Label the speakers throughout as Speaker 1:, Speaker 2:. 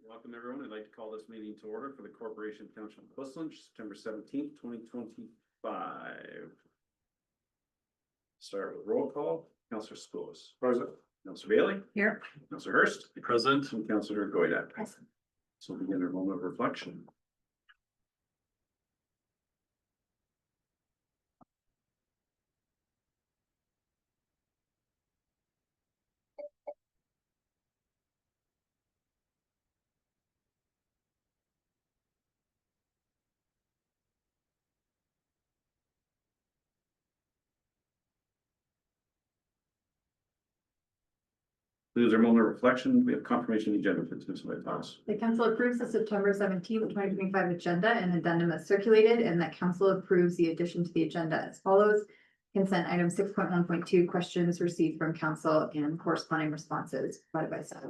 Speaker 1: Welcome everyone. I'd like to call this meeting to order for the Corporation of Township of Whistler, September 17th, 2025. Start with roll call. Councillor Schools. Present. Councillor Bailey.
Speaker 2: Here.
Speaker 1: Councillor Hurst.
Speaker 3: Present.
Speaker 1: And Councillor Goyda.
Speaker 2: Present.
Speaker 1: So we'll begin our moment of reflection. There's our moment of reflection. We have confirmation of the agenda for this by Thomas.
Speaker 2: The council approves the September 17th, 2025 agenda and addendum as circulated, and that council approves the addition to the agenda as follows. Consent item 6.1.2, questions received from council and corresponding responses provided by staff.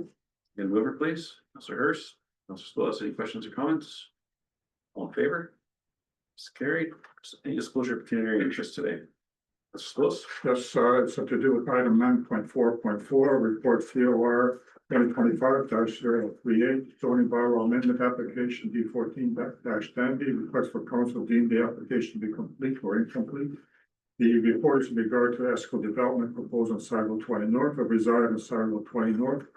Speaker 1: Again, mover, please. Councillor Hurst. Councillor Schools, any questions or comments? All in favor? It's carried. Any disclosure of pecuniary interest today? Councillor Schools.
Speaker 4: Yes, it's to do with item 9.4.4, report COR 2025-038, zoning bylaw amendment application D14-10B, request for council deem the application to be complete or incomplete. The report is in regard to Esco development proposed on Sidewalk 20 North or reside on Sidewalk 20 North,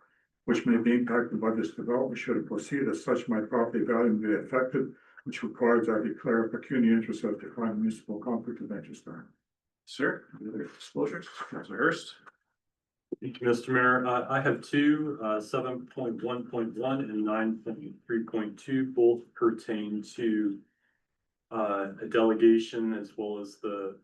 Speaker 4: which may be impacted by this development should it proceed. As such, my property value may be affected, which requires I declare a pecuniary interest as defined municipal conflict of interest.
Speaker 1: Sir, any other disclosures? Councillor Hurst.
Speaker 3: Thank you, Mr. Mayor. I have two, 7.1.1 and 9.3.2, both pertain to a delegation as well as the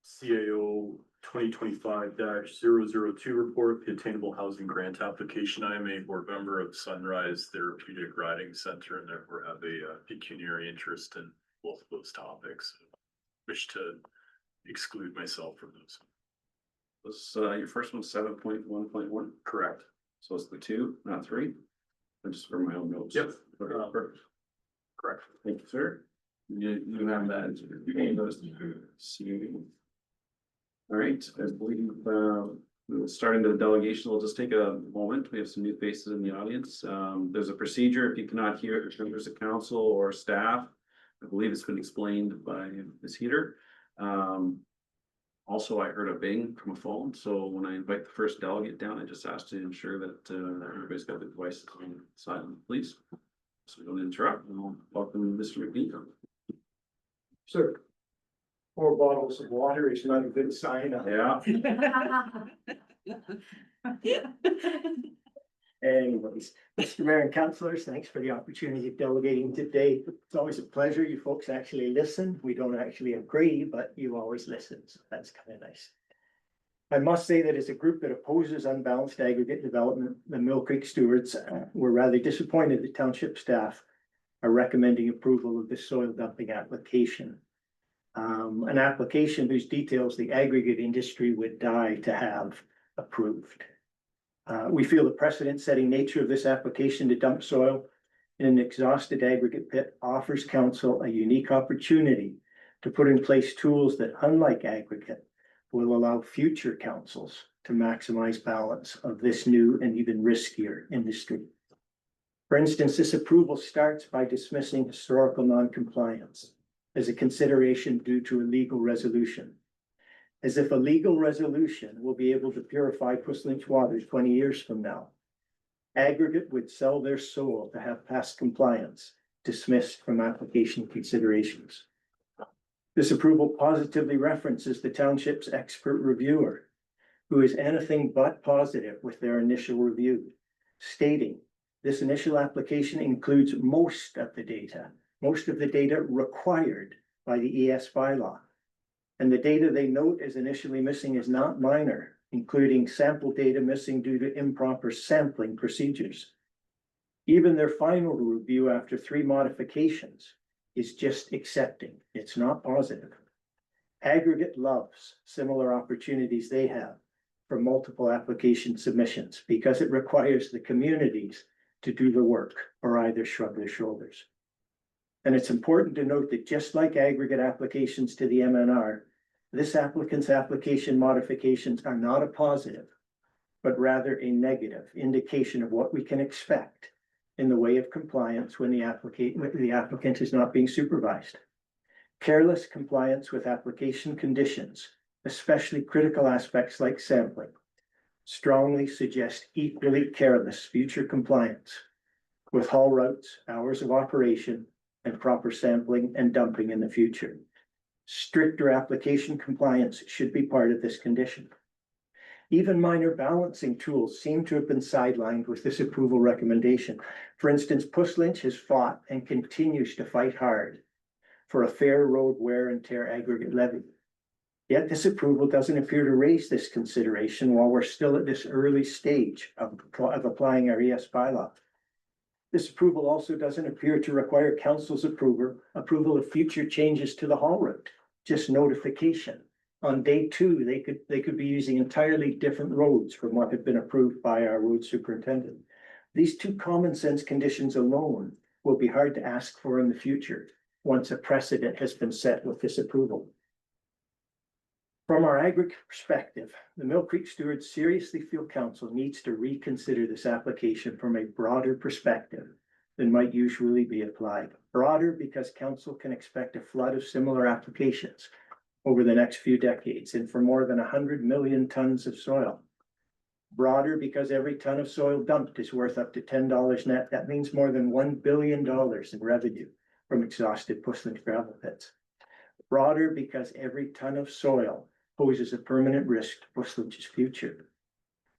Speaker 3: CAO 2025-002 report, the Attainable Housing Grant application. I am a board member of Sunrise Therapeutic Riding Center and therefore have a pecuniary interest in both of those topics. Wish to exclude myself from those.
Speaker 1: Was your first one 7.1.1?
Speaker 3: Correct.
Speaker 1: So it's the 2, not 3? And just for my own notes.
Speaker 3: Yep.
Speaker 1: Okay, perfect.
Speaker 3: Correct.
Speaker 1: Thank you, sir. You have that. See. All right, I believe starting the delegation, we'll just take a moment. We have some new faces in the audience. There's a procedure if you cannot hear members of council or staff. I believe it's been explained by Ms. Heater. Also, I heard a bing from a phone, so when I invite the first delegate down, I just asked to ensure that everybody's got the devices on silent, please. So we don't interrupt, and I'll welcome Mr. McNeil.
Speaker 5: Sir, 4 bottles of water is not a good sign.
Speaker 1: Yeah.
Speaker 5: Anyways, Mr. Mayor and councillors, thanks for the opportunity of delegating today. It's always a pleasure. You folks actually listen. We don't actually agree, but you always listen, so that's kind of nice. I must say that as a group that opposes unbalanced aggregate development, the Mill Creek Stewards were rather disappointed that township staff are recommending approval of this soil dumping application. An application whose details the aggregate industry would die to have approved. We feel the precedent-setting nature of this application to dump soil in an exhausted aggregate pit offers council a unique opportunity to put in place tools that, unlike aggregate, will allow future councils to maximize balance of this new and even riskier industry. For instance, this approval starts by dismissing historical non-compliance as a consideration due to a legal resolution. As if a legal resolution will be able to purify Puslinch waters 20 years from now. Aggregate would sell their soul to have past compliance dismissed from application considerations. This approval positively references the township's expert reviewer, who is anything but positive with their initial review, stating this initial application includes most of the data required by the ES bylaw. And the data they note as initially missing is not minor, including sample data missing due to improper sampling procedures. Even their final review after 3 modifications is just accepting. It's not positive. Aggregate loves similar opportunities they have for multiple application submissions because it requires the communities to do the work or either shrug their shoulders. And it's important to note that just like aggregate applications to the MNR, this applicant's application modifications are not a positive, but rather a negative indication of what we can expect in the way of compliance when the applicant is not being supervised. Careless compliance with application conditions, especially critical aspects like sampling, strongly suggest equally careless future compliance with haul routes, hours of operation, and proper sampling and dumping in the future. Stricter application compliance should be part of this condition. Even minor balancing tools seem to have been sidelined with this approval recommendation. For instance, Puss Lynch has fought and continues to fight hard for a fair road wear and tear aggregate levy. Yet this approval doesn't appear to raise this consideration while we're still at this early stage of applying our ES bylaw. This approval also doesn't appear to require council's approval of future changes to the haul route, just notification. On day 2, they could be using entirely different roads from what had been approved by our road superintendent. These 2 common sense conditions alone will be hard to ask for in the future once a precedent has been set with this approval. From our aggregate perspective, the Mill Creek stewards seriously feel council needs to reconsider this application from a broader perspective than might usually be applied. Broader because council can expect a flood of similar applications over the next few decades and for more than 100 million tons of soil. Broader because every ton of soil dumped is worth up to $10 net. That means more than $1 billion in revenue from exhausted Puss Lynch gravel pits. Broader because every ton of soil poses a permanent risk to Puss Lynch's future.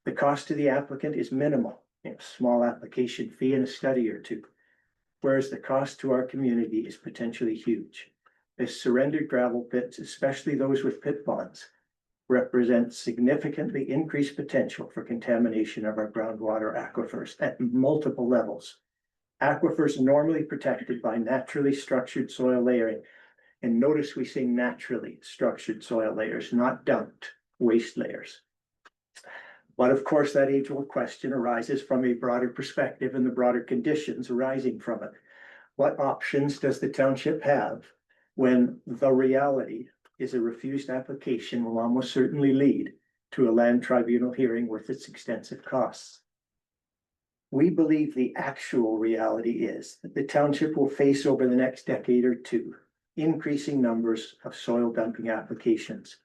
Speaker 5: The cost to the applicant is minimal, a small application fee and a study or 2, whereas the cost to our community is potentially huge. As surrendered gravel pits, especially those with pit bonds, represent significantly increased potential for contamination of our groundwater aquifers at multiple levels. Aquifers normally protected by naturally structured soil layering. And notice we say naturally structured soil layers, not dumped waste layers. But of course, that age-old question arises from a broader perspective and the broader conditions arising from it. What options does the township have when the reality is a refused application will almost certainly lead to a land tribunal hearing with its extensive costs? We believe the actual reality is that the township will face over the next decade or 2 increasing numbers of soil dumping applications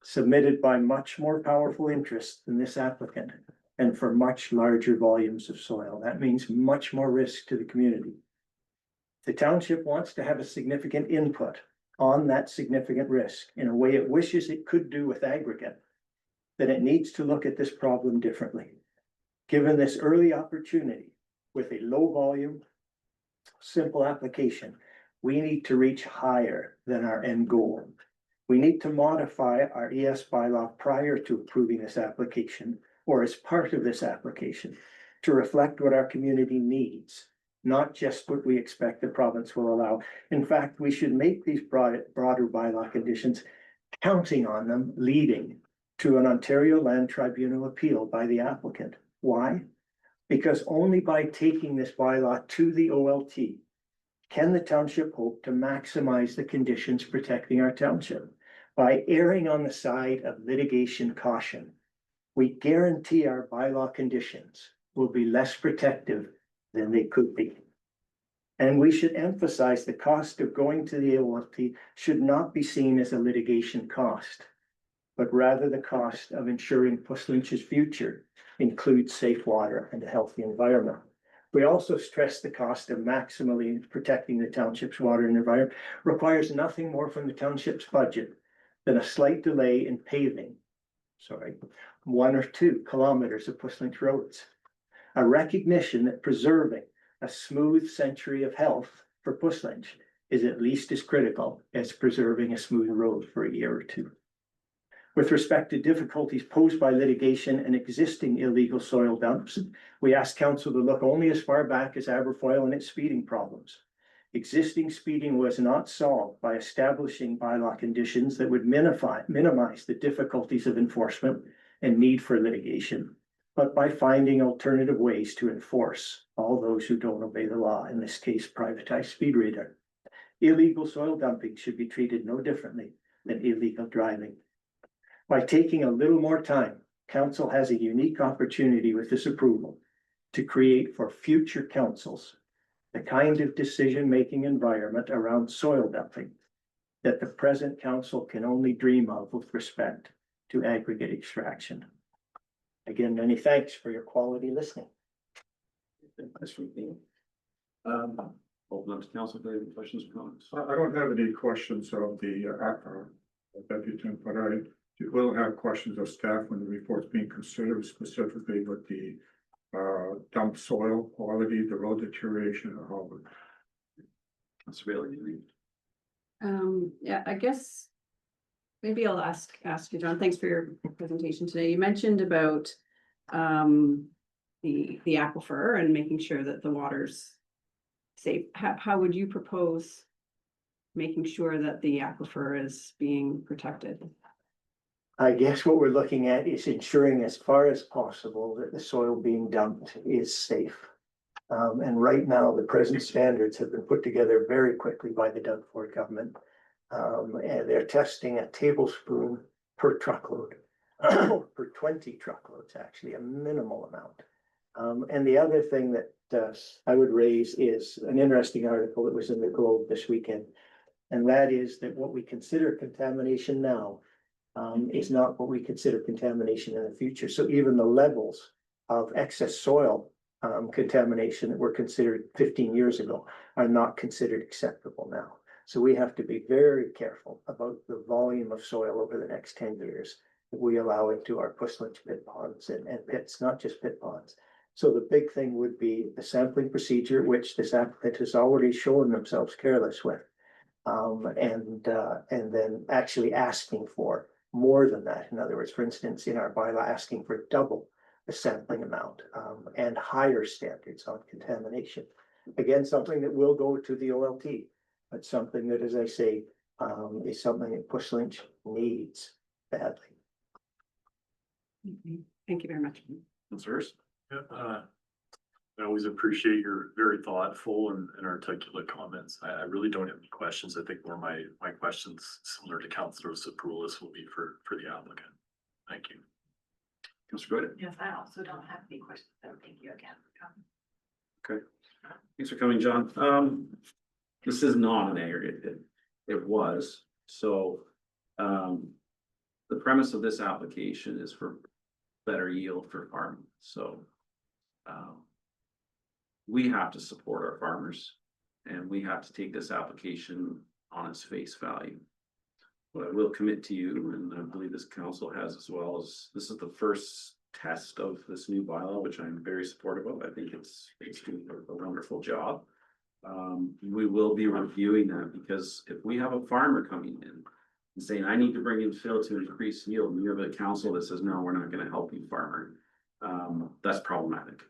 Speaker 5: submitted by much more powerful interests than this applicant and for much larger volumes of soil. That means much more risk to the community. The township wants to have a significant input on that significant risk in a way it wishes it could do with aggregate, then it needs to look at this problem differently. Given this early opportunity with a low volume, simple application, we need to reach higher than our end goal. We need to modify our ES bylaw prior to approving this application or as part of this application to reflect what our community needs, not just what we expect the province will allow. In fact, we should make these broader bylaw conditions counting on them leading to an Ontario Land Tribunal appeal by the applicant. Why? Because only by taking this bylaw to the OLT can the township hope to maximize the conditions protecting our township. By erring on the side of litigation caution, we guarantee our bylaw conditions will be less protective than they could be. And we should emphasize the cost of going to the OLT should not be seen as a litigation cost, but rather the cost of ensuring Puss Lynch's future includes safe water and a healthy environment. We also stress the cost of maximally protecting the township's water and environment requires nothing more from the township's budget than a slight delay in paving, 1 or 2 kilometers of Puss Lynch roads. A recognition that preserving a smooth century of health for Puss Lynch is at least as critical as preserving a smooth road for a year or 2. With respect to difficulties posed by litigation and existing illegal soil dumps, we ask council to look only as far back as Aberfoyle and its speeding problems. Existing speeding was not solved by establishing bylaw conditions that would minimize the difficulties of enforcement and need for litigation, but by finding alternative ways to enforce all those who don't obey the law, in this case, privatized speed radar. Illegal soil dumping should be treated no differently than illegal driving. By taking a little more time council has a unique opportunity with this approval to create for future councils the kind of decision-making environment around soil dumping that the present council can only dream of with respect to aggregate extraction. Again, many thanks for your quality listening.
Speaker 1: That's from me. Open up to council for any questions or comments.
Speaker 4: I don't have any questions of the deputy, but I will have questions of staff when the report's being considered, specifically with the dump soil quality, the road deterioration, and all of it.
Speaker 1: That's really.
Speaker 6: Yeah, I guess. Maybe I'll ask you, John, thanks for your presentation today. You mentioned about the aquifer and making sure that the water's safe. How would you propose making sure that the aquifer is being protected?
Speaker 5: I guess what we're looking at is ensuring as far as possible that the soil being dumped is safe. And right now, the present standards have been put together very quickly by the Doug Ford government. And they're testing a tablespoon per truckload, per 20 truckloads, actually, a minimal amount. And the other thing that I would raise is an interesting article that was in the Globe this weekend. And that is that what we consider contamination now is not what we consider contamination in the future. So even the levels of excess soil contamination that were considered 15 years ago are not considered acceptable now. So we have to be very careful about the volume of soil over the next 10 years that we allow into our Puslinch pit ponds and pits, not just pit ponds. So the big thing would be the sampling procedure, which this applicant has already shown themselves careless with. And then actually asking for more than that. In other words, for instance, in our bylaw, asking for double the sampling amount and higher standards on contamination. Again, something that will go to the OLT, but something that, as I say, is something that Puslinch needs badly.
Speaker 6: Thank you very much.
Speaker 1: That's hers.
Speaker 3: Yeah, I always appreciate your very thoughtful and articulate comments. I really don't have any questions. I think more my questions, similar to Councilor Sapulis, will be for the applicant. Thank you.
Speaker 1: Councilor Goyette.
Speaker 7: Yes, I also don't have any questions, so thank you again for coming.
Speaker 1: Thanks for coming, John. This is not an aggregate pit. It was, so, the premise of this application is for better yield for farming, so. We have to support our farmers and we have to take this application on its face value. What I will commit to you, and I believe this council has as well, is this is the first test of this new bylaw, which I'm very supportive of. I think it's doing a wonderful job. We will be reviewing that because if we have a farmer coming in and saying, I need to bring in fill to increase yield, and you have a council that says, no, we're not gonna help you, farmer. That's problematic.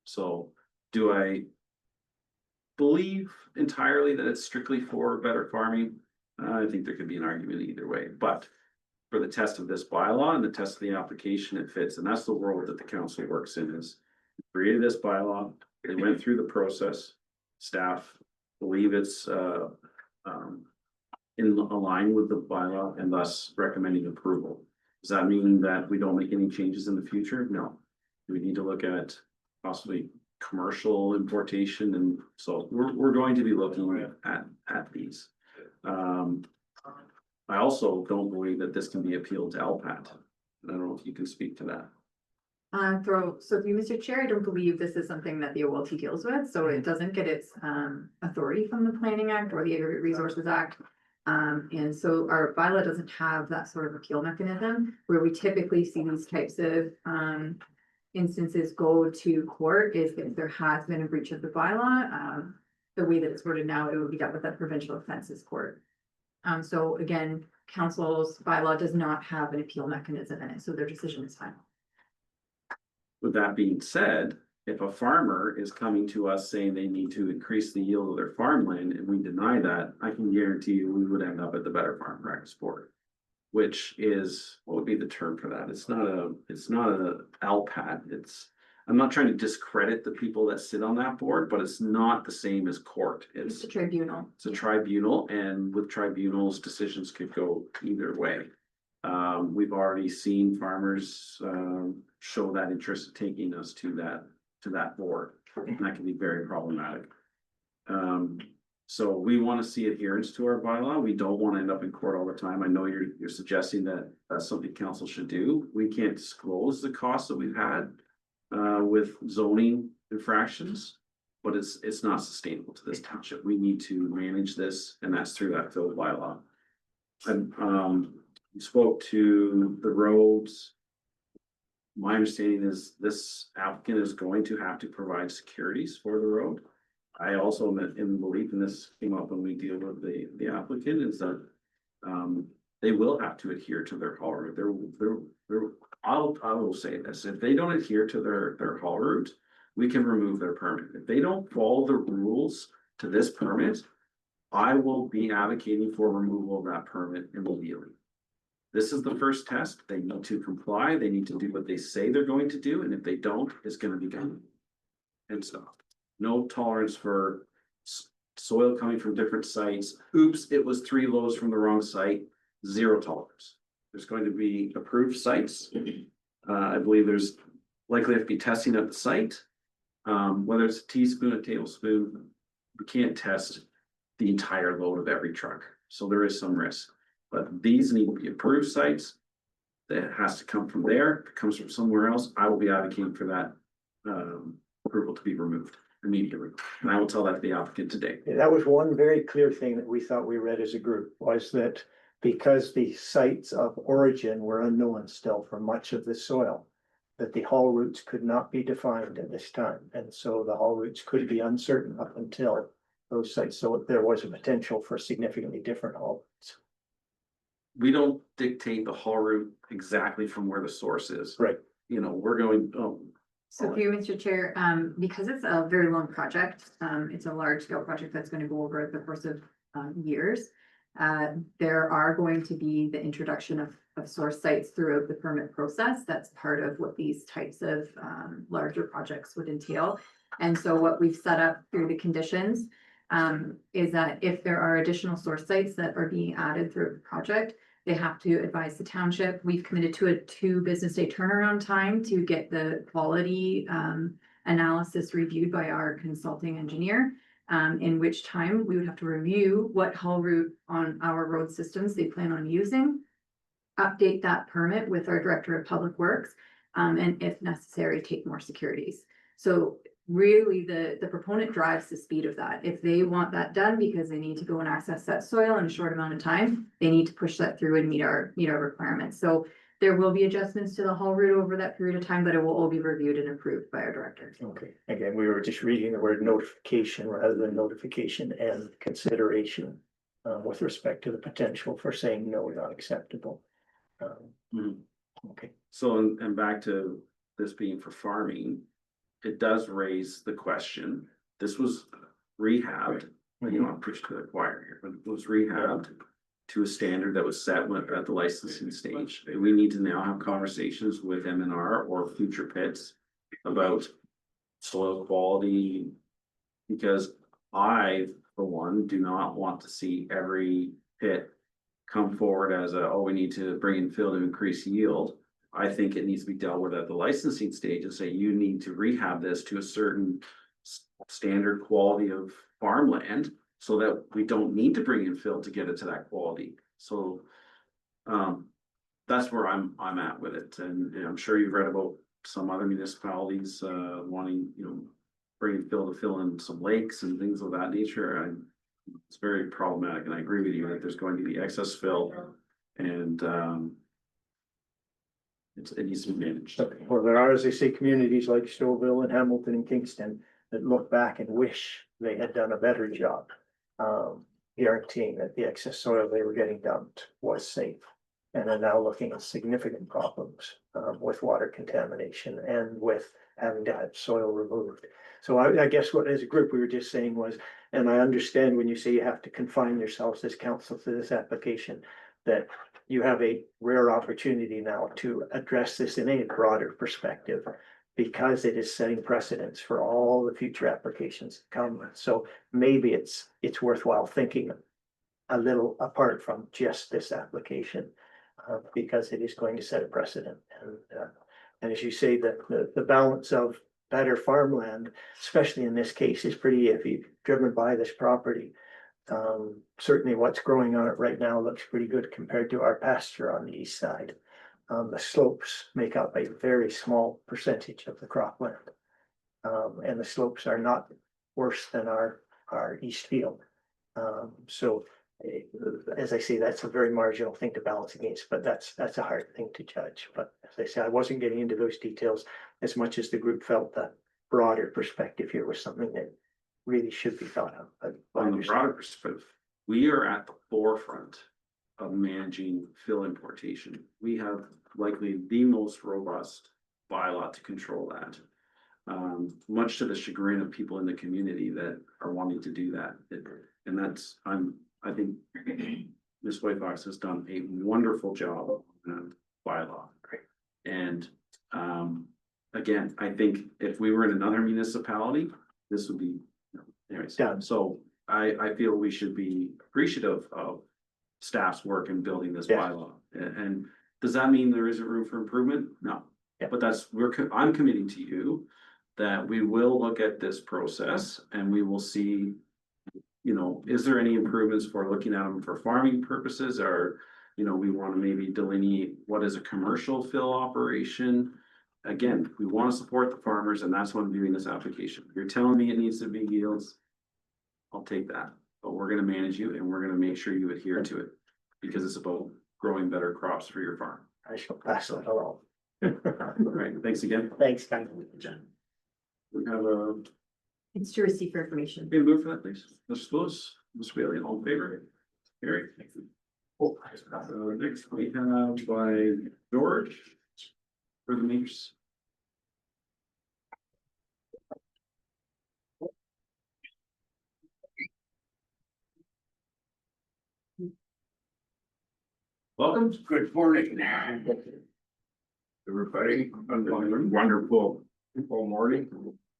Speaker 1: So do I believe entirely that it's strictly for better farming? I think there could be an argument either way, but for the test of this bylaw and the test of the application, it fits. And that's the world that the council works in, is created this bylaw, they went through the process, staff believe it's in line with the bylaw and thus recommending approval. Does that mean that we don't make any changes in the future? No. We need to look at possibly commercial importation, and so we're going to be looking at these. I also don't believe that this can be appealed to LPAT. I don't know if you can speak to that.
Speaker 2: So through Mr. Chair, I don't believe this is something that the OLT deals with, so it doesn't get its authority from the Planning Act or the Aggregate Resources Act. And so our bylaw doesn't have that sort of appeal mechanism where we typically see these types of instances go to court is if there has been a breach of the bylaw. The way that it's worded now, it would be dealt with at provincial offenses court. So again, council's bylaw does not have an appeal mechanism in it, so their decision is final.
Speaker 1: With that being said, if a farmer is coming to us saying they need to increase the yield of their farmland and we deny that, I can guarantee you we would end up at the Better Farm Practice Board. Which is, what would be the term for that? It's not a LPAT. I'm not trying to discredit the people that sit on that board, but it's not the same as court.
Speaker 2: It's a tribunal.
Speaker 1: It's a tribunal, and with tribunals, decisions could go either way. We've already seen farmers, show that interest in taking us to that board. And that can be very problematic. So we want to see adherence to our bylaw. We don't want to end up in court all the time. I know you're suggesting that that's something council should do. We can't disclose the costs that we've had with zoning infractions, but it's not sustainable to this township. We need to manage this, and that's through that field bylaw. And we spoke to the roads. My understanding is this applicant is going to have to provide securities for the road. I also am in belief, and this came up when we deal with the applicant, is that they will have to adhere to their haul route. I will say this, if they don't adhere to their haul route, we can remove their permit. If they don't follow the rules to this permit, I will be advocating for removal of that permit immediately. This is the first test. They need to comply. They need to do what they say they're going to do, and if they don't, it's gonna be done. And stop. No tolerance for soil coming from different sites. Oops, it was 3 loads from the wrong site. Zero tolerance. There's going to be approved sites. I believe there's likely to be testing at the site. Whether it's a teaspoon, a tablespoon, we can't test the entire load of every truck. So there is some risk, but these need to be approved sites. That has to come from there. If it comes from somewhere else, I will be advocating for that approval to be removed immediately. And I will tell that to the applicant today.
Speaker 5: Yeah, that was one very clear thing that we thought we read as a group, was that because the sites of origin were unknown still for much of the soil, that the haul routes could not be defined at this time. And so the haul routes could be uncertain up until those sites. So there was a potential for significantly different haul routes.
Speaker 1: We don't dictate the haul route exactly from where the source is.
Speaker 5: Right.
Speaker 1: You know, we're going,
Speaker 2: So for you, Mr. Chair, because it's a very long project, it's a large scale project that's going to go over the course of years. There are going to be the introduction of source sites throughout the permit process. That's part of what these types of larger projects would entail. And so what we've set up through the conditions is that if there are additional source sites that are being added through the project, they have to advise the township. We've committed to a 2 business day turnaround time to get the quality analysis reviewed by our consulting engineer. In which time we would have to review what haul route on our road systems they plan on using. Update that permit with our Director of Public Works, and if necessary, take more securities. So really the proponent drives the speed of that. If they want that done because they need to go and access that soil in a short amount of time, they need to push that through and meet our requirements. So there will be adjustments to the haul route over that period of time, but it will all be reviewed and approved by our director.
Speaker 5: Okay, again, we were just reading the word notification rather than notification and consideration with respect to the potential for saying no, not acceptable. Okay.
Speaker 1: so and back to this being for farming, it does raise the question. This was rehabbed, you know, I'm preaching to the choir here, but it was rehabbed to a standard that was set at the licensing stage. We need to now have conversations with M&R or future pits about soil quality. Because I, for one, do not want to see every pit come forward as we need to bring in fill to increase yield. I think it needs to be dealt with at the licensing stage and say, you need to rehab this to a certain standard quality of farmland, so that we don't need to bring in fill to get it to that quality. So that's where I'm at with it. And I'm sure you've read about some other municipalities wanting, you know, bringing fill to fill in some lakes and things of that nature. It's very problematic, and I agree with you that there's going to be excess fill, and it needs to be managed.
Speaker 5: Okay, well, there are, as they say, communities like Stouffville and Hamilton and Kingston that look back and wish they had done a better job. Guaranteeing that the excess soil they were getting dumped was safe. And are now looking at significant problems with water contamination and with having to have soil removed. So I guess what as a group we were just saying was, and I understand when you say you have to confine yourselves as council to this application, that you have a rare opportunity now to address this in a broader perspective, because it is setting precedents for all the future applications to come. So maybe it's worthwhile thinking a little apart from just this application. because it is going to set a precedent. And as you say, the balance of better farmland, especially in this case, is pretty iffy. Driven by this property. Certainly what's growing on it right now looks pretty good compared to our pasture on the east side. The slopes make up a very small percentage of the cropland. And the slopes are not worse than our east field. So as I say, that's a very marginal thing to balance against, but that's a hard thing to judge. But as I say, I wasn't getting into those details as much as the group felt the broader perspective here was something that really should be thought of. But
Speaker 1: On the broader perspective, we are at the forefront of managing fill importation. We have likely the most robust bylaw to control that. Much to the chagrin of people in the community that are wanting to do that. And that's, I think Ms. Whitefox has done a wonderful job on that bylaw.
Speaker 5: Great.
Speaker 1: And, again, I think if we were in another municipality, this would be, anyways.
Speaker 5: Done.
Speaker 1: So I feel we should be appreciative of staff's work in building this
Speaker 5: Yeah.
Speaker 1: bylaw. And does that mean there isn't room for improvement? No.
Speaker 5: Yeah.
Speaker 1: But I'm committing to you that we will look at this process and we will see, is there any improvements for looking at them for farming purposes, or, we want to maybe delineate what is a commercial fill operation. Again, we want to support the farmers, and that's why I'm doing this application. If you're telling me it needs to be yields, I'll take that, but we're gonna manage you and we're gonna make sure you adhere to it, because it's about growing better crops for your farm.
Speaker 5: I shall pass that along.
Speaker 1: All right, thanks again.
Speaker 5: Thanks, Ken.
Speaker 1: We have a,
Speaker 2: It's to receive for information.
Speaker 1: can you move for that, please? Mr. Lewis, Ms. Whaley, all in favor? Carry. Next we have by George for the meters. Welcome.
Speaker 8: Good morning. Everybody, wonderful morning.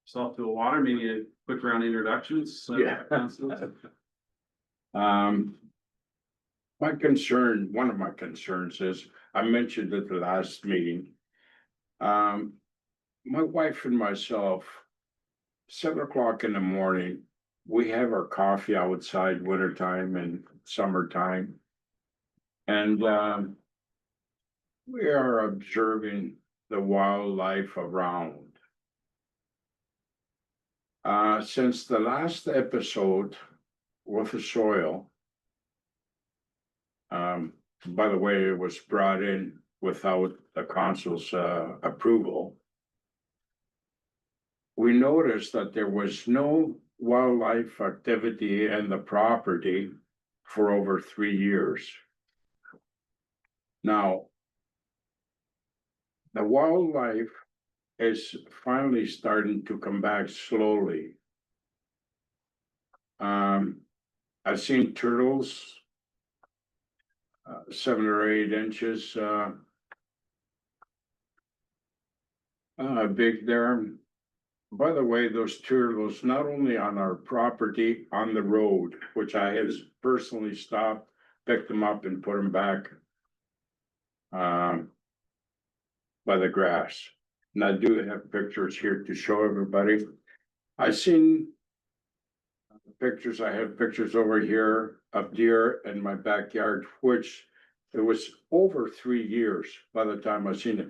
Speaker 1: Stop to the water, maybe a quick round of introductions.
Speaker 8: Yeah. My concern, one of my concerns is, I mentioned at the last meeting. My wife and myself, 7 o'clock in the morning, we have our coffee outside wintertime and summertime. And we are observing the wildlife around. Since the last episode with the soil. By the way, it was brought in without the council's approval. We noticed that there was no wildlife activity in the property for over 3 years. Now, the wildlife is finally starting to come back slowly. I've seen turtles 7 or 8 inches big there. By the way, those turtles not only on our property, on the road, which I have personally stopped, picked them up and put them back by the grass. And I do have pictures here to show everybody. I seen pictures, I have pictures over here of deer in my backyard, which it was over 3 years by the time I seen it.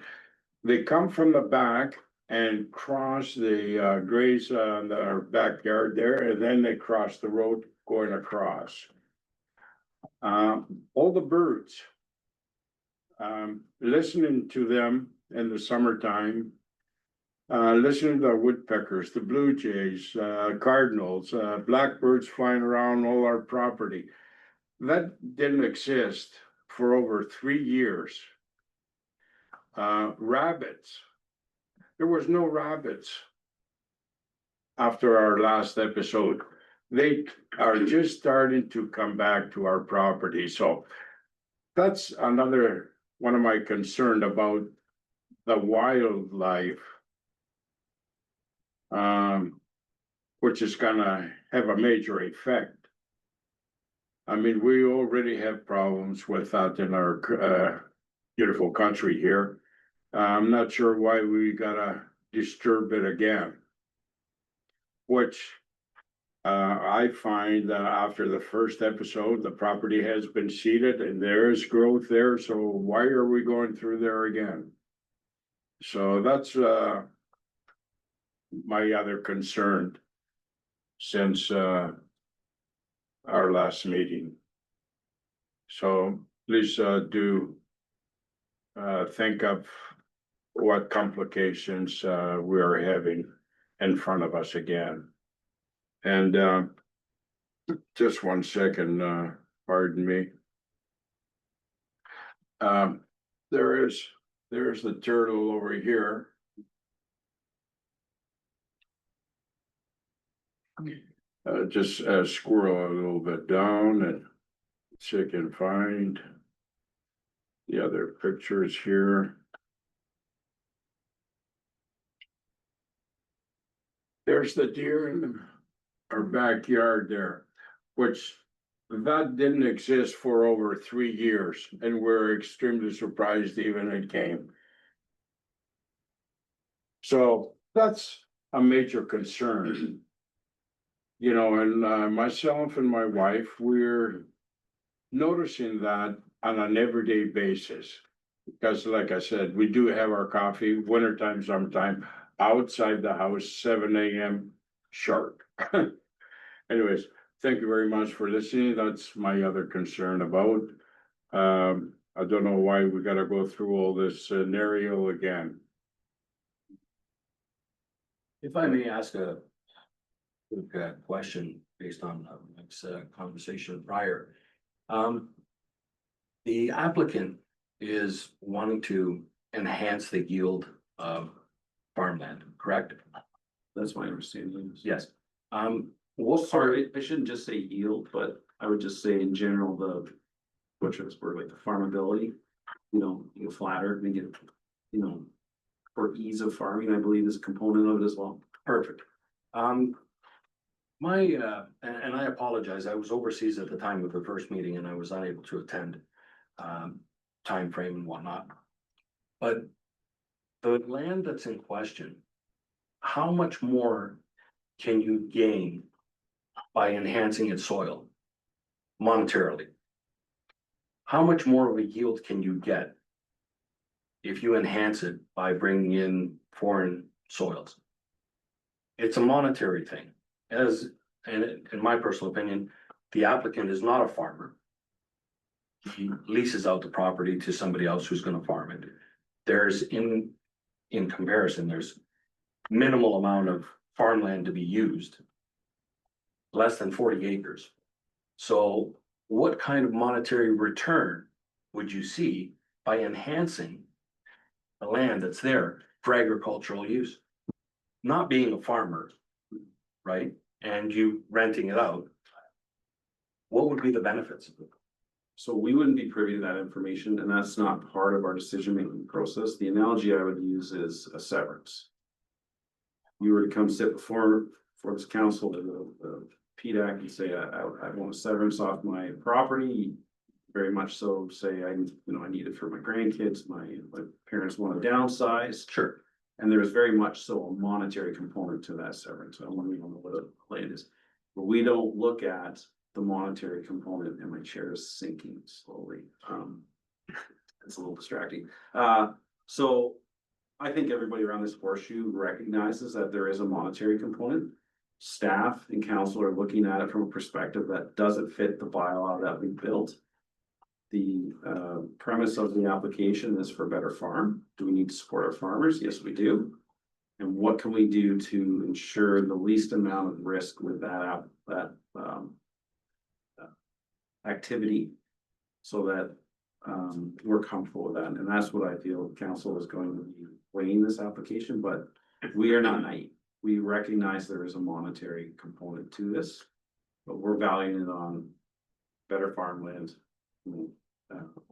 Speaker 8: They come from the back and cross the graze on our backyard there, and then they cross the road going across. All the birds, listening to them in the summertime, listening to the woodpeckers, the blue jays, cardinals, blackbirds flying around all our property. That didn't exist for over 3 years. Rabbits, there was no rabbits after our last episode. They are just starting to come back to our property. So that's another one of my concerns about the wildlife, which is gonna have a major effect. I mean, we already have problems with that in our beautiful country here. I'm not sure why we gotta disturb it again. Which I find that after the first episode, the property has been seeded and there is growth there, so why are we going through there again? So that's my other concern since our last meeting. So please do think of what complications we are having in front of us again. And just 1 second, pardon me. There's the turtle over here. Just squirrel a little bit down and see if I can find the other pictures here. There's the deer in our backyard there, which that didn't exist for over 3 years, and we're extremely surprised even it came. So that's a major concern. You know, and myself and my wife, we're noticing that on an everyday basis. Because like I said, we do have our coffee, wintertime, summertime, outside the house, 7 AM sharp. Anyways, thank you very much for listening. That's my other concern about. I don't know why we gotta go through all this scenario again.
Speaker 9: If I may ask a quick question based on Mike's conversation prior. The applicant is wanting to enhance the yield of farmland, correct?
Speaker 1: That's my understanding.
Speaker 9: Yes. What part,
Speaker 1: Sorry, I shouldn't just say yield, but I would just say in general, the butcher's word, like the farmability. You know, you flatter, make it, you know, for ease of farming, I believe is a component of it as well.
Speaker 9: perfect. My, and I apologize, I was overseas at the time of the first meeting and I was unable to attend. Time frame and whatnot. But the land that's in question, how much more can you gain by enhancing its soil monetarily? How much more of a yield can you get if you enhance it by bringing in foreign soils? It's a monetary thing, and in my personal opinion, the applicant is not a farmer. He leases out the property to somebody else who's gonna farm it. There's in comparison, there's minimal amount of farmland to be used. Less than 40 acres. So what kind of monetary return would you see by enhancing the land that's there for agricultural use? Not being a farmer, right? And you renting it out. What would be the benefits of it?
Speaker 1: So we wouldn't be privy to that information, and that's not part of our decision-making process. The analogy I would use is a severance. You were to come sit before this council, the PDAC, and say, I want a severance off my property. Very much so say, I need it for my grandkids, my parents want to downsize.
Speaker 9: Sure.
Speaker 1: And there's very much so a monetary component to that severance. I don't know what a land is. But we don't look at the monetary component, and my chair is sinking slowly. It's a little distracting. So I think everybody around this horseshoe recognizes that there is a monetary component. Staff and council are looking at it from a perspective that doesn't fit the bylaw that we built. The premise of the application is for a better farm. Do we need to support our farmers? Yes, we do. And what can we do to ensure the least amount of risk with that activity so that we're comfortable with that? And that's what I feel council is going to be weighing this application, but we are not naive. We recognize there is a monetary component to this, but we're valuing it on better farmland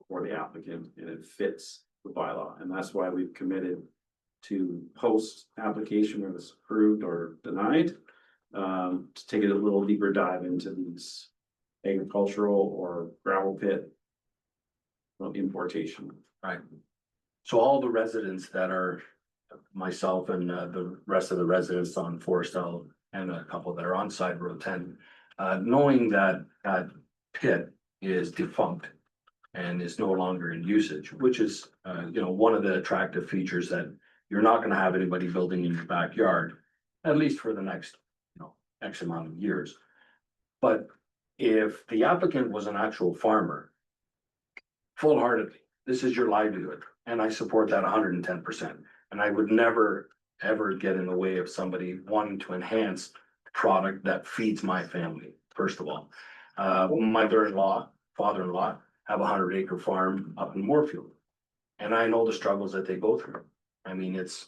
Speaker 1: for the applicant, and it fits the bylaw. And that's why we've committed to post application whether it's approved or denied, to take it a little deeper dive into these agricultural or gravel pit importation.
Speaker 9: Right. So all the residents that are, myself and the rest of the residents on Forestel and a couple that are on Side Road 10, knowing that that pit is defunct and is no longer in usage, which is, one of the attractive features that you're not gonna have anybody building in your backyard, at least for the next, X amount of years. But if the applicant was an actual farmer, full-heartedly, this is your livelihood, and I support that 110%. And I would never, ever get in the way of somebody wanting to enhance product that feeds my family, first of all. Mother-in-law, father-in-law have a 100-acre farm up in Moorfield. And I know the struggles that they go through. I mean, it's,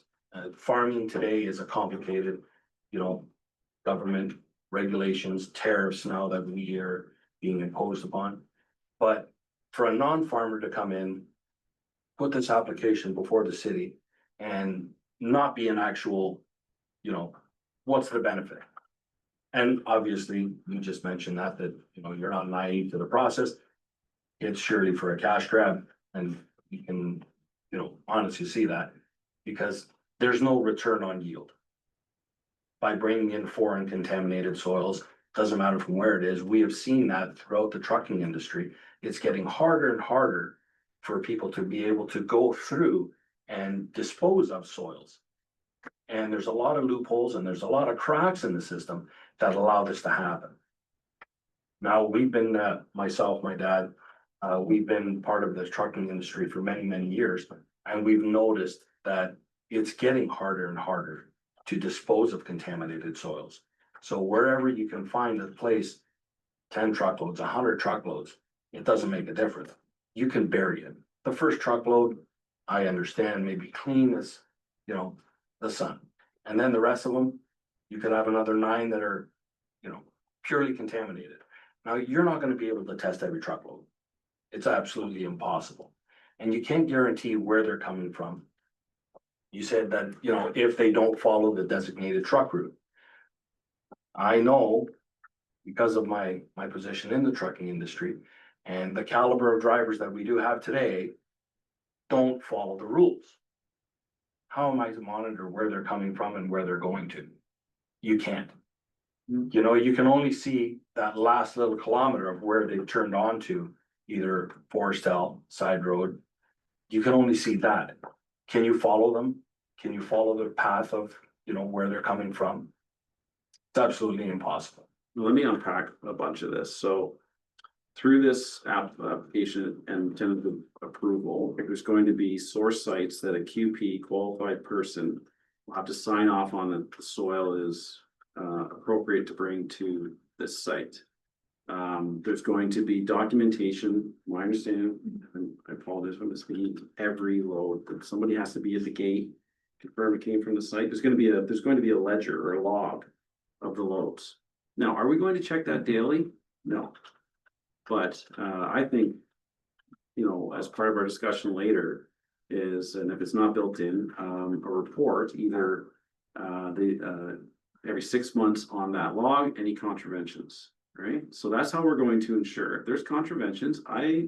Speaker 9: farming today is a complicated, government regulations, tariffs now that we are being imposed upon. But for a non-farmer to come in, put this application before the city and not be an actual, what's the benefit? And obviously, you just mentioned that, you're not naive to the process. It's surely for a cash grab, and you can, honestly see that, because there's no return on yield. By bringing in foreign contaminated soils, doesn't matter from where it is, we have seen that throughout the trucking industry. It's getting harder and harder for people to be able to go through and dispose of soils. And there's a lot of loopholes and there's a lot of cracks in the system that allow this to happen. Now, we've been, myself, my dad, we've been part of the trucking industry for many, many years, and we've noticed that it's getting harder and harder to dispose of contaminated soils. So wherever you can find a place, 10 truckloads, 100 truckloads, it doesn't make a difference. You can bury it. The first truckload, I understand, may be clean as, the sun. And then the rest of them, you could have another 9 that are, purely contaminated. Now, you're not gonna be able to test every truckload. It's absolutely impossible. And you can't guarantee where they're coming from. You said that, if they don't follow the designated truck route. I know, because of my position in the trucking industry and the caliber of drivers that we do have today, don't follow the rules. How am I to monitor where they're coming from and where they're going to? You can't. You can only see that last little kilometer of where they've turned on to, either Forestel, Side Road. You can only see that. Can you follow them? Can you follow the path of, where they're coming from? It's absolutely impossible.
Speaker 1: Let me unpack a bunch of this. So through this application and tentative approval, there's going to be source sites that a QP qualified person will have to sign off on that the soil is appropriate to bring to this site. There's going to be documentation, my understanding, and I apologize if I'm misspeaking, every load, that somebody has to be at the gate, confirm it came from the site. There's going to be a ledger or a log of the loads. Now, are we going to check that daily? No. But I think, as part of our discussion later is, and if it's not built in, a report, either every 6 months on that log, any contraventions, right? So that's how we're going to ensure if there's contraventions, I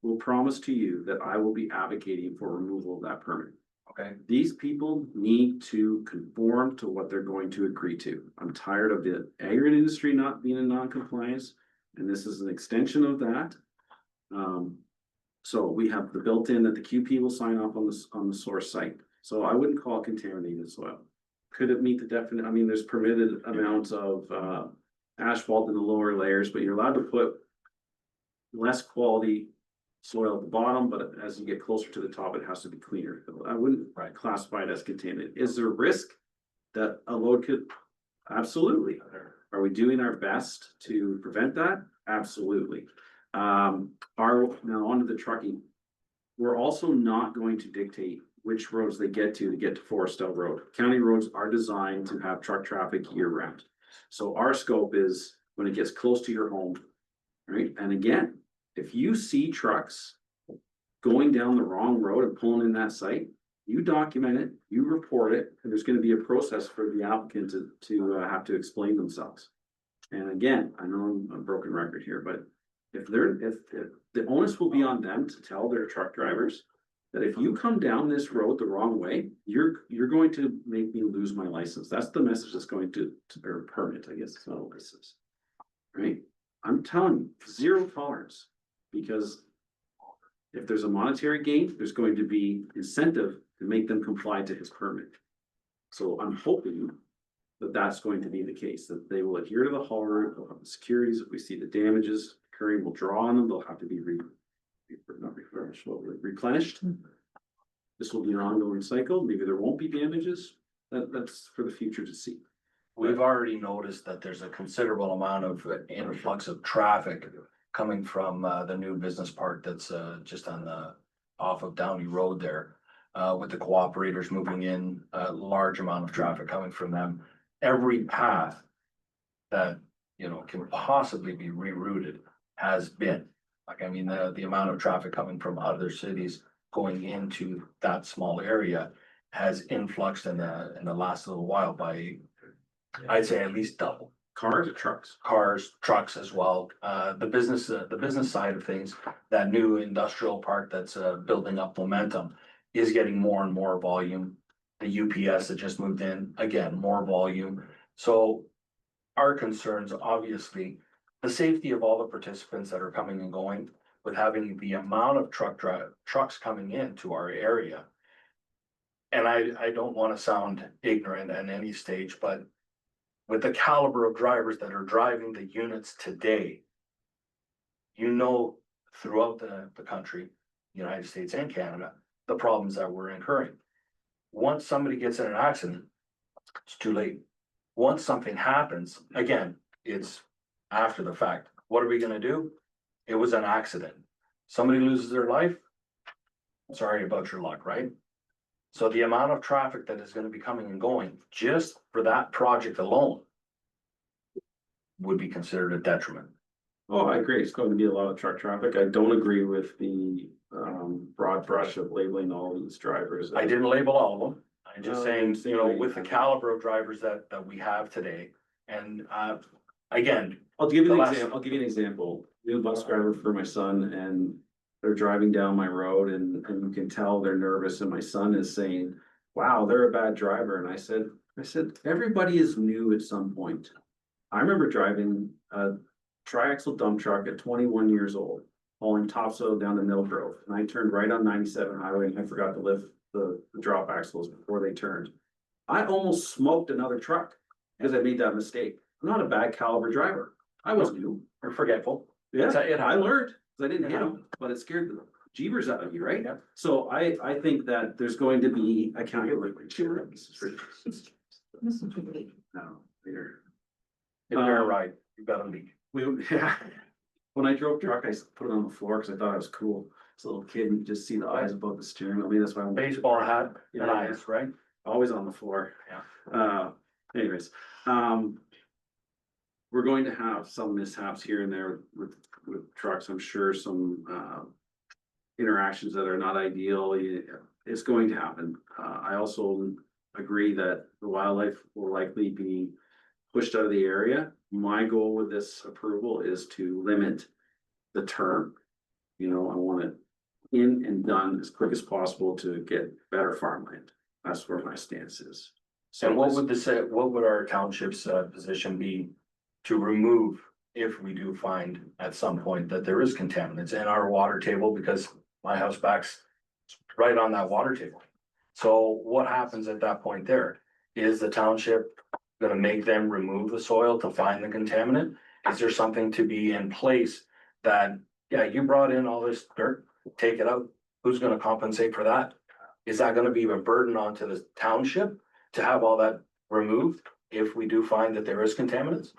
Speaker 1: will promise to you that I will be advocating for removal of that permit.
Speaker 9: Okay.
Speaker 1: These people need to conform to what they're going to agree to. I'm tired of the agri industry not being in non-compliance, and this is an extension of that. So we have the built-in that the QP will sign off on the source site. So I wouldn't call it contaminated soil. Could it meet the definite? I mean, there's permitted amounts of asphalt in the lower layers, but you're allowed to put less quality soil at the bottom, but as you get closer to the top, it has to be cleaner. I wouldn't classify it as contaminated. Is there a risk that a load could? Absolutely. Are we doing our best to prevent that? Absolutely. Now onto the trucking. We're also not going to dictate which roads they get to get to Forestel Road. County roads are designed to have truck traffic year round. So our scope is when it gets close to your home, right? And again, if you see trucks going down the wrong road and pulling in that site, you document it, you report it, and there's going to be a process for the applicant to have to explain themselves. And again, I know I'm a broken record here, but if the onus will be on them to tell their truck drivers. That if you come down this road the wrong way, you're going to make me lose my license. That's the message that's going to, or permit, I guess, it's not a license. Right? I'm telling you, zero tolerance, because. If there's a monetary gain, there's going to be incentive to make them comply to his permit. So I'm hoping that that's going to be the case, that they will adhere to the haul route, they'll have the securities, if we see the damages occurring, we'll draw on them, they'll have to be not refreshed, but replenished. This will be an ongoing cycle, maybe there won't be damages, that's for the future to see.
Speaker 9: We've already noticed that there's a considerable amount of influx of traffic coming from the new business park that's just on the, off of Downey Road there. With the cooperators moving in, a large amount of traffic coming from them. Every path that, you know, can possibly be rerouted has been. Like, I mean, the amount of traffic coming from other cities going into that small area has influxed in the last little while by, I'd say at least double.
Speaker 1: Cars or trucks?
Speaker 9: Cars, trucks as well. The business side of things, that new industrial park that's building up momentum is getting more and more volume. The UPS that just moved in, again, more volume. So our concerns, obviously, the safety of all the participants that are coming and going, with having the amount of trucks coming into our area. And I don't want to sound ignorant at any stage, but with the caliber of drivers that are driving the units today, you know, throughout the country, United States and Canada, the problems that we're incurring. Once somebody gets in an accident, it's too late. Once something happens, again, it's after the fact. What are we gonna do? It was an accident. Somebody loses their life. Sorry about your luck, right? So the amount of traffic that is gonna be coming and going just for that project alone would be considered a detriment.
Speaker 1: Oh, I agree, it's going to be a lot of truck traffic, I don't agree with the broad brush of labeling all these drivers.
Speaker 9: I didn't label all of them. I'm just
Speaker 1: No,
Speaker 9: saying,
Speaker 1: I'm
Speaker 9: you know,
Speaker 1: saying-
Speaker 9: with the caliber of drivers that we have today. And again,
Speaker 1: I'll give you
Speaker 9: The
Speaker 1: an
Speaker 9: last-
Speaker 1: example, I'll give you an example, new bus driver for my son, and they're driving down my road and you can tell they're nervous, and my son is saying, wow, they're a bad driver, and I said, everybody is new at some point. I remember driving a triaxle dump truck at 21 years old, hauling topsoil down to Mill Grove, and I turned right on 97 highway and I forgot to lift the drop axles before they turned. I almost smoked another truck because I made that mistake. I'm not a bad caliber driver. I was new.
Speaker 9: we're forgetful.
Speaker 1: Yeah,
Speaker 9: It
Speaker 1: I
Speaker 9: happens.
Speaker 1: learned, 'cause I didn't hit him, but it scared the jeebers out of you, right? So I think that there's going to be, I can't get like. No, later.
Speaker 9: If you're right, you gotta leave.
Speaker 1: Yeah, when I drove truck, I put it on the floor because I thought it was cool. As a little kid, you could just see the eyes above the steering wheel. Maybe that's why I'm.
Speaker 9: Baseball hat and
Speaker 1: Yeah.
Speaker 9: eyes, right?
Speaker 1: Always on the floor.
Speaker 9: Yeah.
Speaker 1: Anyways, we're going to have some mishaps here and there with trucks, I'm sure some, interactions that are not ideal, it's going to happen. I also agree that the wildlife will likely be pushed out of the area. My goal with this approval is to limit the term. You know, I want it in and done as quick as possible to get better farmland. That's where my stance is.
Speaker 9: So what would our township's position be to remove if we do find at some point that there is contaminants in our water table, because my house backs right on that water table. So what happens at that point there? Is the township gonna make them remove the soil to find the contaminant? Is there something to be in place that, yeah, you brought in all this dirt, take it out, who's gonna compensate for that? Is that gonna be a burden onto the township to have all that removed if we do find that there is contaminants?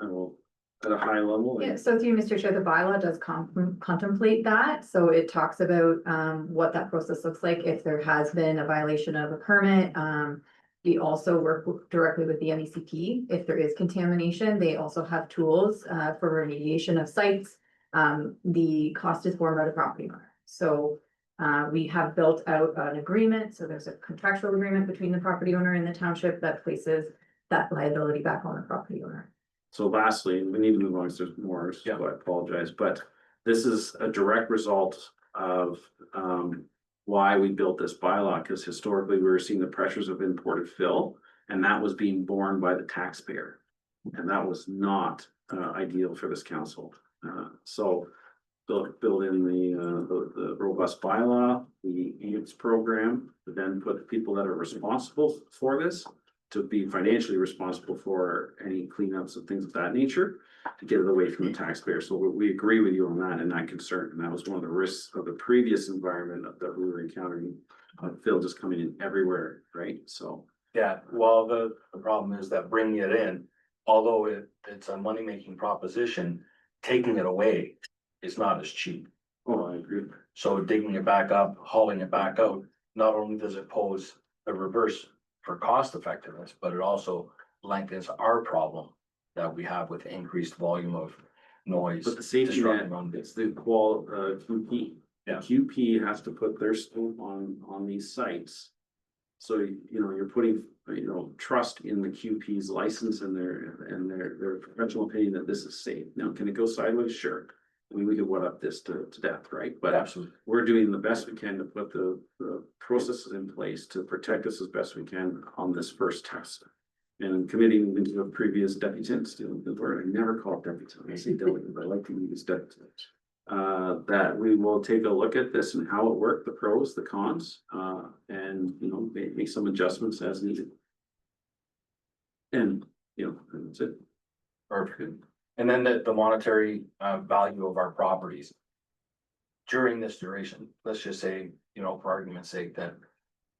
Speaker 1: I will, at a high level.
Speaker 2: Yeah, so through Mr. Chair, the bylaw does contemplate that, so it talks about what that process looks like if there has been a violation of a permit. We also work directly with the MECP. If there is contamination, they also have tools for remediation of sites. The cost is borne by the property owner. So we have built out an agreement, so there's a contractual agreement between the property owner and the township that places that liability back on the property owner.
Speaker 1: So lastly, we need to move on, because there's more,
Speaker 9: Yeah.
Speaker 1: so I apologize, but this is a direct result of, why we built this bylaw, because historically we were seeing the pressures of imported fill, and that was being borne by the taxpayer. And that was not, ideal for this council. So build in the robust bylaw, the AIMS program, but then put the people that are responsible for this to be financially responsible for any cleanups and things of that nature, to get it away from the taxpayer. So we agree with you on that and that concern. And that was one of the risks of the previous environment that we were encountering. Phil just coming in everywhere, right? So,
Speaker 9: Yeah, well, the problem is that bringing it in, although it's a money-making proposition, taking it away is not as cheap.
Speaker 1: oh, I agree.
Speaker 9: So digging it back up, hauling it back out, not only does it pose a reverse for cost effectiveness, but it also lengthens our problem that we have with increased volume of noise.
Speaker 1: But the safety net,
Speaker 9: disrupting on
Speaker 1: it's the QP.
Speaker 9: Yeah.
Speaker 1: QP has to put their stamp on these sites. So, you know, you're putting, you know, trust in the QP's license and their professional opinion that this is safe. Now, can it go sideways? Sure. I mean, we could wet up this to death, right? But
Speaker 9: Absolutely.
Speaker 1: we're doing the best we can to put the processes in place to protect us as best we can on this first test. And committing into the previous deputants, the word, I never call it deputant, I say delegate, but I like to use deputant. That we will take a look at this and how it worked, the pros, the cons, and, you know, make some adjustments as needed. And, you know, that's it.
Speaker 9: Perfect. And then the monetary value of our properties. During this duration, let's just say, you know, for argument's sake, that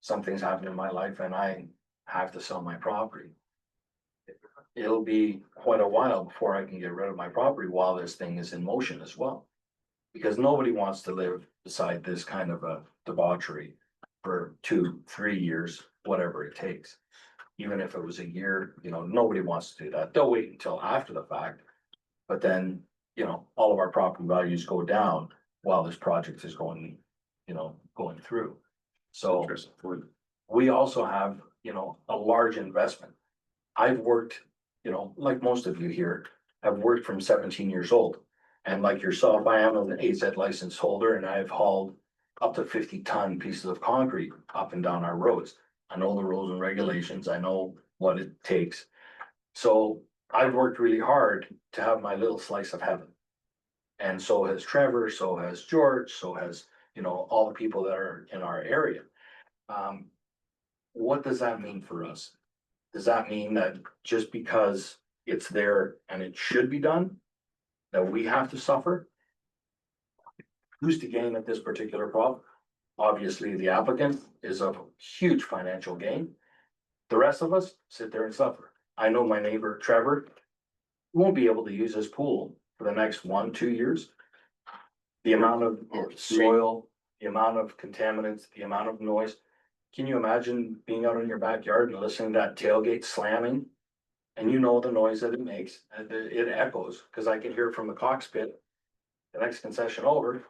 Speaker 9: something's happened in my life and I have to sell my property. It'll be quite a while before I can get rid of my property while this thing is in motion as well. Because nobody wants to live beside this kind of a debauchery for 2-3 years, whatever it takes. Even if it was a year, you know, nobody wants to do that. They'll wait until after the fact. But then, you know, all of our property values go down while this project is going, you know, going through. So
Speaker 1: Interesting point.
Speaker 9: we also have, you know, a large investment. I've worked, you know, like most of you here, have worked from 17 years old. And like yourself, I am an AZ license holder and I've hauled up to 50-ton pieces of concrete up and down our roads. I know the rules and regulations. I know what it takes. So I've worked really hard to have my little slice of heaven. And so has Trevor, so has George, so has, you know, all the people that are in our area. What does that mean for us? Does that mean that just because it's there and it should be done, that we have to suffer? Who's to gain at this particular problem? Obviously, the applicant is a huge financial gain. The rest of us sit there and suffer. I know my neighbor Trevor won't be able to use his pool for the next 1-2 years. The amount of soil, the amount of contaminants, the amount of noise. Can you imagine being out in your backyard and listening to that tailgate slamming? And you know the noise that it makes, and it echoes, because I can hear it from the Cox pit. The next concession over,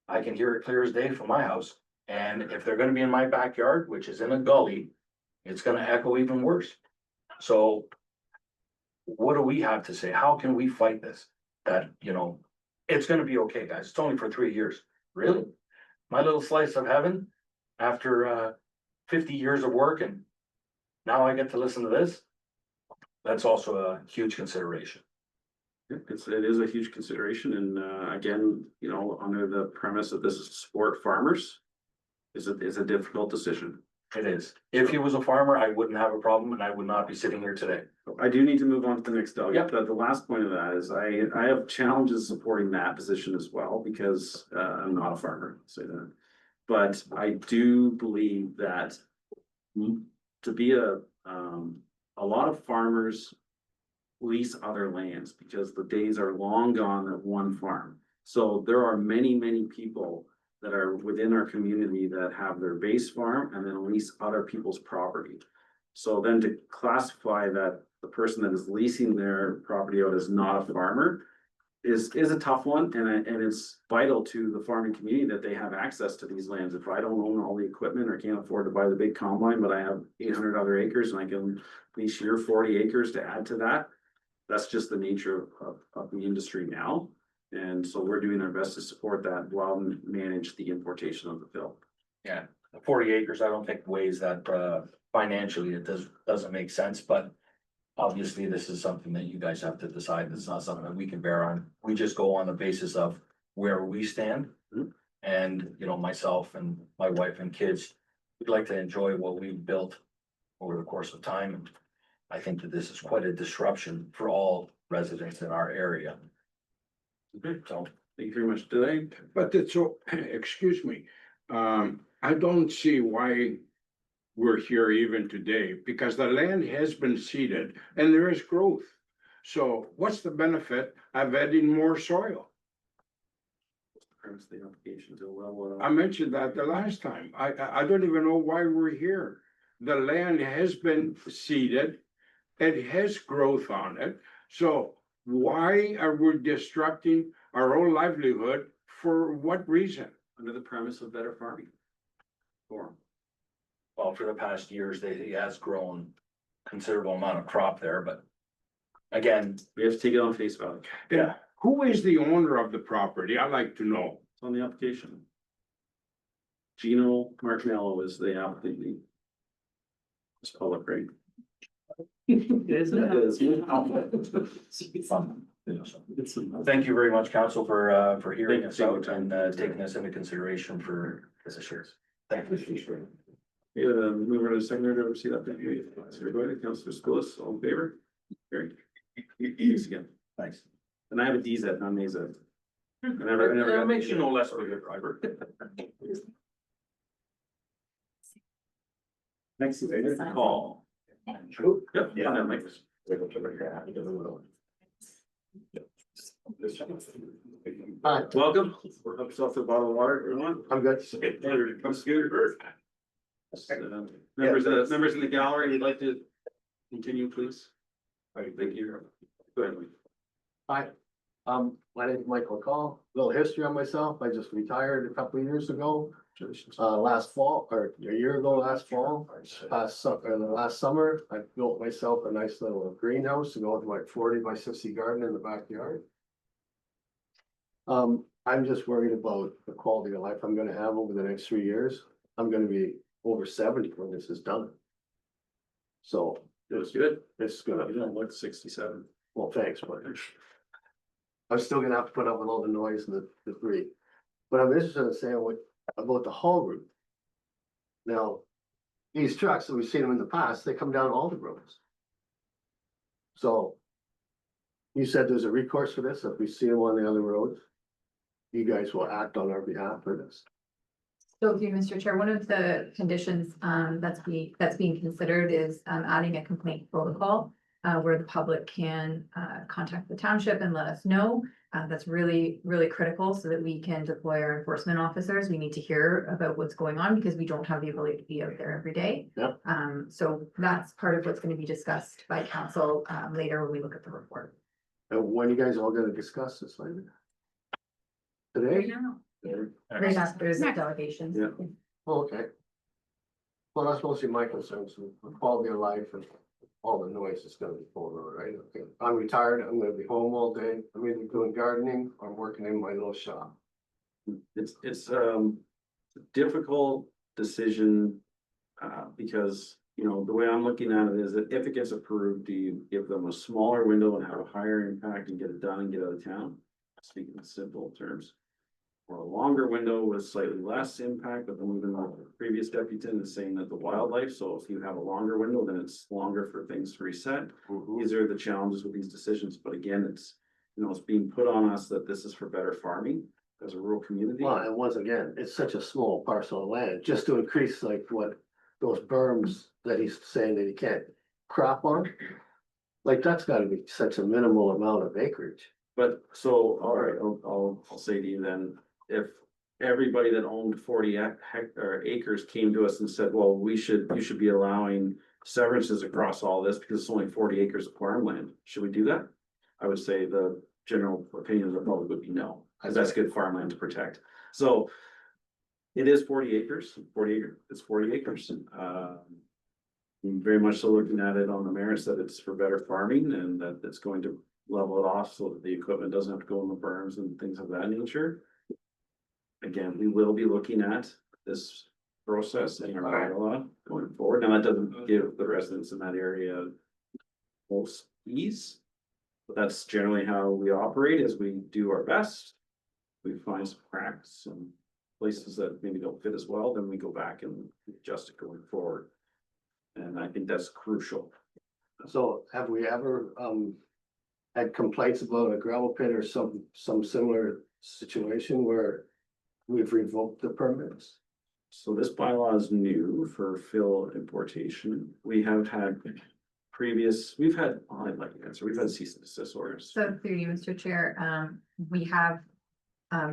Speaker 9: I can hear it clear as day from my house. And if they're gonna be in my backyard, which is in a gully, it's gonna echo even worse. So what do we have to say? How can we fight this? That, you know, it's gonna be okay, guys. It's only for 3 years. Really? My little slice of heaven after 50 years of work, and now I get to listen to this? That's also a huge consideration.
Speaker 1: It is a huge consideration, and again, you know, under the premise that this is to support farmers, is a difficult decision.
Speaker 9: It is. If he was a farmer, I wouldn't have a problem and I would not be sitting here today.
Speaker 1: I do need to move on to the next delegate,
Speaker 9: Yep.
Speaker 1: but the last point of that is I have challenges supporting that position as well, because I'm not a farmer, I'll say that. But I do believe that to be a lot of farmers lease other lands, because the days are long gone of one farm. So there are many, many people that are within our community that have their base farm and then lease other people's property. So then to classify that the person that is leasing their property out as not a farmer is a tough one, and it's vital to the farming community that they have access to these lands. If I don't own all the equipment or can't afford to buy the big combine, but I have 800 other acres and I can lease your 40 acres to add to that, that's just the nature of the industry now. And so we're doing our best to support that while manage the importation of the fill.
Speaker 9: Yeah, 40 acres, I don't think weighs that, financially, it doesn't make sense, but. Obviously, this is something that you guys have to decide, it's not something that we can bear on, we just go on the basis of where we stand.
Speaker 1: Mhm.
Speaker 9: And, you know, myself and my wife and kids, we'd like to enjoy what we've built over the course of time, and I think that this is quite a disruption for all residents in our area.
Speaker 1: Okay,
Speaker 9: So,
Speaker 1: thank you very much. Did I?
Speaker 8: But it's so, excuse me, I don't see why we're here even today, because the land has been seeded and there is growth. So what's the benefit of adding more soil?
Speaker 1: Premise the application to a level.
Speaker 8: I mentioned that the last time. I don't even know why we're here. The land has been seeded. It has growth on it. So why are we disrupting our own livelihood? For what reason?
Speaker 1: Under the premise of better farming. Forum.
Speaker 9: well, for the past years, he has grown considerable amount of crop there, but. Again,
Speaker 1: We have to take it on face value.
Speaker 9: yeah,
Speaker 8: Who is the owner of the property? I'd like to know.
Speaker 1: It's on the application. Gino Martinello is the applicant. It's public, right?
Speaker 6: It is.
Speaker 9: thank you very much, council, for hearing
Speaker 1: Thank
Speaker 9: us
Speaker 1: you.
Speaker 9: out and, taking us into consideration for this year. Thank you.
Speaker 1: Yeah, move over to the secondary to oversee that. So go ahead, Councilor Skoulas, all in favor? Carried. Thanks again.
Speaker 9: Thanks.
Speaker 1: And I have a DZ, not an AZ. I never got-
Speaker 9: Makes you no less of a good driver.
Speaker 1: Next is call. Yep, yeah, that makes.
Speaker 5: Hi.
Speaker 1: Welcome. Help yourself to a bottle of water, everyone.
Speaker 5: I'm good.
Speaker 1: Come Scooter. Members in the gallery, you'd like to continue, please? All right, thank you. Go ahead. Lee.
Speaker 10: Hi, my name is Michael McCall. Little history on myself. I just retired a couple of years ago. Last fall, or a year ago, last fall, last summer, I built myself a nice little greenhouse to go with my 40 by 60 garden in the backyard. I'm just worried about the quality of life I'm gonna have over the next 3 years. I'm gonna be over 70 when this is done. So
Speaker 1: It was good.
Speaker 10: it's gonna,
Speaker 1: You don't look 67.
Speaker 10: well, thanks, but I'm still gonna have to put up with all the noise and the debris. But I'm interested in saying what about the haul route. Now, these trucks, we've seen them in the past, they come down all the roads. So you said there's a recourse for this, if we see them on the other roads, you guys will act on our behalf for this.
Speaker 2: So, through you, Mr. Chair, one of the conditions that's being considered is adding a complaint protocol where the public can contact the township and let us know. That's really, really critical so that we can deploy our enforcement officers. We need to hear about what's going on because we don't have the ability to be out there every day.
Speaker 10: Yep.
Speaker 2: So that's part of what's going to be discussed by council later when we look at the report.
Speaker 10: And when you guys all gonna discuss this later? Today?
Speaker 2: Right after the delegations.
Speaker 1: Yeah.
Speaker 10: Oh, okay. Well, that's mostly my concerns, the quality of life and all the noise is gonna be going on, right? Okay. I'm retired, I'm gonna be home all day, I'm either doing gardening or I'm working in my little shop.
Speaker 1: It's a difficult decision. Because, you know, the way I'm looking at it is that if it gets approved, do you give them a smaller window and have a higher impact and get it done and get out of town? Speaking in simple terms. Or a longer window with slightly less impact, but then even the previous deputant is saying that the wildlife, so if you have a longer window, then it's longer for things to reset. These are the challenges with these decisions, but again, it's, you know, it's being put on us that this is for better farming as a rural community.
Speaker 10: Well, and once again, it's such a small parcel of land, just to increase like what those berms that he's saying that he can't crop on. Like, that's gotta be such a minimal amount of acreage.
Speaker 1: But so, all right, I'll say to you then, if everybody that owned 40 acres came to us and said, well, you should be allowing severances across all this because it's only 40 acres of farmland. Should we do that? I would say the general opinion of the public would be no, because that's good farmland to protect. So it is 40 acres, it's 40 acres. I'm very much so looking at it on the merits that it's for better farming and that it's going to level it off so that the equipment doesn't have to go in the berms and things of that nature. Again, we will be looking at this process in our bylaw going forward. Now, that doesn't give the residents in that area most ease. But that's generally how we operate, is we do our best. We find some cracks and places that maybe don't fit as well, then we go back and adjust it going forward. And I think that's crucial.
Speaker 10: So have we ever, had complaints about a gravel pit or some similar situation where we've revoked the permits?
Speaker 1: So this bylaw is new for fill importation. We have had we've had, I'd like to answer, we've had cease and desist orders.
Speaker 2: So through you, Mr. Chair, we have,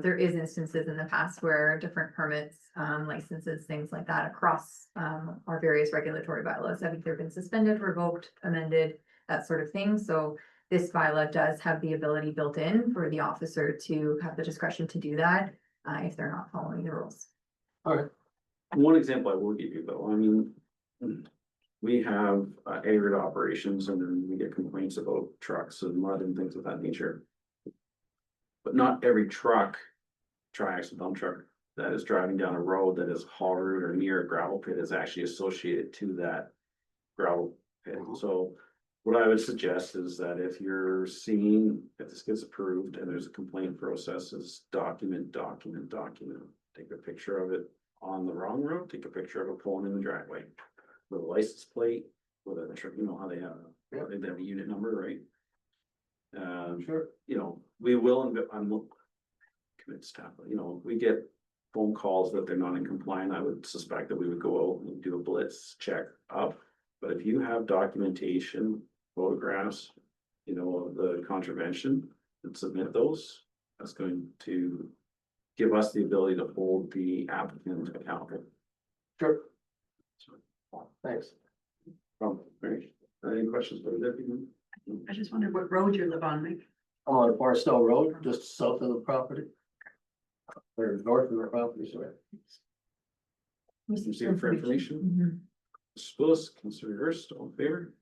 Speaker 2: there is instances in the past where different permits, licenses, things like that across, our various regulatory bylaws have either been suspended, revoked, amended, that sort of thing. So this bylaw does have the ability built in for the officer to have the discretion to do that, if they're not following the rules.
Speaker 1: One example I will give you though, I mean, we have aggregate operations and then we get complaints about trucks and mud and things of that nature. But not every truck, tri-axle dump truck that is driving down a road that is hard or near a gravel pit is actually associated to that gravel pit. So what I would suggest is that if you're seeing, if this gets approved and there's a complaint process, is document. Take a picture of it on the wrong road, take a picture of a pulling in the driveway. With a license plate, with a, you know how they have, they have a unit number, right?
Speaker 10: Sure.
Speaker 1: You know, we will, I'm convinced staff, you know, if we get phone calls that they're not in compliant, I would suspect that we would go out and do a blitz check up. But if you have documentation, photographs, you know, of the contravention and submit those, that's going to give us the ability to hold the applicant accountable.
Speaker 10: Sure. Thanks.
Speaker 1: Right. Any questions for the deputy?
Speaker 7: I just wondered what road you live on, Mike.
Speaker 10: I'm on Barstow Road, just south of the property. Or north of the property, sorry.
Speaker 1: Receive for information. Spillis, Councilor Hurst, all in favor?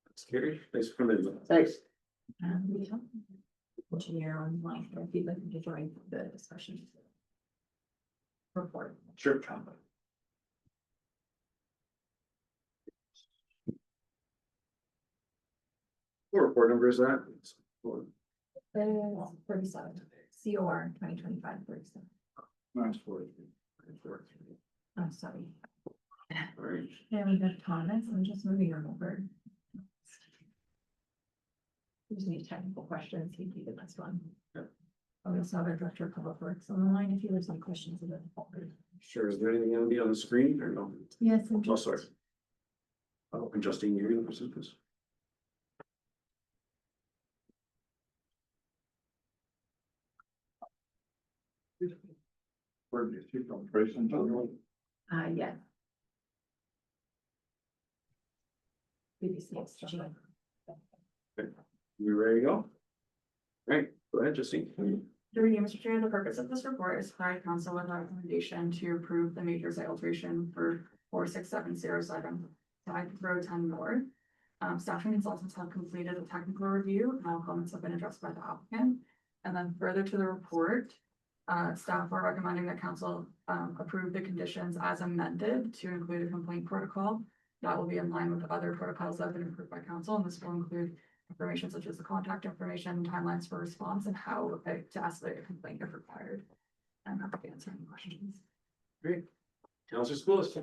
Speaker 1: That's carried. Thanks for coming in.
Speaker 10: Thanks.
Speaker 2: Engineer online, if you'd like to join the discussion. Report.
Speaker 1: Sure. What report number is that?
Speaker 2: 37, COR 2025-37.
Speaker 1: Last 40.
Speaker 2: I'm sorry.
Speaker 1: All right.
Speaker 2: And we have Thomas, I'm just moving them over. Just need technical questions, he'd be the best one.
Speaker 1: Yeah.
Speaker 2: We also have our Director of Public Works on the line if you have any questions about the.
Speaker 1: Sure. Is there anything gonna be on the screen or no?
Speaker 2: Yes. I'm
Speaker 1: Oh,
Speaker 2: just-
Speaker 1: sorry. Oh, and Justine, you're gonna present this?
Speaker 4: Where do you see from Grayson?
Speaker 2: Yeah. BBC.
Speaker 1: You ready to go? Right, go ahead, Justine.
Speaker 11: Through you, Mr. Chair, the purpose of this report is to provide council with a recommendation to approve the major site alteration for 46707 Side Road 10 North. Staff and consultants have completed a technical review and all comments have been addressed by the applicant. And then further to the report, staff are recommending that council approve the conditions as amended to include a complaint protocol. That will be in line with other protocols that have been approved by council, and this will include information such as the contact information, timelines for response, and how to escalate a complaint if required. I'm happy to answer any questions.
Speaker 1: Great. Councilor Spillis.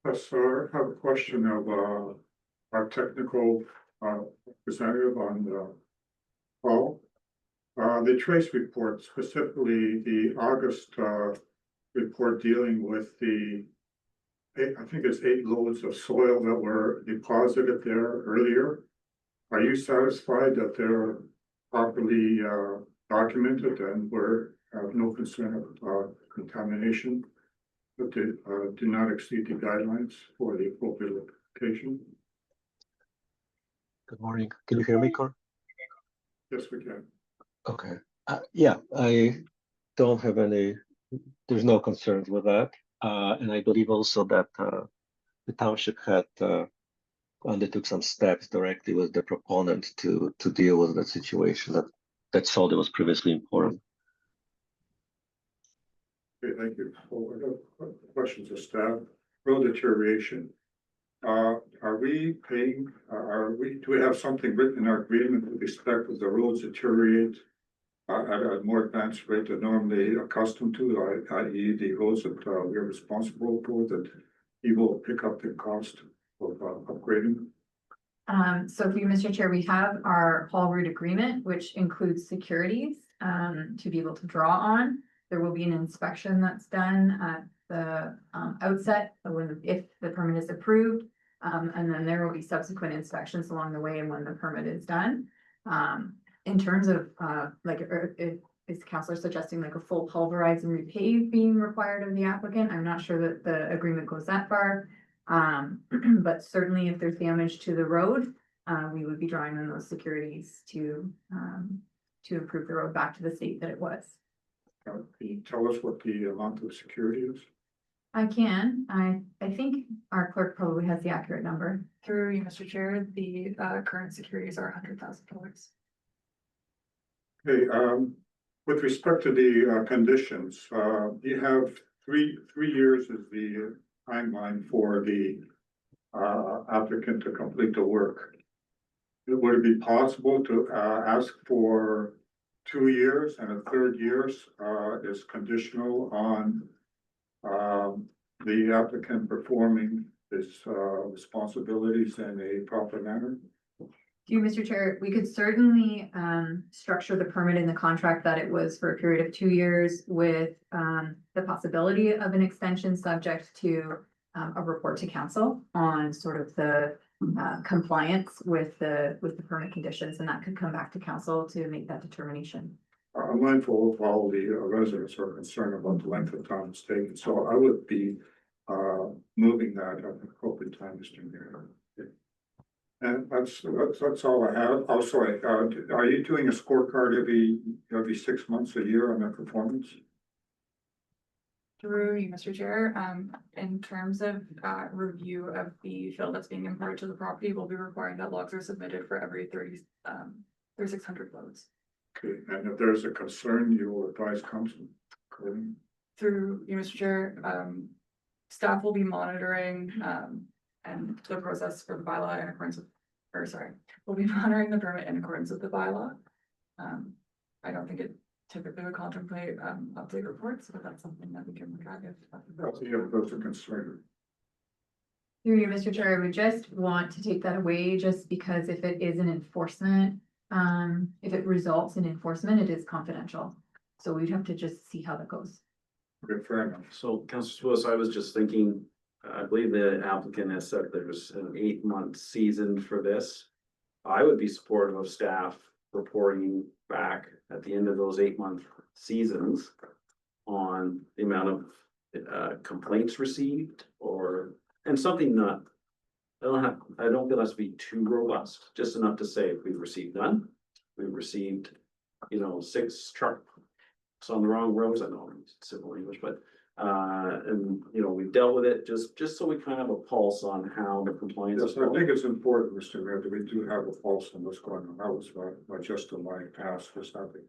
Speaker 4: Yes, sir, I have a question of, our technical, representative on the call. The trace report, specifically the August, report dealing with the, I think it's 8 loads of soil that were deposited there earlier. Are you satisfied that they're properly, documented and we're, have no concern of, contamination? But they, do not exceed the guidelines for the appropriate location?
Speaker 12: Good morning. Can you hear me, Cor?
Speaker 4: Yes, we can.
Speaker 12: Okay. Yeah, I don't have any, there's no concerns with that. And I believe also that the township had undertook some steps directly with the proponent to deal with that situation that felt it was previously important.
Speaker 4: Okay, thank you. Questions of staff, road deterioration. Are we paying, do we have something written in our agreement with respect to the roads deteriorate? At a more advanced rate than normally accustomed to, i.e. the roads that we're responsible for, that he will pick up the cost of upgrading?
Speaker 2: So for you, Mr. Chair, we have our haul route agreement, which includes securities, to be able to draw on. There will be an inspection that's done at the, outset, if the permit is approved. And then there will be subsequent inspections along the way and when the permit is done. In terms of, is Counselor suggesting like a full pulverize and repave being required of the applicant? I'm not sure that the agreement goes that far. But certainly if there's damage to the road, we would be drawing on those securities to improve the road back to the state that it was.
Speaker 4: Can you tell us what the amount of security is?
Speaker 2: I can, I think our clerk probably has the accurate number.
Speaker 11: Through you, Mr. Chair, the current securities are $100,000.
Speaker 4: Okay, with respect to the conditions, you have three years is the timeline for the applicant to complete the work. Would it be possible to ask for 2 years and a third year is conditional on the applicant performing his responsibilities in a proper manner?
Speaker 2: To you, Mr. Chair, we could certainly structure the permit in the contract that it was for a period of 2 years with the possibility of an extension subject to a report to council on sort of the compliance with the permit conditions, and that could come back to council to make that determination.
Speaker 4: I'm mindful of all the residents are concerned about the length of time it's taken, so I would be moving that at the appropriate time, Mr. Mayor. And that's all I have. Also, are you doing a scorecard every 6 months, a year on their performance?
Speaker 11: Through you, Mr. Chair, in terms of review of the fill that's being imparted to the property, we'll be requiring that logs are submitted for every 3,600 loads.
Speaker 4: Okay, and if there's a concern, you will advise council.
Speaker 11: Through you, Mr. Chair, staff will be monitoring and the process for the bylaw in accordance with, we'll be monitoring the permit in accordance with the bylaw. I don't think it typically would contemplate update reports, but that's something that we can look at if.
Speaker 4: Those are concerned.
Speaker 2: Through you, Mr. Chair, I would just want to take that away just because if it is an enforcement, if it results in enforcement, it is confidential. So we'd have to just see how that goes.
Speaker 4: Okay, fair enough.
Speaker 1: So Councilor Swiss, I was just thinking, I believe the applicant has said there's an 8-month season for this. I would be supportive of staff reporting back at the end of those 8-month seasons on the amount of complaints received and something not, I don't feel it has to be too robust, just enough to say if we've received none, we've received, 6 trucks on the wrong roads. I know it's simple English, but and we've dealt with it just so we kind of have a pulse on how the compliance is
Speaker 4: Yes, I
Speaker 1: going.
Speaker 4: think it's important, Mr. Mayor, that we do have a pulse on what's going on. That was not just in my past, just having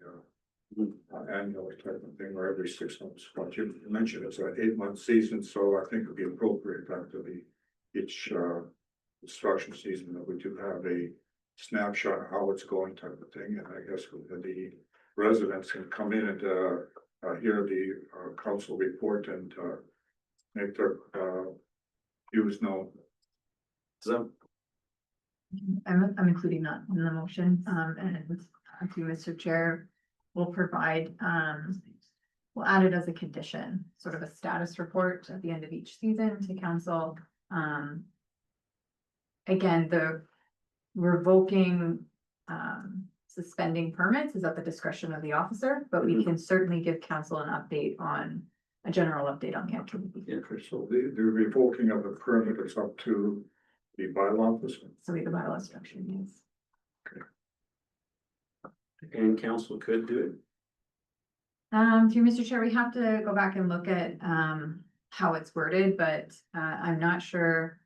Speaker 4: annual type of thing or every 6 months. But you mentioned it's an 8-month season, so I think it'd be appropriate after each construction season that we do have a snapshot of how it's going type of thing. And I guess the residents can come in and hear the council report and make their views known.
Speaker 1: So
Speaker 2: I'm including that in the motion, and with you, Mr. Chair, we'll provide, we'll add it as a condition, sort of a status report at the end of each season to council. Again, the revoking, suspending permits is at the discretion of the officer, but we can certainly give council an update on, a general update on the activity.
Speaker 4: Okay, so the revoking of the permit is up to the bylaw officer.
Speaker 2: So we have the bylaw structure, yes.
Speaker 1: and council could do it.
Speaker 2: Through Mr. Chair, we have to go back and look at how it's worded, but I'm not sure.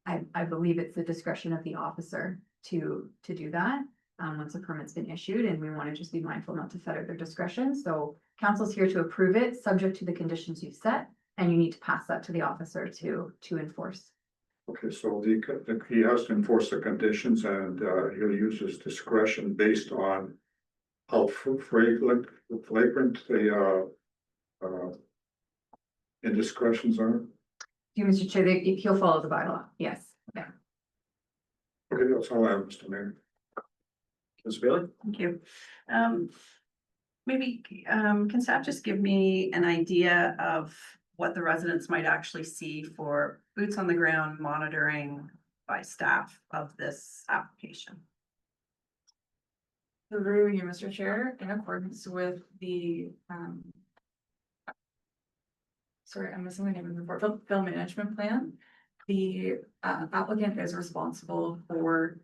Speaker 2: I believe it's the discretion of the officer to do that. Once a permit's been issued, and we want to just be mindful not to fetter their discretion. So council's here to approve it, subject to the conditions you've set, and you need to pass that to the officer to enforce.
Speaker 4: Okay, so he has to enforce the conditions and he'll use his discretion based on how flagrant the indiscretions are.
Speaker 2: You, Mr. Chair, he'll follow the bylaw, yes. Yeah.
Speaker 4: Okay, that's all I have, Mr. Mayor.
Speaker 1: Ms. Bailey?
Speaker 6: Thank you. Maybe, can staff just give me an idea of what the residents might actually see for boots on the ground monitoring by staff of this application?
Speaker 11: Through you, Mr. Chair, in accordance with the, sorry, I'm missing the name of the report, film management plan. The applicant is responsible for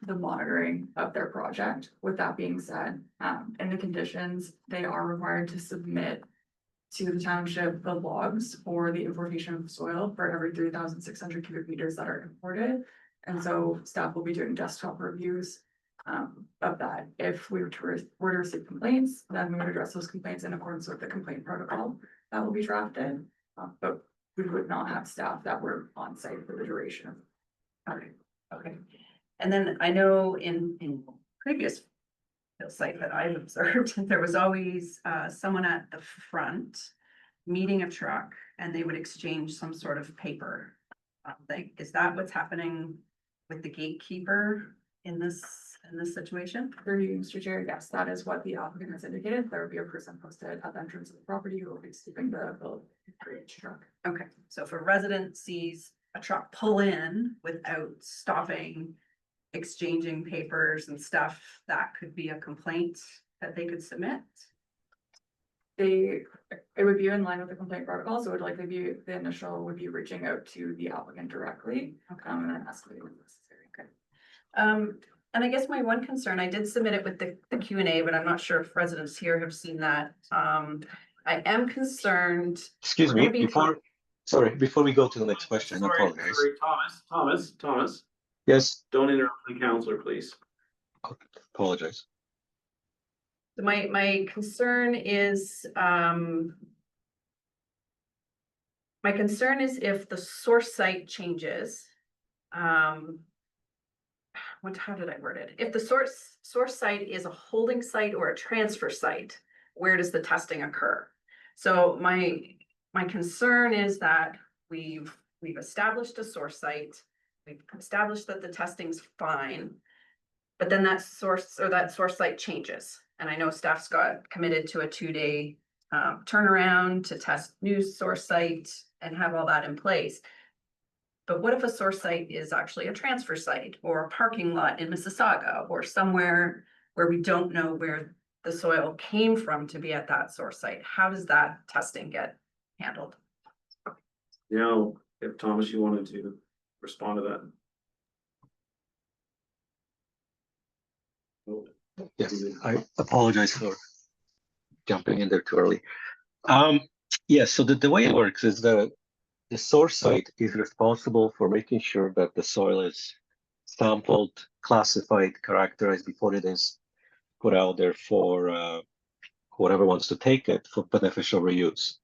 Speaker 11: the monitoring of their project. With that being said, in the conditions, they are required to submit to the township the logs for the importation of soil for every 3,600 cubic meters that are imported. And so staff will be doing desktop reviews of that. If we were to receive complaints, then we would address those complaints in accordance with the complaint protocol that will be drafted. But we would not have staff that were on site for the duration.
Speaker 6: Okay, okay. And then I know in previous site that I've observed, there was always someone at the front meeting a truck and they would exchange some sort of paper thing. Is that what's happening with the gatekeeper in this situation?
Speaker 11: Through you, Mr. Chair, yes, that is what the applicant has indicated. There will be a person posted at the entrance of the property who will be sweeping the truck.
Speaker 6: Okay, so if a resident sees a truck pull in without stopping, exchanging papers and stuff, that could be a complaint that they could submit.
Speaker 11: It would be in line with the complaint protocol, so it would likely be, the initial would be reaching out to the applicant directly, and then escalating when necessary.
Speaker 6: Okay. And I guess my one concern, I did submit it with the Q&A, but I'm not sure if residents here have seen that. I am concerned.
Speaker 12: Excuse me, before we go to the next question, I apologize.
Speaker 1: Sorry, Thomas.
Speaker 12: Yes,
Speaker 1: Don't interrupt the counselor, please.
Speaker 12: apologize.
Speaker 6: My concern is, if the source site changes, how did I word it? If the source site is a holding site or a transfer site, where does the testing occur? So my concern is that we've established a source site, we've established that the testing's fine, but then that source site changes. And I know staff's got committed to a 2-day turnaround to test new source site and have all that in place. But what if a source site is actually a transfer site or a parking lot in Mississauga or somewhere where we don't know where the soil came from to be at that source site? How does that testing get handled?
Speaker 1: Now, if Thomas, you wanted to respond to that.
Speaker 12: Yes, I apologize for jumping in there too early. Yes, so the way it works is the source site is responsible for making sure that the soil is sampled, classified, characterized before it is put out there for whoever wants to take it for beneficial reuse.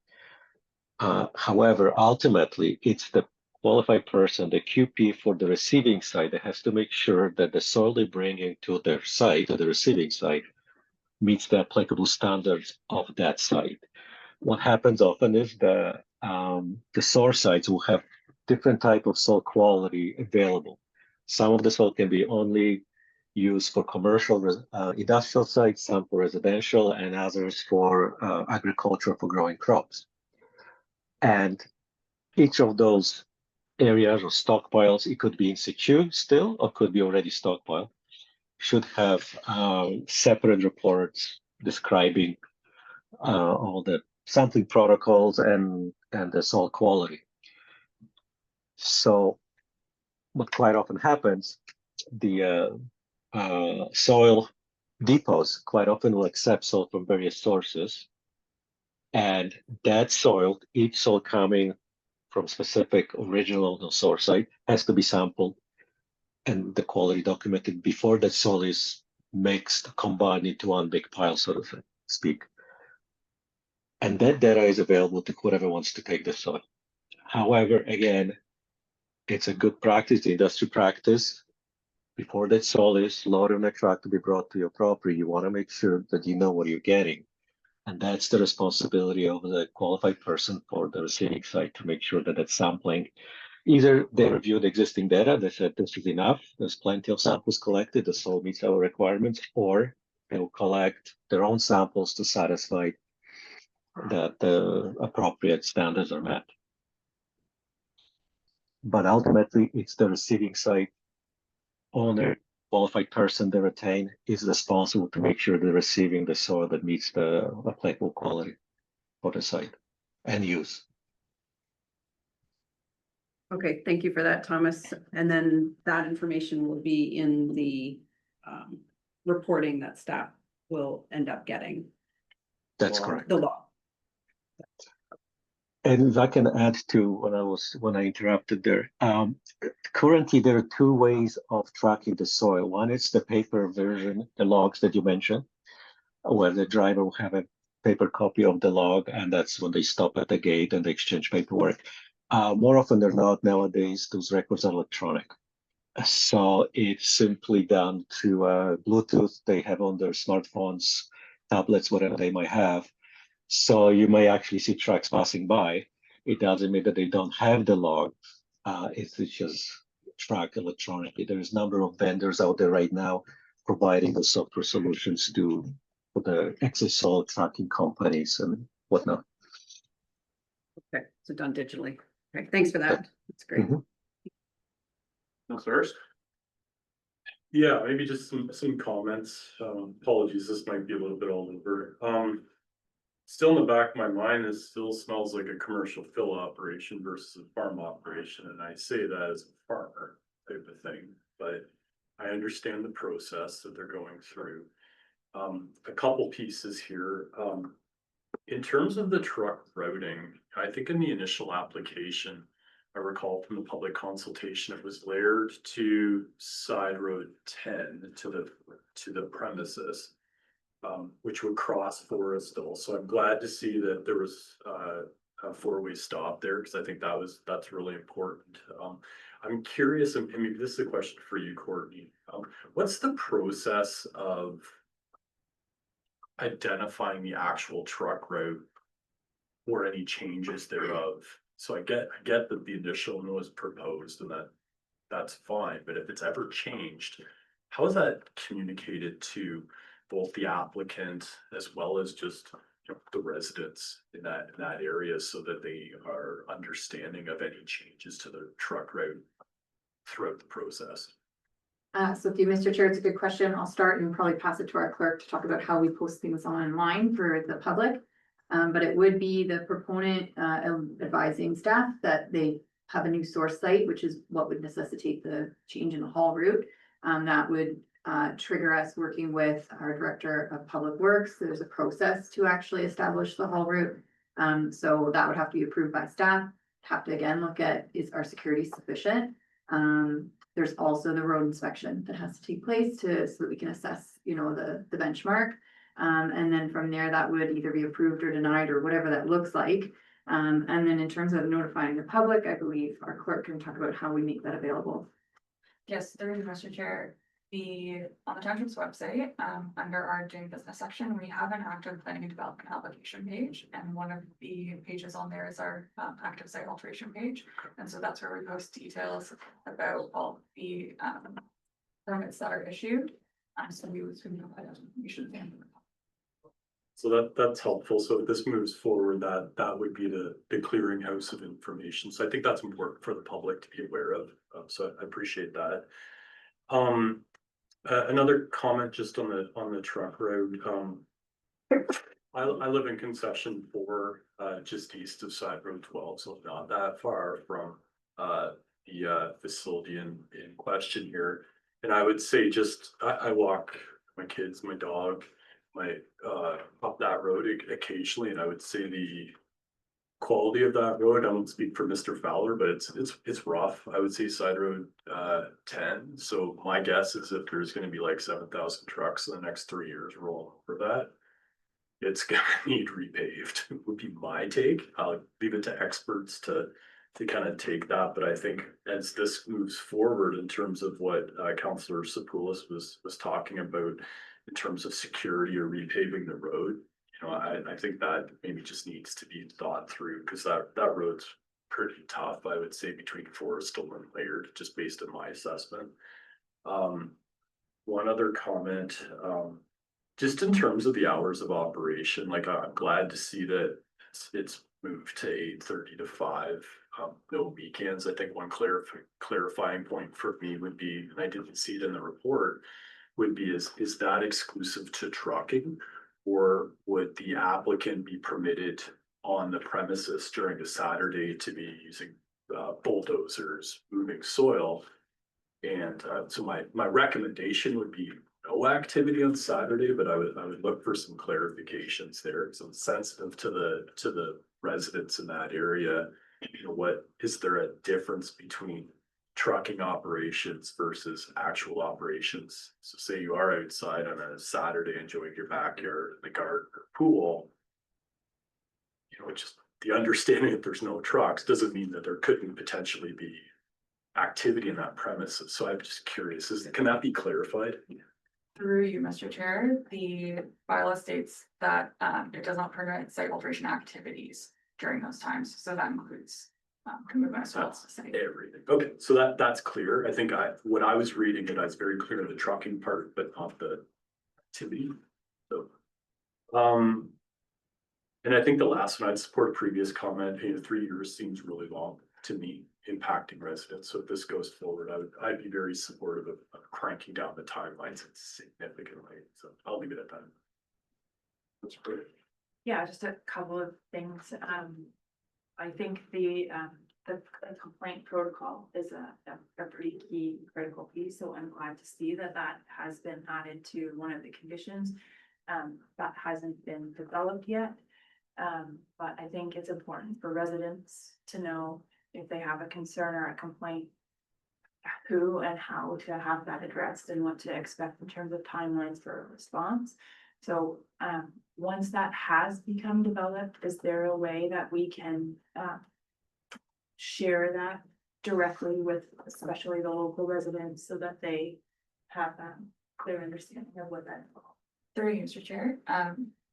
Speaker 12: However, ultimately, it's the qualified person, the QP for the receiving site, that has to make sure that the soil they bring into their site or the receiving site meets the applicable standards of that site. What happens often is the source sites will have different type of soil quality available. Some of the soil can be only used for commercial industrial sites, some for residential, and others for agriculture, for growing crops. And each of those areas or stockpiles, it could be in situ still, or could be already stockpiled, should have separate reports describing all the sampling protocols and the soil quality. So what quite often happens, the soil depots quite often will accept soil from various sources, and that soil, each soil coming from specific original source site has to be sampled and the quality documented before that soil is mixed, combined into one big pile, so to speak. And that data is available to whoever wants to take the soil. However, again, it's a good practice, the industry practice. Before that soil is loaded on a truck to be brought to your property, you want to make sure that you know what you're getting. And that's the responsibility of the qualified person for the receiving site to make sure that that sampling, either they review the existing data, they said this is enough, there's plenty of samples collected, the soil meets our requirements, or they will collect their own samples to satisfy that the appropriate standards are met. But ultimately, it's the receiving site owner, qualified person they retain is responsible to make sure they're receiving the soil that meets the applicable quality for the site and use.
Speaker 6: Okay, thank you for that, Thomas. And then that information will be in the reporting that staff will end up getting.
Speaker 12: That's correct.
Speaker 6: The law.
Speaker 12: And if I can add to when I interrupted there, currently there are two ways of tracking the soil. One is the paper version, the logs that you mentioned, where the driver will have a paper copy of the log, and that's when they stop at the gate and they exchange paperwork. More often than not nowadays, those records are electronic. So it's simply done to Bluetooth they have on their smartphones, tablets, whatever they might have. So you may actually see trucks passing by. It doesn't mean that they don't have the log. It's just tracked electronically. There's a number of vendors out there right now providing the software solutions for the excess soil tracking companies and whatnot.
Speaker 6: Okay, so done digitally. Okay, thanks for that. That's great.
Speaker 12: Mhm.
Speaker 1: No, sirs.
Speaker 3: Yeah, maybe just some comments. Apologies, this might be a little bit all over. Still in the back of my mind, this still smells like a commercial fill operation versus a farm operation, and I say that as a farmer type of thing, but I understand the process that they're going through. A couple pieces here. In terms of the truck routing, I think in the initial application, I recall from the public consultation, it was layered to side road 10 to the premises, which would cross Forrestal. So I'm glad to see that there was a four-way stop there, because I think that's really important. I'm curious, and maybe this is a question for you, Courtney. What's the process of identifying the actual truck route or any changes thereof? So I get that the initial was proposed and that's fine, but if it's ever changed, how is that communicated to both the applicant as well as just the residents in that area, so that they are understanding of any changes to their truck route throughout the process?
Speaker 2: So through Mr. Chair, it's a good question. I'll start and probably pass it to our clerk to talk about how we post things online for the public. But it would be the proponent advising staff that they have a new source site, which is what would necessitate the change in the haul route. That would trigger us working with our Director of Public Works. There's a process to actually establish the haul route. So that would have to be approved by staff. Have to again look at, is our security sufficient? There's also the road inspection that has to take place so that we can assess, the benchmark. And then from there, that would either be approved or denied or whatever that looks like. And then in terms of notifying the public, I believe our clerk can talk about how we make that available.
Speaker 11: Yes, through you, Mr. Chair, on the township's website, under our doing business section, we have an active planning and development application page. And one of the pages on there is our active site alteration page. And so that's where we post details about all the permits that are issued. So we would know that information.
Speaker 3: So that's helpful. So if this moves forward, that would be the clearinghouse of information. So I think that's important for the public to be aware of. So I appreciate that. Another comment just on the truck road. I live in Concession 4, just east of Side Road 12, so not that far from the facility in question here. And I would say I walk my kids, my dog, up that road occasionally, and I would say quality of that road. I don't speak for Mr. Fowler, but it's rough. I would say side road 10. So my guess is if there's gonna be like 7,000 trucks in the next 3 years rolling over that, it's gonna need repaved, would be my take. I'll leave it to experts to kind of take that, but I think as this moves forward in terms of what Councillor Sapoulis was talking about in terms of security or repaving the road, you know, I think that maybe just needs to be thought through, because that road's pretty tough, I would say, between Forrestal and Laird, just based on my assessment. One other comment, just in terms of the hours of operation, like I'm glad to see that it's moved to 8:30 to 5, no weekends. I think one clarifying point for me would be, and I didn't see it in the report, would be is that exclusive to trucking? Or would the applicant be permitted on the premises during a Saturday to be using bulldozers moving soil? And so my recommendation would be no activity on Saturday, but I would look for some clarifications there, because I'm sensitive to the residents in that area. You know, what is there a difference between trucking operations versus actual operations? So say you are outside on a Saturday enjoying your backyard, the garden or pool, you know, just the understanding that there's no trucks doesn't mean that there couldn't potentially be activity in that premises. So I'm just curious, can that be clarified?
Speaker 11: Through you, Mr. Chair, the bylaw states that it does not permit site alteration activities during those times, so that includes movement as well.
Speaker 3: Everything. Okay, so that's clear. I think what I was reading, and I was very clear in the trucking part, but not the activity. So, and I think the last one, I'd support a previous comment. You know, 3 years seems really long to me, impacting residents. So if this goes forward, I'd be very supportive of cranking down the timelines significantly. So I'll leave it at that. That's great.
Speaker 7: Yeah, just a couple of things. I think the complaint protocol is a pretty key critical piece, so I'm glad to see that has been added to one of the conditions. That hasn't been developed yet. But I think it's important for residents to know if they have a concern or a complaint, who and how to have that addressed and what to expect in terms of timelines for a response. So once that has become developed, is there a way that we can share that directly with especially the local residents so that they have a clear understanding of what that involves?
Speaker 11: Through you, Mr. Chair,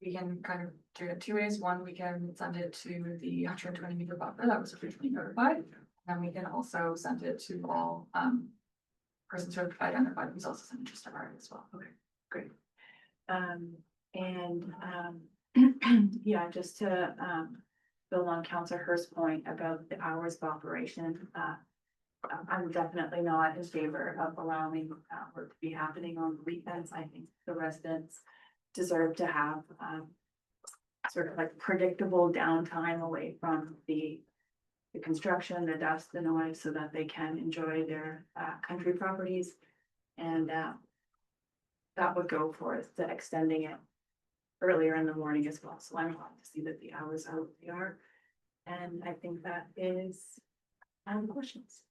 Speaker 11: we can kind of do it 2 ways. One, we can send it to the 120 meter buffer that was originally notified. And we can also send it to all persons who are identified, who's also sent it to Starbury as well. Okay, great. Yeah, just to build on Councillor Hurst's point about the hours of operation. I'm definitely not in favor of allowing work to be happening on the weekends. I think the residents deserve to have sort of like predictable downtime away from the construction, the dust, the noise, so that they can enjoy their country properties. And that would go for the extending it earlier in the morning as well. So I'm glad to see that the hours are what they are. And I think that is the questions.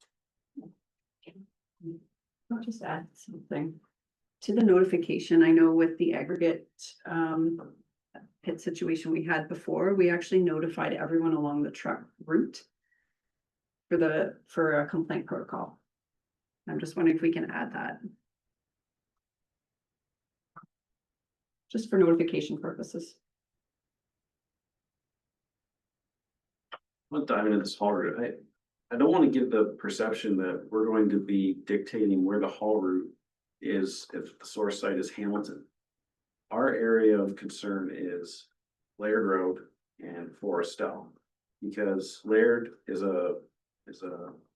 Speaker 13: I'll just add something to the notification. I know with the aggregate pit situation we had before, we actually notified everyone along the truck route for a complaint protocol. I'm just wondering if we can add that. Just for notification purposes.
Speaker 1: I'm not diving into this haul route. I don't want to give the perception that we're going to be dictating where the haul route is if the source site is Hamilton. Our area of concern is Laird Road and Forrestal, because Laird is a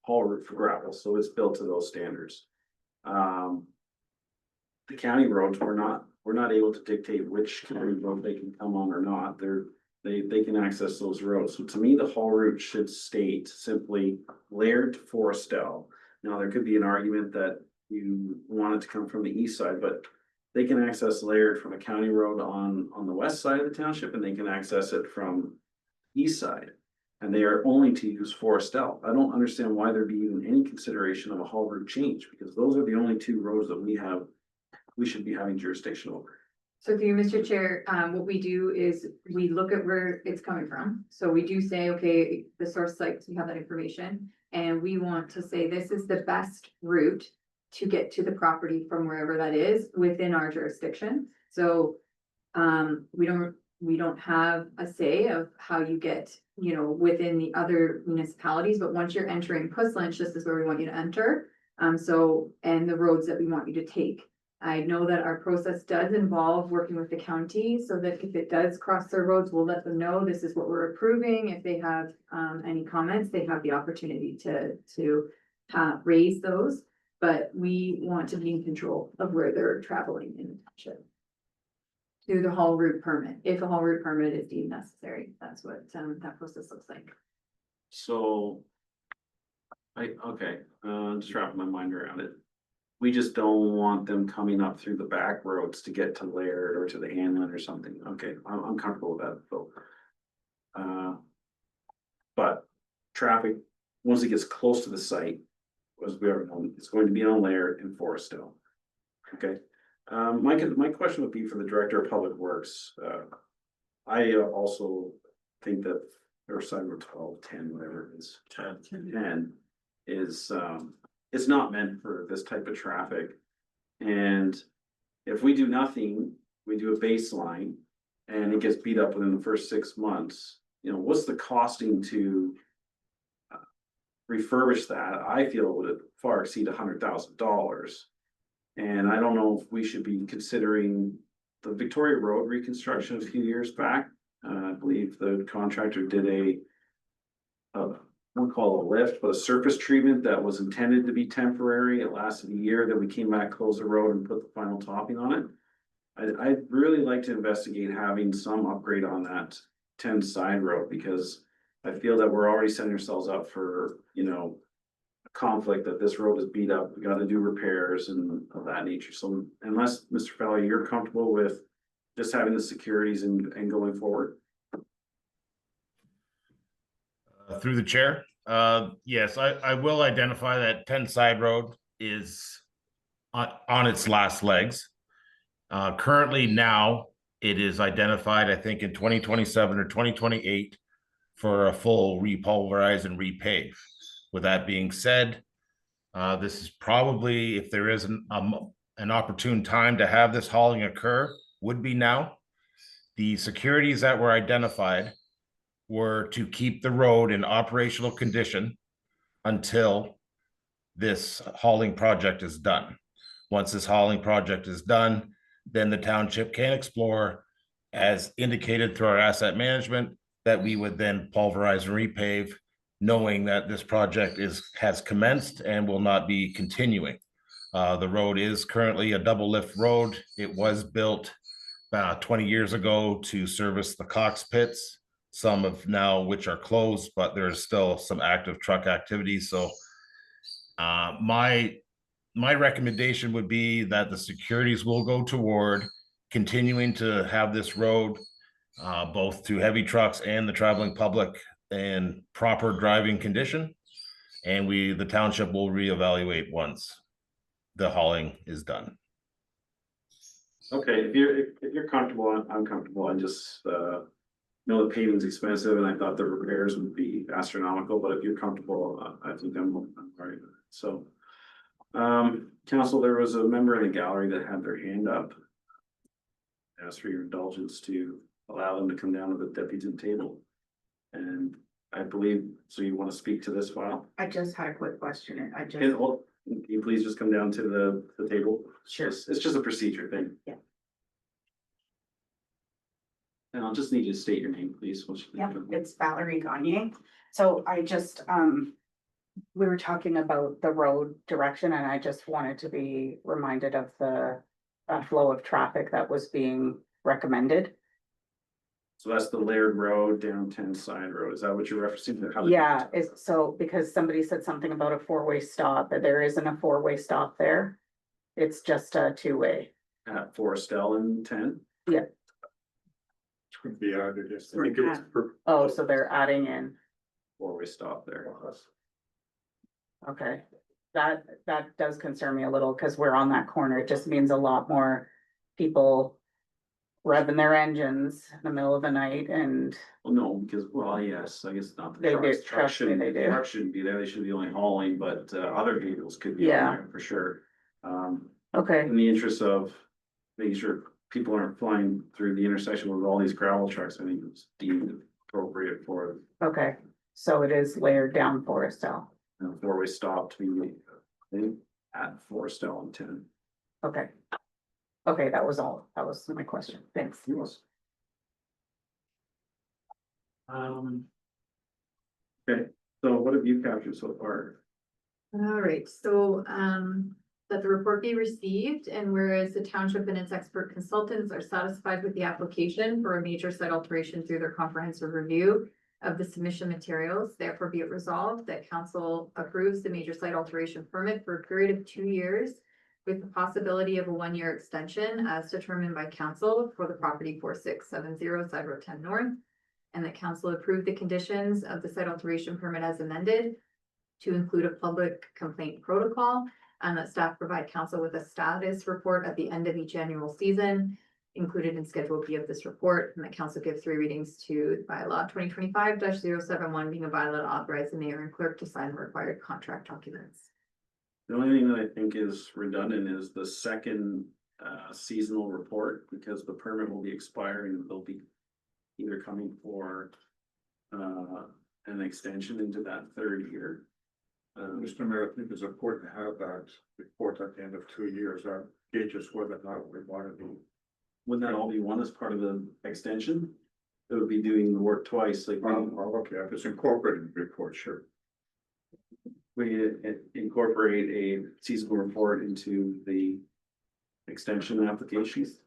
Speaker 1: haul route for gravel, so it's built to those standards. The county roads, we're not able to dictate which county road they can come on or not. They can access those roads. So to me, the haul route should state simply Laird to Forrestal. Now, there could be an argument that you want it to come from the east side, but they can access Laird from a county road on the west side of the township, and they can access it from east side. And they are only to use Forestel. I don't understand why there'd be even any consideration of a haul route change, because those are the only two roads that we should be having jurisdiction over.
Speaker 2: So through you, Mr. Chair, what we do is we look at where it's coming from. So we do say, okay, the source sites, we have that information. And we want to say this is the best route to get to the property from wherever that is within our jurisdiction. So we don't have a say of how you get, you know, within the other municipalities, but once you're entering Puslinch, this is where we want you to enter. And the roads that we want you to take. I know that our process does involve working with the county, so that if it does cross their roads, we'll let them know this is what we're approving. If they have any comments, they have the opportunity to raise those. But we want to be in control of where they're traveling in the township. Through the haul route permit, if a haul route permit is deemed necessary, that's what that process looks like.
Speaker 1: So. Just wrapping my mind around it. We just don't want them coming up through the back roads to get to Laird or to the Hanlon or something. Okay, I'm comfortable with that, Phil. But traffic, once it gets close to the site, as we already know, it's going to be on Laird and Forestel. Okay, my question would be for the Director of Public Works. I also think that or side road 12, 10, whatever it is, 10 is it's not meant for this type of traffic. And if we do nothing, we do a baseline and it gets beat up within the first 6 months, you know, what's the costing to refurbish that? I feel would far exceed $100,000. And I don't know if we should be considering the Victoria Road reconstruction a few years back. I believe the contractor did I won't call it a lift, but a surface treatment that was intended to be temporary. It lasted a year, then we came back, closed the road and put the final topping on it. I'd really like to investigate having some upgrade on that 10 side road, because I feel that we're already setting ourselves up for, you know, a conflict that this road is beat up. We gotta do repairs and of that nature. So unless, Mr. Fowler, you're comfortable with just having the securities and going forward.
Speaker 14: Through the chair, yes, I will identify that 10 side road is on its last legs. Currently now it is identified, I think in 2027 or 2028 for a full repulverize and repave. With that being said, this is probably, if there is an opportune time to have this hauling occur, would be now. The securities that were identified were to keep the road in operational condition until this hauling project is done. Once this hauling project is done, then the township can explore, as indicated through our asset management, that we would then pulverize and repave, knowing that this project has commenced and will not be continuing. The road is currently a double lift road. It was built about 20 years ago to service the Cox pits, some of now which are closed, but there's still some active truck activity. So my recommendation would be that the securities will go toward continuing to have this road both to heavy trucks and the traveling public in proper driving condition. And the township will reevaluate once the hauling is done.
Speaker 1: Okay, if you're comfortable, I'm comfortable. I just know the paving's expensive and I thought the repairs would be astronomical, but if you're comfortable, I think I'm all right with it. So, council, there was a member in the gallery that had their hand up. Asked for your indulgence to allow them to come down to the deputy table. And I believe, so you want to speak to this file?
Speaker 15: I just had a quick question.
Speaker 1: Can you please just come down to the table?
Speaker 15: Sure.
Speaker 1: It's just a procedure thing.
Speaker 15: Yeah.
Speaker 1: And I'll just need you to state your name, please.
Speaker 15: Yep, it's Valerie Gagne. So I just, we were talking about the road direction and I just wanted to be reminded of the flow of traffic that was being recommended.
Speaker 1: So that's the Laird Road down 10 side road. Is that what you're referencing?
Speaker 15: Yeah, so because somebody said something about a four-way stop, but there isn't a four-way stop there. It's just a two-way.
Speaker 1: At Forestel and 10?
Speaker 15: Yeah.
Speaker 4: Could be added, yes.
Speaker 15: Oh, so they're adding in.
Speaker 1: four-way stop there.
Speaker 15: Okay, that does concern me a little, cause we're on that corner, it just means a lot more people revving their engines in the middle of the night and,
Speaker 1: Well, no, because, well, yes, I guess not. The
Speaker 15: They do,
Speaker 1: trucks. Trucks
Speaker 15: trust me,
Speaker 1: shouldn't,
Speaker 15: they do.
Speaker 1: trucks shouldn't be there. They should be only hauling, but other vehicles could be
Speaker 15: Yeah.
Speaker 1: on there for sure.
Speaker 15: okay,
Speaker 1: In the interest of making sure people aren't flying through the intersection with all these gravel trucks, I think it's deemed appropriate for
Speaker 15: okay, so it is layered down Forestel,
Speaker 1: a four-way stop to be, I think, at Forestel and 10.
Speaker 15: okay. Okay, that was my question, thanks.
Speaker 1: Okay, so what have you captured so far?
Speaker 2: All right, so, that the report be received, and whereas the township and its expert consultants are satisfied with the application for a major site alteration through their comprehensive review of the submission materials, therefore be it resolved that council approves the major site alteration permit for a period of 2 years with the possibility of a 1-year extension as determined by council for the property 4670 Side Road 10 North, and that council approve the conditions of the site alteration permit as amended to include a public complaint protocol, and that staff provide council with a status report at the end of each annual season, included in Schedule B of this report, and that council give 3 readings to bylaw 2025-071, being a bylaw to authorize the mayor and clerk to sign the required contract documents.
Speaker 1: The only thing that I think is redundant is the second seasonal report, because the permit will be expiring and they'll be either coming for an extension into that 3rd year.
Speaker 4: Mr. Mayor, I think it's important to have that report at the end of 2 years, that gauges whether or not we want to do.
Speaker 1: Wouldn't that all be one as part of the extension? It would be doing the work twice, like
Speaker 4: Okay, if it's incorporated in the report, sure.
Speaker 1: we incorporate a seasonal report into the extension applications.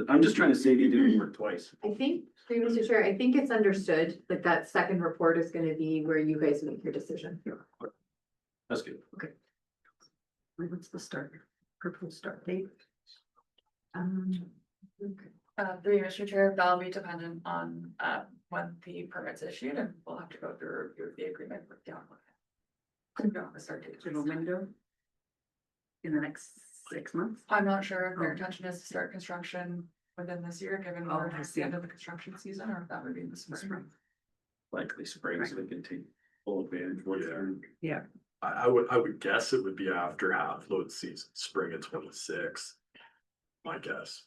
Speaker 1: I'm just trying to save you doing work twice.
Speaker 2: I think, through Mr. Chair, I think it's understood that that second report is gonna be where you guys make your decision.
Speaker 1: That's good.
Speaker 13: What's the proposed start date?
Speaker 11: Through you, Mr. Chair, that'll be dependent on, when the permit's issued, and we'll have to go through a review of the agreement with the applicant. We don't have a start date.
Speaker 13: Sort of window? In the next 6 months?
Speaker 11: I'm not sure if their intention is to start construction within this year, given
Speaker 13: Oh,
Speaker 11: we're
Speaker 13: I
Speaker 11: at
Speaker 13: see.
Speaker 11: the end of the construction season, or if that would be in the spring.
Speaker 1: Likely spring, so they can take full advantage of what's there.
Speaker 13: Yeah.
Speaker 3: I would guess it would be after half load season, spring of 26. My guess.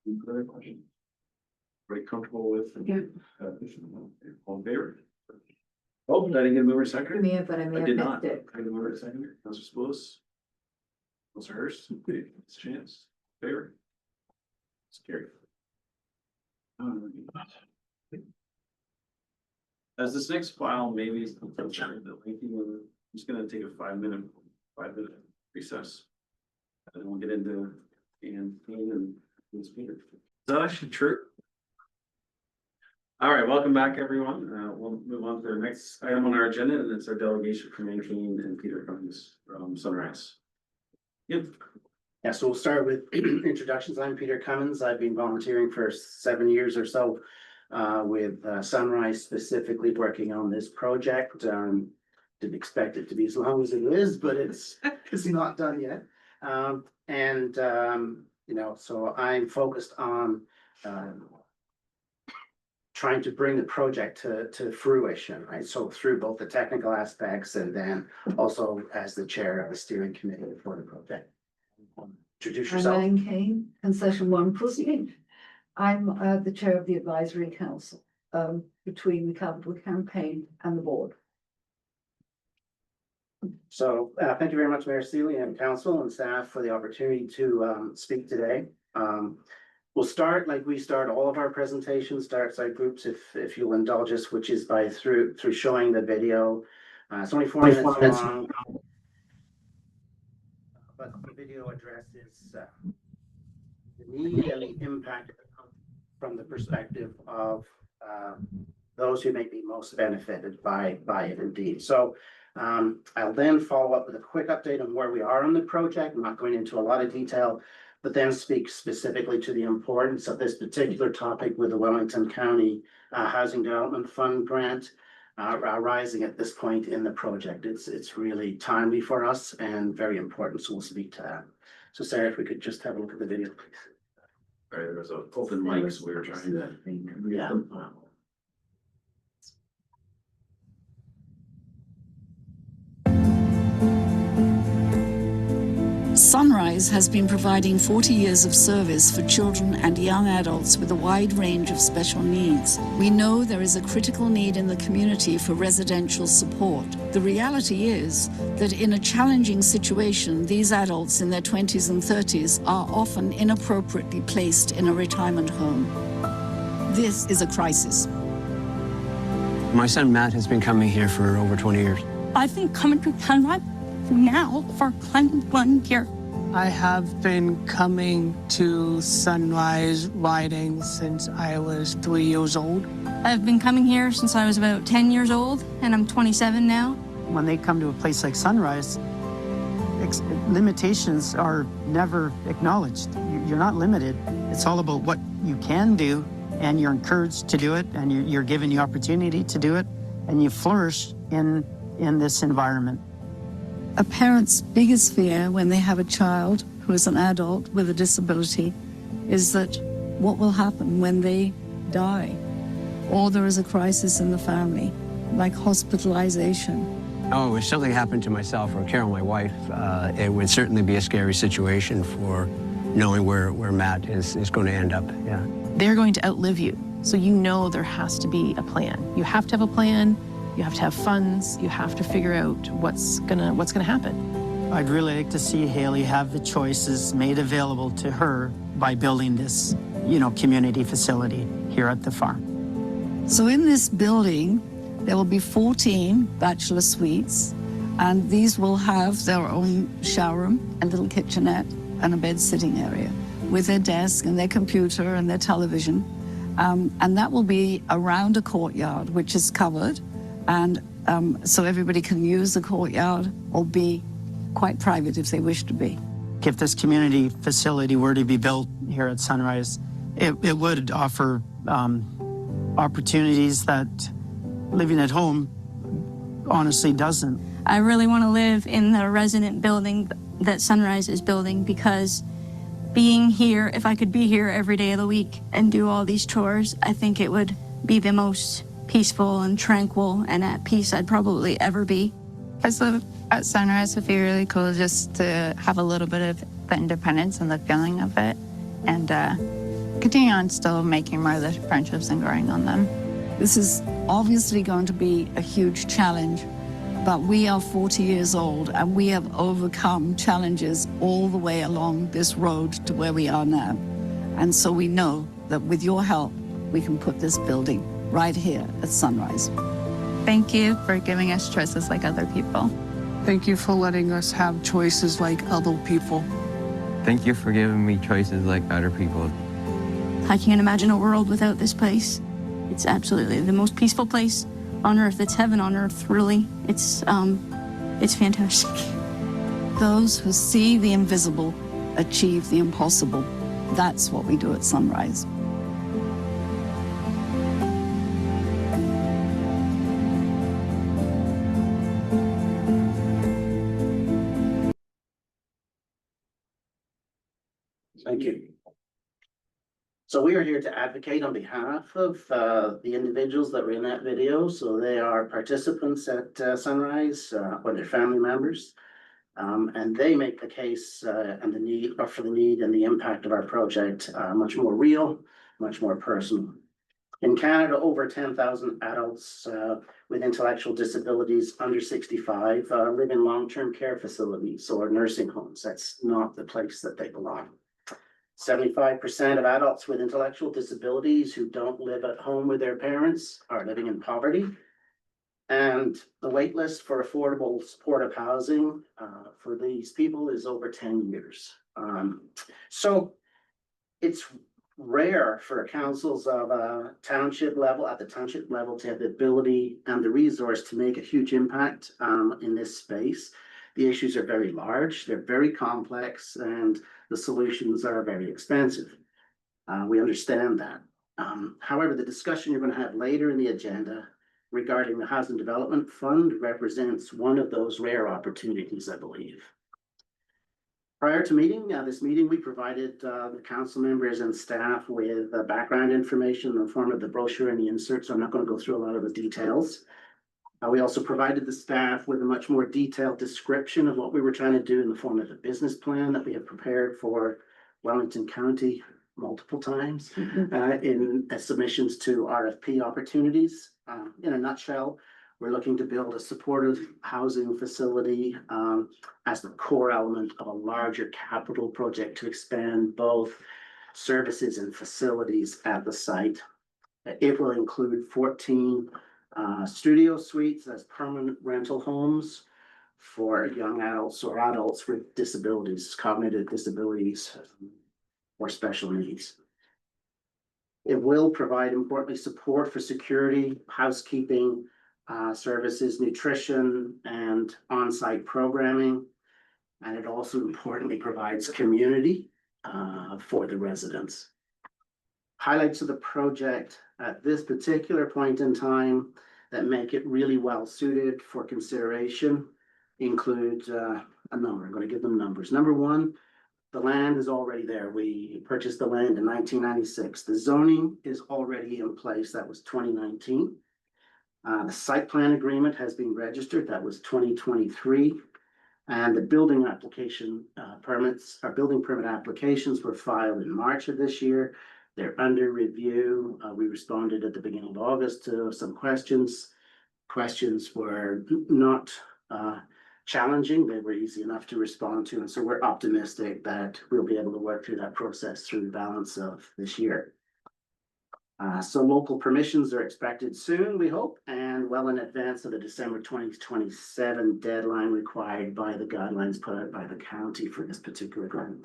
Speaker 1: Any other questions? Very comfortable with?
Speaker 13: Yeah.
Speaker 1: All in favor? Oh, did I didn't get a mover
Speaker 2: I
Speaker 1: second?
Speaker 2: may have, but I may
Speaker 1: I
Speaker 2: have
Speaker 1: did
Speaker 2: missed
Speaker 1: not.
Speaker 2: it.
Speaker 1: I did mover second. Councilor Spillis. Councilor Hurst, it's a chance. Favor? It's carried. As this next file maybe is the lengthy one, I'm just gonna take a 5-minute recess. And then we'll get into and Peter. Is that actually true? All right, welcome back, everyone. We'll move on to the next item on our agenda, and it's our delegation for Manchin and Peter Cummins from Sunrise. Yep.
Speaker 16: Yeah, so we'll start with introductions. I'm Peter Cummins. I've been volunteering for 7 years or so with Sunrise, specifically working on this project. Didn't expect it to be as long as it is, but it's not done yet. You know, so I'm focused on trying to bring the project to fruition, right? So through both the technical aspects and then also as the chair of the steering committee for the project. Introduce yourself.
Speaker 17: I'm Elaine Kane, Concession 1 Proceeding. I'm the chair of the advisory council between the capital campaign and the board.
Speaker 16: So thank you very much, Mayor Seeley and council and staff for the opportunity to speak today. We'll start like we start all of our presentations, dark side groups, if you'll indulge us, which is by through showing the video. It's only 4 minutes long. But the video addresses the need and the impact from the perspective of those who may be most benefited by it indeed. So I'll then follow up with a quick update on where we are on the project. I'm not going into a lot of detail, but then speak specifically to the importance of this particular topic with the Wellington County Housing Development Fund grant rising at this point in the project. It's really timely for us and very important, so we'll speak to that. So Sarah, if we could just have a look at the video, please.
Speaker 1: All right, there's an open mic, so we were trying to.
Speaker 16: Yeah.
Speaker 18: Sunrise has been providing 40 years of service for children and young adults with a wide range of special needs. We know there is a critical need in the community for residential support. The reality is that in a challenging situation, these adults in their 20s and 30s are often inappropriately placed in a retirement home. This is a crisis.
Speaker 19: My son Matt has been coming here for over 20 years.
Speaker 20: I've been coming to Sunrise now for 1 year.
Speaker 21: I have been coming to Sunrise Riding since I was 3 years old.
Speaker 20: I've been coming here since I was about 10 years old, and I'm 27 now.
Speaker 21: When they come to a place like Sunrise, limitations are never acknowledged. You're not limited. It's all about what you can do, and you're encouraged to do it, and you're given the opportunity to do it, and you flourish in this environment.
Speaker 18: A parent's biggest fear when they have a child who is an adult with a disability is that what will happen when they die, or there is a crisis in the family, like hospitalization.
Speaker 19: Oh, if something happened to myself or Carol, my wife, it would certainly be a scary situation for knowing where Matt is going to end up, yeah.
Speaker 22: They're going to outlive you, so you know there has to be a plan. You have to have a plan. You have to have funds. You have to figure out what's gonna happen.
Speaker 21: I'd really like to see Haley have the choices made available to her by building this, community facility here at the farm.
Speaker 18: So in this building, there will be 14 bachelor suites, and these will have their own shower room, a little kitchenette, and a bed sitting area with their desk and their computer and their television. And that will be around a courtyard, which is covered. And so everybody can use the courtyard or be quite private if they wish to be.
Speaker 21: If this community facility were to be built here at Sunrise, it would offer opportunities that living at home honestly doesn't.
Speaker 20: I really want to live in the resident building that Sunrise is building, because being here, if I could be here every day of the week and do all these chores, I think it would be the most peaceful and tranquil and at peace I'd probably ever be.
Speaker 23: I live at Sunrise would be really cool just to have a little bit of the independence and the feeling of it, and continue on still making more of the friendships and growing on them.
Speaker 18: This is obviously going to be a huge challenge, but we are 40 years old and we have overcome challenges all the way along this road to where we are now. And so we know that with your help, we can put this building right here at Sunrise.
Speaker 23: Thank you for giving us choices like other people.
Speaker 21: Thank you for letting us have choices like other people.
Speaker 19: Thank you for giving me choices like other people.
Speaker 20: I can't imagine a world without this place. It's absolutely the most peaceful place on earth. It's heaven on earth, really. It's fantastic.
Speaker 18: Those who see the invisible achieve the impossible. That's what we do at Sunrise.
Speaker 16: Thank you. So we are here to advocate on behalf of the individuals that were in that video. So they are participants at Sunrise or their family members. And they make the case and the need for the need and the impact of our project much more real, much more personal. In Canada, over 10,000 adults with intellectual disabilities under 65 live in long-term care facilities or nursing homes. That's not the place that they belong. 75% of adults with intellectual disabilities who don't live at home with their parents are living in poverty. And the wait list for affordable supportive housing for these people is over 10 years. So it's rare for councils of a township level, at the township level, to have the ability and the resource to make a huge impact in this space. The issues are very large, they're very complex, and the solutions are very expensive. We understand that. However, the discussion you're going to have later in the agenda regarding the Housing Development Fund represents one of those rare opportunities, I believe. Prior to this meeting, we provided the council members and staff with background information in the form of the brochure and the insert, so I'm not going to go through a lot of the details. We also provided the staff with a much more detailed description of what we were trying to do in the form of a business plan that we have prepared for Wellington County multiple times in submissions to RFP opportunities. In a nutshell, we're looking to build a supportive housing facility as the core element of a larger capital project to expand both services and facilities at the site. It will include 14 studio suites as permanent rental homes for young adults or adults with disabilities, cognitive disabilities, or special needs. It will provide, importantly, support for security, housekeeping, services, nutrition, and on-site programming. And it also importantly provides community for the residents. Highlights of the project at this particular point in time that make it really well suited for consideration include a number. I'm going to give them numbers. Number one, the land is already there. We purchased the land in 1996. The zoning is already in place. That was 2019. The site plan agreement has been registered. That was 2023. And the building application permits, our building permit applications were filed in March of this year. They're under review. We responded at the beginning of August to some questions. Questions were not challenging. They were easy enough to respond to. And so we're optimistic that we'll be able to work through that process through the balance of this year. So local permissions are expected soon, we hope, and well in advance of the December 2027 deadline required by the guidelines put out by the county for this particular grant.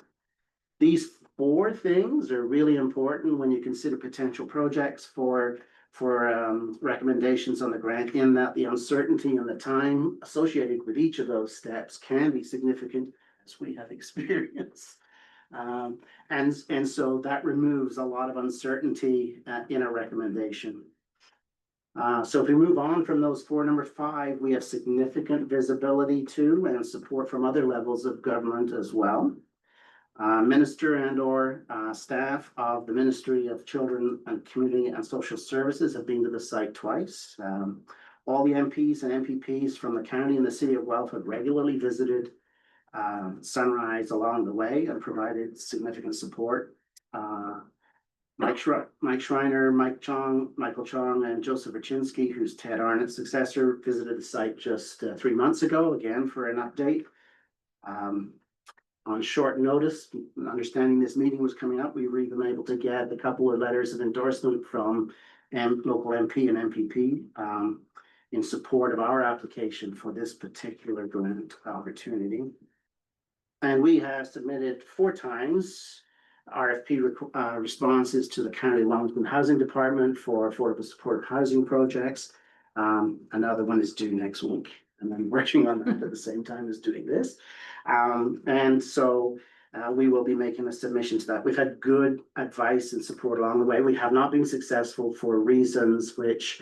Speaker 16: These four things are really important when you consider potential projects for recommendations on the grant, in that the uncertainty and the time associated with each of those steps can be significant, as we have experienced. And so that removes a lot of uncertainty in a recommendation. So if we move on from those four, number 5, we have significant visibility to and support from other levels of government as well. Minister and or staff of the Ministry of Children and Community and Social Services have been to the site twice. All the MPs and MPPs from the county and the city of Guelph have regularly visited Sunrise along the way and provided significant support. Mike Schreiner, Michael Chong, and Joseph Raczynski, who's Ted Arnott's successor, visited the site just 3 months ago, again for an update. On short notice, understanding this meeting was coming up, we were even able to get a couple of letters of endorsement from local MP and MPP in support of our application for this particular grant opportunity. And we have submitted 4 times RFP responses to the County Wellington Housing Department for affordable supportive housing projects. Another one is due next week, and I'm working on that at the same time as doing this. And so we will be making a submission to that. We've had good advice and support along the way. We have not been successful for reasons which,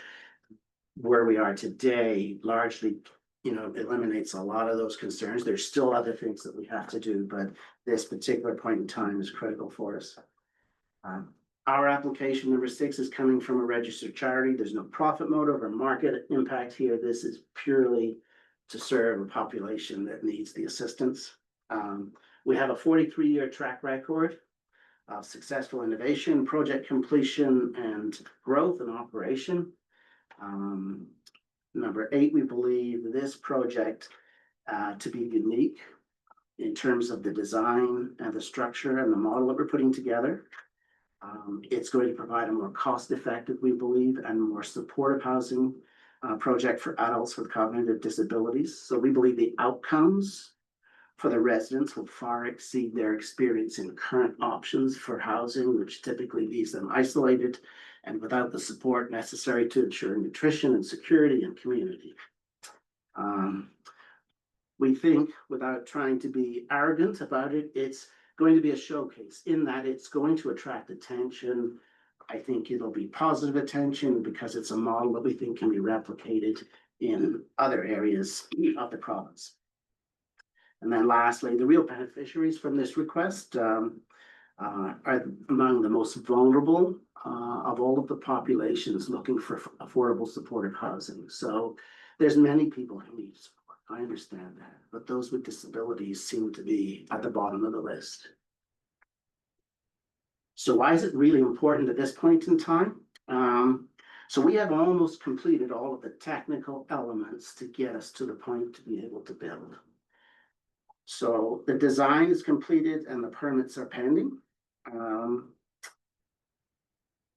Speaker 16: where we are today, largely, eliminates a lot of those concerns. There's still other things that we have to do, but this particular point in time is critical for us. Our application number 6 is coming from a registered charity. There's no profit motive or market impact here. This is purely to serve a population that needs the assistance. We have a 43-year track record of successful innovation, project completion, and growth and operation. Number 8, we believe this project to be unique in terms of the design and the structure and the model that we're putting together. It's going to provide a more cost-effective, we believe, and more supportive housing project for adults with cognitive disabilities. So we believe the outcomes for the residents will far exceed their experience in current options for housing, which typically leaves them isolated and without the support necessary to ensure nutrition and security and community. We think, without trying to be arrogant about it, it's going to be a showcase in that it's going to attract attention. I think it'll be positive attention because it's a model that we think can be replicated in other areas of the province. And then lastly, the real beneficiaries from this request are among the most vulnerable of all of the populations looking for affordable supportive housing. So there's many people who need support. I understand that, but those with disabilities seem to be at the bottom of the list. So why is it really important at this point in time? So we have almost completed all of the technical elements to get us to the point to be able to build. So the design is completed and the permits are pending.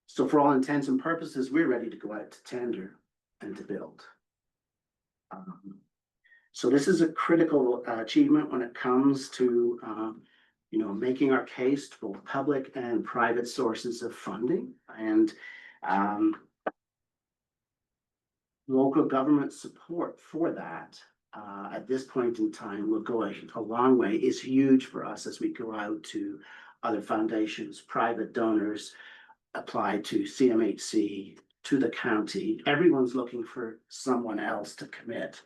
Speaker 16: So for all intents and purposes, we're ready to go out to tender and to build. So this is a critical achievement when it comes to making our case to both public and private sources of funding, and local government support for that at this point in time will go a long way. Is huge for us as we go out to other foundations, private donors, apply to CMHC, to the county. Everyone's looking for someone else to commit.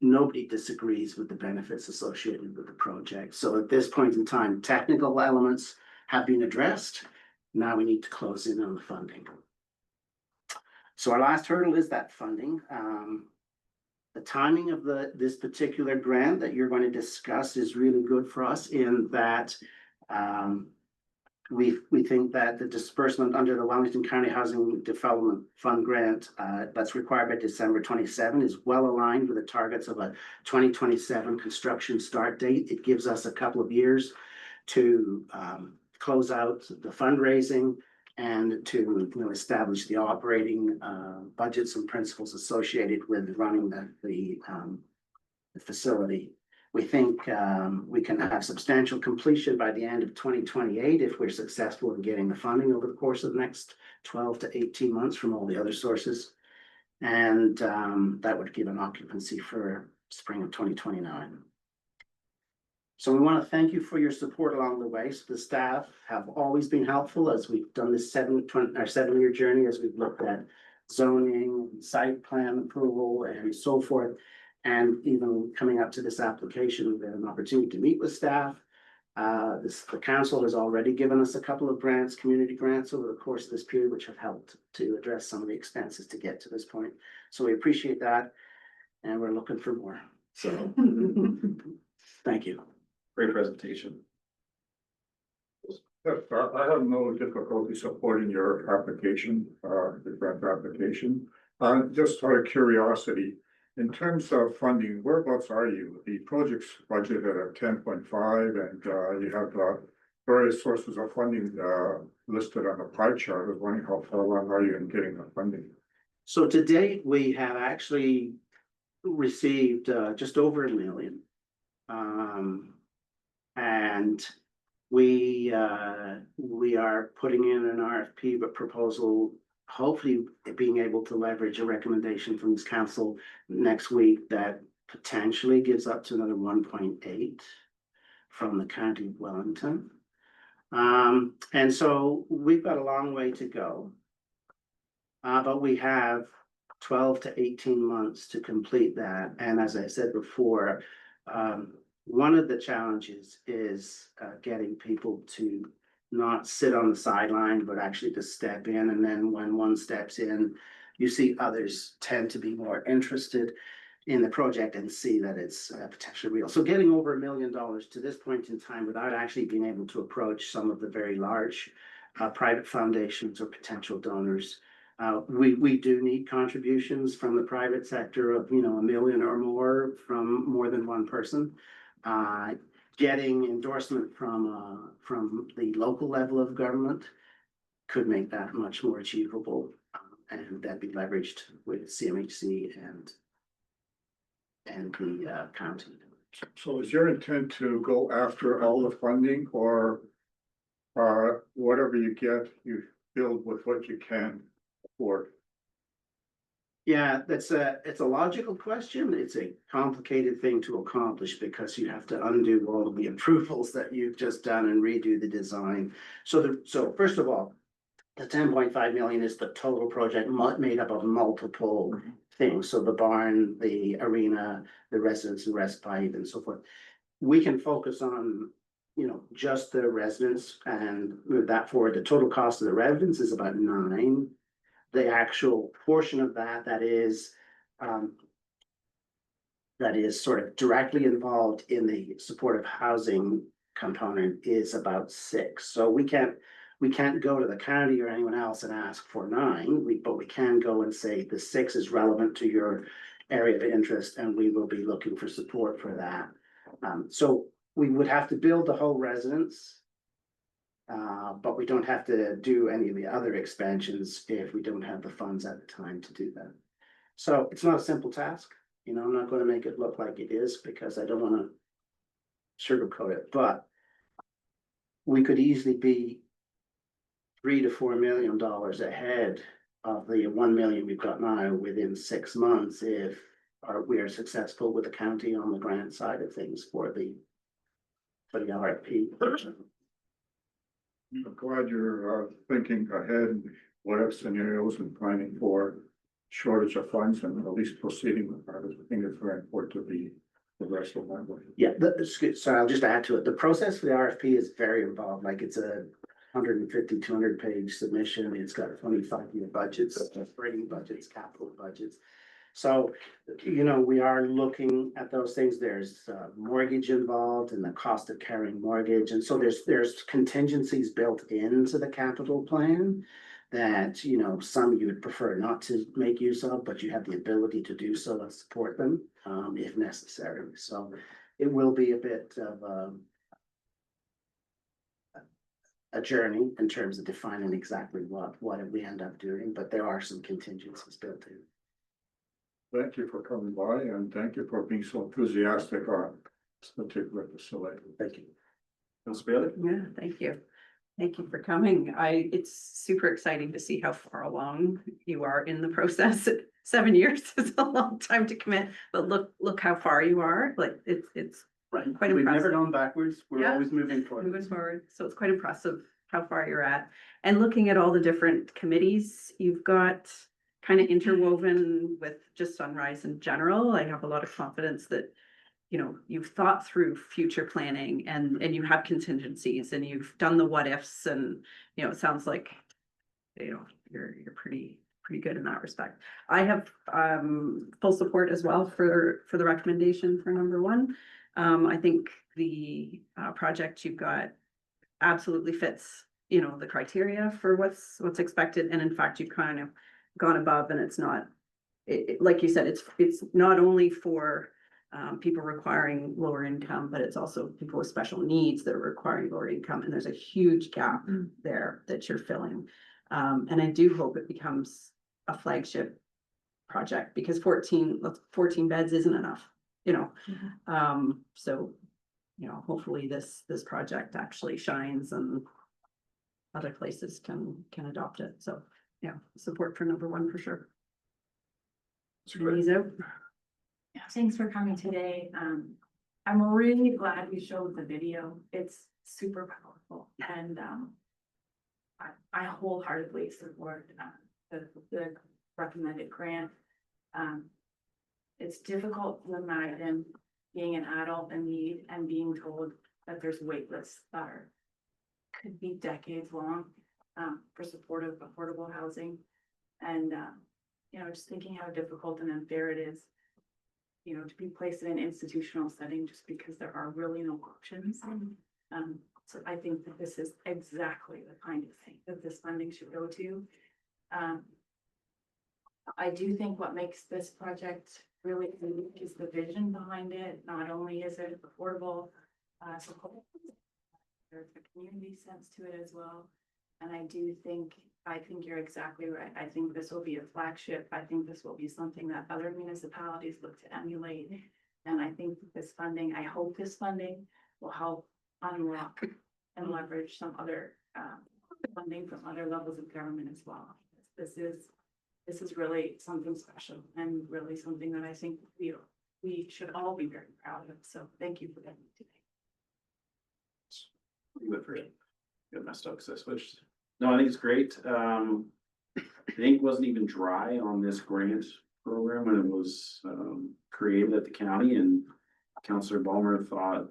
Speaker 16: Nobody disagrees with the benefits associated with the project. So at this point in time, technical elements have been addressed. Now we need to close in on the funding. So our last hurdle is that funding. The timing of this particular grant that you're going to discuss is really good for us in that we think that the disbursement under the Wellington County Housing Development Fund grant that's required by December 27 is well aligned with the targets of a 2027 construction start date. It gives us a couple of years to close out the fundraising and to establish the operating budgets and principles associated with running the facility. We think we can have substantial completion by the end of 2028 if we're successful in getting the funding over the course of the next 12 to 18 months from all the other sources. And that would give an occupancy for spring of 2029. So we want to thank you for your support along the way. So the staff have always been helpful as we've done this 7-year journey, as we've looked at zoning, site plan approval, and so forth. And even coming up to this application, we've had an opportunity to meet with staff. The council has already given us a couple of grants, community grants over the course of this period, which have helped to address some of the expenses to get to this point. So we appreciate that, and we're looking for more. So thank you.
Speaker 1: Great presentation.
Speaker 4: Yes, I have no difficulty supporting your application, the grant application. Just out of curiosity, in terms of funding, whereabouts are you? The project's budgeted at 10.5, and you have various sources of funding listed on the pie chart. I was wondering how far along are you in getting the funding?
Speaker 16: So to date, we have actually received just over $1 million. And we are putting in an RFP proposal, hopefully being able to leverage a recommendation from this council next week that potentially gives up to another 1.8 from the County of Wellington. And so we've got a long way to go. But we have 12 to 18 months to complete that. And as I said before, one of the challenges is getting people to not sit on the sideline, but actually to step in. And then when one steps in, you see others tend to be more interested in the project and see that it's potentially real. So getting over $1 million to this point in time without actually being able to approach some of the very large private foundations or potential donors. We do need contributions from the private sector of, $1 million or more from more than one person. Getting endorsement from the local level of government could make that much more achievable, and that'd be leveraged with CMHC and the county.
Speaker 4: So is your intent to go after all the funding, or whatever you get, you build with what you can afford?
Speaker 16: Yeah, it's a logical question. It's a complicated thing to accomplish because you have to undo all of the approvals that you've just done and redo the design. So first of all, the 10.5 million is the total project made up of multiple things. So the barn, the arena, the residence and respite and so forth. We can focus on, just the residents and move that forward. The total cost of the residence is about 9. The actual portion of that is sort of directly involved in the supportive housing component is about 6. So we can't go to the county or anyone else and ask for 9, but we can go and say the 6 is relevant to your area of interest and we will be looking for support for that. So we would have to build the whole residence. But we don't have to do any of the other expansions if we don't have the funds at the time to do that. So it's not a simple task. I'm not going to make it look like it is because I don't want to sugarcoat it, but we could easily be $3 to $4 million ahead of the 1 million we've got now within 6 months if we are successful with the county on the grant side of things for the RFP.
Speaker 4: I'm glad you're thinking ahead, what if scenarios and planning for shortage of funds and at least proceeding with that. I think it's very important to be the rest of that way.
Speaker 16: Yeah, so I'll just add to it. The process for the RFP is very involved. Like it's a 150, 200 page submission. It's got 25-year budgets, operating budgets, capital budgets. So, we are looking at those things. There's mortgage involved and the cost of carrying mortgage. And so there's contingencies built into the capital plan that, some you would prefer not to make use of, but you have the ability to do so and support them if necessary. So it will be a bit of a journey in terms of defining exactly what we end up doing, but there are some contingencies built in.
Speaker 4: Thank you for coming by and thank you for being so enthusiastic on this particular facility.
Speaker 16: Thank you.
Speaker 13: Yeah, thank you. Thank you for coming. It's super exciting to see how far along you are in the process. 7 years is a long time to commit, but look how far you are. Like it's
Speaker 16: Right.
Speaker 13: quite
Speaker 16: We've
Speaker 13: impressive.
Speaker 16: never gone backwards. We're
Speaker 13: Yeah.
Speaker 16: always moving forward.
Speaker 13: Moving forward. So it's quite impressive how far you're at. And looking at all the different committees you've got kind of interwoven with just Sunrise in general, I have a lot of confidence that, you've thought through future planning and you have contingencies and you've done the what ifs and, it sounds like, you're pretty good in that respect. I have full support as well for the recommendation for number 1. I think the project you've got absolutely fits, the criteria for what's expected. And in fact, you've kind of gone above and it's not, like you said, it's not only for people requiring lower income, but it's also people with special needs that are requiring lower income. And there's a huge gap there that you're filling. And I do hope it becomes a flagship project because 14 beds isn't enough, so, hopefully this project actually shines and other places can adopt it. So, yeah, support for number 1 for sure. Lisa?
Speaker 7: Yeah, thanks for coming today. I'm really glad you showed the video. It's super powerful and I wholeheartedly support the recommended grant. It's difficult to imagine being an adult in need and being told that there's wait lists that could be decades long for supportive, affordable housing. And, just thinking how difficult and unfair it is, to be placed in an institutional setting just because there are really no options. So I think that this is exactly the kind of thing that this funding should go to. I do think what makes this project really unique is the vision behind it. Not only is it affordable, there's a community sense to it as well. And I think you're exactly right. I think this will be a flagship. I think this will be something that other municipalities look to emulate. And I think I hope this funding will help unlock and leverage some other funding from other levels of government as well. This is this is really something special and really something that I think we should all be very proud of. So thank you for that today.
Speaker 1: You went first. Got messed up because I switched. No, I think it's great. The ink wasn't even dry on this grant program when it was created at the county, and Councillor Ballmer thought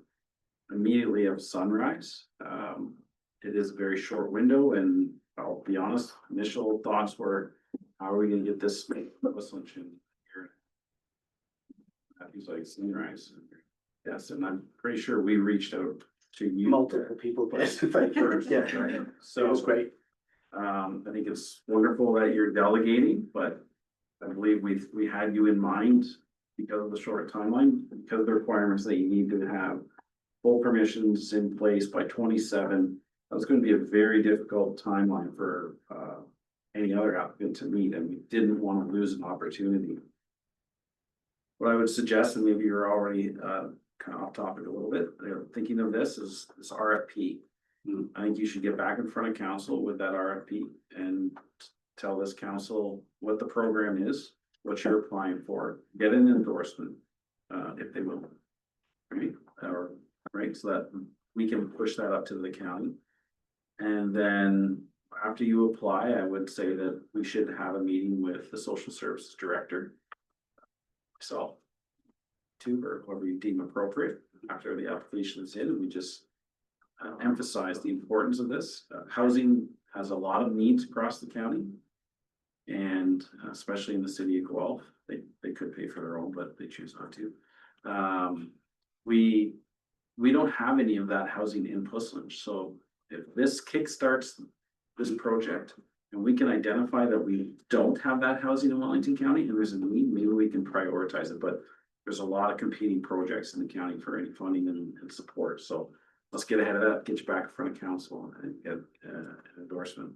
Speaker 1: immediately of Sunrise. It is a very short window, and I'll be honest, initial thoughts were, how are we gonna get this solution here? That feels like Sunrise. Yes, and I'm pretty sure we reached out to you.
Speaker 16: Multiple people, but first, yeah,
Speaker 1: So
Speaker 16: it was great.
Speaker 1: I think it's wonderful that you're delegating, but I believe we had you in mind because of the short timeline, because of the requirements that you need to have full permissions in place by 27. That's going to be a very difficult timeline for any other applicant to meet, and we didn't want to lose an opportunity. What I would suggest, and maybe you're already kind of off topic a little bit, thinking of this is this RFP. I think you should get back in front of council with that RFP and tell this council what the program is, what you're applying for, get an endorsement, if they will. Right, so that we can push that up to the county. And then after you apply, I would say that we should have a meeting with the social services director. So, or whoever you deem appropriate after the application is in, and we just emphasize the importance of this. Housing has a lot of needs across the county. And especially in the city of Guelph, they could pay for their own, but they choose not to. We don't have any of that housing in Puslinch. So if this kickstarts this project and we can identify that we don't have that housing in Wellington County and there's a need, maybe we can prioritize it. But there's a lot of competing projects in the county for any funding and support. So let's get ahead of that, get you back in front of council and get an endorsement.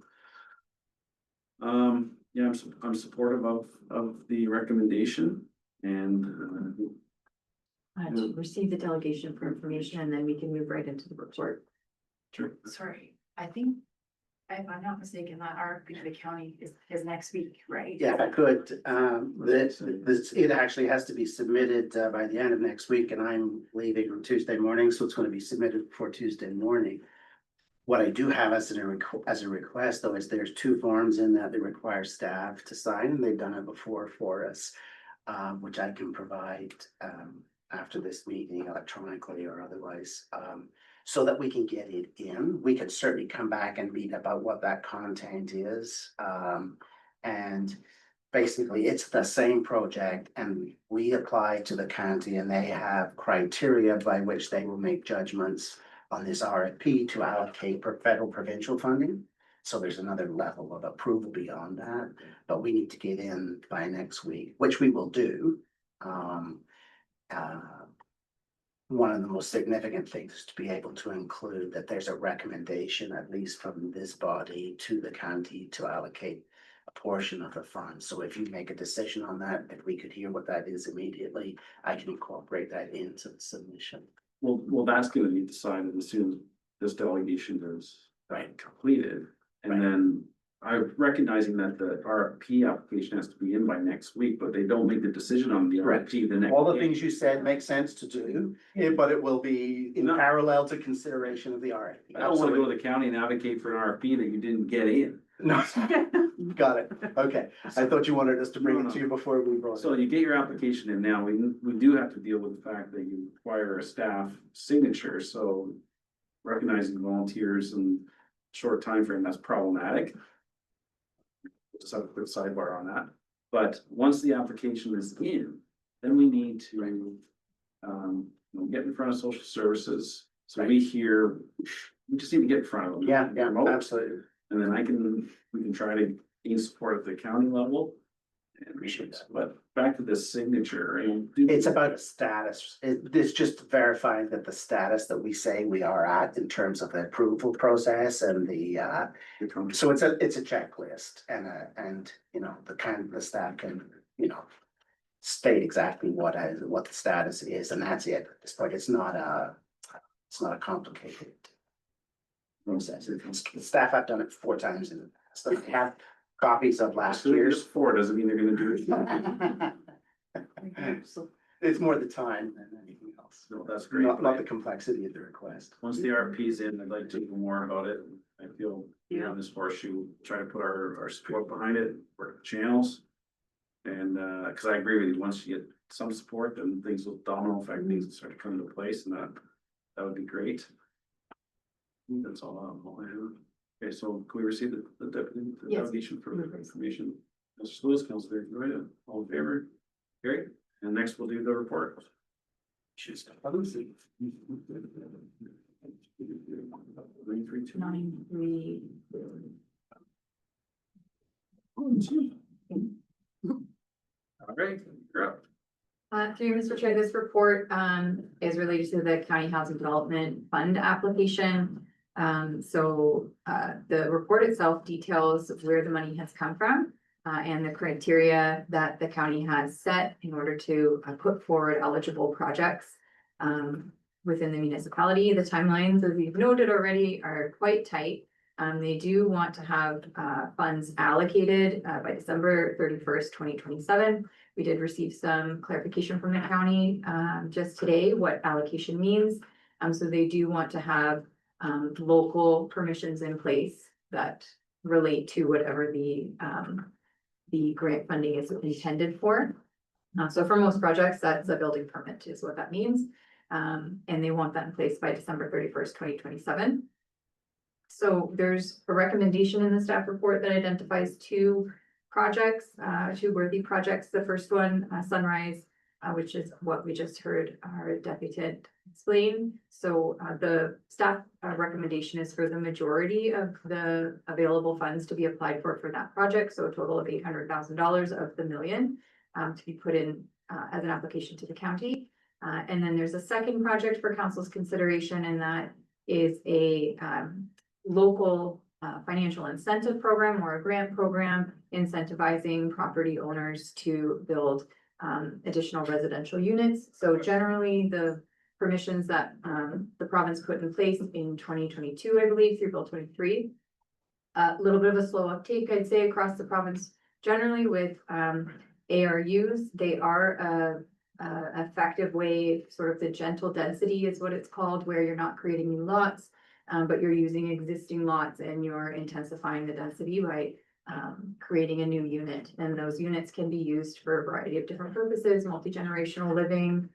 Speaker 1: Yeah, I'm supportive of the recommendation and
Speaker 2: To receive the delegation for information, and then we can move right into the report.
Speaker 1: Sure.
Speaker 7: Sorry, I think, if I'm not mistaken, that RFP to the county is next week, right?
Speaker 16: Yeah, if I could, it actually has to be submitted by the end of next week, and I'm leaving on Tuesday morning, so it's gonna be submitted for Tuesday morning. What I do have as a request, though, is there's 2 forms in that require staff to sign, and they've done it before for us, which I can provide after this meeting electronically or otherwise, so that we can get it in. We could certainly come back and read about what that content is. And basically, it's the same project, and we apply to the county, and they have criteria by which they will make judgments on this RFP to allocate federal provincial funding. So there's another level of approval beyond that, but we need to get in by next week, which we will do. One of the most significant things is to be able to include that there's a recommendation, at least from this body, to the county to allocate a portion of the funds. So if you make a decision on that, if we could hear what that is immediately, I can incorporate that into the submission.
Speaker 1: Well, that's gonna be decided as soon as this delegation is completed. And then I'm recognizing that the RFP application has to be in by next week, but they don't make the decision on the RFP the next.
Speaker 16: All the
Speaker 1: day.
Speaker 16: things you said make sense to do, but it will be in parallel to consideration of the RFP.
Speaker 1: I don't wanna go to the county and advocate for an RFP that you didn't get in.
Speaker 16: No, got it. Okay. I thought you wanted us to bring it to you before we brought it.
Speaker 1: So you get your application in now, we do have to deal with the fact that you require a staff signature, so recognizing volunteers and short time frame, that's problematic. Just have a quick sidebar on that, but once the application is in, then we need to get in front of social services. So we just need to get in front of them.
Speaker 16: Yeah,
Speaker 1: Remote.
Speaker 16: absolutely.
Speaker 1: And then we can try to gain support at the county level. But back to this signature.
Speaker 16: It's about a status. It's just verifying that the status that we say we are at in terms of the approval process and so it's a checklist and the staff can, state exactly what the status is, and that's it. At this point, it's not a complicated process. The staff have done it 4 times in the past. They have copies of last
Speaker 1: So
Speaker 16: year's.
Speaker 1: there's 4, doesn't mean they're gonna do it.
Speaker 16: It's more the time than anything else.
Speaker 1: No, that's great.
Speaker 16: Not the complexity of the request.
Speaker 1: Once the RFP's in, I'd like to know more about it. I feel, you know, this horseshoe, try to put our support behind it, work the channels. And, cause I agree with you, once you get some support, then things will domino effect, things will start to come into place and that would be great. I think that's all I have. Okay, so can we receive the deputy, the
Speaker 2: Yes.
Speaker 1: delegation for the information? Mr. Lewis, Councilor Lloyd, all in favor? Carried. And next we'll do the report. Should stop. 932.
Speaker 2: 9-3.
Speaker 1: All right, you're up.
Speaker 2: Through you, Mr. Chair, this report is related to the County Housing Development Fund application. The report itself details where the money has come from and the criteria that the county has set in order to put forward eligible projects within the municipality. The timelines, as you've noted already, are quite tight. They do want to have funds allocated by December 31st, 2027. We did receive some clarification from the county just today what allocation means. So they do want to have local permissions in place that relate to whatever the grant funding is intended for. So for most projects, that's a building permit is what that means. And they want that in place by December 31st, 2027. So there's a recommendation in the staff report that identifies 2 projects, 2 worthy projects. The first one, Sunrise, which is what we just heard our deputy explain. So the staff recommendation is for the majority of the available funds to be applied for that project. So a total of $800,000 of the $1 million to be put in as an application to the county. And then there's a second project for council's consideration, and that is a local financial incentive program or a grant program incentivizing property owners to build additional residential units. So generally, the permissions that the province put in place in 2022, I believe, through Bill 23. A little bit of a slow uptake, I'd say, across the province. Generally with ARUs, they are a effective way, sort of the gentle density is what it's called, where you're not creating new lots, but you're using existing lots and you're intensifying the density by creating a new unit. And those units can be used for a variety of different purposes, multi-generational living,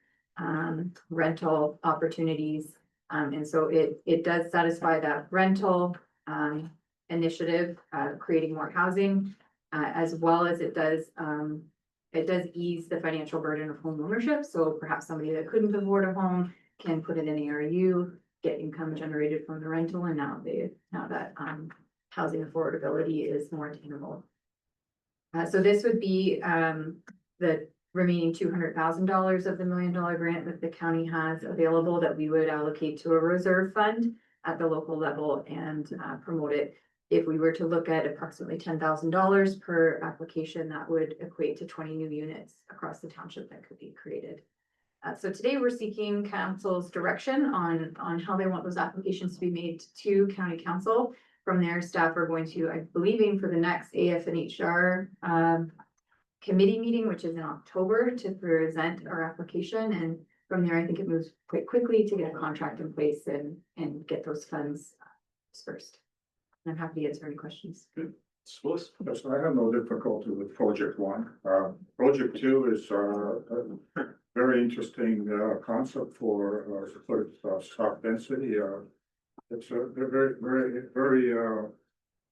Speaker 2: rental opportunities. And so it does satisfy that rental initiative, creating more housing, as well as it does ease the financial burden of home ownership. So perhaps somebody that couldn't afford a home can put in an ARU, get income generated from the rental, and now that housing affordability is more attainable. So this would be the remaining $200,000 of the $1 million grant that the county has available that we would allocate to a reserve fund at the local level and promote it. If we were to look at approximately $10,000 per application, that would equate to 20 new units across the township that could be created. So today we're seeking council's direction on how they want those applications to be made to county council. From there, staff are going to, I'm believing, for the next AF&HR committee meeting, which is in October, to present our application. And from there, I think it moves quite quickly to get a contract in place and get those funds dispersed. I'm happy to answer any questions.
Speaker 1: Suppose.
Speaker 4: Yes, I have no difficulty with project 1. Project 2 is a very interesting concept for stock density. It's a very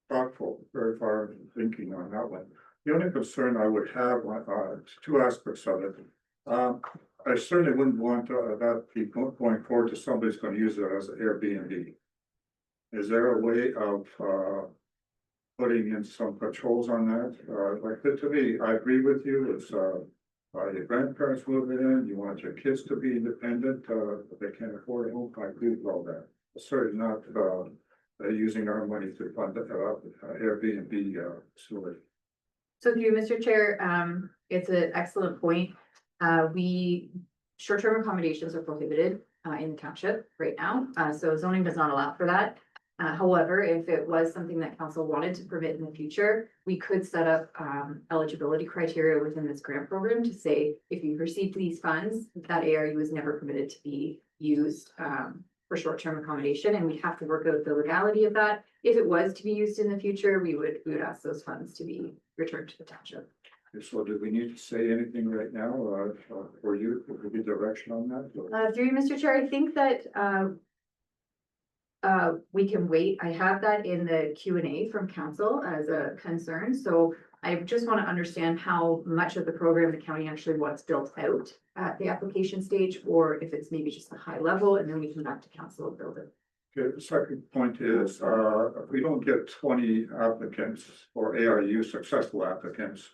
Speaker 4: thoughtful, very far thinking on that one. The only concern I would have, 2 aspects of it. I certainly wouldn't want that be going forward to somebody's going to use it as an Airbnb. Is there a way of putting in some controls on that? Like to me, I agree with you. It's your grandparents moving in, you want your kids to be independent, but they can't afford a home. I agree with all that. Certainly not using our money to fund Airbnb facility.
Speaker 2: So through you, Mr. Chair, it's an excellent point. Short-term accommodations are prohibited in the township right now. So zoning does not allow for that. However, if it was something that council wanted to permit in the future, we could set up eligibility criteria within this grant program to say, if you've received these funds, that ARU is never permitted to be used for short-term accommodation, and we have to work out the legality of that. If it was to be used in the future, we would ask those funds to be returned to the township.
Speaker 4: So do we need to say anything right now, or you, would be direction on that? or-
Speaker 2: Through you, Mr. Chair, I think that we can wait. I have that in the Q&A from council as a concern, so I just want to understand how much of the program the county actually wants built out at the application stage, or if it's maybe just a high level, and then we come back to council and build it.
Speaker 4: Okay, the second point is, if we don't get 20 applicants or ARU successful applicants,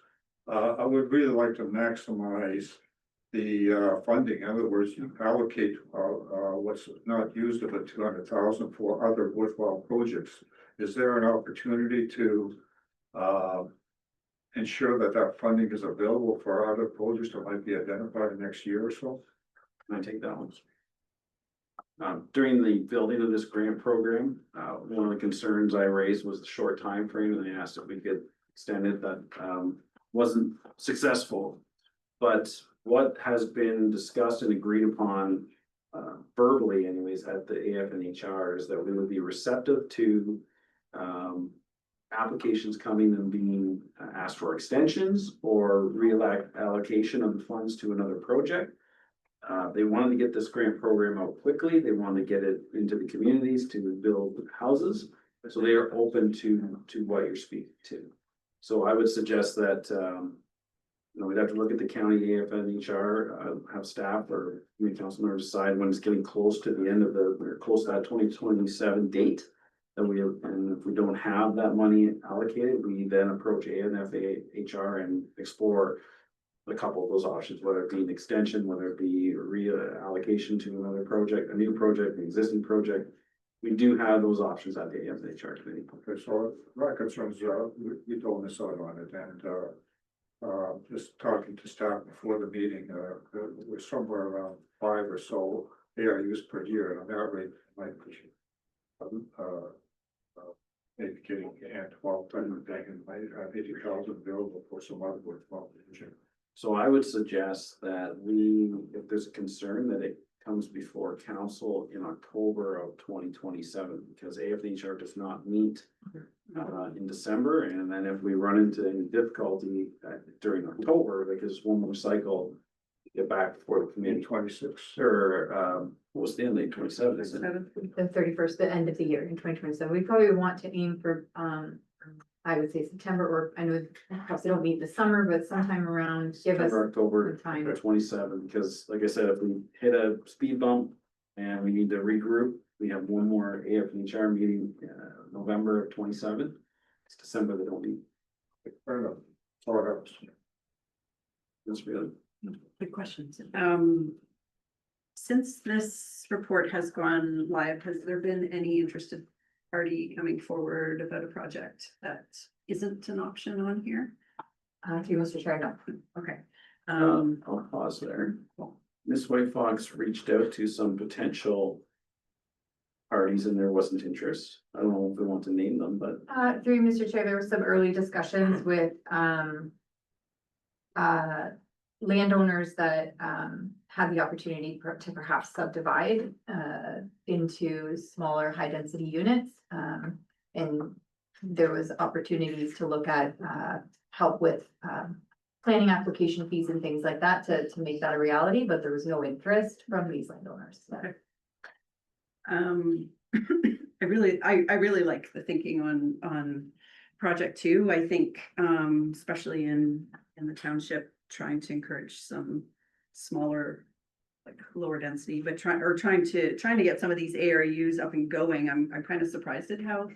Speaker 4: I would really like to maximize the funding. In other words, you allocate what's not used of the 200,000 for other worthwhile projects. Is there an opportunity to ensure that that funding is available for other projects that might be identified in the next year or so?
Speaker 1: Can I take that one? During the building of this grant program, one of the concerns I raised was the short time frame, and I asked if we could extend it. That wasn't successful. But what has been discussed and agreed upon verbally anyways at the AFNHR is that we would be receptive to applications coming and being asked for extensions or reallocation of the funds to another project. They wanted to get this grant program out quickly. They wanted to get it into the communities to build houses. So they are open to what you're speaking to. So I would suggest that, we'd have to look at the county AFNHR, have staff or community council members decide when it's getting close to the end of we're close to that 2027 date. And if we don't have that money allocated, we then approach AFNHR and explore a couple of those options, whether it be an extension, whether it be reallocation to another project, a new project, an existing project. We do have those options at the AFNHR committee.
Speaker 4: Okay, so my concern is, we don't miss out on it, and just talking to staff before the meeting, we're somewhere around 5 or so ARUs per year, and on that rate, might be maybe getting 12 type of thing, and might have 80,000 available for some other worthwhile project.
Speaker 1: So I would suggest that if there's a concern, that it comes before council in October of 2027, because AFNHR does not meet in December, and then if we run into any difficulty during October, because one more cycle to get back before the committee.
Speaker 4: 26
Speaker 1: or what was the end date? 27, isn't it?
Speaker 2: The 31st, the end of the year in 2027. We probably want to aim for, I would say September, or I know perhaps they don't meet in the summer, but sometime around, give us
Speaker 1: September, October
Speaker 2: some time.
Speaker 1: 27, because like I said, if we hit a speed bump and we need to regroup, we have one more AFNHR meeting, November of 27. It's December they don't meet.
Speaker 4: Fair enough. All right.
Speaker 1: That's really.
Speaker 13: Good questions. Since this report has gone live, has there been any interested party coming forward about a project that isn't an option on here?
Speaker 2: If you want to try it out.
Speaker 13: Okay.
Speaker 1: I'll pause there. Ms. White Fox reached out to some potential parties and there wasn't interest. I don't know if we want to name them, but
Speaker 2: Through you, Mr. Chair, there were some early discussions with landowners that had the opportunity to perhaps subdivide into smaller high density units. And there was opportunities to look at help with planning application fees and things like that to make that a reality, but there was no interest from these landowners.
Speaker 13: Okay. I really like the thinking on project 2. I think especially in the township, trying to encourage some smaller, like lower density, but trying to get some of these ARUs up and going. I'm kind of surprised at how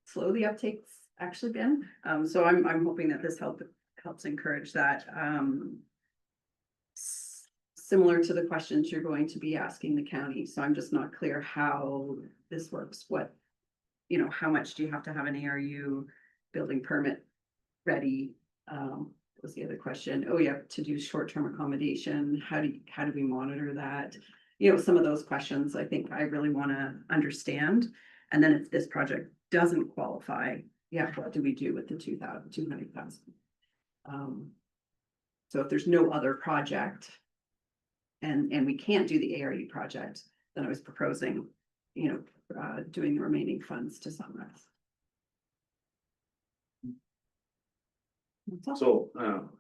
Speaker 13: slow the uptake's actually been. So I'm hoping that this helps encourage that. Similar to the questions you're going to be asking the county. So I'm just not clear how this works. What, how much do you have to have an ARU building permit ready? Was the other question. Oh, yeah, to do short-term accommodation. How do we monitor that? Some of those questions I think I really want to understand. And then if this project doesn't qualify, yeah, what do we do with the 200,000? So if there's no other project and we can't do the ARU project, then I was proposing, doing the remaining funds to Sunrise. That's all.
Speaker 1: So,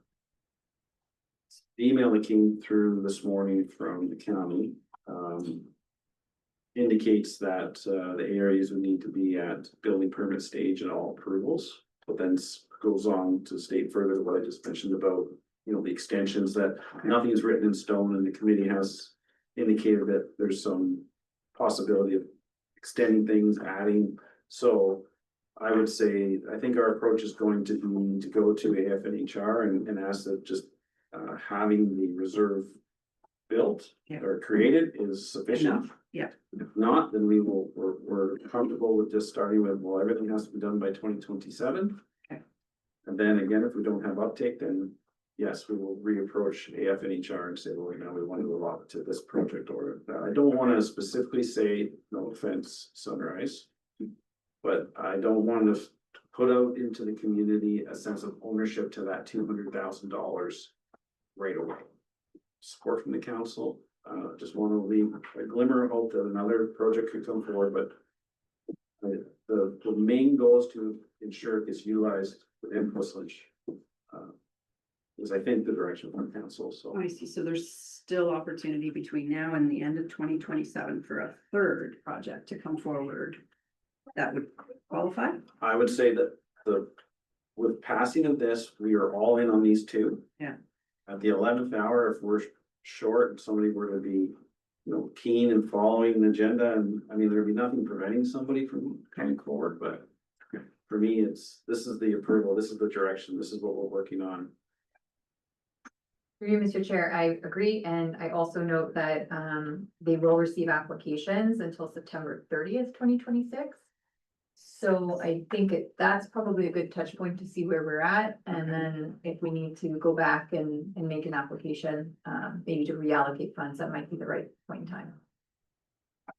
Speaker 1: the email that came through this morning from the county, indicates that, the areas would need to be at building permit stage and all approvals, but then goes on to state further what I just mentioned about, the extensions, that nothing is written in stone, and the committee has indicated that there's some possibility of extending things, adding. So I would say, I think our approach is going to be to go to AFNHR and ask that just having the reserve built or created is sufficient.
Speaker 13: Enough, yeah.
Speaker 1: If not, then we're comfortable with just starting with, well, everything has to be done by 2027.
Speaker 13: Okay.
Speaker 1: And then again, if we don't have uptake, then yes, we will reapproach AFNHR and say, well, we want to allot it to this project, or I don't want to specifically say, no offense, Sunrise, but I don't want to put out into the community a sense of ownership to that $200,000 right away. Support from the council, just want to leave a glimmer of hope that another project could come forward, but the main goal is to ensure it gets utilized within Portslade. Is I think the direction from council, so.
Speaker 13: I see, so there's still opportunity between now and the end of 2027 for a third project to come forward that would qualify?
Speaker 1: I would say that with passing of this, we are all in on these two.
Speaker 13: Yeah.
Speaker 1: At the 11th hour, if we're short, if somebody were to be, keen and following the agenda, and I mean, there'd be nothing preventing somebody from coming forward, but for me, this is the approval, this is the direction, this is what we're working on.
Speaker 2: Through you, Mr. Chair, I agree, and I also note that they will receive applications until September 30th, 2026. So I think that's probably a good touch point to see where we're at, and then if we need to go back and make an application, maybe to reallocate funds, that might be the right point in time.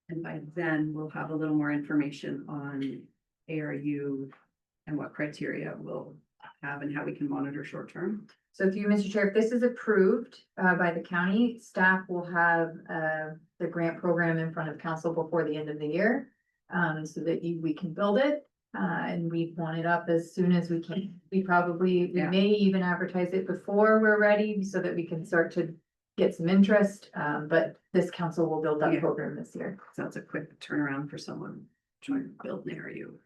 Speaker 13: And by then we'll have a little more information on ARU and what criteria we'll have and how we can monitor short term.
Speaker 2: So through you, Mr. Chair, if this is approved by the county, staff will have the grant program in front of council before the end of the year. So that we can build it, and we want it up as soon as we can. We may even advertise it before we're ready so that we can start to get some interest. But this council will build that program this year.
Speaker 13: So it's a quick turnaround for someone trying to build an ARU.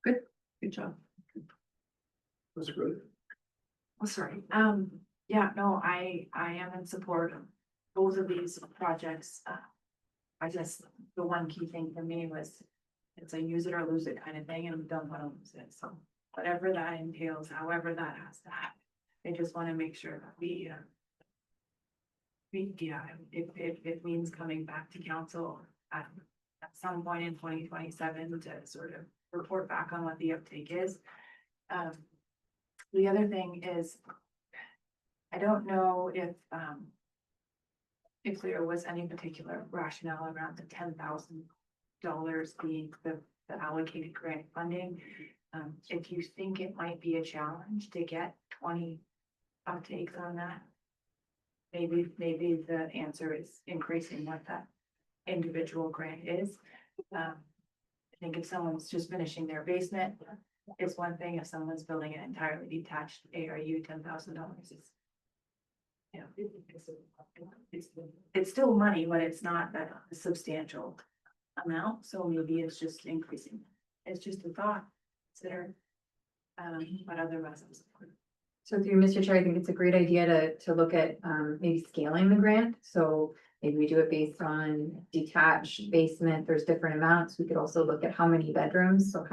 Speaker 13: Good job.
Speaker 1: That's good.
Speaker 7: Oh, sorry. Yeah, no, I am in support of both of these projects. I just, the one key thing for me was it's a use it or lose it kind of thing, and we don't want to lose it. So whatever that entails, however that has to happen, I just want to make sure that if it means coming back to council at some point in 2027 to sort of report back on what the uptake is. The other thing is, I don't know if there was any particular rationale around the $10,000 being the allocated grant funding. If you think it might be a challenge to get 20 uptakes on that, maybe the answer is increasing what that individual grant is. I think if someone's just finishing their basement, it's one thing. If someone's building an entirely detached ARU, $10,000 is, it's still money, but it's not that substantial amount. So maybe it's just increasing. It's just a thought. Consider, but otherwise,
Speaker 2: So through Mr. Chair, I think it's a great idea to look at maybe scaling the grant. So maybe we do it based on detached basement. There's different amounts. We could also look at how many bedrooms. So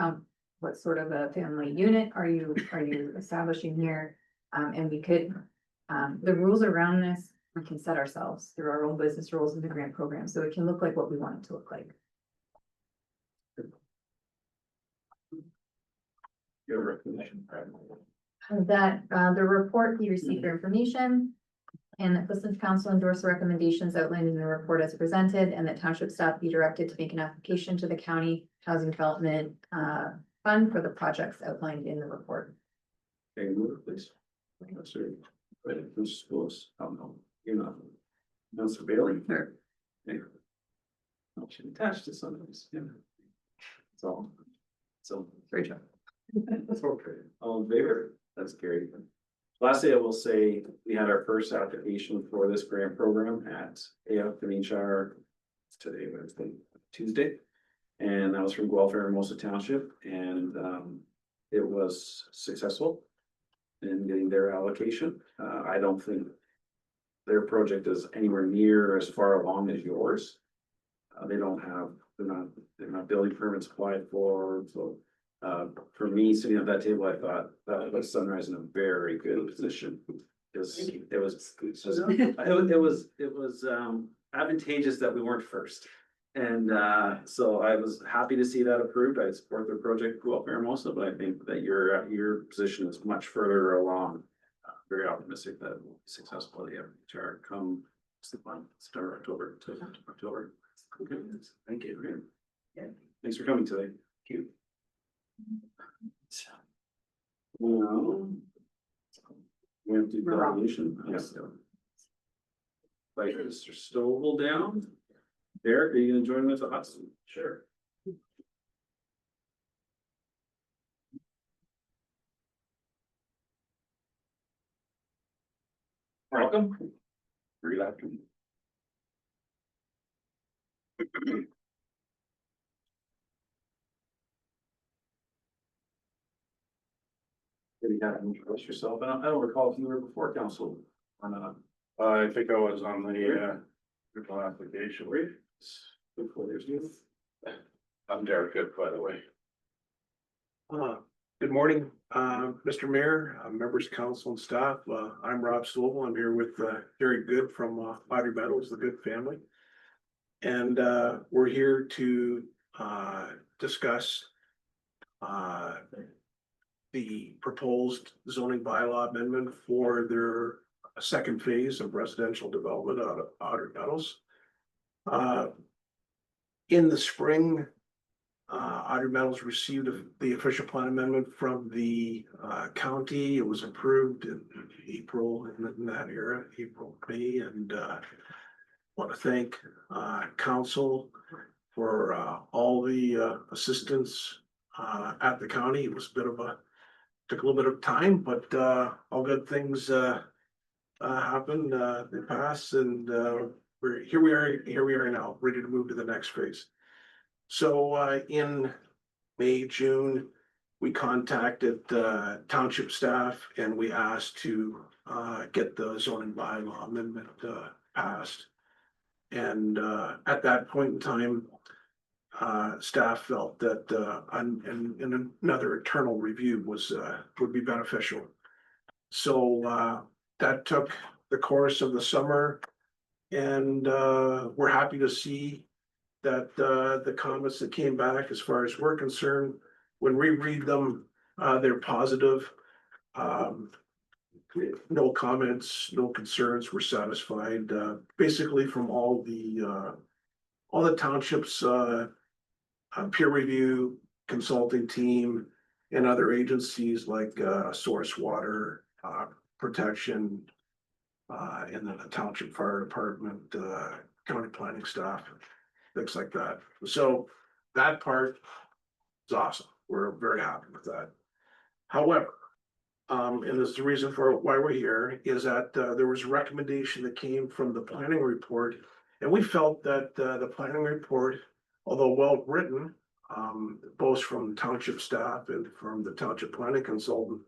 Speaker 2: what sort of a family unit are you establishing here? And we could, the rules around this, we can set ourselves through our own business rules in the grant program. So it can look like what we want it to look like.
Speaker 1: Your recommendation.
Speaker 2: That the report we received for information, And that Clifton Council endorse the recommendations outlined in the report as presented, and that township staff be directed to make an application to the county housing development fund for the projects outlined in the report.
Speaker 1: Okay, move it, please. Mr. Right, Mr. Schools, no, you're not. Mr. Bailey. There. There. I should attach to some of these, yeah. That's all. So, great job. That's okay. All in favor? That's carried. Lastly, I will say, we had our first application for this grant program at AF and HR today, Wednesday, Tuesday. And that was from Guelph Hermosa Township, and it was successful in getting their allocation. I don't think their project is anywhere near as far along as yours. They don't have, they're not building permits applied for, so. For me, sitting at that table, I thought that was Sunrise in a very good position. It was advantageous that we weren't first. And so I was happy to see that approved. I support their project, Guelph Hermosa, but I think that your position is much further along. Very optimistic that we'll be successful at the HR come start October to October. Okay, thank you. Yeah. Thanks for coming today. Thank you. Well, we have to do delegation. Yes. Like Mr. Stovall down. Derek, are you gonna join with us? Sure. Welcome. Good afternoon. You got to introduce yourself. I don't recall if you were before council or not.
Speaker 5: I think I was on the application.
Speaker 1: Before there's you.
Speaker 5: I'm Derek Good, by the way.
Speaker 8: Good morning, Mr. Mayor, members, of council and staff. I'm Rob Stovall. I'm here with Jerry Good from Audrey Meadows, the Good family. And we're here to discuss the proposed zoning bylaw amendment for their second phase of residential development out of Audrey Meadows. In the spring, Audrey Meadows received the official plan amendment from the county. It was approved in April, in that era, April, May, and want to thank council for all the assistance at the county. It was a bit of took a little bit of time, but all good things happened. They passed, and here we are now, ready to move to the next phase. So in May, June, we contacted township staff and we asked to get the zoning bylaw amendment passed. And at that point in time, staff felt that and another internal review would be beneficial. So that took the course of the summer, and we're happy to see that the comments that came back, as far as we're concerned, when we read them, they're positive. No comments, no concerns, we're satisfied, basically from all the townships, peer review consulting team and other agencies like Source Water Protection, and then the township fire department, county planning staff, things like that. So that part is awesome. We're very happy with that. However, and this is the reason for why we're here, is that there was a recommendation that came from the planning report, and we felt that the planning report, although well written, both from township staff and from the township planning consultant,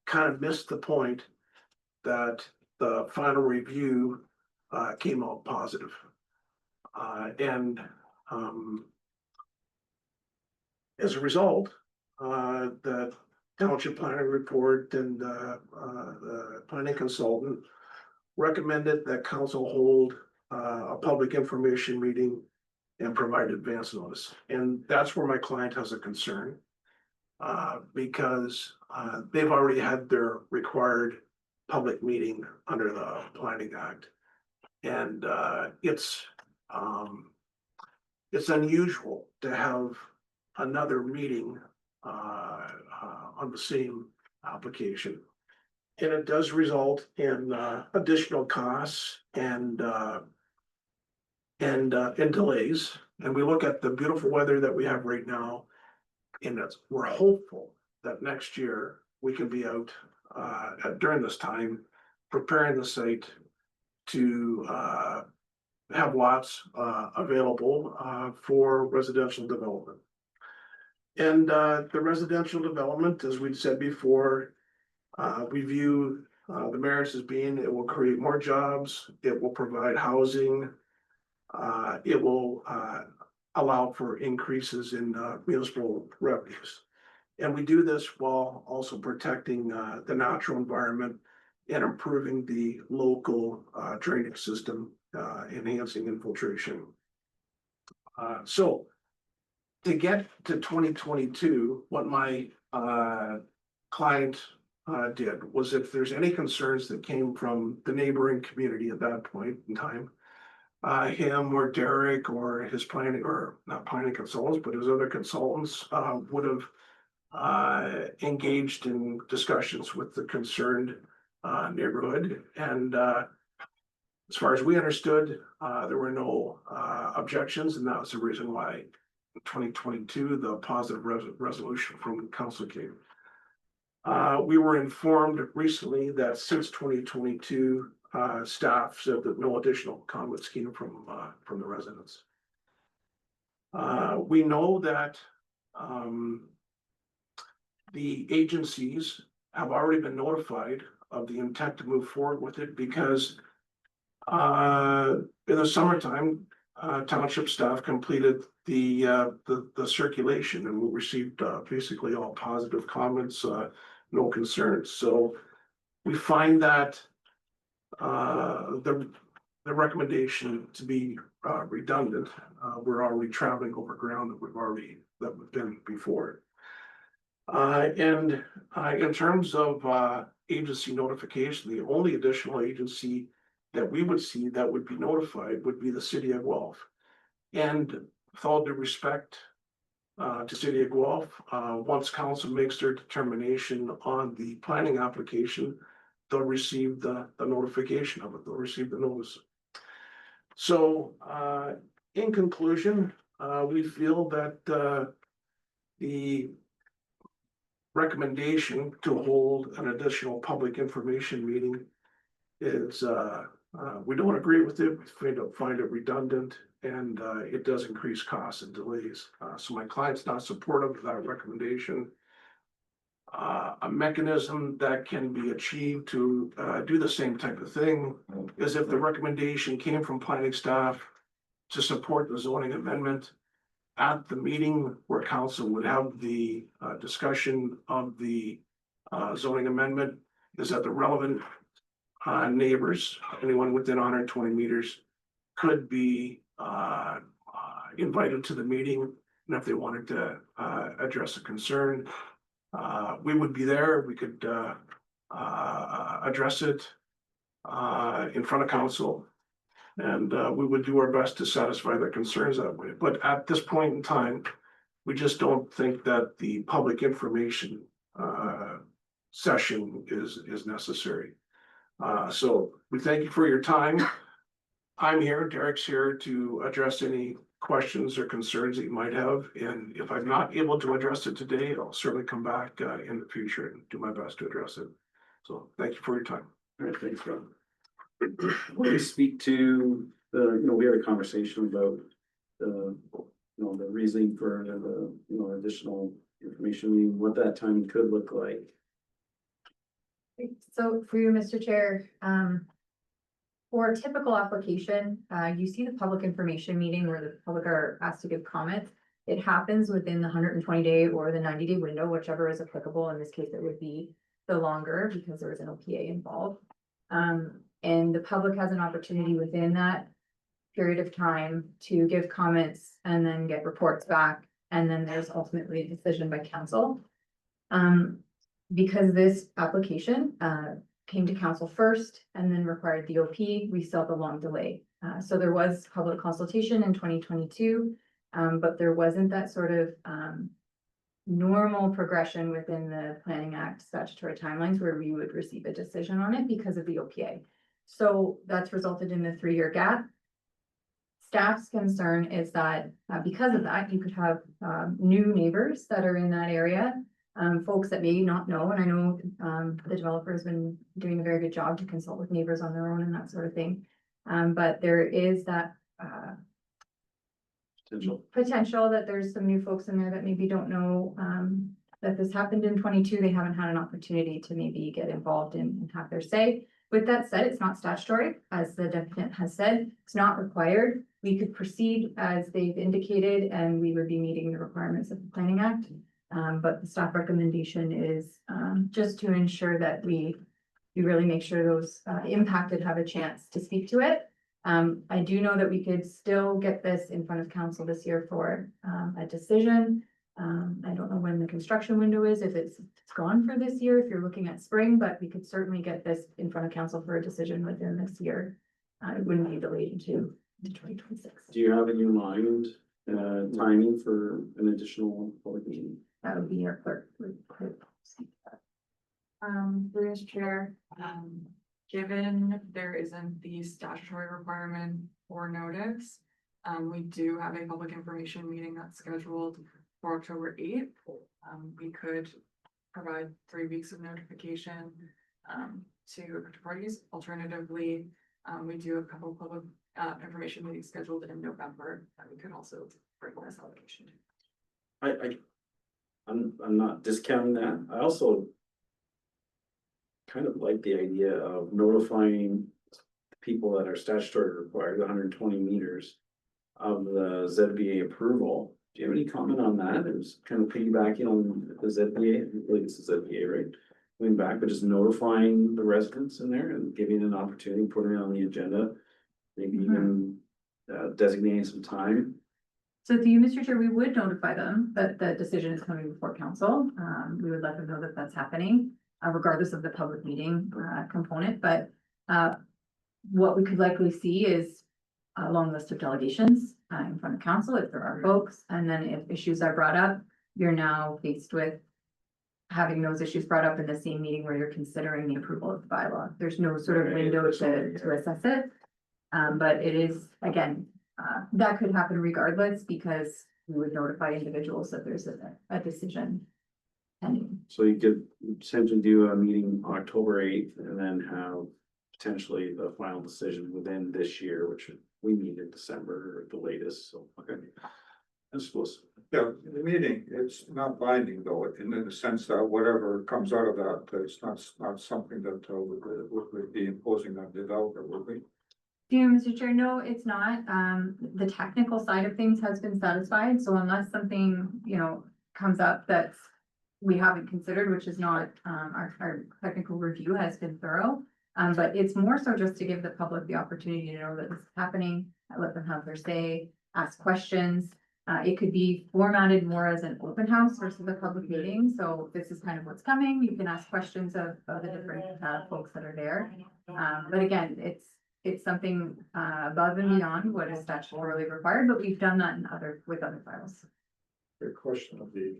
Speaker 8: kind of missed the point that the final review came out positive. And as a result, the township planning report and the planning consultant recommended that council hold a public information meeting and provide advance notice. And that's where my client has a concern, because they've already had their required public meeting under the Planning Act. And it's unusual to have another meeting on the same application. And it does result in additional costs and delays. And we look at the beautiful weather that we have right now, and we're hopeful that next year we can be out during this time preparing the site to have lots available for residential development. And the residential development, as we've said before, we view the merits as being it will create more jobs, it will provide housing, it will allow for increases in municipal revenues. And we do this while also protecting the natural environment and improving the local drainage system, enhancing infiltration. So to get to 2022, what my client did was if there's any concerns that came from the neighboring community at that point in time, him or Derek or his planning, or not planning consultants, but his other consultants would have engaged in discussions with the concerned neighborhood. And as far as we understood, there were no objections, and that was the reason why in 2022 the positive resolution from council came. We were informed recently that since 2022, staff said that no additional comments came from the residents. We know that the agencies have already been notified of the intent to move forward with it because in the summertime, township staff completed the circulation, and we received basically all positive comments, no concerns. So we find that the recommendation to be redundant. We're already traveling over ground that we've been before. And in terms of agency notification, the only additional agency that we would see that would be notified would be the city of Guelph. And with all due respect to city of Guelph, once council makes their determination on the planning application, they'll receive the notification of it. They'll receive the notice. So in conclusion, we feel that the recommendation to hold an additional public information meeting is we don't agree with it. We find it redundant, and it does increase costs and delays. So my client's not supportive of that recommendation. A mechanism that can be achieved to do the same type of thing is if the recommendation came from planning staff to support the zoning amendment at the meeting where council would have the discussion of the zoning amendment, is that the relevant neighbors, anyone within 120 meters, could be invited to the meeting. And if they wanted to address a concern, we would be there. We could address it in front of council, and we would do our best to satisfy their concerns that way. But at this point in time, we just don't think that the public information session is necessary. So we thank you for your time. I'm here, Derek's here to address any questions or concerns that you might have. And if I'm not able to address it today, I'll certainly come back in the future and do my best to address it. So thank you for your time.
Speaker 1: All right, thanks, Rob. When we speak to the, we had a conversation about the, the reasoning for the, additional information, what that time could look like.
Speaker 2: So for you, Mr. Chair, for a typical application, you see the public information meeting where the public are asked to give comments. It happens within the 120-day or the 90-day window, whichever is applicable. In this case, it would be the longer because there is an OPA involved. And the public has an opportunity within that period of time to give comments and then get reports back. And then there's ultimately a decision by council. Because this application came to council first and then required the OP, we still have a long delay. So there was public consultation in 2022, but there wasn't that sort of normal progression within the Planning Act statutory timelines where we would receive a decision on it because of the OPA. So that's resulted in a 3-year gap. Staff's concern is that because of that, you could have new neighbors that are in that area, folks that may not know, and I know the developer has been doing a very good job to consult with neighbors on their own and that sort of thing. But there is that potential that there's some new folks in there that maybe don't know that this happened in 22. They haven't had an opportunity to maybe get involved and have their say. With that said, it's not statutory, as the defendant has said, it's not required. We could proceed as they've indicated, and we would be meeting the requirements of the Planning Act. But the staff recommendation is just to ensure that we really make sure those impacted have a chance to speak to it. I do know that we could still get this in front of council this year for a decision. I don't know when the construction window is, if it's gone for this year, if you're looking at spring, but we could certainly get this in front of council for a decision within this year. It wouldn't be delayed into 2026.
Speaker 1: Do you have in mind timing for an additional public meeting?
Speaker 2: That would be our clerk.
Speaker 11: Through his chair, given there isn't the statutory requirement for notice, we do have a public information meeting that's scheduled for October 8th. We could provide 3 weeks of notification to affected parties. Alternatively, we do have a couple of public information meetings scheduled in November that we could also bring this allocation to.
Speaker 1: I'm not discounting that. I also kind of like the idea of notifying people that are statutory required, 120 meters of the ZBA approval. Do you have any comment on that? It was kind of piggybacking on the ZBA, I believe it's the ZBA, right? Going back, but just notifying the residents in there and giving an opportunity, putting it on the agenda. Maybe even designating some time.
Speaker 2: So to you, Mr. Chair, we would notify them that the decision is coming before council. We would let them know that that's happening, regardless of the public meeting component. But what we could likely see is a long list of delegations in front of council if there are folks. And then if issues are brought up, you're now faced with having those issues brought up in the same meeting where you're considering the approval of the bylaw. There's no sort of window to assess it. But it is, again, that could happen regardless because we would notify individuals that there's a decision pending.
Speaker 1: So you could potentially do a meeting October 8th and then have potentially the final decision within this year, which we meet in December at the latest, so, okay. I suppose.
Speaker 4: Yeah, the meeting, it's not binding though, in the sense that whatever comes out of that, it's not something that would be imposing on the developer, would we?
Speaker 2: Yeah, Mr. Chair, no, it's not. The technical side of things has been satisfied, so unless something, comes up that's we haven't considered, which is not, our technical review has been thorough. But it's more so just to give the public the opportunity to know that this is happening, let them have their say, ask questions. It could be formatted more as an open house versus a public meeting, so this is kind of what's coming. You can ask questions of the different folks that are there. But again, it's something above and beyond what is statutorily required, but we've done that with other files.
Speaker 4: Great question of the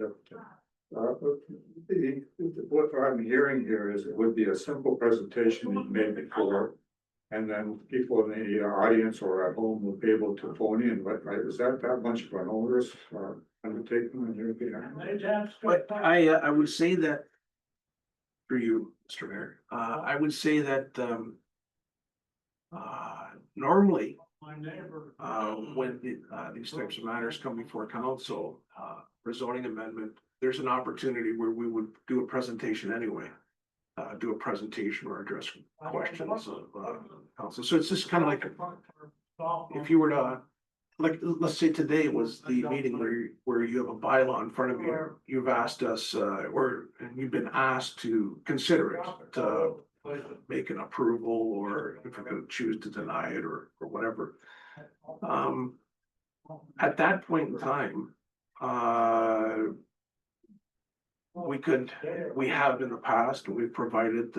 Speaker 4: what I'm hearing here is it would be a simple presentation you made before. And then people in the audience or at home will be able to phone in, but is that much of an onerous undertaking?
Speaker 8: But I would say that for you, Mr. Mayor, I would say that normally when these types of matters come before council, for zoning amendment, there's an opportunity where we would do a presentation anyway. Do a presentation or address questions of council. So it's just kind of like if you were to, like, let's say today was the meeting where you have a bylaw in front of you. You've asked us, and you've been asked to consider it, to make an approval, or if you're going to choose to deny it or whatever. At that point in time, we have in the past, and we've provided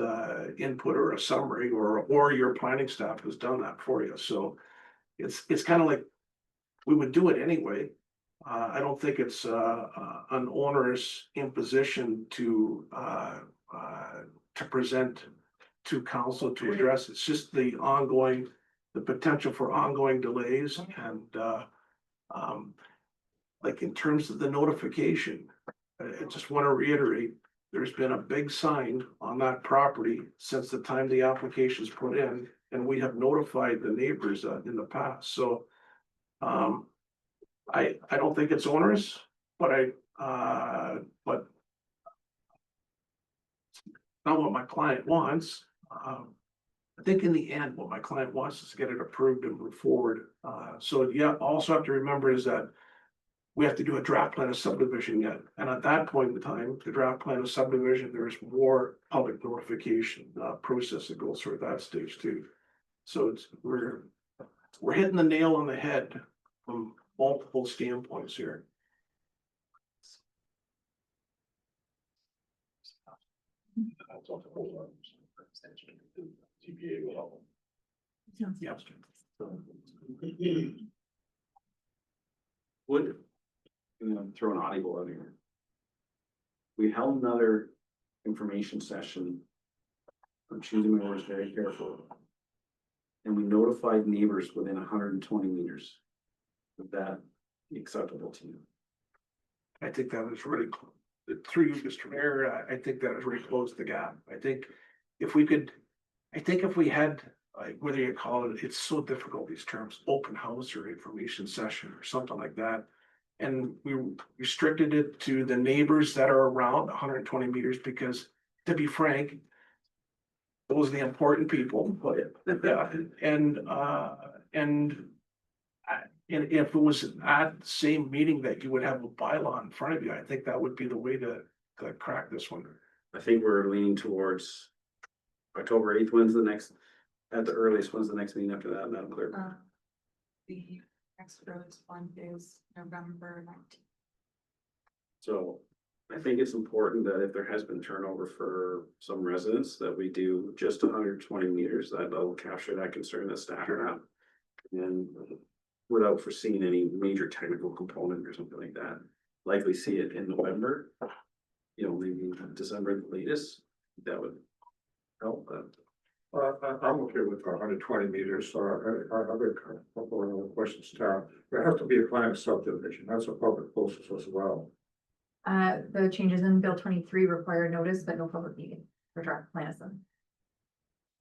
Speaker 8: input or a summary, or your planning staff has done that for you, so. It's kind of like, we would do it anyway. I don't think it's an onerous imposition to present to council to address. It's just the potential for ongoing delays and like in terms of the notification, I just want to reiterate, there's been a big sign on that property since the time the application's put in, and we have notified the neighbors in the past, so I don't think it's onerous, but but not what my client wants. I think in the end, what my client wants is to get it approved and move forward. So yeah, also have to remember is that we have to do a draft plan of subdivision yet. And at that point in time, the draft plan of subdivision, there's more public notification process that goes through at that stage too. So we're hitting the nail on the head from multiple standpoints here.
Speaker 1: Yep. Would, throw an audible out here. We held another information session. I'm choosing my words very carefully. And we notified neighbors within 120 meters. Would that be acceptable to you?
Speaker 8: I think that was really, through you, Mr. Mayor, I think that has really closed the gap. I think if we had, like, whether you call it, it's so difficult, these terms, open house or information session or something like that. And we restricted it to the neighbors that are around 120 meters, because to be frank, those are the important people. Yeah, and if it was at the same meeting that you would have a bylaw in front of you, I think that would be the way to crack this one.
Speaker 1: I think we're leaning towards October 8th. When's the next, at the earliest, when's the next meeting after that, Madam Clerk?
Speaker 11: The next earliest one is November 19th.
Speaker 1: So I think it's important that if there has been turnover for some residents, that we do just 120 meters, that'll capture that concern that staff have. And without foreseeing any major technical component or something like that, likely see it in November. Maybe December at the latest, that would help.
Speaker 4: I'm okay with 120 meters, so I have a couple of questions, Tara. There has to be a planned subdivision, that's a public process as well.
Speaker 2: The changes in Bill 23 require notice, but no public meeting for draft plan.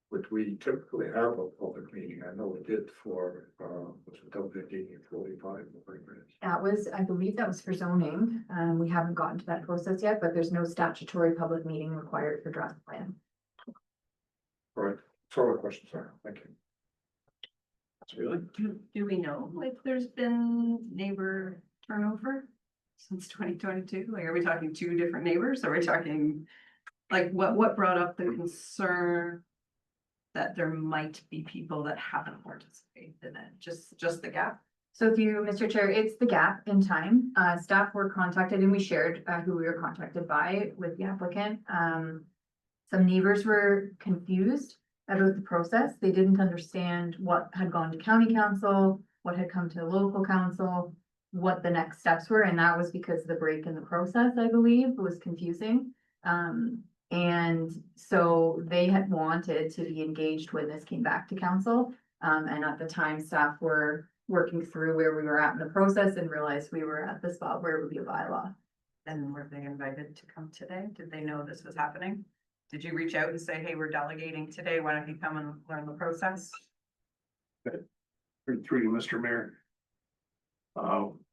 Speaker 4: Which we typically have a public meeting, I know we did for, was it WD 45?
Speaker 2: That was, I believe that was for zoning. We haven't gotten to that process yet, but there's no statutory public meeting required for draft plan.
Speaker 4: All right, so all the questions are, thank you.
Speaker 1: Really?
Speaker 13: Do we know if there's been neighbor turnover since 2022? Like, are we talking two different neighbors? Are we talking, like, what brought up the concern that there might be people that haven't participated in it? Just the gap?
Speaker 2: So Mr. Chair, it's the gap in time. Staff were contacted and we shared who we were contacted by with the applicant. Some neighbors were confused about the process. They didn't understand what had gone to county council, what had come to local council, what the next steps were. And that was because the break in the process, I believe, was confusing. And so they had wanted to be engaged when this came back to council. And at the time, staff were working through where we were at in the process and realized we were at the spot where it would be a bylaw.
Speaker 13: And were they invited to come today? Did they know this was happening? Did you reach out and say, hey, we're delegating today, why don't you come and learn the process?
Speaker 8: Through you, Mr. Mayor.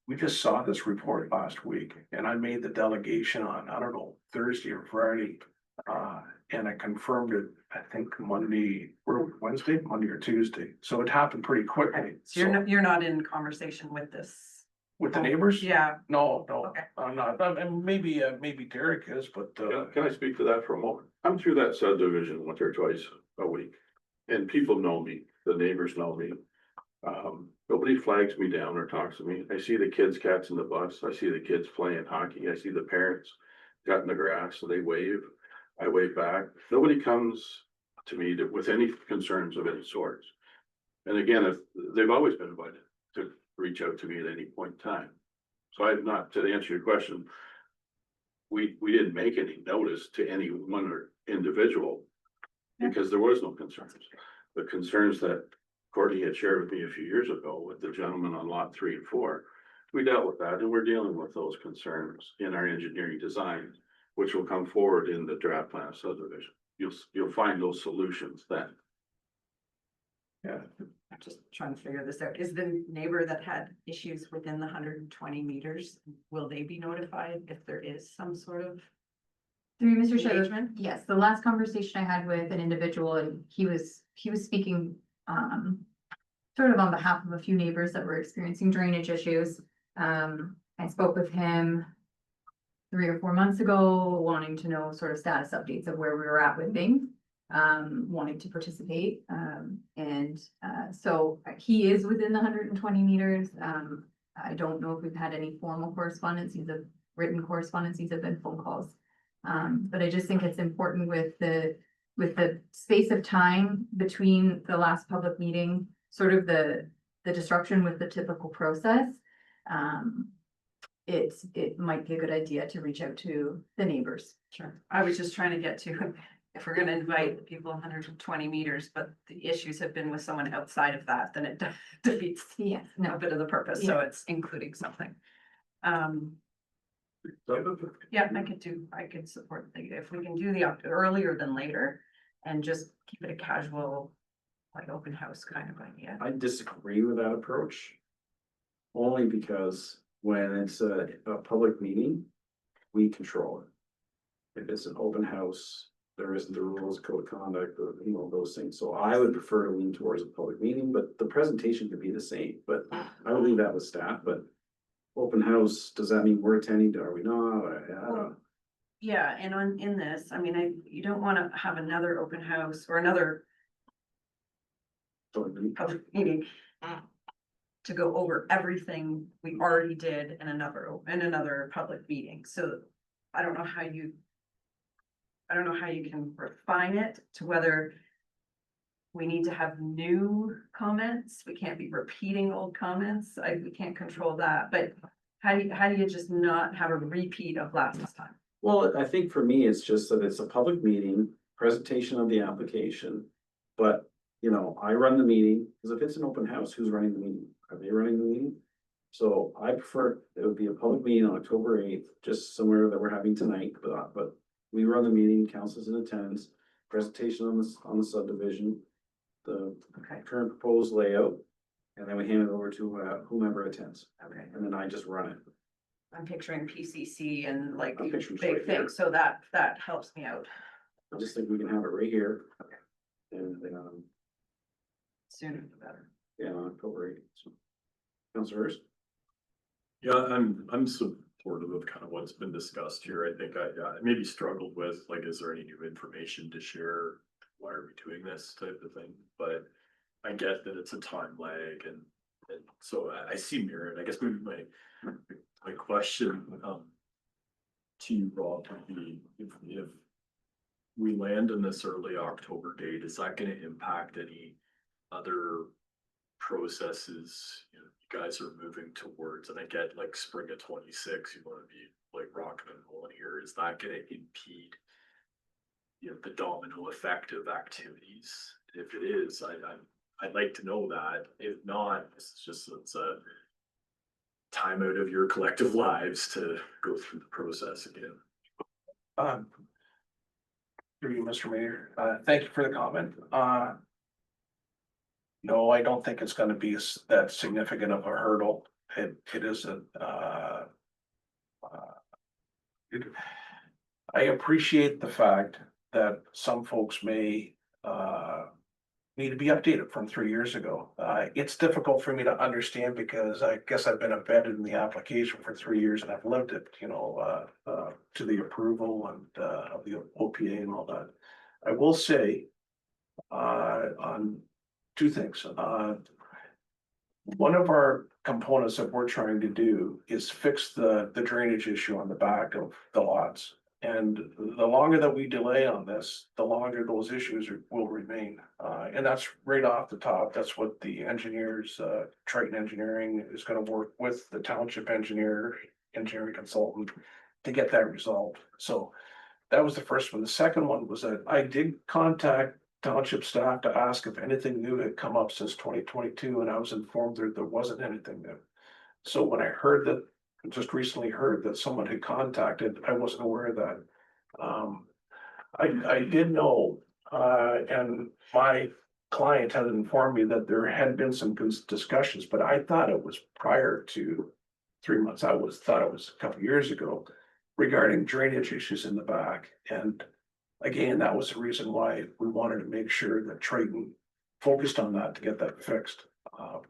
Speaker 8: We just saw this report last week and I made the delegation on, I don't know, Thursday or Friday. And I confirmed it, I think Monday or Wednesday, Monday or Tuesday. So it happened pretty quickly.
Speaker 13: So you're not in conversation with this?
Speaker 8: With the neighbors?
Speaker 13: Yeah.
Speaker 8: No,
Speaker 13: Okay.
Speaker 8: I'm not. And maybe Derek is, but
Speaker 5: Can I speak to that for a moment? I'm through that subdivision once or twice a week. And people know me, the neighbors know me. Nobody flags me down or talks to me. I see the kids catching the bus. I see the kids playing hockey. I see the parents. cutting the grass, so they wave, I wave back. Nobody comes to me with any concerns of any sorts. And again, if, they've always been invited to reach out to me at any point in time. So I've not, to answer your question, we didn't make any notice to any one or individual because there was no concerns. The concerns that Courtney had shared with me a few years ago with the gentleman on lot 3 and 4, we dealt with that, and we're dealing with those concerns in our engineering design, which will come forward in the draft plan of subdivision. You'll find those solutions then.
Speaker 13: Yeah. I'm just trying to figure this out. Is the neighbor that had issues within the 120 meters, will they be notified if there is some sort of?
Speaker 2: Through you, Mr. Chair,
Speaker 13: Engagement?
Speaker 2: yes, the last conversation I had with an individual, and he was speaking, sort of on behalf of a few neighbors that were experiencing drainage issues. I spoke with him 3 or 4 months ago, wanting to know sort of status updates of where we were at with things, wanting to participate. So he is within the 120 meters. I don't know if we've had any formal correspondence, either written correspondence, these have been phone calls. But I just think it's important with the space of time between the last public meeting, sort of the disruption with the typical process. It might be a good idea to reach out to the neighbors.
Speaker 13: Sure. I was just trying to get to, if we're gonna invite people 120 meters, but the issues have been with someone outside of that, then it defeats
Speaker 2: Yes,
Speaker 13: a bit of the purpose, so it's including something. Yeah, I could support, if we can do the earlier than later and just keep it a casual, like open house kind of idea.
Speaker 1: I disagree with that approach. Only because when it's a public meeting, we control it. If it's an open house, there isn't the rules, code of conduct, those things. So I would prefer to lean towards a public meeting, but the presentation could be the same, but I would leave that with staff, but open house, does that mean we're attending? Are we not? I don't know.
Speaker 13: Yeah, and in this, I mean, you don't wanna have another open house or another public meeting to go over everything we already did in another public meeting. So I don't know how you can refine it to whether we need to have new comments. We can't be repeating old comments. We can't control that, but how do you just not have a repeat of last time?
Speaker 1: Well, I think for me, it's just that it's a public meeting, presentation of the application. But, I run the meeting, because if it's an open house, who's running the meeting? Are they running the meeting? So I prefer, it would be a public meeting on October 8th, just similar that we're having tonight, but we run the meeting, council's in attendance, presentation on the subdivision, the current proposed layout, and then we hand it over to whomever attends.
Speaker 13: Okay.
Speaker 1: And then I just run it.
Speaker 13: I'm picturing PCC and like
Speaker 1: I'm picturing
Speaker 13: big
Speaker 1: right here.
Speaker 13: things, so that helps me out.
Speaker 1: I just think we can have it right here.
Speaker 13: Okay.
Speaker 1: And,
Speaker 13: Sooner the better.
Speaker 1: yeah, on October 8th. So, Councilors?
Speaker 3: Yeah, I'm supportive of kind of what's been discussed here. I think I maybe struggled with, like, is there any new information to share? Why are we doing this type of thing? But I get that it's a time lag and so I see Miriam, I guess maybe my question, to you, Rob, would be if we land in this early October date, is that gonna impact any other processes, you guys are moving towards, and I get like spring of 26, you wanna be like rocking and rolling here, is that gonna impede the domino effect of activities? If it is, I'd like to know that. If not, it's a time out of your collective lives to go through the process again.
Speaker 8: Through you, Mr. Mayor, thank you for the comment. No, I don't think it's gonna be that significant of a hurdle. It isn't, I appreciate the fact that some folks may, need to be updated from 3 years ago. It's difficult for me to understand because I guess I've been embedded in the application for 3 years and I've lived it, to the approval and, of the OPA and all that. I will say, on 2 things. One of our components that we're trying to do is fix the drainage issue on the back of the lots. And the longer that we delay on this, the longer those issues will remain. And that's right off the top. That's what the engineers, Triton Engineering is gonna work with the township engineering consultant to get that resolved. So that was the first one. The second one was that I did contact township staff to ask if anything new had come up since 2022, and I was informed that there wasn't anything new. So when I heard that, just recently heard that someone had contacted, I wasn't aware of that. I did know, and my client had informed me that there had been some discussions, but I thought it was prior to 3 months. Thought it was a couple years ago regarding drainage issues in the back. And again, that was the reason why we wanted to make sure that Triton focused on that to get that fixed.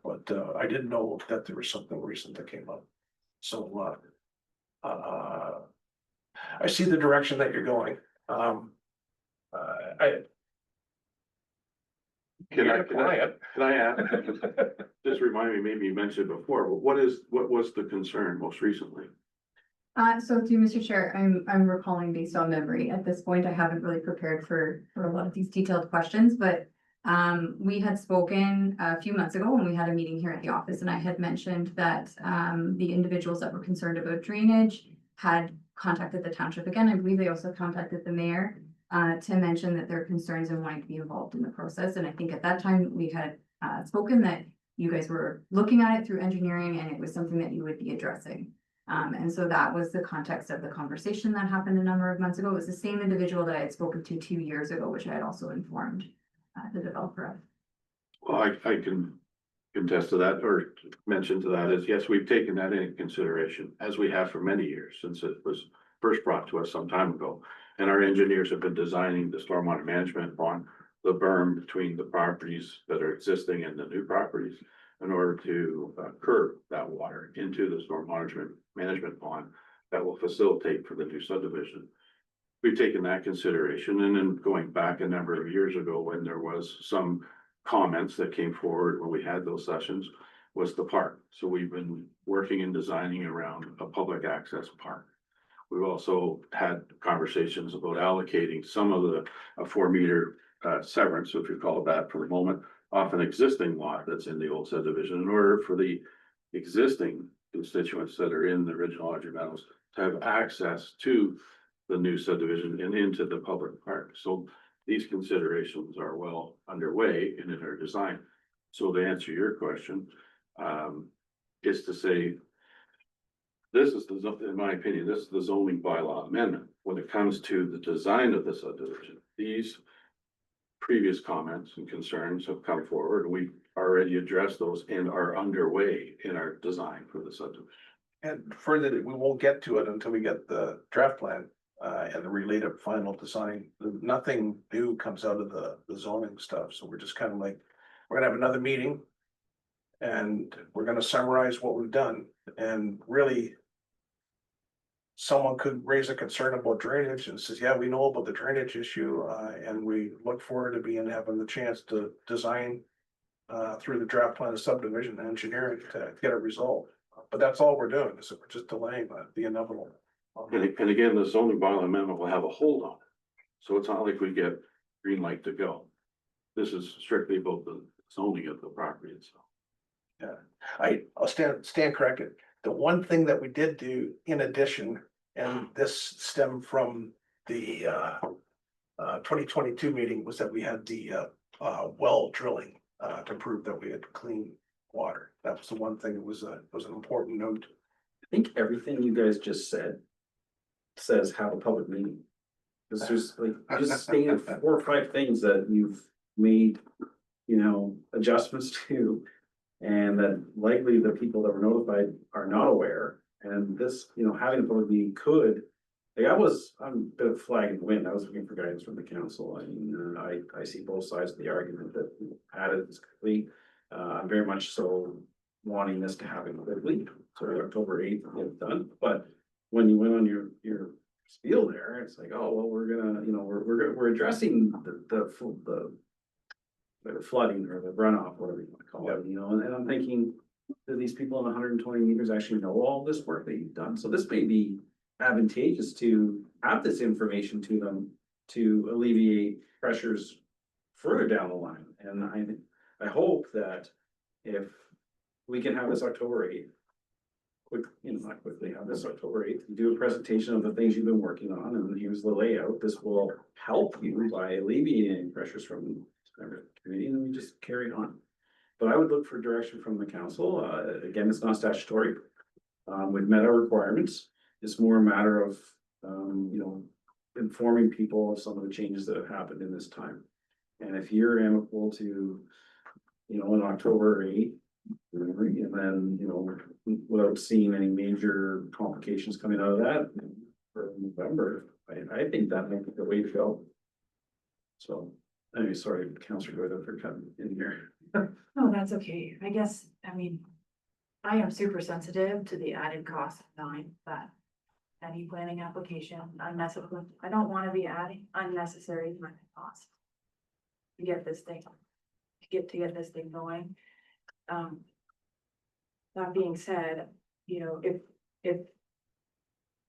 Speaker 8: But I didn't know that there was something recent that came up. So, I see the direction that you're going.
Speaker 5: Can I add? Just remind me, maybe you mentioned before, but what was the concern most recently?
Speaker 2: So through Mr. Chair, I'm recalling based on memory. At this point, I haven't really prepared for a lot of these detailed questions, but we had spoken a few months ago when we had a meeting here at the office, and I had mentioned that the individuals that were concerned about drainage had contacted the township again. I believe they also contacted the mayor to mention that their concerns and wanting to be involved in the process. And I think at that time we had spoken that you guys were looking at it through engineering and it was something that you would be addressing. And so that was the context of the conversation that happened a number of months ago. It was the same individual that I had spoken to 2 years ago, which I had also informed the developer of.
Speaker 5: Well, I can contest to that or mention to that is, yes, we've taken that into consideration as we have for many years since it was first brought to us some time ago. And our engineers have been designing the stormwater management on the berm between the properties that are existing and the new properties in order to curb that water into the storm management pond that will facilitate for the new subdivision. We've taken that consideration, and then going back a number of years ago when there was some comments that came forward when we had those sessions was the park. So we've been working and designing around a public access park. We've also had conversations about allocating some of the 4-meter severance, if you call it that for the moment, off an existing lot that's in the old subdivision in order for the existing constituents that are in the original Audrey Meadows to have access to the new subdivision and into the public park. So these considerations are well underway and in our design. So to answer your question, is to say, this is in my opinion, this is the zoning bylaw amendment. When it comes to the design of the subdivision, these previous comments and concerns have come forward. We've already addressed those and are underway in our design for the subdivision.
Speaker 8: And further, we won't get to it until we get the draft plan and the related final design. Nothing new comes out of the zoning stuff. So we're just kind of like, we're gonna have another meeting. And we're gonna summarize what we've done, and really. Someone could raise a concern about drainage and says, yeah, we know about the drainage issue, and we look forward to having the chance to design. Through the draft plan of subdivision engineering to get it resolved, but that's all we're doing, is we're just delaying the inevitable.
Speaker 5: And again, the zoning bylaw amendment will have a hold on it. So it's not like we get green light to go. This is strictly about the zoning of the property itself.
Speaker 8: Yeah, I'll stand corrected. The one thing that we did do in addition, and this stemmed from the 2022 meeting, was that we had the well drilling to prove that we had clean water. That was the one thing that was an important note.
Speaker 1: I think everything you guys just said says have a public meeting. Cause there's like, you just stated 4 or 5 things that you've made, adjustments to. And that likely the people that were notified are not aware. And this, having a public meeting could, I'm a bit of flag in the wind. I was looking for guidance from the council. I mean, I see both sides of the argument that added is complete. I'm very much so wanting this to happen quickly, so October 8th to get it done. But when you went on your spiel there, it's like, oh, well, we're gonna, we're addressing the flooding or the runoff, whatever you want to call it, and I'm thinking, do these people in 120 meters actually know all this work that you've done? So this may be advantageous to have this information to them to alleviate pressures further down the line. And I hope that if we can have this October 8th, not quickly, have this October 8th, do a presentation of the things you've been working on, and here's the layout. This will help you by alleviating pressures from the committee, and then we just carry on. But I would look for direction from the council. Again, it's not statutory. We've met our requirements. It's more a matter of, informing people of some of the changes that have happened in this time. And if you're amicable to, on October 8th, and then, without seeing any major complications coming out of that for November, I think that might be the way to go. So, anyway, sorry, Councillor Goyda, for cutting in here.
Speaker 7: No, that's okay. I guess, I am super sensitive to the added cost of knowing that any planning application, unnecessary, I don't want to be adding unnecessary cost to get this thing, to get this thing going. That being said, if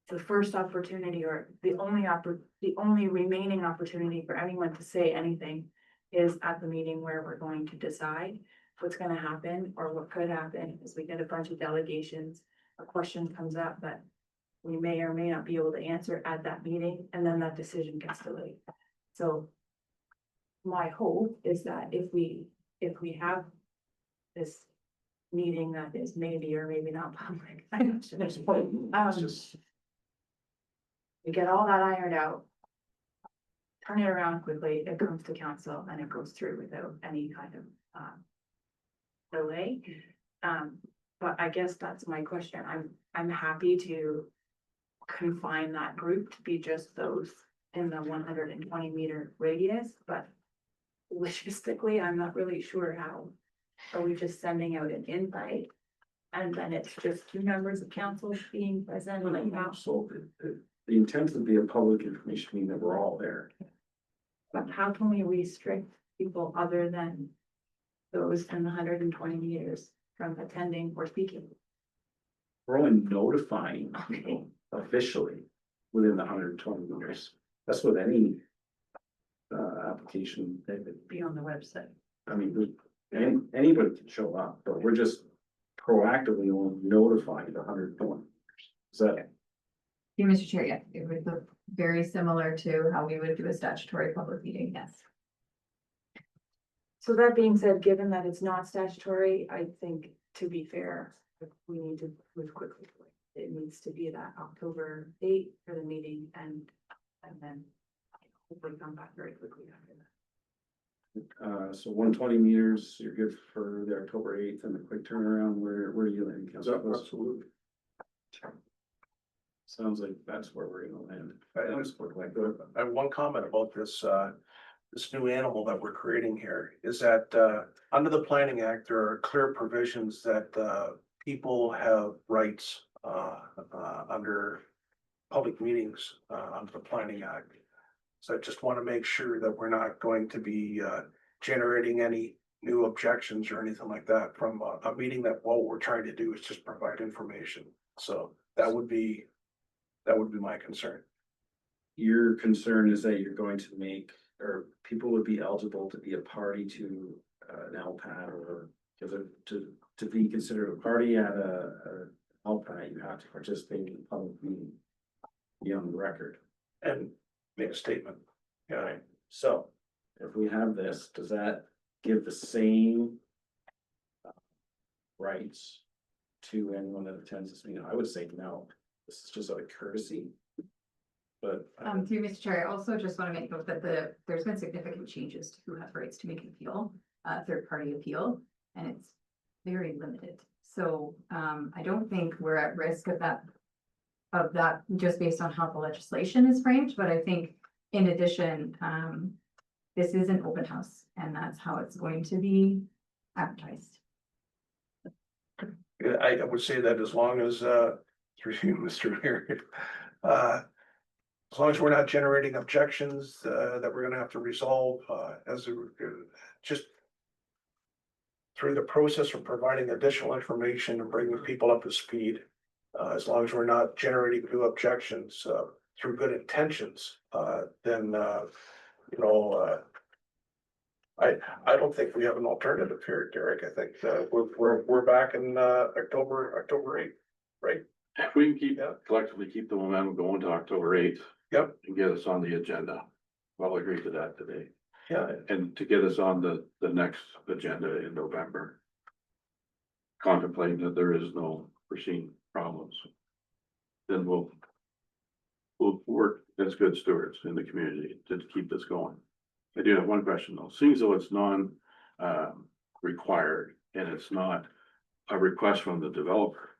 Speaker 7: the first opportunity or the only remaining opportunity for anyone to say anything is at the meeting where we're going to decide what's going to happen, or what could happen is we get a bunch of delegations, a question comes up that we may or may not be able to answer at that meeting, and then that decision gets delayed. So my hope is that if we have this meeting that is maybe or maybe not public, we get all that ironed out, turn it around quickly, it comes to council and it goes through without any kind of delay. But I guess that's my question. I'm happy to confine that group to be just those in the 120-meter radius, but logistically, I'm not really sure how. Are we just sending out an invite? And then it's just 2 members of council being present?
Speaker 1: So the intent would be a public information meeting that we're all there.
Speaker 7: But how can we restrict people other than those in the 120 meters from attending or speaking?
Speaker 1: We're only notifying people officially within the 120 meters. That's what any application, they would
Speaker 7: be on the website.
Speaker 1: I mean, anybody can show up, but we're just proactively only notifying the 120 meters. Is that?
Speaker 2: Yeah, Mr. Chair, yeah, it would look very similar to how we would do a statutory public meeting, yes.
Speaker 7: So that being said, given that it's not statutory, I think, to be fair, we need to move quickly. It needs to be that October 8th for the meeting, and then hopefully come back very quickly after that.
Speaker 1: So 120 meters, you're good for the October 8th and the quick turnaround. Where are you landing, Councilor?
Speaker 4: Absolutely.
Speaker 1: Sounds like that's where we're gonna land.
Speaker 8: I have one comment about this, this new animal that we're creating here, is that, under the Planning Act, there are clear provisions that, people have rights, under public meetings, under the Planning Act. So I just want to make sure that we're not going to be, generating any new objections or anything like that from a meeting that what we're trying to do is just provide information. So that would be my concern.
Speaker 1: Your concern is that you're going to make, or people would be eligible to be a party to an LPAT, or to be considered a party at a LPAT, you have to participate in a public meeting, be on the record.
Speaker 8: And make a statement.
Speaker 1: Yeah, right. So if we have this, does that give the same rights to anyone that attends this meeting? I would say no. This is just out of courtesy. But
Speaker 2: Through Mr. Chair, I also just want to make note that there's been significant changes to who has rights to make an appeal, third-party appeal, and it's very limited. So I don't think we're at risk of that just based on how the legislation is framed, but I think in addition, this is an open house, and that's how it's going to be advertised.
Speaker 8: Yeah, I would say that as long as, through you, Mr. Mayor, as long as we're not generating objections, that we're gonna have to resolve, just through the process of providing additional information and bringing people up to speed, as long as we're not generating new objections, through good intentions, then, I don't think we have an alternative here, Derek. I think, we're back in, October 8th, right?
Speaker 5: If we can collectively keep the momentum going to October 8th.
Speaker 8: Yep.
Speaker 5: And get us on the agenda. I'll agree to that today.
Speaker 8: Yeah.
Speaker 5: And to get us on the next agenda in November. Contemplating that there is no foreseen problems. Then we'll work as good stewards in the community to keep this going. I do have one question though. Seeing as though it's required and it's not a request from the developer.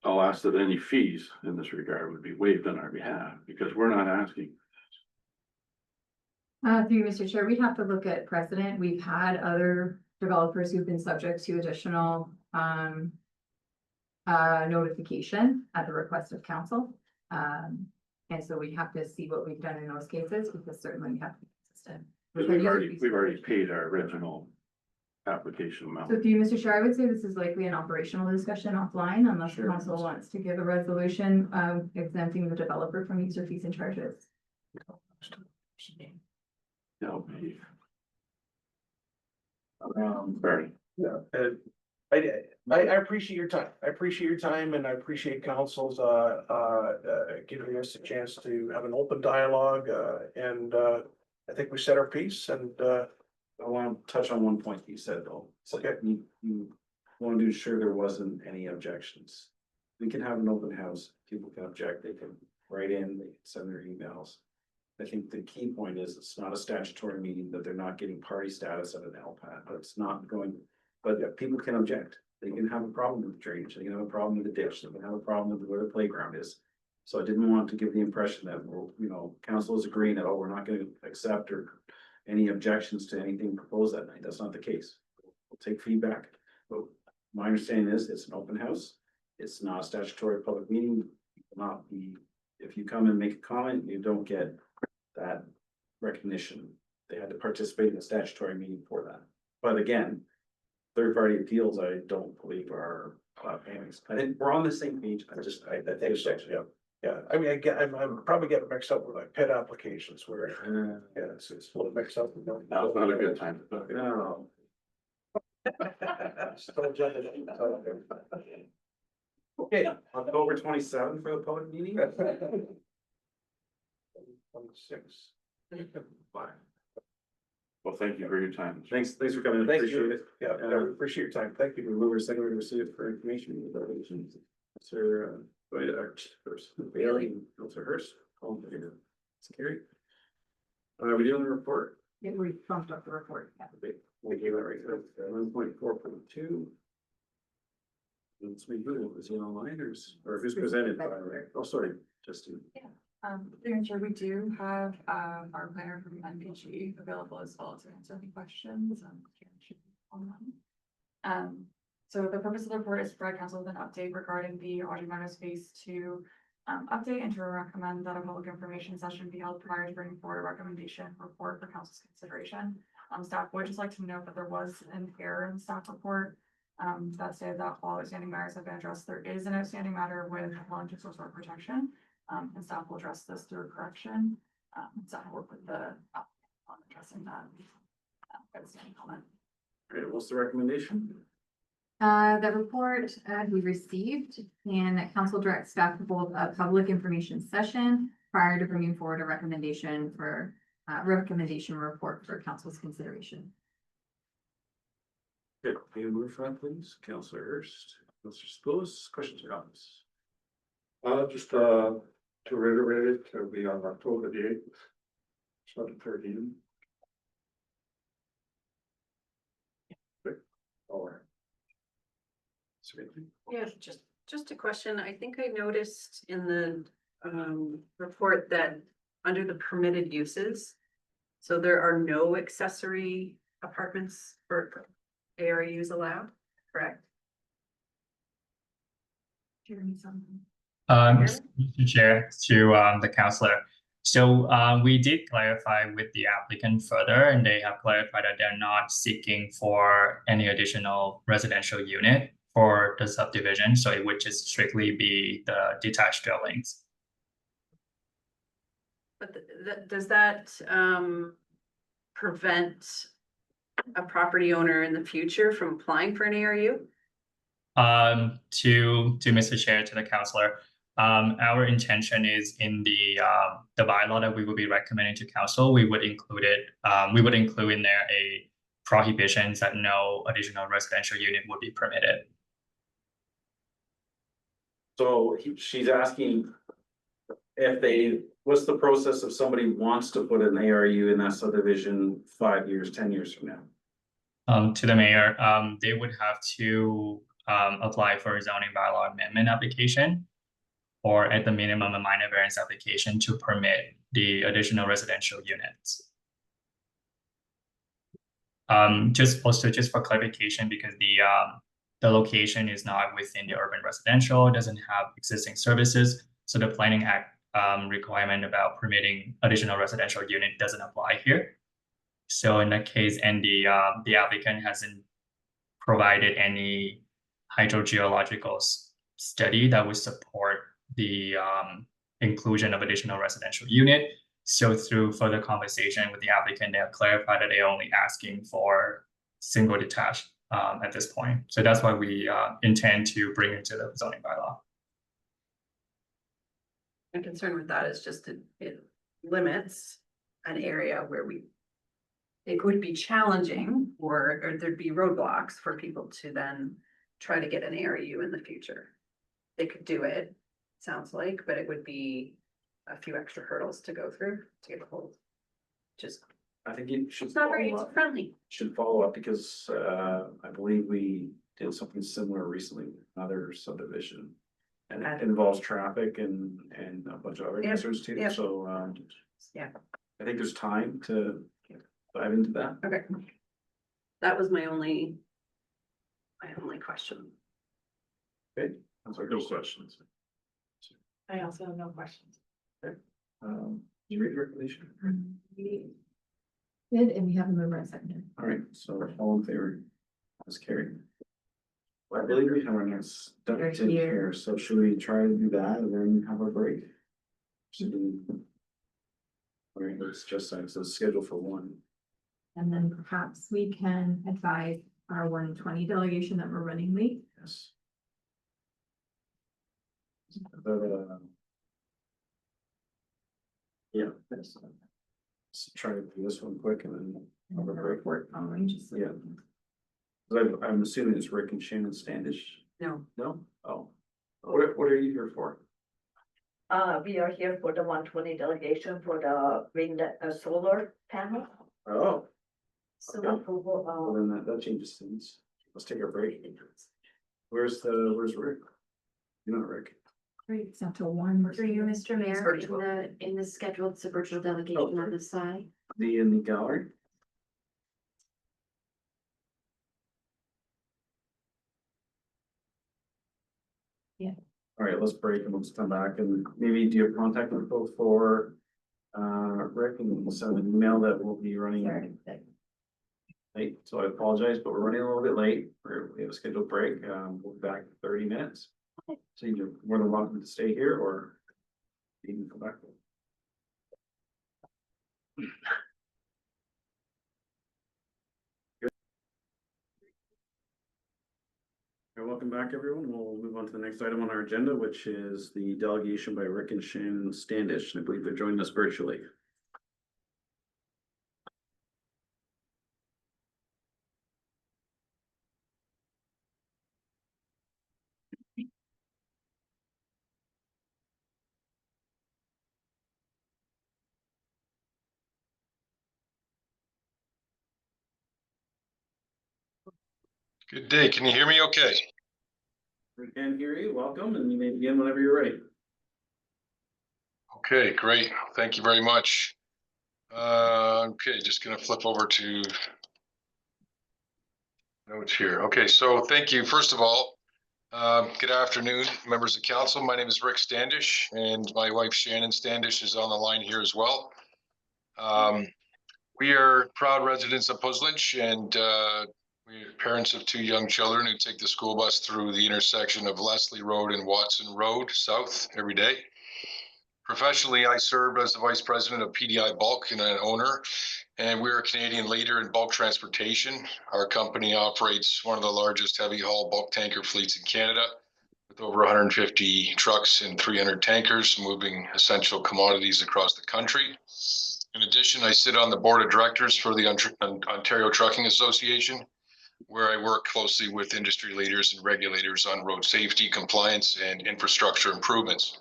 Speaker 5: I'll ask that any fees in this regard would be waived on our behalf because we're not asking.
Speaker 2: Through you, Mr. Chair, we'd have to look at precedent. We've had other developers who've been subject to additional notification at the request of council. And so we have to see what we've done in those cases because certainly we have to be consistent.
Speaker 5: We've already paid our original application amount.
Speaker 2: So through you, Mr. Chair, I would say this is likely an operational discussion offline unless the council wants to give a resolution exempting the developer from user fees and charges.
Speaker 5: No.
Speaker 8: Bernie. Yeah, and I appreciate your time. I appreciate your time and I appreciate council's giving us a chance to have an open dialogue and I think we set our piece and
Speaker 1: I want to touch on one point you said though. So you wanted to ensure there wasn't any objections. We can have an open house, people can object, they can write in, they can send their emails. I think the key point is it's not a statutory meeting, that they're not getting party status at an LPAT, but it's not going, but people can object. They can have a problem with drainage, they can have a problem with the ditch, they can have a problem with where the playground is. So I didn't want to give the impression that, council is agreeing that, we're not going to accept or any objections to anything proposed that night. That's not the case. We'll take feedback. But my understanding is it's an open house. It's not a statutory public meeting. It will not be, if you come and make a comment, you don't get that recognition. They had to participate in a statutory meeting for that. But again, third party appeals, I don't believe are payments. I think we're on the same page. I think so.
Speaker 8: yeah, I mean, I'm probably getting mixed up with like pet applications where, it's a little mixed up.
Speaker 5: Now's not a good time to talk.
Speaker 1: No.
Speaker 8: Okay.
Speaker 1: October 27th for the public meeting.
Speaker 8: 26.
Speaker 1: Fine.
Speaker 5: Well, thank you for your time.
Speaker 1: Thanks for coming.
Speaker 8: Thank
Speaker 1: Appreciate
Speaker 8: you.
Speaker 1: it.
Speaker 8: Yeah, I appreciate your time. Thank you.
Speaker 1: Mover second to receive for information. Sir, first, Bailey, Councilor Hurst, all in favor. It's carried. We doing the report?
Speaker 2: Yeah, we bumped up the report. Yeah.
Speaker 1: We gave it right there. 1.4.2. Let's make who, is he online or who's presented by, oh, sorry, Justin.
Speaker 11: Chair, we do have our planner from NPG available as well to answer any questions. So the purpose of the report is to provide council with an update regarding the Audrey Meadows Phase 2 update and to recommend that a public information session be held prior to bringing forward a recommendation report for council's consideration. Staff would just like to note that there was an error in the staff report that said that all outstanding matters have been addressed. There is an outstanding matter with Wellington Source Water Protection. And staff will address this through correction. Staff will work with the on addressing that outstanding comment.
Speaker 1: Great, what's the recommendation?
Speaker 2: The report we received and that council directs staff to hold a public information session prior to bringing forward a recommendation report for council's consideration.
Speaker 1: Good, can you move front, please? Councilor Hurst, Councilor Spillis, questions or comments?
Speaker 4: Just to reiterate it, it'll be on October the 8th. 7:13. All right.
Speaker 13: Yeah, just a question. I think I noticed in the report that under the permitted uses, so there are no accessory apartments or ARUs allowed, correct?
Speaker 6: Mr. Chair, to the councillor. So we did clarify with the applicant further, and they have clarified that they're not seeking for any additional residential unit for the subdivision, so it would just strictly be the detached dwellings.
Speaker 13: But does that prevent a property owner in the future from applying for an ARU?
Speaker 6: To Mr. Chair, to the councillor, our intention is in the bylaw that we will be recommending to council, we would include in there a prohibitions that no additional residential unit would be permitted.
Speaker 1: So she's asking if what's the process if somebody wants to put an ARU in that subdivision 5 years, 10 years from now?
Speaker 6: To the mayor, they would have to apply for a zoning bylaw amendment application, or at the minimum, a minor variance application to permit the additional residential units. Just for clarification, because the location is not within the urban residential, doesn't have existing services, so the Planning Act requirement about permitting additional residential unit doesn't apply here. So in that case, and the applicant hasn't provided any hydrogeological study that would support the inclusion of additional residential unit. So through further conversation with the applicant, they have clarified that they're only asking for single detached at this point. So that's why we intend to bring it to the zoning bylaw.
Speaker 13: My concern with that is just it limits an area where it would be challenging or there'd be roadblocks for people to then try to get an ARU in the future. They could do it, sounds like, but it would be a few extra hurdles to go through to get a hold. Just,
Speaker 1: I think it should.
Speaker 13: it's not very
Speaker 1: follow up.
Speaker 13: friendly.
Speaker 1: Should follow up because I believe we did something similar recently with another subdivision. And it involves traffic and a bunch of other
Speaker 13: Yep,
Speaker 1: concerns too,
Speaker 13: yep.
Speaker 1: so
Speaker 13: Yeah,
Speaker 1: I think there's time to dive into that.
Speaker 13: okay. That was my only question.
Speaker 1: Okay, that's our
Speaker 3: No
Speaker 1: first question.
Speaker 3: questions.
Speaker 7: I also have no questions.
Speaker 1: You read the recommendation?
Speaker 2: Good, and we have a mover and seconder.
Speaker 1: All right, so all in favor, that's carried. Well, I believe we have our next step
Speaker 2: They're
Speaker 1: in
Speaker 2: here.
Speaker 1: here, so should we try to do that and then have a break? Should we? All right, let's just, so it's scheduled for 1.
Speaker 2: And then perhaps we can advise our 120 delegation that we're running late.
Speaker 1: Yes. But, yeah. Let's try to do this one quick and then
Speaker 2: And
Speaker 1: have a
Speaker 2: then the
Speaker 1: break.
Speaker 2: report following, just.
Speaker 1: Yeah. I'm assuming it's Rick and Shannon Standish.
Speaker 13: No.
Speaker 1: No? Oh. What are you here for?
Speaker 9: We are here for the 120 delegation for the wind, solar panel.
Speaker 1: Oh.
Speaker 9: So
Speaker 1: Okay.
Speaker 9: approval,
Speaker 1: Well, then that changes things. Let's take a break. Where's Rick? You're not Rick.
Speaker 2: Great, it's not till 1.
Speaker 7: For you, Mr. Mayor,
Speaker 13: virtual.
Speaker 7: in the scheduled, it's a virtual delegation on the side.
Speaker 1: In the gallery?
Speaker 2: Yeah.
Speaker 1: All right, let's break and let's come back and maybe do your contact info for Rick and we'll send an email that we'll be running late. So I apologize, but we're running a little bit late. We have a scheduled break. We'll be back in 30 minutes. So you're more than welcome to stay here or you can come back. Welcome back, everyone. We'll move on to the next item on our agenda, which is the delegation by Rick and Shannon Standish. I believe they're joining us virtually.
Speaker 10: Good day. Can you hear me okay?
Speaker 1: We can hear you. Welcome, and you may begin whenever you're ready.
Speaker 10: Okay, great. Thank you very much. Okay, just gonna flip over to notes here. Okay, so thank you. First of all, good afternoon, members of council. My name is Rick Standish and my wife Shannon Standish is on the line here as well. We are proud residents of Puslich and We're parents of 2 young children who take the school bus through the intersection of Leslie Road and Watson Road South every day. Professionally, I served as the vice president of PDI Bulk and an owner, and we're a Canadian leader in bulk transportation. Our company operates one of the largest heavy haul bulk tanker fleets in Canada, with over 150 trucks and 300 tankers moving essential commodities across the country. In addition, I sit on the board of directors for the Ontario Trucking Association, where I work closely with industry leaders and regulators on road safety, compliance, and infrastructure improvements.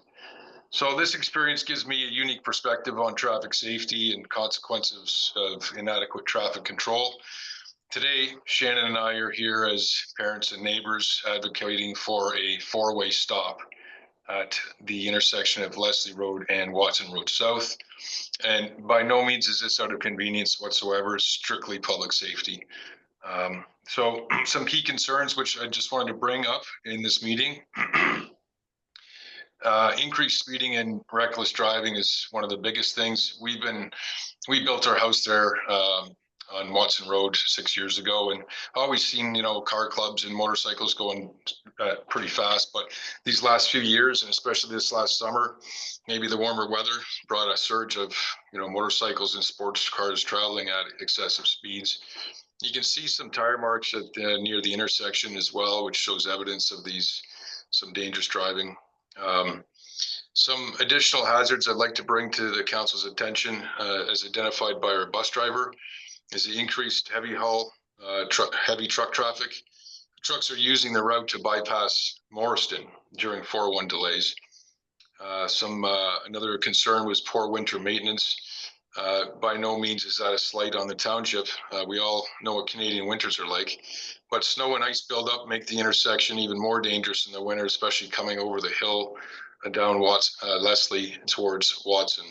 Speaker 10: So this experience gives me a unique perspective on traffic safety and consequences of inadequate traffic control. Today, Shannon and I are here as parents and neighbors advocating for a 4-way stop at the intersection of Leslie Road and Watson Road South. And by no means is this out of convenience whatsoever, it's strictly public safety. So some key concerns which I just wanted to bring up in this meeting. Increased speeding and reckless driving is one of the biggest things. We built our house there on Watson Road 6 years ago, and always seen, car clubs and motorcycles going pretty fast. But these last few years, and especially this last summer, maybe the warmer weather brought a surge of, motorcycles and sports cars traveling at excessive speeds. You can see some tire marks at near the intersection as well, which shows evidence of some dangerous driving. Some additional hazards I'd like to bring to the council's attention, as identified by our bus driver, is the increased heavy truck traffic. Trucks are using the route to bypass Morriston during 401 delays. Another concern was poor winter maintenance. By no means is that a slight on the township. We all know what Canadian winters are like, but snow and ice buildup make the intersection even more dangerous in the winter, especially coming over the hill down Leslie towards Watson.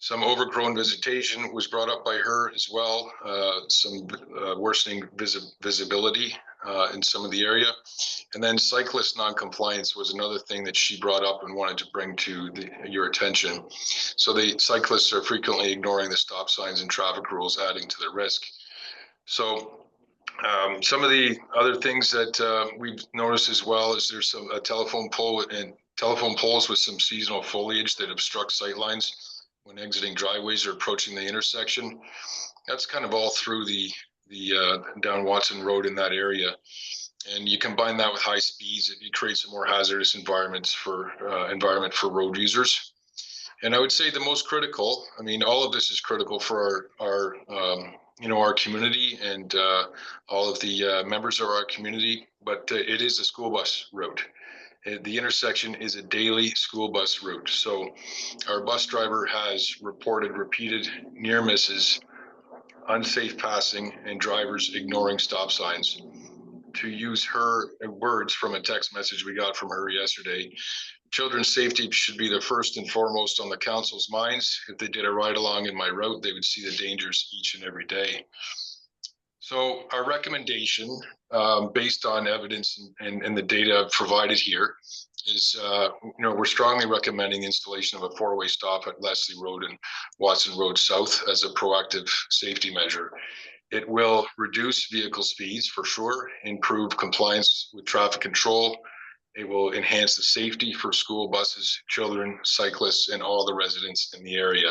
Speaker 10: Some overgrown vegetation was brought up by her as well. Some worsening visibility in some of the area. And then cyclist non-compliance was another thing that she brought up and wanted to bring to your attention. So the cyclists are frequently ignoring the stop signs and traffic rules, adding to the risk. So some of the other things that we've noticed as well is there's some telephone poles with some seasonal foliage that obstruct sight lines when exiting driveways or approaching the intersection. That's kind of all through the down Watson Road in that area. And you combine that with high speeds, it creates a more hazardous environment for road users. And I would say the most critical, all of this is critical for our community and all of the members of our community, but it is a school bus route. The intersection is a daily school bus route. So our bus driver has reported repeated near misses, unsafe passing, and drivers ignoring stop signs. To use her words from a text message we got from her yesterday, children's safety should be the first and foremost on the council's minds. If they did a ride along in my route, they would see the dangers each and every day. So our recommendation, based on evidence and the data provided here, is we're strongly recommending installation of a 4-way stop at Leslie Road and Watson Road South as a proactive safety measure. It will reduce vehicle speeds for sure, improve compliance with traffic control. It will enhance the safety for school buses, children, cyclists, and all the residents in the area.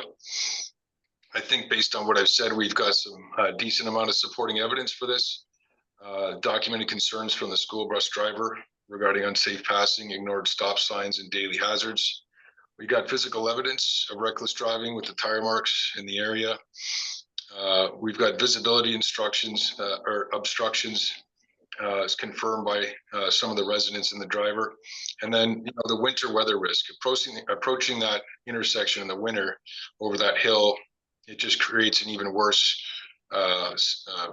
Speaker 10: I think based on what I've said, we've got some decent amount of supporting evidence for this. Documented concerns from the school bus driver regarding unsafe passing, ignored stop signs, and daily hazards. We got physical evidence of reckless driving with the tire marks in the area. We've got visibility instructions or obstructions as confirmed by some of the residents and the driver. And then the winter weather risk, approaching that intersection in the winter over that hill, it just creates an even worse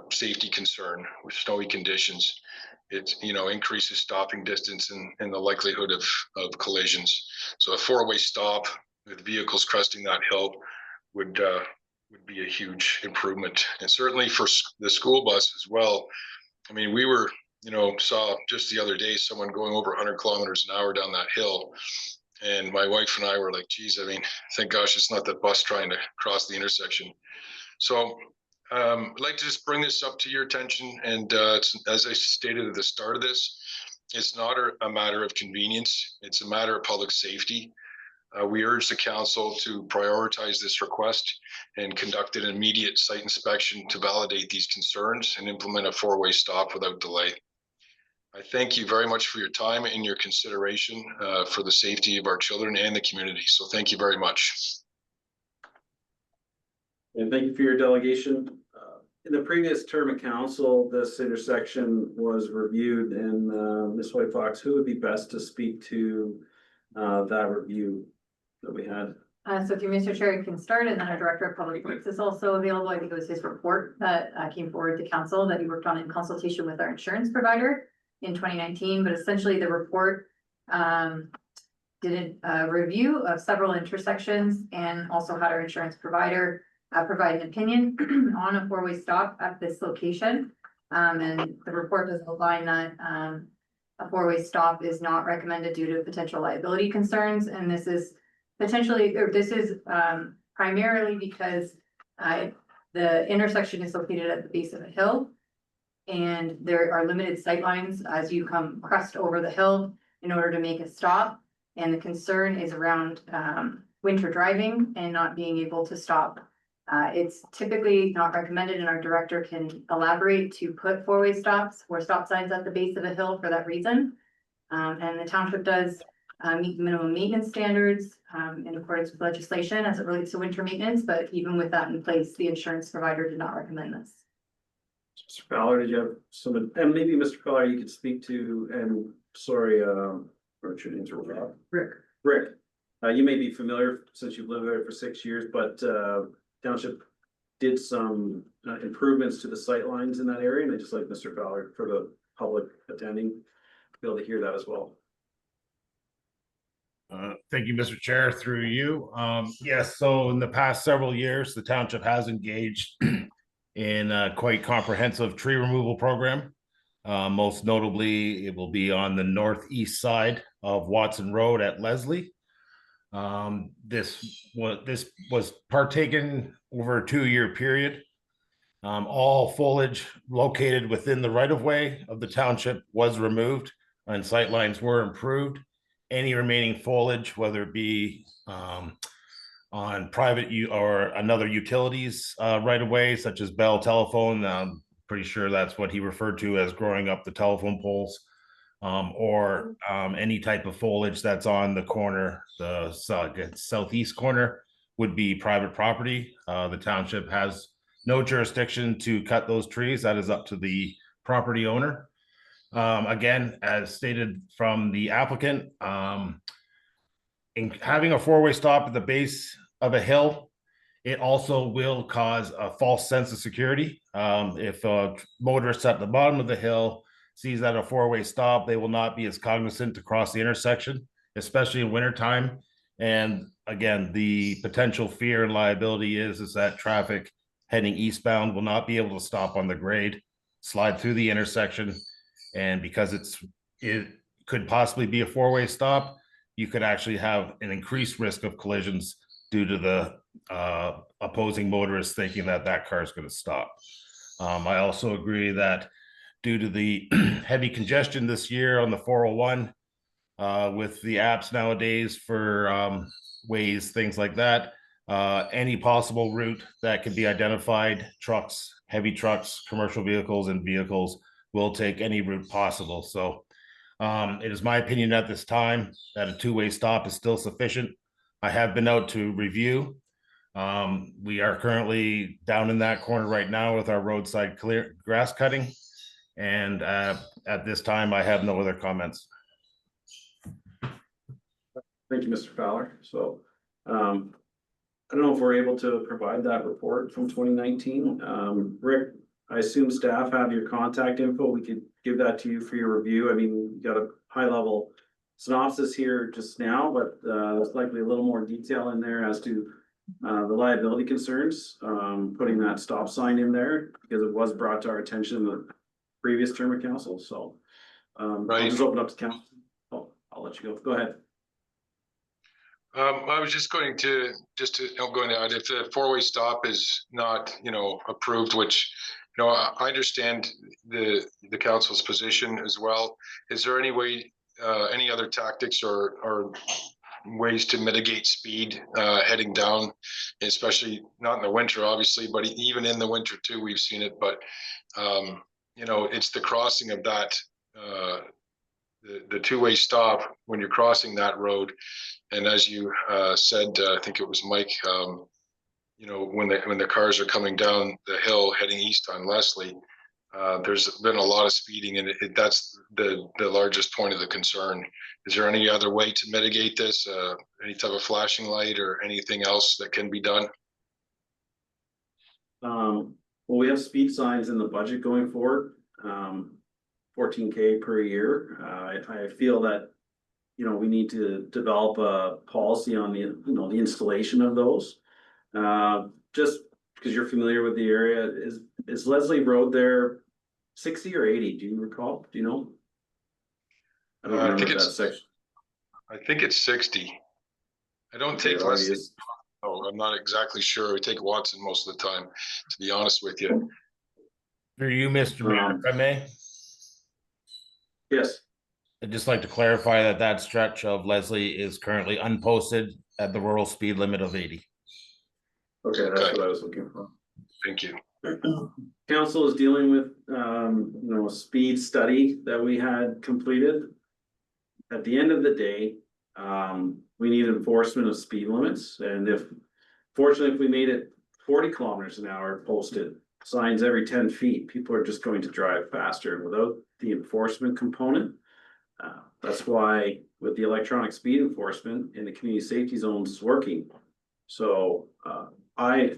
Speaker 10: safety concern with snowy conditions. It increases stopping distance and the likelihood of collisions. So a 4-way stop with vehicles cresting that hill would be a huge improvement. And certainly for the school bus as well. We were, saw just the other day someone going over 100 kilometers an hour down that hill. And my wife and I were like, geez, thank gosh, it's not that bus trying to cross the intersection. So I'd like to just bring this up to your attention, and as I stated at the start of this, it's not a matter of convenience, it's a matter of public safety. We urge the council to prioritize this request and conduct an immediate site inspection to validate these concerns and implement a four-way stop without delay. I thank you very much for your time and your consideration for the safety of our children and the community. So thank you very much.
Speaker 1: And thank you for your delegation. In the previous term of council, this intersection was reviewed, and Ms. White Fox, who would be best to speak to that review that we had?
Speaker 2: So through Mr. Chair, you can start, and then our Director of Public Works is also available. I think it was his report that came forward to council that he worked on in consultation with our insurance provider in 2019, but essentially the report did a review of several intersections and also had our insurance provider provide an opinion on a four-way stop at this location. And the report does outline that a four-way stop is not recommended due to potential liability concerns. And this is potentially, or this is primarily because the intersection is located at the base of a hill. And there are limited sight lines as you come crest over the hill in order to make a stop. And the concern is around winter driving and not being able to stop. It's typically not recommended, and our director can elaborate, to put four-way stops or stop signs at the base of a hill for that reason. And the township does meet minimum maintenance standards in accordance with legislation as it relates to winter maintenance, but even with that in place, the insurance provider did not recommend this.
Speaker 1: Mr. Fowler, did you have some, and maybe Mr. Fowler, you could speak to, and sorry, what's your name?
Speaker 2: Rick.
Speaker 1: Rick, you may be familiar since you've lived there for 6 years, but township did some improvements to the sight lines in that area, and I just like Mr. Fowler, for the public attending, to be able to hear that as well.
Speaker 12: Thank you, Mr. Chair, through you. Yes, so in the past several years, the township has engaged in a quite comprehensive tree removal program. Most notably, it will be on the northeast side of Watson Road at Leslie. This was partaken over a 2-year period. All foliage located within the right-of-way of the township was removed and sightlines were improved. Any remaining foliage, whether it be on private or another utilities right-of-way, such as Bell Telephone, I'm pretty sure that's what he referred to as growing up the telephone poles, or any type of foliage that's on the corner, the southeast corner, would be private property. The township has no jurisdiction to cut those trees. That is up to the property owner. Again, as stated from the applicant, in having a four-way stop at the base of a hill, it also will cause a false sense of security. If a motorist at the bottom of the hill sees that a four-way stop, they will not be as cognizant to cross the intersection, especially in wintertime. And again, the potential fear and liability is that traffic heading eastbound will not be able to stop on the grade, slide through the intersection. And because it could possibly be a four-way stop, you could actually have an increased risk of collisions due to the opposing motorists thinking that that car is going to stop. I also agree that due to the heavy congestion this year on the 401, with the apps nowadays for Waze, things like that, any possible route that can be identified, trucks, heavy trucks, commercial vehicles, and vehicles will take any route possible. So it is my opinion at this time that a two-way stop is still sufficient. I have been out to review. We are currently down in that corner right now with our roadside clear grass cutting. And at this time, I have no other comments.
Speaker 1: Thank you, Mr. Fowler. So I don't know if we're able to provide that report from 2019. Rick, I assume staff have your contact info. We could give that to you for your review. I mean, you got a high level synopsis here just now, but there's likely a little more detail in there as to the liability concerns, putting that stop sign in there because it was brought to our attention in the previous term of council. So I'll just open up to council. Oh, I'll let you go. Go ahead.
Speaker 10: I was just going to, I'm going to add, if the four-way stop is not, approved, which, I understand the council's position as well. Is there any way, any other tactics or ways to mitigate speed, heading down, especially not in the winter, obviously, but even in the winter too, we've seen it, but, it's the crossing of that, the two-way stop when you're crossing that road. And as you said, I think it was Mike, when the cars are coming down the hill heading east on Leslie, there's been a lot of speeding, and that's the largest point of the concern. Is there any other way to mitigate this? Any type of flashing light or anything else that can be done?
Speaker 1: Well, we have speed signs in the budget going forward, 14K per year. I feel that, we need to develop a policy on the installation of those. Just because you're familiar with the area, is Leslie Road there 60 or 80? Do you recall? Do you know? I don't remember that section.
Speaker 10: I think it's 60. I don't take Leslie. Oh, I'm not exactly sure. We take Watson most of the time, to be honest with you.
Speaker 12: Through you, Mr. Mayor, if I may.
Speaker 1: Yes.
Speaker 12: I'd just like to clarify that stretch of Leslie is currently unposted at the rural speed limit of 80.
Speaker 1: Okay, that's what I was looking for.
Speaker 10: Thank you.
Speaker 1: Council is dealing with, a speed study that we had completed. At the end of the day, we need enforcement of speed limits, and fortunately, if we made it 40 kilometers an hour posted signs every 10 feet, people are just going to drive faster, and without the enforcement component, that's why with the electronic speed enforcement in the community safety zones is working. So I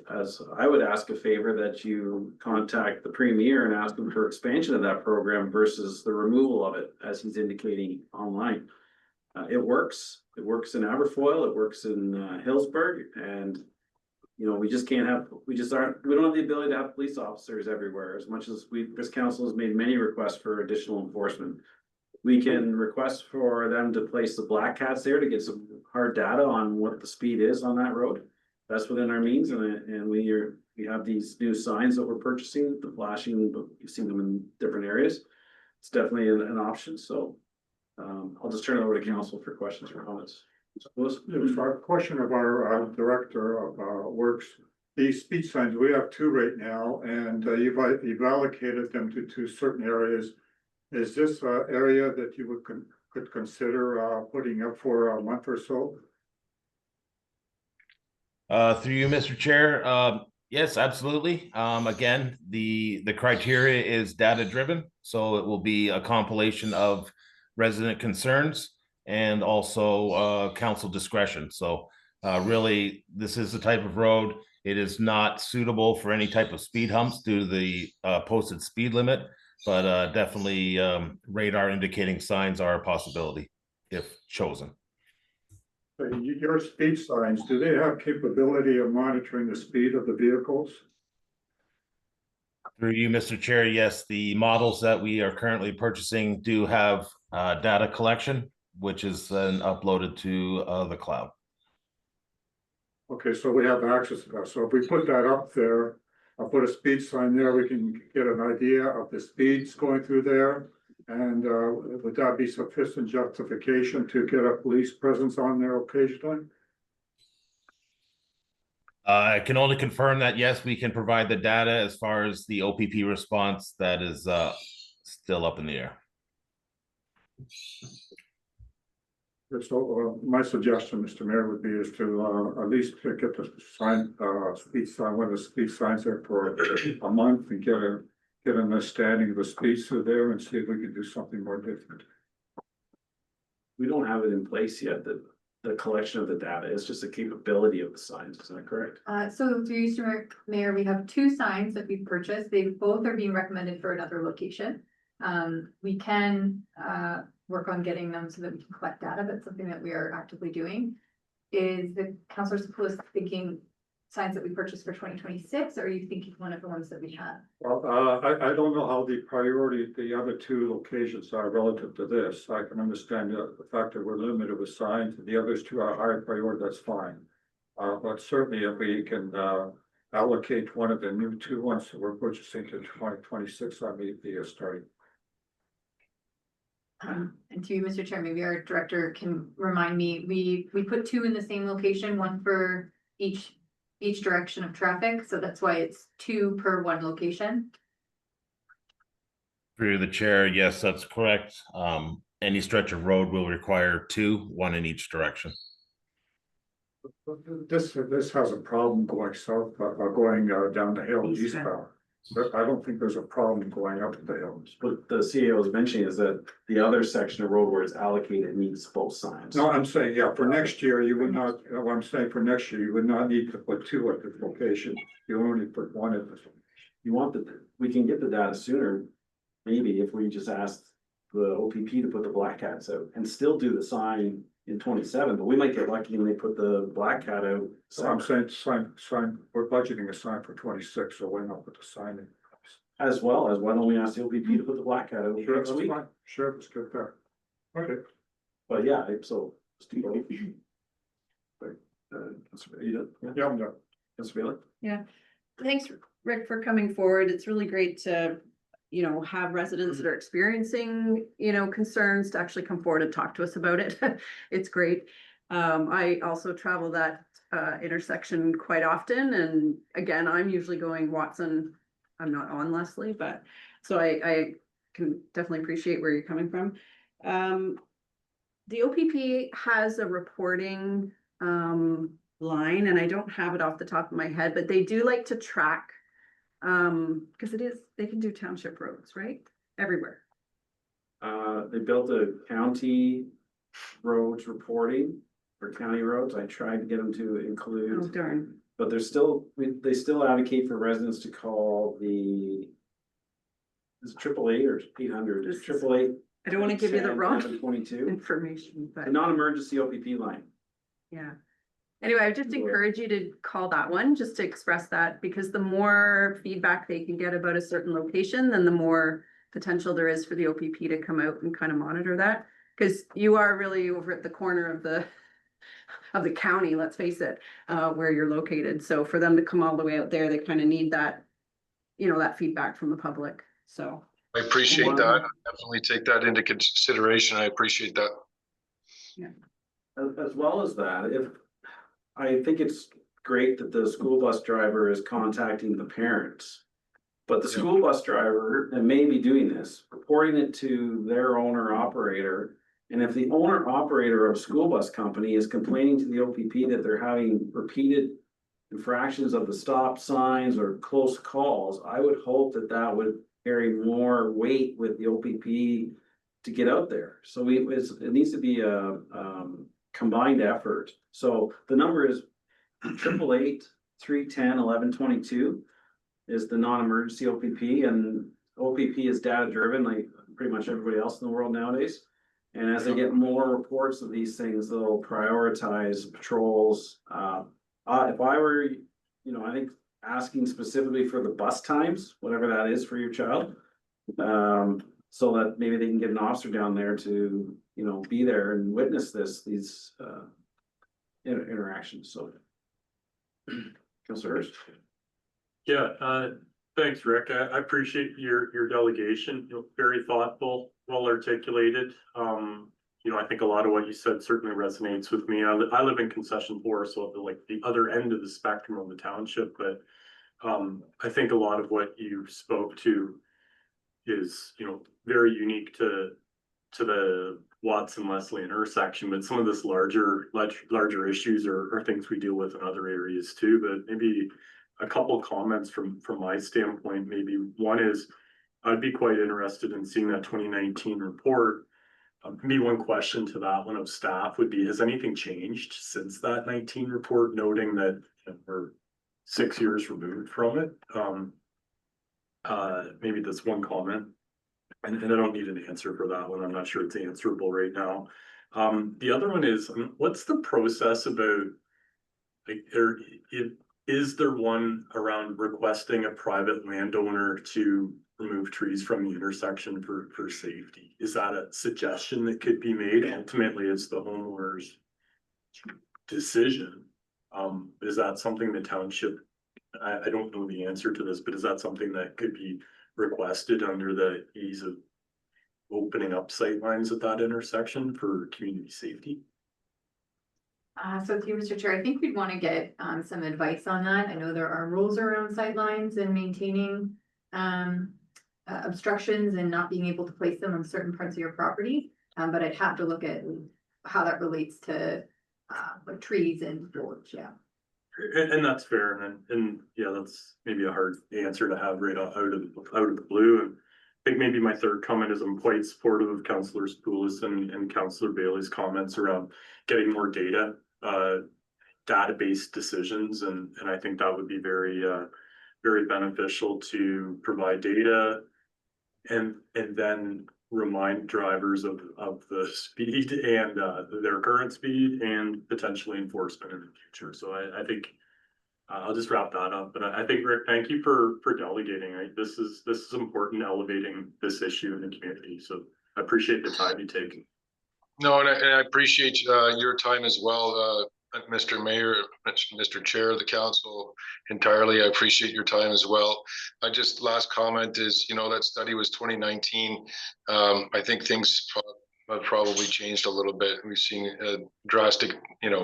Speaker 1: would ask a favor that you contact the premier and ask him for expansion of that program versus the removal of it, as he's indicating online. It works. It works in Aberfoyle. It works in Hillsburg, and we just can't have. We don't have the ability to have police officers everywhere. As much as this council has made many requests for additional enforcement, we can request for them to place the black cats there to get some hard data on what the speed is on that road. That's within our means, and we have these new signs that we're purchasing, the flashing, but you've seen them in different areas. It's definitely an option, so I'll just turn it over to council for questions or comments.
Speaker 4: It was a question of our director of works. These speed signs, we have 2 right now, and you've allocated them to 2 certain areas. Is this an area that you could consider putting up for a month or so?
Speaker 12: Through you, Mr. Chair, yes, absolutely. Again, the criteria is data driven, so it will be a compilation of resident concerns and also council discretion. So really, this is the type of road. It is not suitable for any type of speed humps due to the posted speed limit, but definitely radar indicating signs are a possibility if chosen.
Speaker 4: Your speed signs, do they have capability of monitoring the speed of the vehicles?
Speaker 12: Through you, Mr. Chair, yes, the models that we are currently purchasing do have data collection, which is then uploaded to the cloud.
Speaker 4: Okay, so we have access to that. So if we put that up there, I'll put a speed sign there, we can get an idea of the speeds going through there. And would that be sufficient justification to get a police presence on there occasionally?
Speaker 12: I can only confirm that, yes, we can provide the data. As far as the OPP response, that is still up in the air.
Speaker 4: So my suggestion, Mr. Mayor, would be is to at least get the sign, speed sign, one of the speed signs there for a month and get an understanding of the speeds through there and see if we can do something more different.
Speaker 1: We don't have it in place yet. The collection of the data is just a capability of the signs. Is that correct?
Speaker 2: So through you, Mr. Mayor, we have 2 signs that we've purchased. They both are being recommended for another location. We can work on getting them so that we can collect data. That's something that we are actively doing. Is the councilor Supoulis thinking signs that we purchased for 2026, or are you thinking one of the ones that we have?
Speaker 4: Well, I don't know how the priority, the other two locations are relative to this. I can understand the fact that we're limited with signs, and the others two are high priority, that's fine. But certainly if we can, allocate one of the new two ones that we're purchasing to 2026, I may be a starting.
Speaker 2: And to you, Mr. Chair, maybe our director can remind me, we put two in the same location, one for each direction of traffic, so that's why it's two per one location.
Speaker 12: Through the chair, yes, that's correct. Any stretch of road will require two, one in each direction.
Speaker 4: This has a problem going south, going down the hill eastbound. But I don't think there's a problem going up the hills.
Speaker 1: What the CEO is mentioning is that the other section of road where it's allocated needs both signs.
Speaker 4: No, I'm saying, yeah, for next year, you would not, what I'm saying for next year, you would not need to put two at this location. You only put one at this.
Speaker 1: You want we can get the data sooner, maybe if we just asked the OPP to put the black cats out and still do the sign in 27, but we might get lucky when they put the black cat out.
Speaker 4: So I'm saying sign, we're budgeting a sign for 26, so why not put the sign in?
Speaker 1: As well as, why don't we ask the OPP to put the black cat out
Speaker 4: Sure,
Speaker 1: next
Speaker 4: that's
Speaker 1: week?
Speaker 4: fine. Sure, let's get there. Okay.
Speaker 1: But yeah, so. let's do both.
Speaker 4: Yeah, I'm done.
Speaker 1: Councilor Bailey?
Speaker 13: Yeah, thanks, Rick, for coming forward. It's really great to, have residents that are experiencing, concerns to actually come forward and talk to us about it. It's great. I also travel that intersection quite often, and again, I'm usually going Watson. I'm not on Leslie, but so I can definitely appreciate where you're coming from. The OPP has a reporting line, and I don't have it off the top of my head, but they do like to track, because they can do township roads, right? Everywhere.
Speaker 1: They built a county roads reporting for county roads. I tried to get them to include.
Speaker 13: Oh, darn.
Speaker 1: But they still advocate for residents to call is it 888 or 800? It's 888.
Speaker 13: I don't want to give you the wrong
Speaker 1: 22
Speaker 13: information, but
Speaker 1: the non-emergency OPP line.
Speaker 13: yeah. Anyway, I just encourage you to call that one, just to express that, because the more feedback they can get about a certain location, then the more potential there is for the OPP to come out and kind of monitor that. Because you are really over at the corner of the county, let's face it, where you're located. So for them to come all the way out there, they kind of need that, that feedback from the public, so.
Speaker 10: I appreciate that. Definitely take that into consideration. I appreciate that.
Speaker 13: Yeah.
Speaker 1: As well as that, I think it's great that the school bus driver is contacting the parents. But the school bus driver that may be doing this, reporting it to their owner operator. And if the owner operator of a school bus company is complaining to the OPP that they're having repeated infractions of the stop signs or close calls, I would hope that would carry more weight with the OPP to get out there. So it needs to be a combined effort. So the number is 888-310-1122 is the non-emergency OPP, and OPP is data driven like pretty much everybody else in the world nowadays. And as they get more reports of these things, they'll prioritize patrols. If I were, I think asking specifically for the bus times, whatever that is for your child. So that maybe they can get an officer down there to, be there and witness these interactions, so. Councilor Hurst?
Speaker 3: Yeah, thanks, Rick. I appreciate your delegation, very thoughtful, well articulated. I think a lot of what you said certainly resonates with me. I live in Concession 4, so like the other end of the spectrum of the township, but I think a lot of what you spoke to is, very unique to the Watson Leslie intersection, but some of this larger issues are things we deal with in other areas too. But maybe a couple comments from my standpoint. Maybe one is I'd be quite interested in seeing that 2019 report. Maybe one question to that one of staff would be, has anything changed since that 19 report, noting that we're 6 years removed from it? Maybe that's one comment. And I don't need an answer for that one. I'm not sure it's answerable right now. The other one is, what's the process about, Is there one around requesting a private landowner to remove trees from the intersection for safety? Is that a suggestion that could be made? Ultimately, it's the homeowner's decision. Is that something the township, I don't know the answer to this, but is that something that could be requested under the ease of opening up sightlines at that intersection for community safety?
Speaker 2: So through Mr. Chair, I think we'd want to get some advice on that. I know there are rules around sightlines and maintaining obstructions and not being able to place them on certain parts of your property. But I'd have to look at how that relates to like trees and foliage, yeah.
Speaker 3: And that's fair, and yeah, that's maybe a hard answer to have right out of the blue. And I think maybe my third comment is I'm quite supportive of Councillor Spoulis and Councillor Bailey's comments around getting more data, database decisions, and I think that would be very beneficial to provide data and then remind drivers of the speed and their current speed and potentially enforcement in the future. So I think I'll just wrap that up. But I think, Rick, thank you for delegating. This is important, elevating this issue in the community. So I appreciate the time you take.
Speaker 10: No, and I appreciate your time as well, Mr. Mayor, Mr. Chair of the council entirely. I appreciate your time as well. Last comment is, that study was 2019. I think things have probably changed a little bit. We've seen a drastic,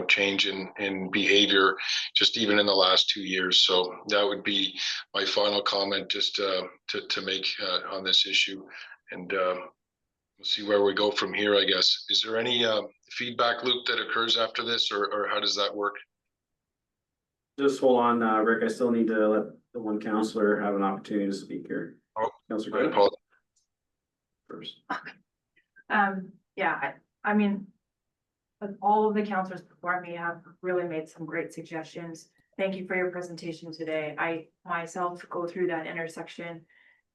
Speaker 10: change in behavior just even in the last 2 years. So that would be my final comment just to make on this issue. And we'll see where we go from here, I guess. Is there any feedback loop that occurs after this, or how does that work?
Speaker 1: Just hold on, Rick, I still need to let the one counselor have an opportunity to speak here.
Speaker 10: Oh,
Speaker 1: Counselor
Speaker 10: Paul.
Speaker 1: First.
Speaker 7: Yeah, I mean, all of the counselors before me have really made some great suggestions. Thank you for your presentation today. I myself go through that intersection.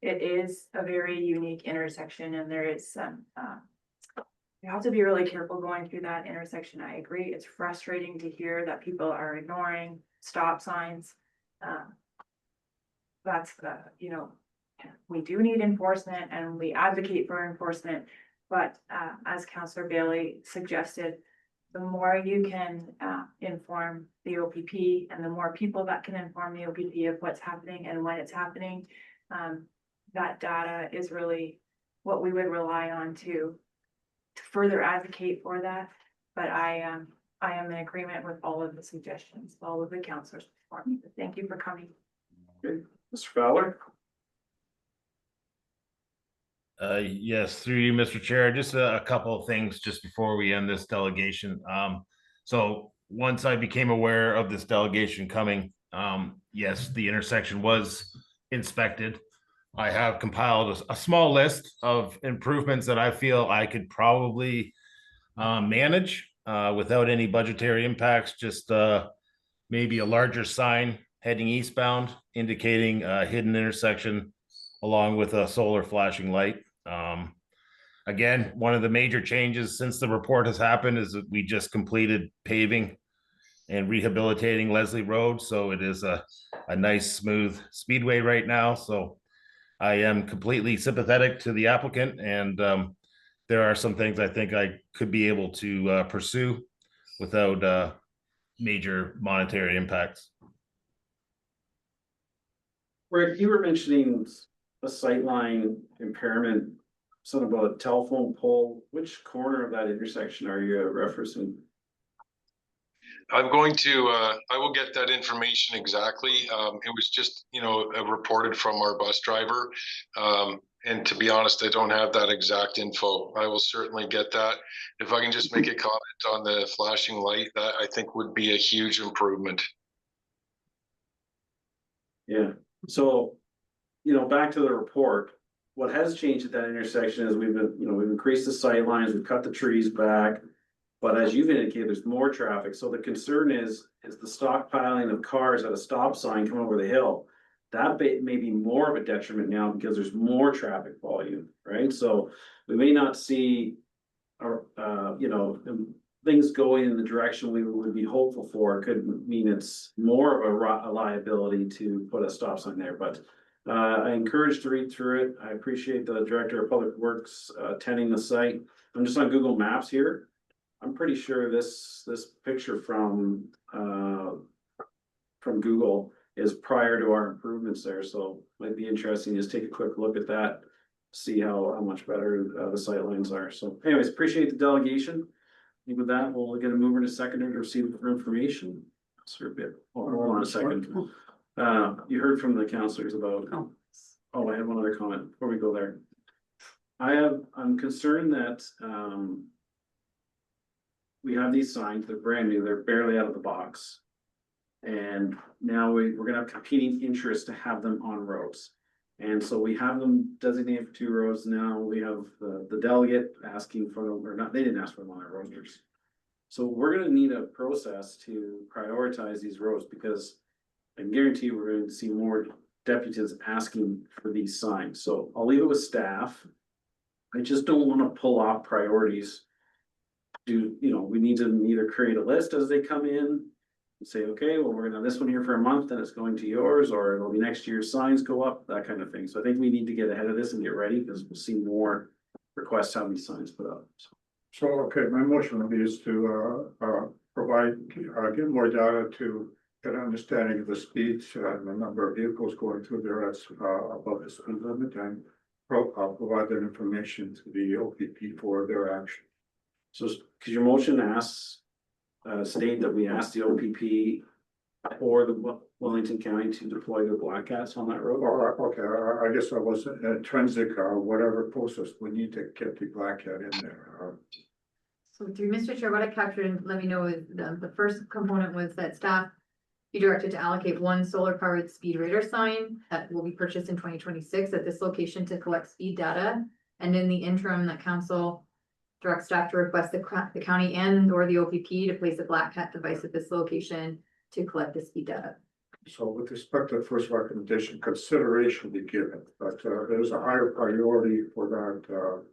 Speaker 7: It is a very unique intersection, and there is some, you have to be really careful going through that intersection. I agree. It's frustrating to hear that people are ignoring stop signs. That's the, we do need enforcement and we advocate for enforcement. But as Councillor Bailey suggested, the more you can inform the OPP and the more people that can inform the OPP of what's happening and when it's happening, that data is really what we would rely on to further advocate for that. But I am in agreement with all of the suggestions, all of the councillors before me. Thank you for coming.
Speaker 1: Okay. Mr. Fowler?
Speaker 12: Yes, through you, Mr. Chair, just a couple of things just before we end this delegation. So once I became aware of this delegation coming, yes, the intersection was inspected. I have compiled a small list of improvements that I feel I could probably manage without any budgetary impacts, just maybe a larger sign heading eastbound indicating a hidden intersection along with a solar flashing light. Again, one of the major changes since the report has happened is that we just completed paving and rehabilitating Leslie Road. So it is a nice smooth speedway right now. So I am completely sympathetic to the applicant, and there are some things I think I could be able to pursue without major monetary impacts.
Speaker 1: Rick, you were mentioning a sightline impairment, something about a telephone pole. Which corner of that intersection are you referencing?
Speaker 10: I'm going to, I will get that information exactly. It was just, reported from our bus driver. And to be honest, I don't have that exact info. I will certainly get that. If I can just make a comment on the flashing light, that I think would be a huge improvement.
Speaker 1: Yeah, so, back to the report, what has changed at that intersection is we've increased the sight lines, we've cut the trees back. But as you've indicated, there's more traffic. So the concern is the stockpiling of cars at a stop sign coming over the hill. That may be more of a detriment now because there's more traffic volume, right? So we may not see, things going in the direction we would be hopeful for, could mean it's more of a liability to put a stop sign there, but. I encourage to read through it. I appreciate the Director of Public Works attending the site. I'm just on Google Maps here. I'm pretty sure this picture from Google is prior to our improvements there, so might be interesting. Just take a quick look at that. See how much better the sight lines are. So anyways, appreciate the delegation. I think with that, we'll get a mover and a seconder to receive for information. Sir, a bit, hold on a second. You heard from the counselors about, oh, I have one other comment before we go there. I'm concerned that, we have these signs, they're brand new, they're barely out of the box. And now we're gonna have competing interests to have them on roads. And so we have them designated for 2 roads now. We have the delegate asking for them, or not, they didn't ask for them on their roaders. So we're gonna need a process to prioritize these roads, because I can guarantee we're going to see more deputies asking for these signs. So I'll leave it with staff. I just don't want to pull off priorities. We need to either create a list as they come in and say, okay, well, we're gonna have this one here for a month, then it's going to yours, or it'll be next year's signs go up, that kind of thing. So I think we need to get ahead of this and get ready, because we'll see more requests to have these signs put up.
Speaker 4: So, okay, my motion would be is to, provide, get more data to get an understanding of the speeds and the number of vehicles going through there that's, above the speed limit, and I'll provide that information to the OPP for their action.
Speaker 1: So, cause your motion asks, state that we ask the OPP or the Wellington County to deploy the Black Cats on that road?
Speaker 4: Or, okay, I guess I was intrinsic or whatever process we need to get the Black Cat in there.
Speaker 2: So through Mr. Chair, what I captured and let me know is the first component was that staff be directed to allocate 1 solar powered speed radar sign that will be purchased in 2026 at this location to collect speed data. And in the interim, that council direct staff to request the county and or the OPP to place a Black Cat device at this location to collect the speed data.
Speaker 4: So with respect to the first recommendation, consideration be given, but there's a higher priority for that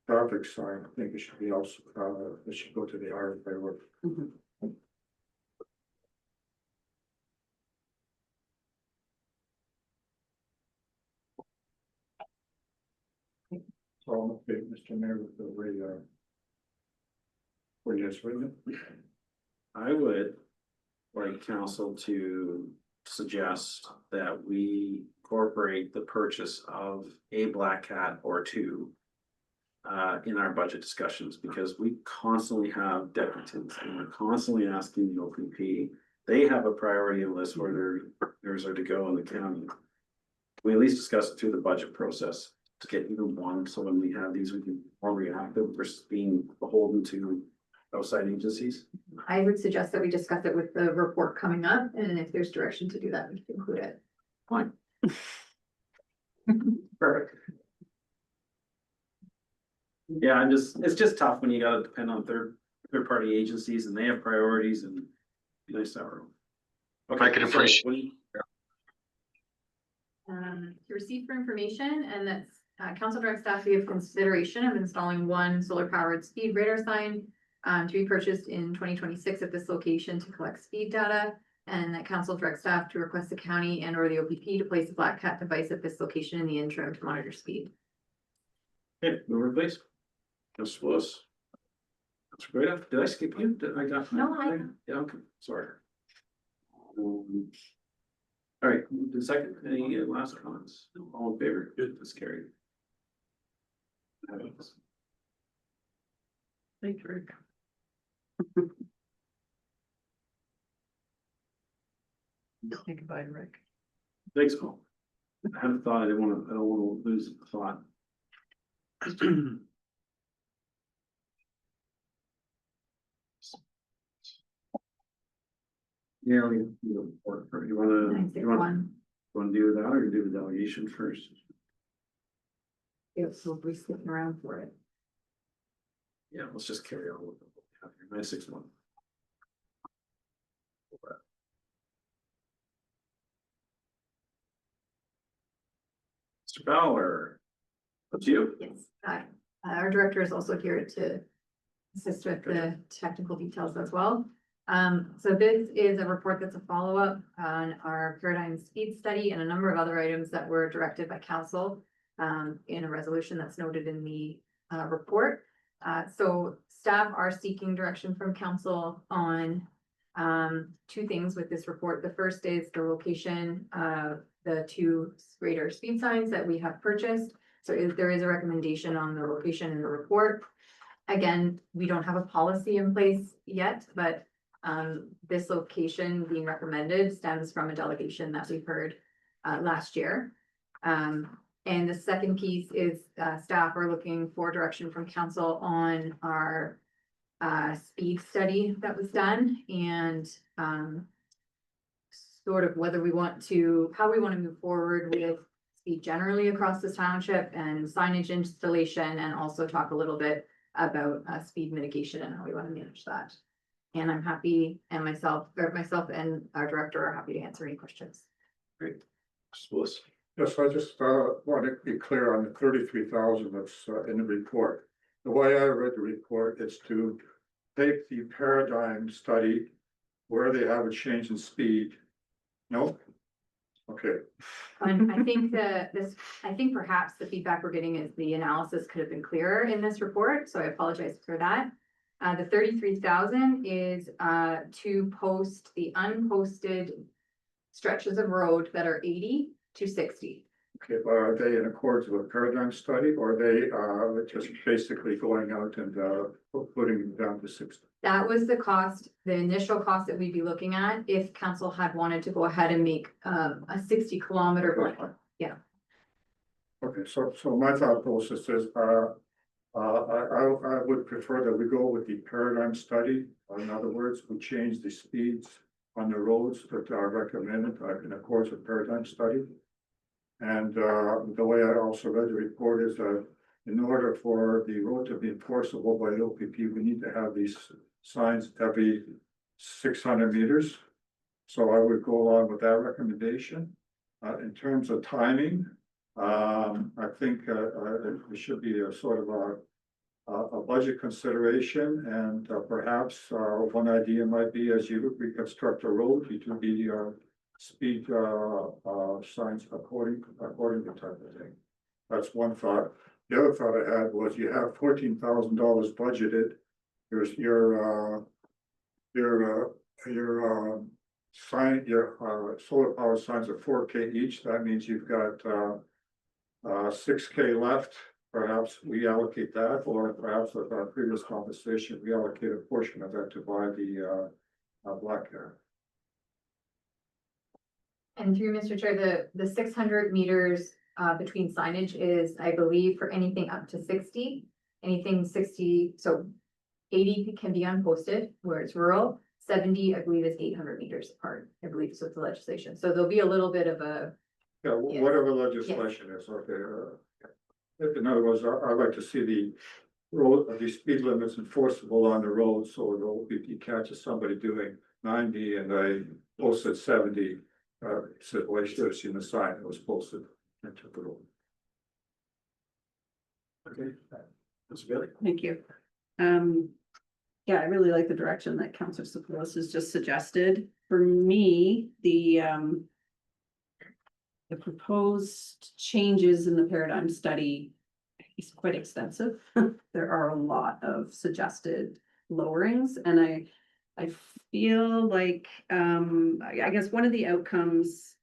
Speaker 4: traffic sign. I think it should be also, it should go to the higher priority. So I'm okay, Mr. Mayor, with the way, we're just reading it.
Speaker 1: I would like council to suggest that we incorporate the purchase of a Black Cat or 2 in our budget discussions, because we constantly have deputies and we're constantly asking the OPP. They have a priority list where theirs are to go in the county. We at least discuss it through the budget process to get even one, so when we have these, we can be more reactive versus being beholden to outside agencies.
Speaker 2: I would suggest that we discuss it with the report coming up, and if there's direction to do that, we can include it.
Speaker 1: Fine. Perfect. Yeah, it's just tough when you gotta depend on third party agencies and they have priorities, and be nice to have our own. Okay,
Speaker 10: I can appreciate.
Speaker 2: To receive for information, and that's council direct staff to give consideration of installing 1 solar powered speed radar sign to be purchased in 2026 at this location to collect speed data, and that council direct staff to request the county and or the OPP to place a Black Cat device at this location in the interim to monitor speed.
Speaker 1: Okay, mover please. Councilor Willis. That's great. Did I skip you? I got?
Speaker 2: No,
Speaker 1: Yeah, okay, sorry. All right, the second, any last comments? All in favor? Good, that's carried.
Speaker 13: Thank you, Rick. Say goodbye to Rick.
Speaker 1: Thanks, Paul. I had a thought, I don't want to lose the thought. Yeah, you wanna do that or do the delegation first?
Speaker 2: Yeah, so we're sitting around for it.
Speaker 1: Yeah, let's just carry on with it. 961. Mr. Fowler, that's you.
Speaker 2: Yes, our director is also here to assist with the technical details as well. So this is a report that's a follow-up on our paradigm speed study and a number of other items that were directed by council in a resolution that's noted in the report. So staff are seeking direction from council on two things with this report. The first is the location of the two greater speed signs that we have purchased. So if there is a recommendation on the location in the report, again, we don't have a policy in place yet, but this location being recommended stems from a delegation that we heard last year. And the second piece is staff are looking for direction from council on our speed study that was done and sort of whether we want to, how we want to move forward with speed generally across this township and signage installation, and also talk a little bit about speed mitigation and how we want to manage that. And I'm happy, and myself and our director are happy to answer any questions.
Speaker 1: Great.
Speaker 4: Yes, I just want to be clear on the 33,000 that's in the report. The way I read the report is to take the paradigm study where they have a change in speed. No? Okay.
Speaker 2: And I think I think perhaps the feedback we're getting is the analysis could have been clearer in this report, so I apologize for that. The 33,000 is to post the unposted stretches of road that are 80 to 60.
Speaker 4: Okay, but are they in accordance with a paradigm study, or are they just basically going out and putting them down to 60?
Speaker 2: That was the cost, the initial cost that we'd be looking at if council had wanted to go ahead and make a 60-kilometer plan. Yeah.
Speaker 4: Okay, so my thought process is, I would prefer that we go with the paradigm study. In other words, we change the speeds on the roads that are recommended in accordance with paradigm study. And the way I also read the report is that in order for the road to be enforceable by the OPP, we need to have these signs every 600 meters. So I would go along with that recommendation. In terms of timing, I think it should be a sort of a budget consideration, and perhaps one idea might be as you reconstruct a road, you do the speed signs according to type of thing. That's one thought. The other thought I had was you have $14,000 budgeted. Your solar power signs are 4K each. That means you've got 6K left. Perhaps we allocate that, or perhaps with our previous conversation, we allocate a portion of that to buy the black car.
Speaker 2: And through Mr. Chair, the 600 meters between signage is, I believe, for anything up to 60, anything 60, so 80 can be unposted where it's rural. 70, I believe, is 800 meters apart, I believe, so it's the legislation. So there'll be a little bit of a.
Speaker 4: Yeah, whatever legislation is, okay. In other words, I'd like to see the speed limits enforceable on the road, so the OPP catches somebody doing 90 and they posted 70. Said, well, I should have seen the sign that was posted and took it over.
Speaker 8: Okay, that's Billy.
Speaker 13: Thank you. Yeah, I really like the direction that Councilor Sapoulos has just suggested. For me, the proposed changes in the paradigm study is quite extensive. There are a lot of suggested lowerings, and I feel like, I guess one of the outcomes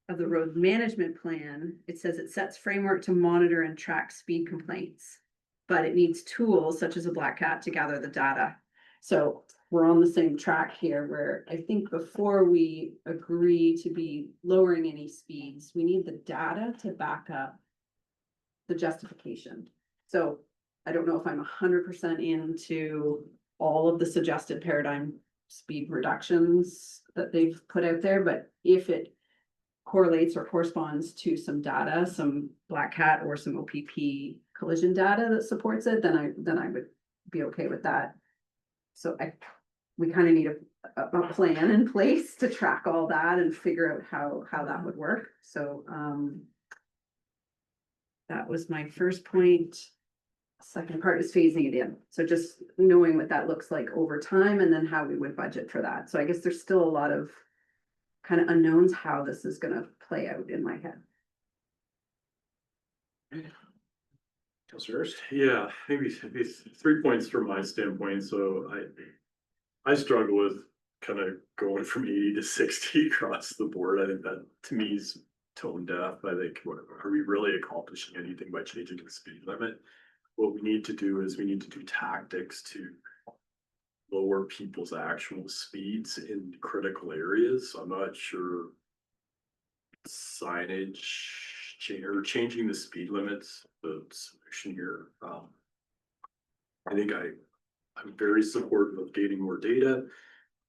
Speaker 13: of the road management plan, it says it sets framework to monitor and track speed complaints, but it needs tools such as a Black Cat to gather the data. So we're on the same track here, where I think before we agree to be lowering any speeds, we need the data to back up the justification. So I don't know if I'm 100% into all of the suggested paradigm speed reductions that they've put out there, but if it correlates or corresponds to some data, some Black Cat or some OPP collision data that supports it, then I would be okay with that. So we kind of need a plan in place to track all that and figure out how that would work. So that was my first point. second part is phasing it in. So just knowing what that looks like over time and then how we would budget for that. So I guess there's still a lot of kind of unknowns how this is gonna play out in my head.
Speaker 3: Councilors? Yeah, maybe 3 points from my standpoint, so I struggle with kind of going from 80 to 60 across the board. I think that to me is tone deaf. I think, are we really accomplishing anything by changing the speed limit? What we need to do is we need to do tactics to lower people's actual speeds in critical areas. I'm not sure signage or changing the speed limits, the solution here. I think I'm very supportive of getting more data,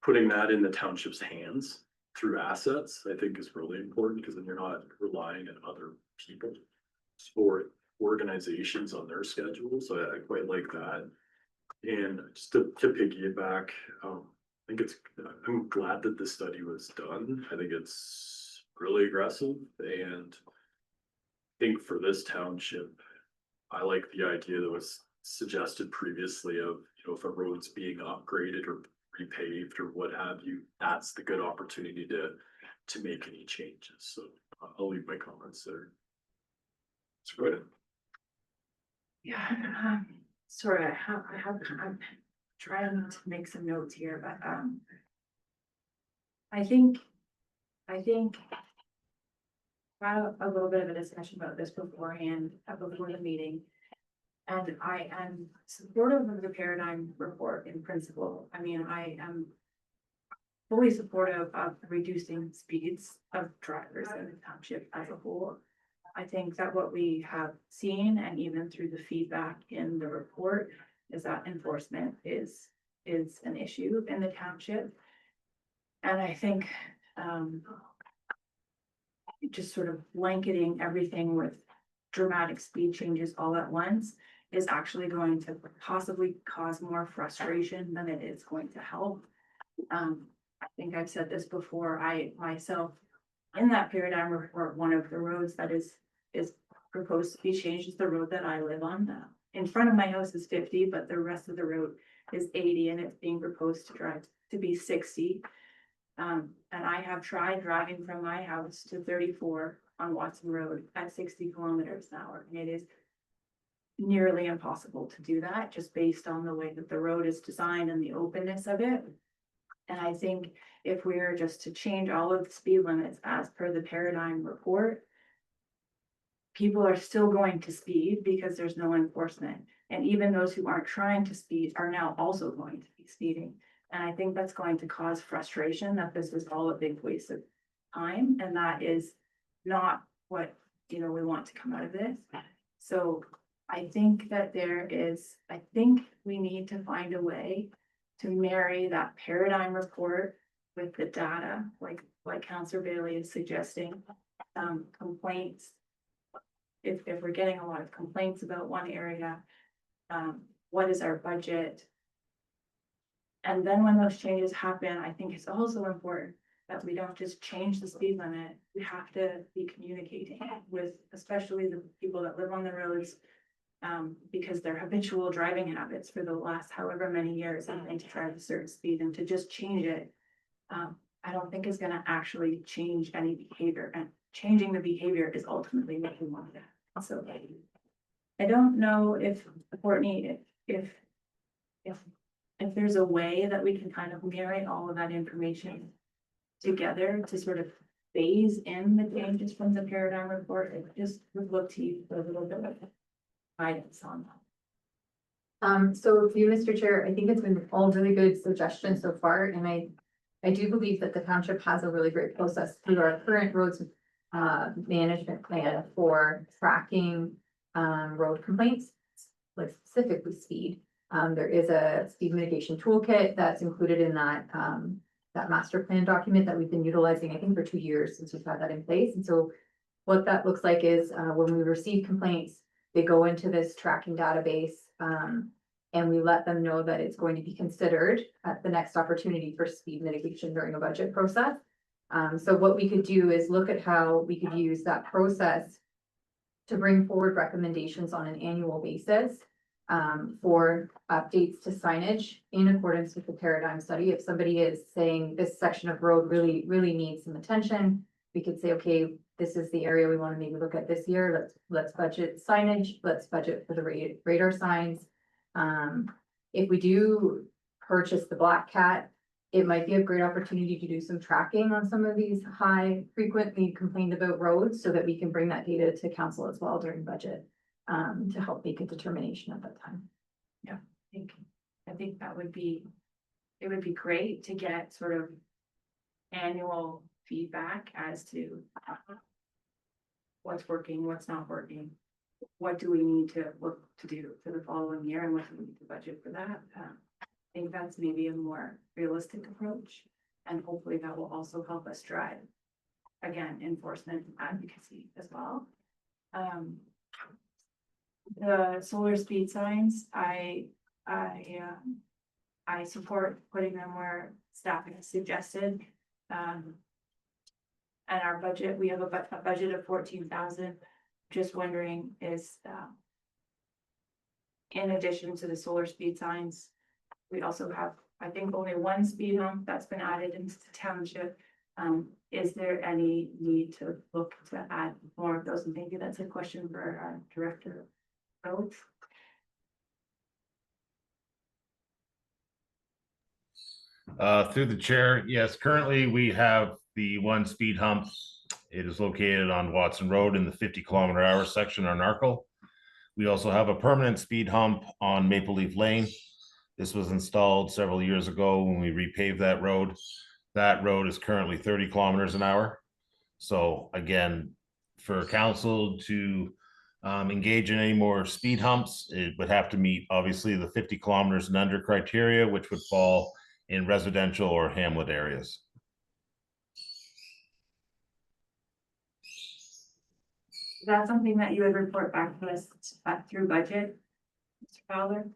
Speaker 3: putting that in the township's hands through assets, I think is really important, because then you're not relying on other people or organizations on their schedules. So I quite like that. And just to piggyback, I'm glad that this study was done. I think it's really aggressive, and I think for this township, I like the idea that was suggested previously of, if a road's being upgraded or repaved or what have you, that's the good opportunity to make any changes. So I'll leave my comments there. It's good.
Speaker 7: Yeah, sorry, I'm trying to make some notes here, but, I think had a little bit of a discussion about this beforehand, before the meeting. And I am supportive of the paradigm report in principle. I mean, I am fully supportive of reducing speeds of drivers in the township as a whole. I think that what we have seen, and even through the feedback in the report, is that enforcement is an issue in the township. And I think, just sort of blanketing everything with dramatic speed changes all at once is actually going to possibly cause more frustration than it is going to help. I think I've said this before, I myself, in that paradigm report, one of the roads that is proposed to be changed is the road that I live on now. In front of my house is 50, but the rest of the road is 80, and it's being proposed to be 60. And I have tried driving from my house to 34 on Watson Road at 60 kilometers an hour. And it is nearly impossible to do that, just based on the way that the road is designed and the openness of it. And I think if we were just to change all of the speed limits as per the paradigm report, people are still going to speed because there's no enforcement. And even those who aren't trying to speed are now also going to be speeding. And I think that's going to cause frustration that this is all a big waste of time. And that is not what, we want to come out of this. So I think that I think we need to find a way to marry that paradigm report with the data, like Councillor Bailey is suggesting, complaints. If we're getting a lot of complaints about one area, what is our budget? And then when those changes happen, I think it's also important that we don't just change the speed limit. We have to be communicating with, especially the people that live on the roads, because their habitual driving habits for the last however many years have been to drive a certain speed, and to just change it, I don't think is going to actually change any behavior, and changing the behavior is ultimately what we want. So I don't know if, Courtney, if there's a way that we can kind of marry all of that information together to sort of phase in the changes from the paradigm report. It just would look to you for a little bit of guidance on that.
Speaker 2: So for you, Mr. Chair, I think it's been all really good suggestions so far, and I do believe that the township has a really great process through our current roads management plan for tracking road complaints, like specifically speed. There is a speed mitigation toolkit that's included in that master plan document that we've been utilizing, I think, for 2 years since we've had that in place. And so what that looks like is when we receive complaints, they go into this tracking database, and we let them know that it's going to be considered at the next opportunity for speed mitigation during a budget process. So what we could do is look at how we could use that process to bring forward recommendations on an annual basis. for updates to signage in accordance with the paradigm study. If somebody is saying this section of road really, really needs some attention, we could say, okay, this is the area we want to maybe look at this year. Let's budget signage, let's budget for the radar signs. If we do purchase the Black Cat, it might be a great opportunity to do some tracking on some of these high frequently complained about roads so that we can bring that data to council as well during budget to help make a determination at that time.
Speaker 7: I think that would be, it would be great to get sort of annual feedback as to what's working, what's not working. What do we need to look to do for the following year and what do we need to budget for that? I think that's maybe a more realistic approach, and hopefully that will also help us drive, again, enforcement advocacy as well. The solar speed signs, I support putting them where staff has suggested. And our budget, we have a budget of 14,000. Just wondering is, in addition to the solar speed signs, we also have, I think, only one speed hump that's been added into the township. Is there any need to look to add more of those? And maybe that's a question for our director of roads.
Speaker 12: Through the chair, yes, currently we have the one speed hump. It is located on Watson Road in the 50-kilometer-hour section on Narcle. We also have a permanent speed hump on Maple Leaf Lane. This was installed several years ago when we repaved that road. That road is currently 30 kilometers an hour. So again, for council to engage in any more speed humps, it would have to meet obviously the 50 kilometers and under criteria, which would fall in residential or hamlet areas.
Speaker 7: Is that something that you would report back to us through budget, Mr. Fowler?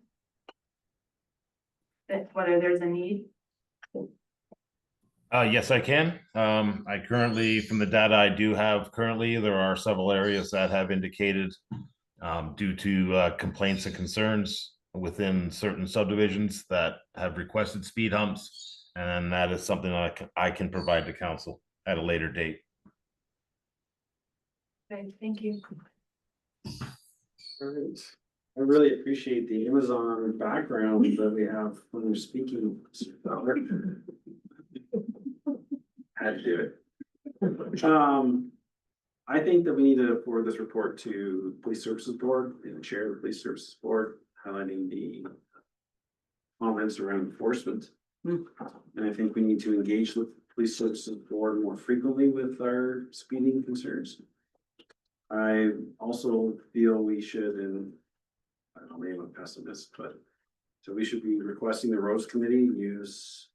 Speaker 7: That whether there's a need?
Speaker 12: Yes, I can. I currently, from the data I do have currently, there are several areas that have indicated due to complaints and concerns within certain subdivisions that have requested speed humps. And that is something that I can provide to council at a later date.
Speaker 7: Okay, thank you.
Speaker 1: All right. I really appreciate the Amazon background that we have when we're speaking. Mr. Fowler. Had to do it. I think that we need to forward this report to Police Services Board and the Chair of the Police Services Board, highlighting the comments around enforcement. And I think we need to engage with Police Services Board more frequently with our speeding concerns. I also feel we should, and I don't know, maybe I'm a pessimist, but so we should be requesting the roads committee use,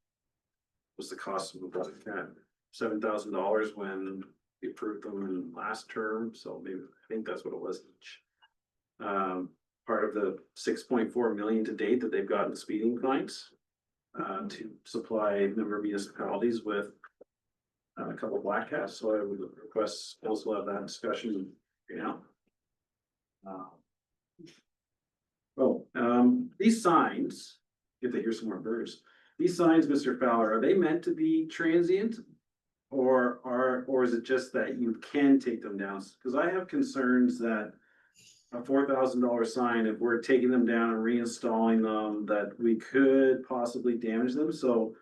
Speaker 1: what's the cost of a Black Cat? $7,000 when we approved them in last term, so maybe I think that's what it was each. Part of the 6.4 million to date that they've gotten speeding fines to supply member municipalities with a couple of Black Cats. So I would request also have that discussion, you know. These signs, if they hear some more birds, these signs, Mr. Fowler, are they meant to be transient? Or is it just that you can take them down? Because I have concerns that a $4,000 sign, if we're taking them down and reinstalling them, that we could possibly damage them. So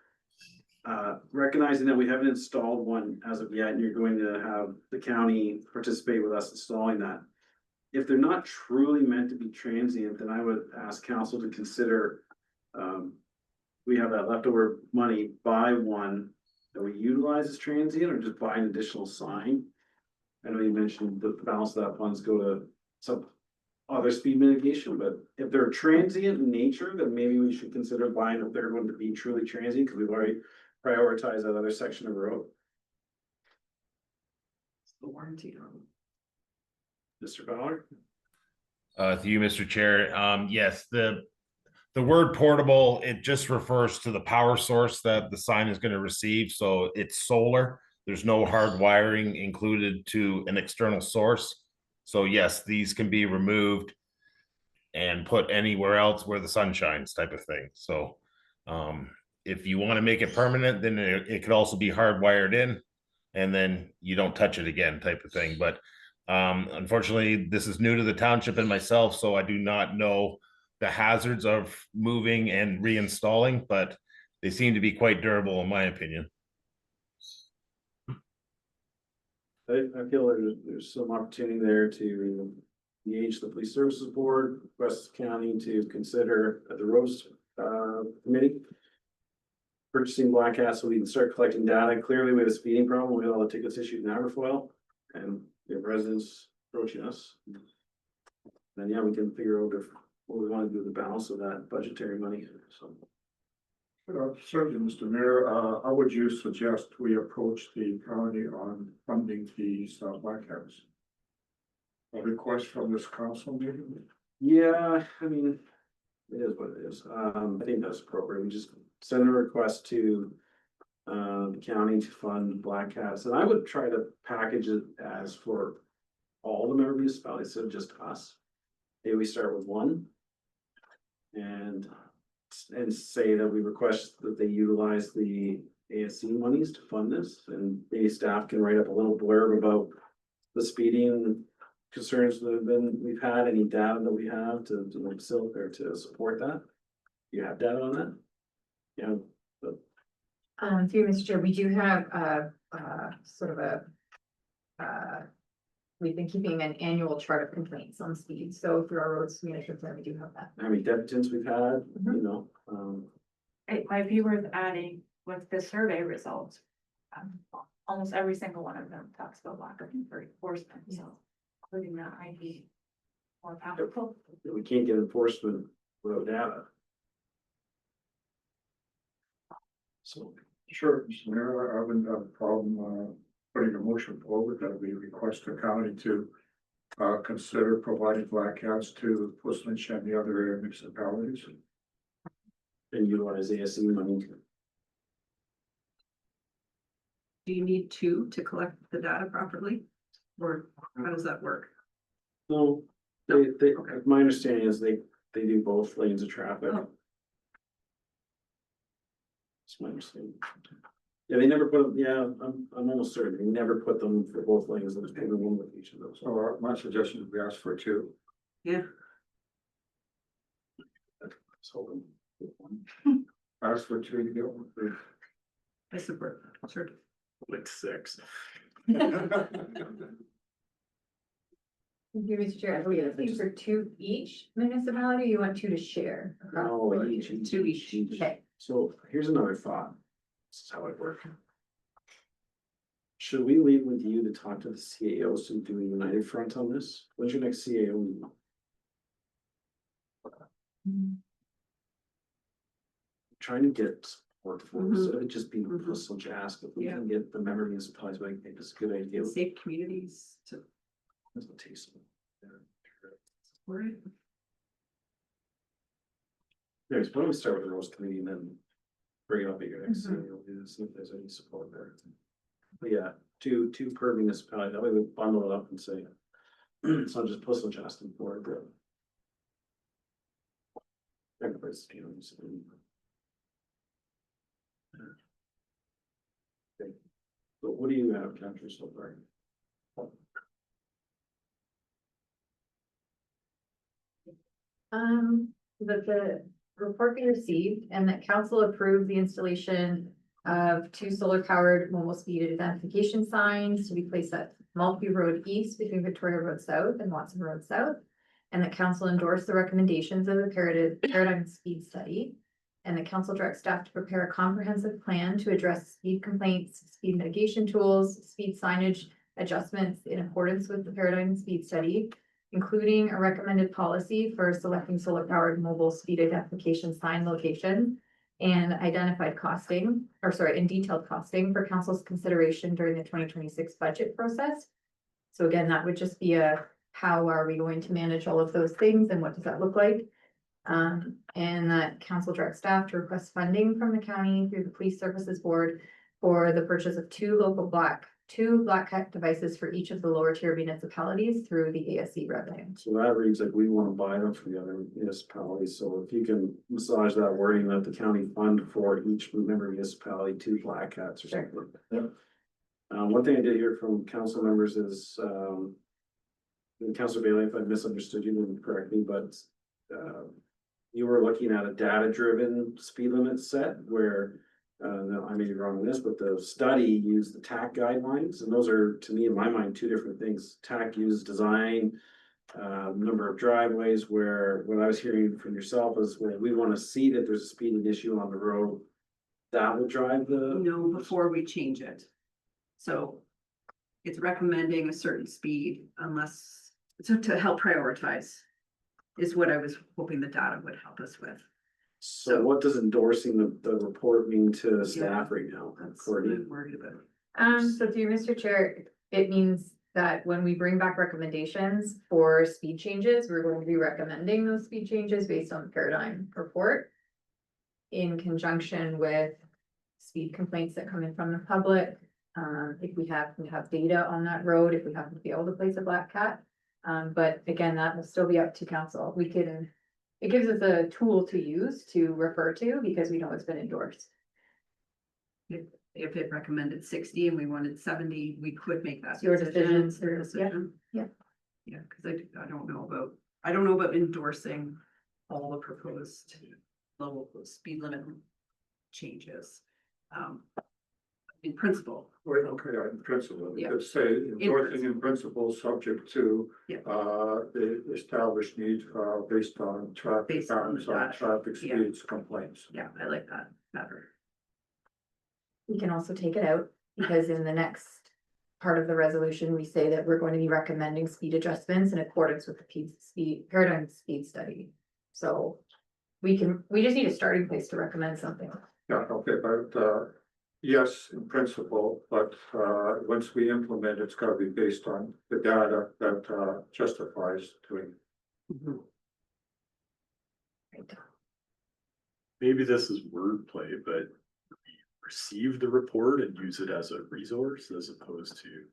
Speaker 1: recognizing that we haven't installed one as of yet, and you're going to have the county participate with us installing that. If they're not truly meant to be transient, then I would ask council to consider, we have that leftover money, buy one that we utilize as transient, or just buy an additional sign. I know you mentioned the balance of that funds go to some other speed mitigation, but if they're transient in nature, then maybe we should consider buying a third one to be truly transient, because we've already prioritized that other section of the road. The warranty on Mr. Fowler?
Speaker 12: To you, Mr. Chair. Yes, the word portable, it just refers to the power source that the sign is going to receive. So it's solar. There's no hard wiring included to an external source. So yes, these can be removed and put anywhere else where the sun shines type of thing. So if you want to make it permanent, then it could also be hardwired in, and then you don't touch it again type of thing. But unfortunately, this is new to the township and myself, so I do not know the hazards of moving and reinstalling, but they seem to be quite durable in my opinion.
Speaker 1: I feel there's some opportunity there to engage the police services board, West County to consider the roads committee. Purchasing black cat so we can start collecting data. Clearly, we have a speeding problem. We have all the tickets issued in Aberfoyle, and we have residents approaching us. Then yeah, we can figure out what we want to do with the balance of that budgetary money. So.
Speaker 4: Certainly, Mr. Mayor, how would you suggest we approach the county on funding these black cats? A request from this council meeting?
Speaker 1: Yeah, I mean, it is what it is. I think that's appropriate. We just send a request to the county to fund black cats, and I would try to package it as for all the member municipalities, so just us. Maybe we start with one and say that we request that they utilize the ASC monies to fund this, and maybe staff can write up a little blurb about the speeding concerns that we've had, any data that we have to facilitate or to support that. You have data on that? Yeah.
Speaker 2: Through Mr. Chair, we do have sort of we've been keeping an annual chart of complaints on speed, so through our roads management plan, we do have that.
Speaker 1: How many deputants we've had, you know,
Speaker 7: It might be worth adding with the survey results. Almost every single one of them talks about lack of enforcement, so including that might be more powerful.
Speaker 1: we can't get enforcement without data. So.
Speaker 4: Sure, Mr. Mayor, I wouldn't have a problem putting a motion forward that we request the county to consider providing black cats to Puslin and the other area municipalities.
Speaker 1: And utilize ASC money.
Speaker 13: Do you need two to collect the data properly? Or how does that work?
Speaker 1: No, my understanding is they do both lanes of traffic.
Speaker 13: Oh.
Speaker 1: That's my understanding. Yeah, they never put them, yeah, I'm almost certain, they never put them for both lanes, there's maybe one with each of those.
Speaker 4: So my suggestion would be ask for two.
Speaker 13: Yeah.
Speaker 1: So.
Speaker 4: Ask for two, you get one free.
Speaker 13: I support that, sure.
Speaker 3: Like 6.
Speaker 2: Thank you, Mr. Chair. Are we looking for two each municipality, or you want two to share? across the
Speaker 1: No,
Speaker 2: board?
Speaker 1: two each.
Speaker 2: Okay.
Speaker 1: So here's another thought. This is how it works. Should we leave with you to talk to the CAOs and do a united front on this? When's your next CAO meeting? Trying to get support for this, so it just be such ask if we can get the member municipalities, I think it's a good idea.
Speaker 13: Safe communities to
Speaker 1: That's what takes them.
Speaker 13: support it.
Speaker 1: Anyways, why don't we start with the roast committee and then bring it up at your next CAO, see if there's any support there. But yeah, two per municipality, that way we bundle it up and say, it's not just Puslin asking for it, but. Everybody's, you know, okay. But what do you have captured so far?
Speaker 2: That the report be received and that council approved the installation of two solar powered mobile speed identification signs to be placed at Maltby Road East between Victoria Road South and Watson Road South. And that council endorsed the recommendations of the paradigm speed study. And the council directs staff to prepare a comprehensive plan to address speed complaints, speed mitigation tools, speed signage adjustments in accordance with the paradigm speed study, including a recommended policy for selecting solar powered mobile speed identification sign location and identified costing, and detailed costing for council's consideration during the 2026 budget process. So again, that would just be how are we going to manage all of those things and what does that look like? And that council directs staff to request funding from the county through the police services board for the purchase of two local black 2 Black Cat devices for each of the lower tier municipalities through the ASC revenue.
Speaker 1: So that reads like we want to buy them from the other municipalities, so if you can massage that wording that the county fund for each member municipality 2 Black Cats or something. like that. Yep. One thing I did hear from council members is, and Councilor Bailey, if I misunderstood you, then correct me, but, you were looking at a data-driven speed limit set where, no, I may be wrong on this, but the study used the TAC guidelines, and those are, to me, in my mind, 2 different things. TAC uses design, number of driveways, where what I was hearing from yourself is when we want to see that there's a speeding issue on the road, that would drive the.
Speaker 13: No, before we change it. So it's recommending a certain speed unless, so to help prioritize is what I was hoping the data would help us with.
Speaker 1: So what does endorsing the report mean to staff right now?
Speaker 13: That's what I'm worried about.
Speaker 2: So through Mr. Chair, it means that when we bring back recommendations for speed changes, we're going to be recommending those speed changes based on the paradigm report. In conjunction with speed complaints that come in from the public. If we have data on that road, if we happen to be able to place a Black Cat. But again, that will still be up to council. It gives us a tool to use to refer to because we know it's been endorsed.
Speaker 13: If it recommended 60 and we wanted 70, we could make that.
Speaker 2: It's your decisions,
Speaker 13: Your
Speaker 2: yeah,
Speaker 13: decision.
Speaker 2: yeah.
Speaker 13: Yeah, because I don't know about endorsing all the proposed level speed limit changes. In principle.
Speaker 4: Wait, okay, in principle,
Speaker 13: Yeah.
Speaker 4: let's say endorsing in principle, subject to,
Speaker 13: Yeah.
Speaker 4: The established needs, based on traffic
Speaker 13: Based on
Speaker 4: patterns,
Speaker 13: the
Speaker 4: on
Speaker 13: data.
Speaker 4: traffic
Speaker 13: Yeah.
Speaker 4: speeds, complaints.
Speaker 13: Yeah, I like that better.
Speaker 2: We can also take it out because in the next part of the resolution, we say that we're going to be recommending speed adjustments in accordance with the paradigm speed study. So we just need a starting place to recommend something.
Speaker 4: Yeah, okay, but, yes, in principle, but, once we implement, it's gotta be based on the data that, justifies doing.
Speaker 3: Maybe this is wordplay, but we receive the report and use it as a resource as opposed to.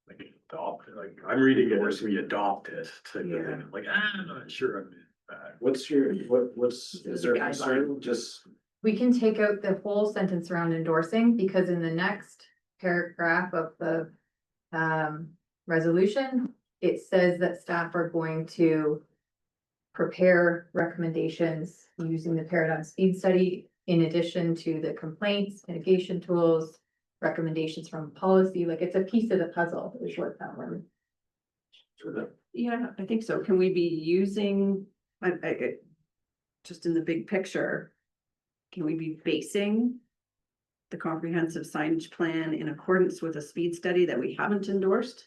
Speaker 3: Like adopt, like I'm reading it as we adopt it to the thing, like, I'm not sure I'm in that.
Speaker 1: What's is there a concern? Just,
Speaker 2: We can take out the whole sentence around endorsing because in the next paragraph of the resolution, it says that staff are going to prepare recommendations using the paradigm speed study in addition to the complaints, mitigation tools, recommendations from policy, like it's a piece of the puzzle, is what that one.
Speaker 13: Yeah, I think so. Can we be using, just in the big picture, can we be basing the comprehensive signage plan in accordance with a speed study that we haven't endorsed?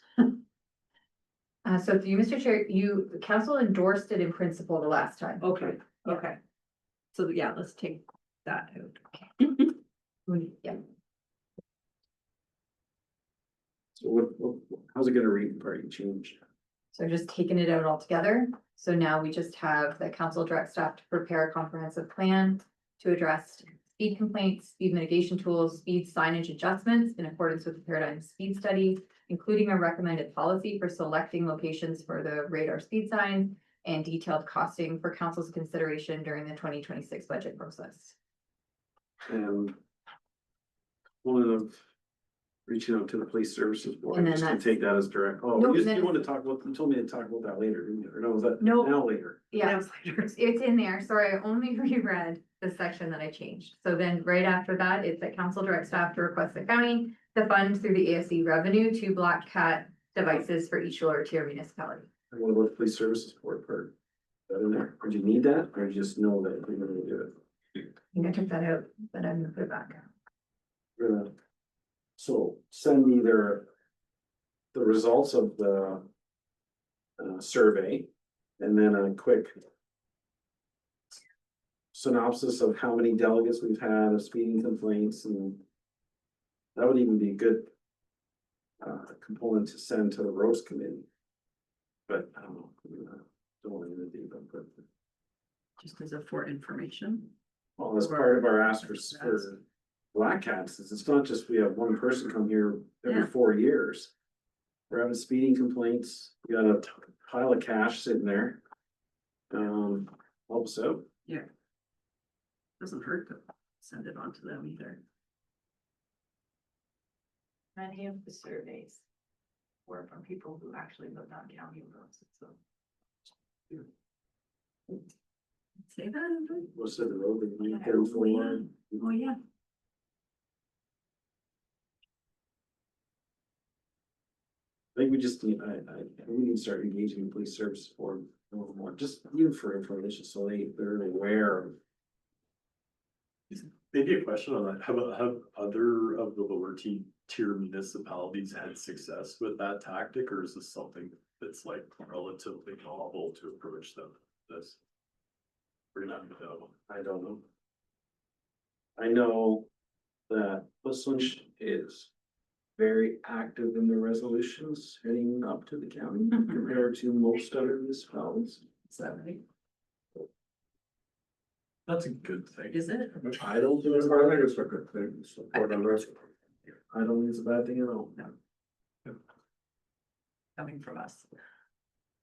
Speaker 2: So through Mr. Chair, the council endorsed it in principle the last time.
Speaker 13: Okay, okay. So yeah, let's take that out.
Speaker 2: Yeah.
Speaker 1: so how's it gonna read party change?
Speaker 2: So just taking it out altogether. So now we just have the council direct staff to prepare a comprehensive plan to address speed complaints, speed mitigation tools, speed signage adjustments in accordance with the paradigm speed study, including a recommended policy for selecting locations for the radar speed signs and detailed costing for council's consideration during the 2026 budget process.
Speaker 1: And one of reaching out to the police services board,
Speaker 2: And then
Speaker 1: just to
Speaker 2: that's-
Speaker 1: take that as direct. Oh,
Speaker 2: No,
Speaker 1: you
Speaker 2: then-
Speaker 1: want to talk about, you told me to talk about that later, didn't you? Or no, was that
Speaker 2: No.
Speaker 1: now later?
Speaker 2: Yeah, it's in there. Sorry, I only reread the section that I changed. So then right after that, it's that council direct staff to request the county to fund through the ASC revenue 2 Black Cat devices for each lower tier municipality.
Speaker 1: And what about the police services board part? Is that in there? Or do you need that? Or do you just know that you're gonna do it?
Speaker 2: I think I took that out, but I'm gonna put it back.
Speaker 1: So send me the results of the survey and then a quick synopsis of how many delegates we've had of speeding complaints, and that would even be a good component to send to the roast committee. But I don't know, don't want to do that, but
Speaker 13: Just as a for information.
Speaker 1: well, as part of our ask for Black Cats is it's not just we have one person come here every
Speaker 13: Yeah.
Speaker 1: 4 years. We're having speeding complaints, we got a pile of cash sitting there. Help us out.
Speaker 13: Yeah. Doesn't hurt to send it on to them either.
Speaker 7: Many of the surveys were from people who actually lived on county roads, so.
Speaker 13: Say that?
Speaker 1: What's the road that we
Speaker 7: Yeah.
Speaker 1: go for?
Speaker 13: Oh, yeah.
Speaker 1: I think we just need, we need to start engaging police service for a little more, just even for information, so they're aware of.
Speaker 3: Maybe a question on that, have other of the lower tier municipalities had success with that tactic, or is this something that's like relatively novel to approach them this? We're not gonna know.
Speaker 1: I don't know. I know that Whistling is very active in the resolutions heading up to the county compared to most other municipalities.
Speaker 13: Is that right?
Speaker 3: That's a good thing.
Speaker 13: Is it?
Speaker 1: I don't think it's
Speaker 4: I think it's a good thing, support on this.
Speaker 1: I don't think it's a bad thing at all.
Speaker 13: Coming from us.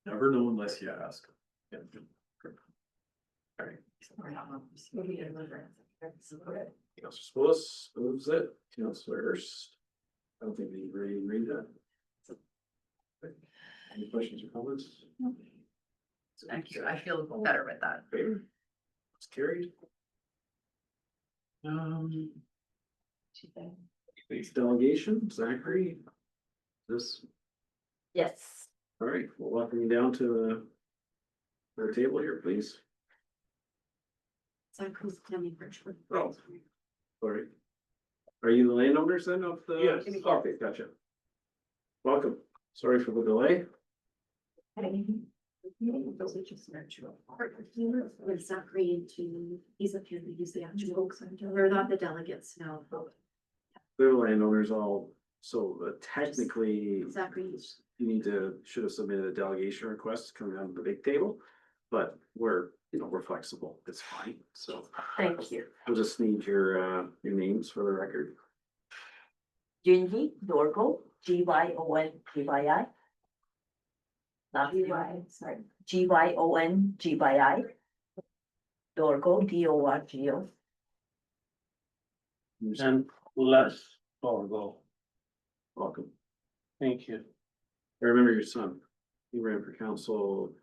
Speaker 3: Never know unless you ask. Yeah.
Speaker 1: Councilor Spillis moves it, Councilor Hurst. I don't think we really read that. Any questions or comments?
Speaker 13: Thank you. I feel better with that.
Speaker 1: Favor? It's carried. Thanks, delegation, Zachary. This,
Speaker 9: Yes.
Speaker 1: all right, we'll welcome you down to the table here, please.
Speaker 13: Zachary's coming virtually.
Speaker 1: Oh, sorry. Are you the landowners then of the?
Speaker 9: Yes.
Speaker 1: Okay, gotcha. Welcome. Sorry for the delay.
Speaker 11: With Zachary into, he's a kid, he's the actual, we're not the delegates now.
Speaker 1: They're landowners all, so technically.
Speaker 11: Zachary's.
Speaker 1: You need to, should have submitted a delegation request coming out of the big table, but we're, we're flexible, it's fine, so.
Speaker 9: Thank you.
Speaker 1: We'll just need your names for the record.
Speaker 9: Gingy Dorgo, Gyon, not GY, sorry, Gyon, Dorgo, Dorgo.
Speaker 1: And Les Dorgo. Welcome.
Speaker 14: Thank you.
Speaker 1: I remember your son, he ran for council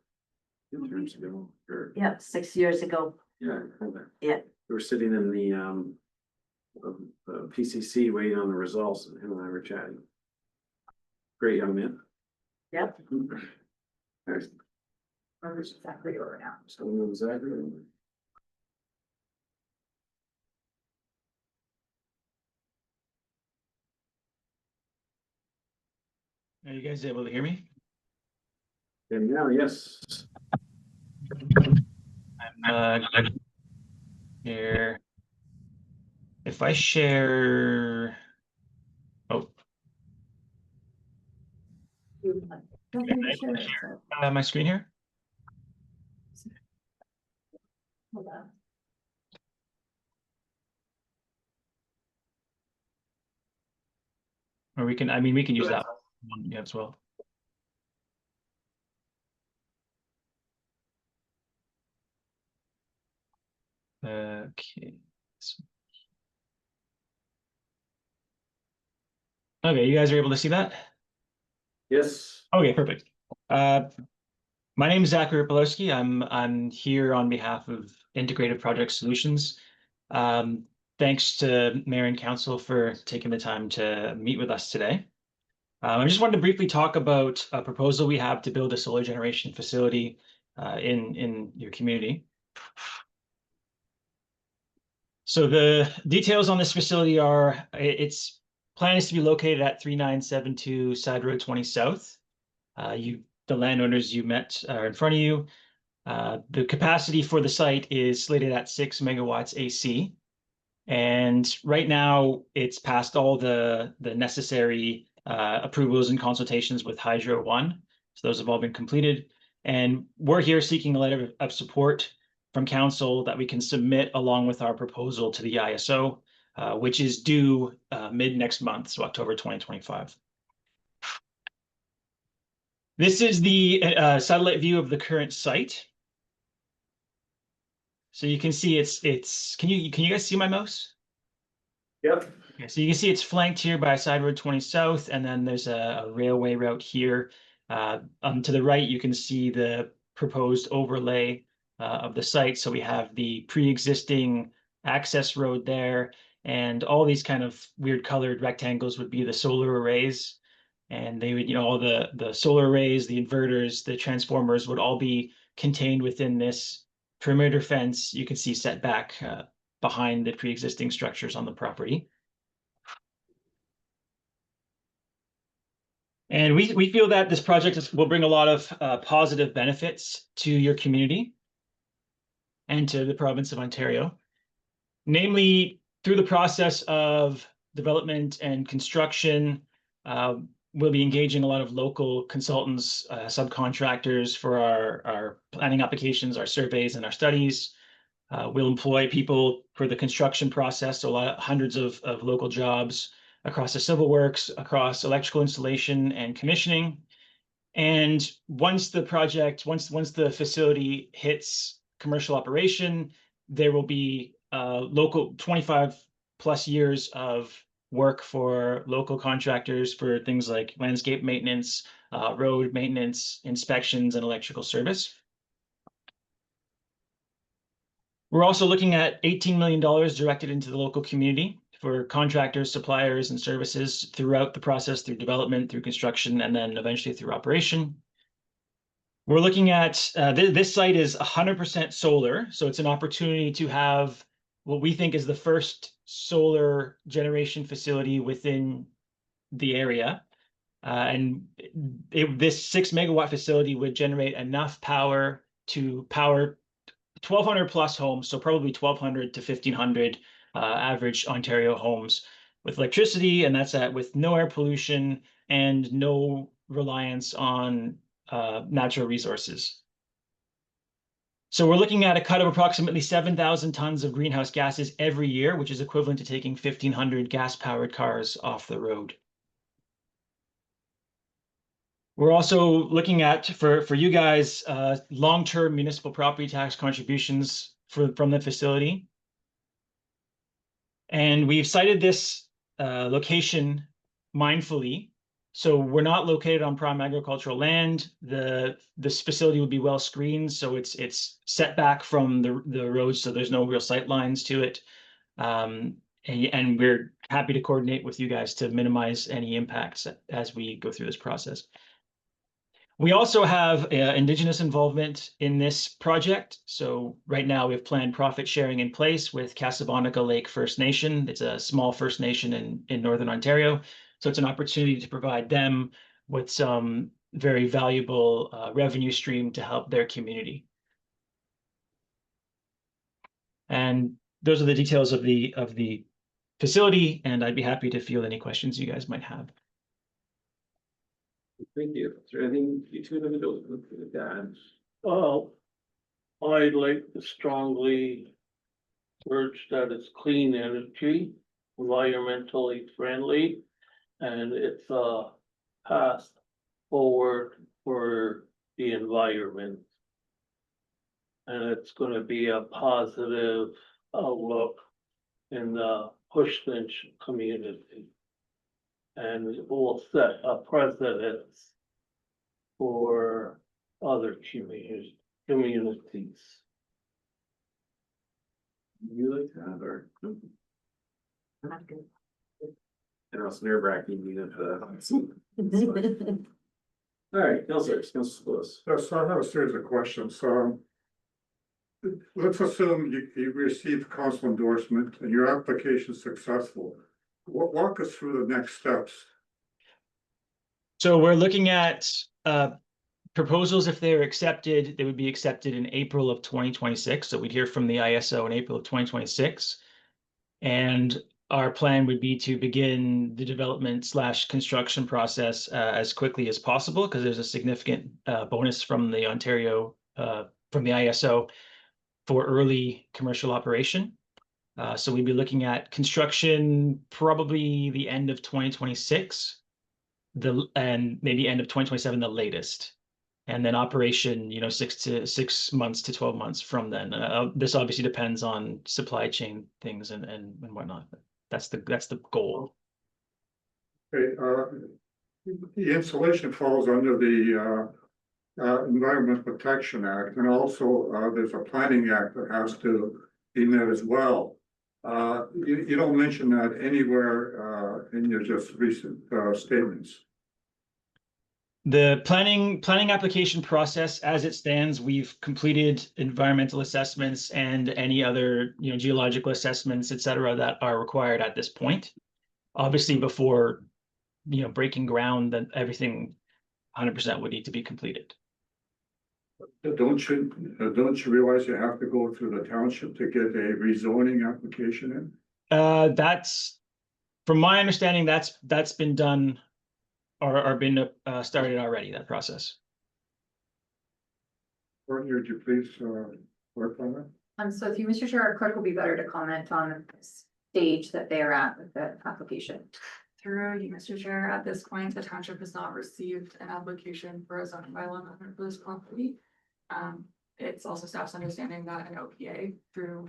Speaker 1: 2 terms ago, or,
Speaker 9: Yeah, 6 years ago.
Speaker 1: yeah, I remember.
Speaker 9: Yeah.
Speaker 1: We were sitting in the PCC waiting on the results, and him and I were chatting. Great young man.
Speaker 9: Yep.
Speaker 1: Nice.
Speaker 13: Where's Zachary or now?
Speaker 1: So we know Zachary.
Speaker 14: Are you guys able to hear me?
Speaker 1: And now, yes.
Speaker 14: I'm here. If I share, oh, my screen here.
Speaker 11: Hold on.
Speaker 14: Or we can, I mean, we can use that one as well. Okay. Okay, you guys are able to see that?
Speaker 1: Yes.
Speaker 14: Okay, perfect. My name is Zachary Polowski. I'm here on behalf of Integrated Project Solutions. Thanks to Mayor and Council for taking the time to meet with us today. I just wanted to briefly talk about a proposal we have to build a solar generation facility in your community. So the details on this facility are, its plan is to be located at 3972 Side Road 20 South. The landowners you met are in front of you. The capacity for the site is slated at 6 megawatts AC. And right now it's passed all the necessary approvals and consultations with Hydro One. So those have all been completed. And we're here seeking a letter of support from council that we can submit along with our proposal to the ISO which is due mid next month, so October 2025. This is the satellite view of the current site. So you can see can you guys see my mouse?
Speaker 1: Yep.
Speaker 14: Yeah, so you can see it's flanked here by Side Road 20 South, and then there's a railway route here. To the right, you can see the proposed overlay of the site. So we have the pre-existing access road there, and all these kind of weird colored rectangles would be the solar arrays. And they would, all the solar arrays, the inverters, the transformers would all be contained within this perimeter fence. You can see set back behind the pre-existing structures on the property. And we feel that this project will bring a lot of positive benefits to your community and to the province of Ontario. Namely, through the process of development and construction, we'll be engaging a lot of local consultants, subcontractors for our planning applications, our surveys, and our studies. We'll employ people for the construction process, so hundreds of local jobs across the civil works, across electrical installation and commissioning. And once the facility hits commercial operation, there will be local 25 plus years of work for local contractors for things like landscape maintenance, road maintenance, inspections, and electrical service. We're also looking at $18 million directed into the local community for contractors, suppliers, and services throughout the process, through development, through construction, and then eventually through operation. We're looking at, this site is 100% solar, so it's an opportunity to have what we think is the first solar generation facility within the area. This 6 megawatt facility would generate enough power to power 1,200 plus homes, so probably 1,200 to 1,500 average Ontario homes with electricity, and that's with no air pollution and no reliance on natural resources. So we're looking at a cut of approximately 7,000 tons of greenhouse gases every year, which is equivalent to taking 1,500 gas-powered cars off the road. We're also looking at, for you guys, long-term municipal property tax contributions from the facility. And we've cited this location mindfully. So we're not located on prime agricultural land. This facility would be well screened, so it's set back from the roads, so there's no real sight lines to it. And we're happy to coordinate with you guys to minimize any impacts as we go through this process. We also have Indigenous involvement in this project. So right now we have planned profit sharing in place with Casablanca Lake First Nation. It's a small First Nation in Northern Ontario. So it's an opportunity to provide them with some very valuable revenue stream to help their community. And those are the details of the facility, and I'd be happy to field any questions you guys might have.
Speaker 1: Thank you. Is there anything you two individuals would add?
Speaker 15: Well, I'd like to strongly urge that it's clean energy, environmentally friendly, and it's a path forward for the environment. And it's gonna be a positive outlook in the Hushman's community. And it will set a precedence for other communities.
Speaker 1: You like to have or? And also nerve-wracking being into that. All right, Councilors.
Speaker 4: So I have a series of questions. Let's assume you received council endorsement and your application is successful. Walk us through the next steps.
Speaker 14: So we're looking at proposals. If they're accepted, they would be accepted in April of 2026. So we'd hear from the ISO in April of 2026. And our plan would be to begin the development / construction process as quickly as possible, because there's a significant bonus from the Ontario, from the ISO for early commercial operation. So we'd be looking at construction probably the end of 2026, and maybe end of 2027, the latest. And then operation, 6 months to 12 months from then. This obviously depends on supply chain things and whatnot. That's the goal.
Speaker 4: Okay, the installation falls under the Environment Protection Act, and also there's a planning act that has to be met as well. You don't mention that anywhere in your just recent statements.
Speaker 14: The planning application process, as it stands, we've completed environmental assessments and any other, geological assessments, et cetera, that are required at this point. Obviously, before, breaking ground, then everything 100% would need to be completed.
Speaker 4: Don't you realize you have to go through the township to get a rezoning application in?
Speaker 14: That's, from my understanding, that's been done or been started already, that process.
Speaker 4: Courtney, would you please work on that?
Speaker 2: So if you, Mr. Chair, our clerk will be better to comment on the stage that they are at with the application.
Speaker 11: Through you, Mr. Chair, at this point, the township has not received an application for a zoning bylaw amendment for this property. It's also staff's understanding that an OPA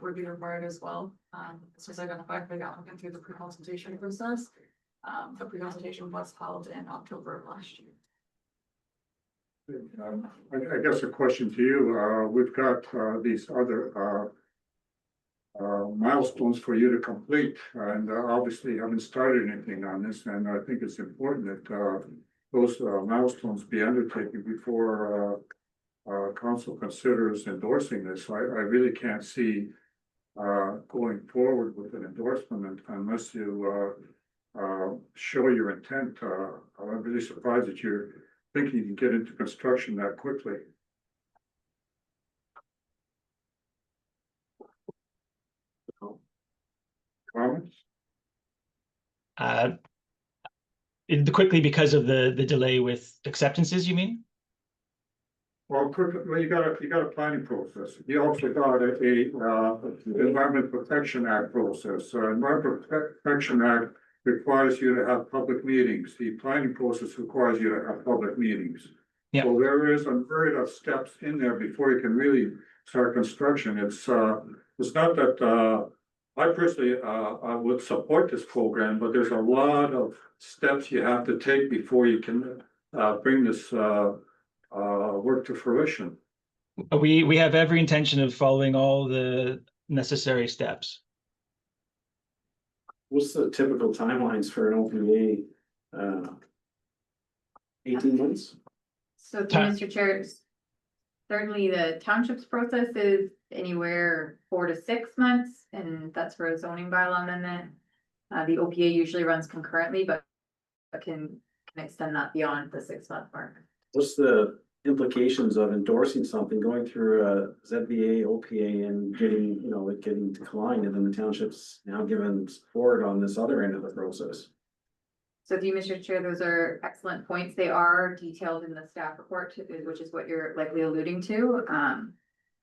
Speaker 11: would be required as well. This was identified by the applicant through the pre-consultation process. The pre-consultation was held in October of last year.
Speaker 4: I guess a question to you, we've got these other milestones for you to complete, and obviously you haven't started anything on this, and I think it's important that those milestones be undertaken before council considers endorsing this. I really can't see going forward with an endorsement unless you show your intent. I'm really surprised that you're thinking you can get into construction that quickly. Comments?
Speaker 14: Quickly because of the delay with acceptances, you mean?
Speaker 4: Well, you got a planning process. You also got a Environment Protection Act process. Environment Protection Act requires you to have public meetings. The planning process requires you to have public meetings.
Speaker 14: Yeah.
Speaker 4: So there is a myriad of steps in there before you can really start construction. It's not that I personally I would support this program, but there's a lot of steps you have to take before you can bring this work to fruition.
Speaker 14: We have every intention of following all the necessary steps.
Speaker 1: What's the typical timelines for an OPA? 18 months?
Speaker 2: So through Mr. Chair, certainly the township's process is anywhere 4 to 6 months, and that's for a zoning bylaw amendment. The OPA usually runs concurrently, but can extend that beyond the 6-month mark.
Speaker 1: What's the implications of endorsing something, going through a ZBA, OPA and getting declined, and then the township's now given support on this other end of the process?
Speaker 2: So through Mr. Chair, those are excellent points. They are detailed in the staff report, which is what you're likely alluding to.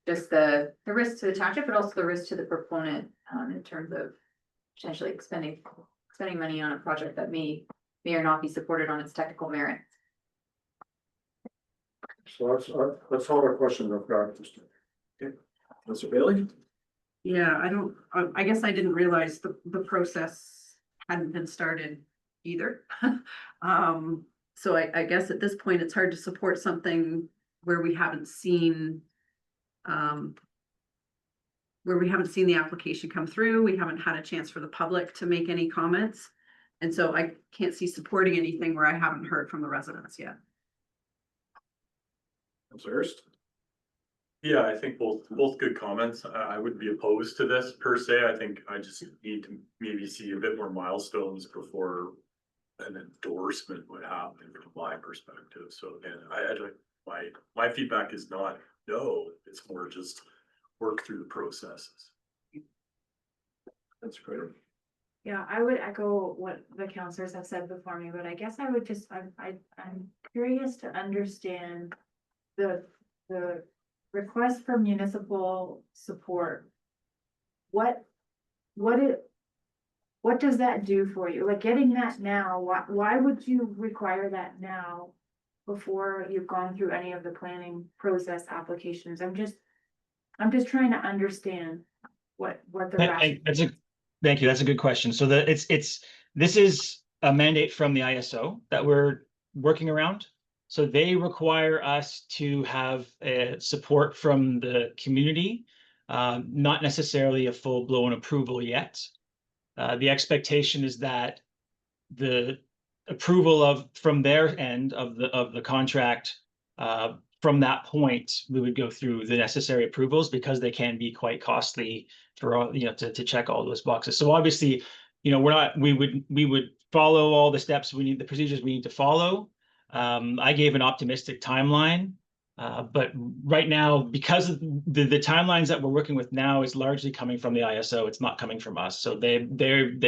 Speaker 2: Just the risk to the township, but also the risk to the proponent in terms of potentially spending money on a project that may or not be supported on its technical merits.
Speaker 4: So that's all the questions I've got.
Speaker 1: Okay, Mr. Bailey?
Speaker 13: Yeah, I guess I didn't realize the process hadn't been started either. So I guess at this point, it's hard to support something where we haven't seen the application come through. We haven't had a chance for the public to make any comments. And so I can't see supporting anything where I haven't heard from the residents yet.
Speaker 1: First.
Speaker 3: Yeah, I think both good comments. I wouldn't be opposed to this per se. I think I just need to maybe see a bit more milestones before an endorsement would happen from my perspective. So again, my feedback is not no, it's more just work through the processes.
Speaker 1: That's great.
Speaker 7: Yeah, I would echo what the counselors have said before me, but I guess I would just, I'm curious to understand the request for municipal support. What what does that do for you? Like getting that now, why would you require that now? Before you've gone through any of the planning process applications? I'm just trying to understand what the rationale.
Speaker 14: Thank you. That's a good question. So this is a mandate from the ISO that we're working around. So they require us to have support from the community, not necessarily a full-blown approval yet. The expectation is that the approval from their end of the contract, from that point, we would go through the necessary approvals because they can be quite costly for all, to check all those boxes. So obviously, we would follow all the steps the procedures we need to follow. I gave an optimistic timeline, but right now, because of the timelines that we're working with now is largely coming from the ISO, it's not coming from us. So they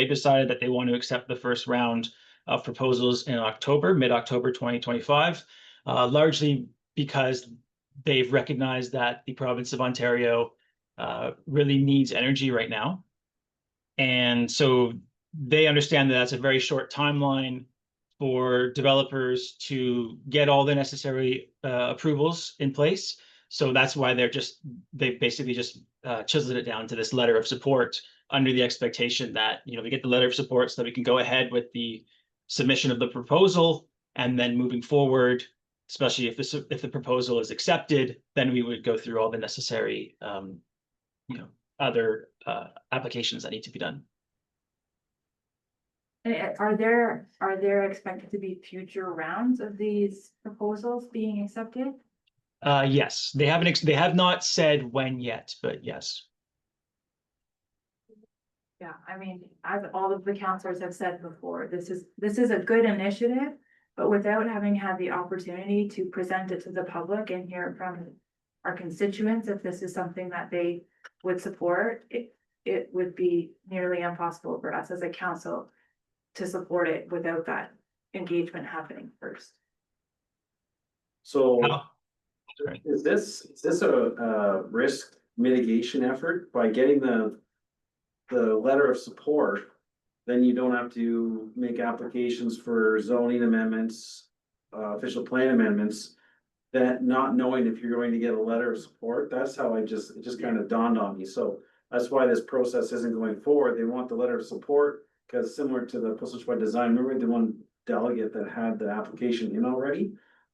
Speaker 14: decided that they want to accept the first round of proposals in mid-October 2025, largely because they've recognized that the province of Ontario really needs energy right now. And so they understand that that's a very short timeline for developers to get all the necessary approvals in place. So that's why they've basically just chiseled it down to this letter of support under the expectation that, we get the letter of support so that we can go ahead with the submission of the proposal, and then moving forward, especially if the proposal is accepted, then we would go through all the necessary other applications that need to be done.
Speaker 7: Are there expected to be future rounds of these proposals being accepted?
Speaker 14: Yes, they have not said when yet, but yes.
Speaker 7: Yeah, I mean, as all of the counselors have said before, this is a good initiative, but without having had the opportunity to present it to the public and hear from our constituents, if this is something that they would support, it would be nearly impossible for us as a council to support it without that engagement happening first.
Speaker 1: So is this a risk mitigation effort by getting the letter of support? Then you don't have to make applications for zoning amendments, official plan amendments, that not knowing if you're going to get a letter of support. That's how it just kind of dawned on me. So that's why this process isn't going forward. They want the letter of support because similar to the Postage by Design, remember the one delegate that had the application in already?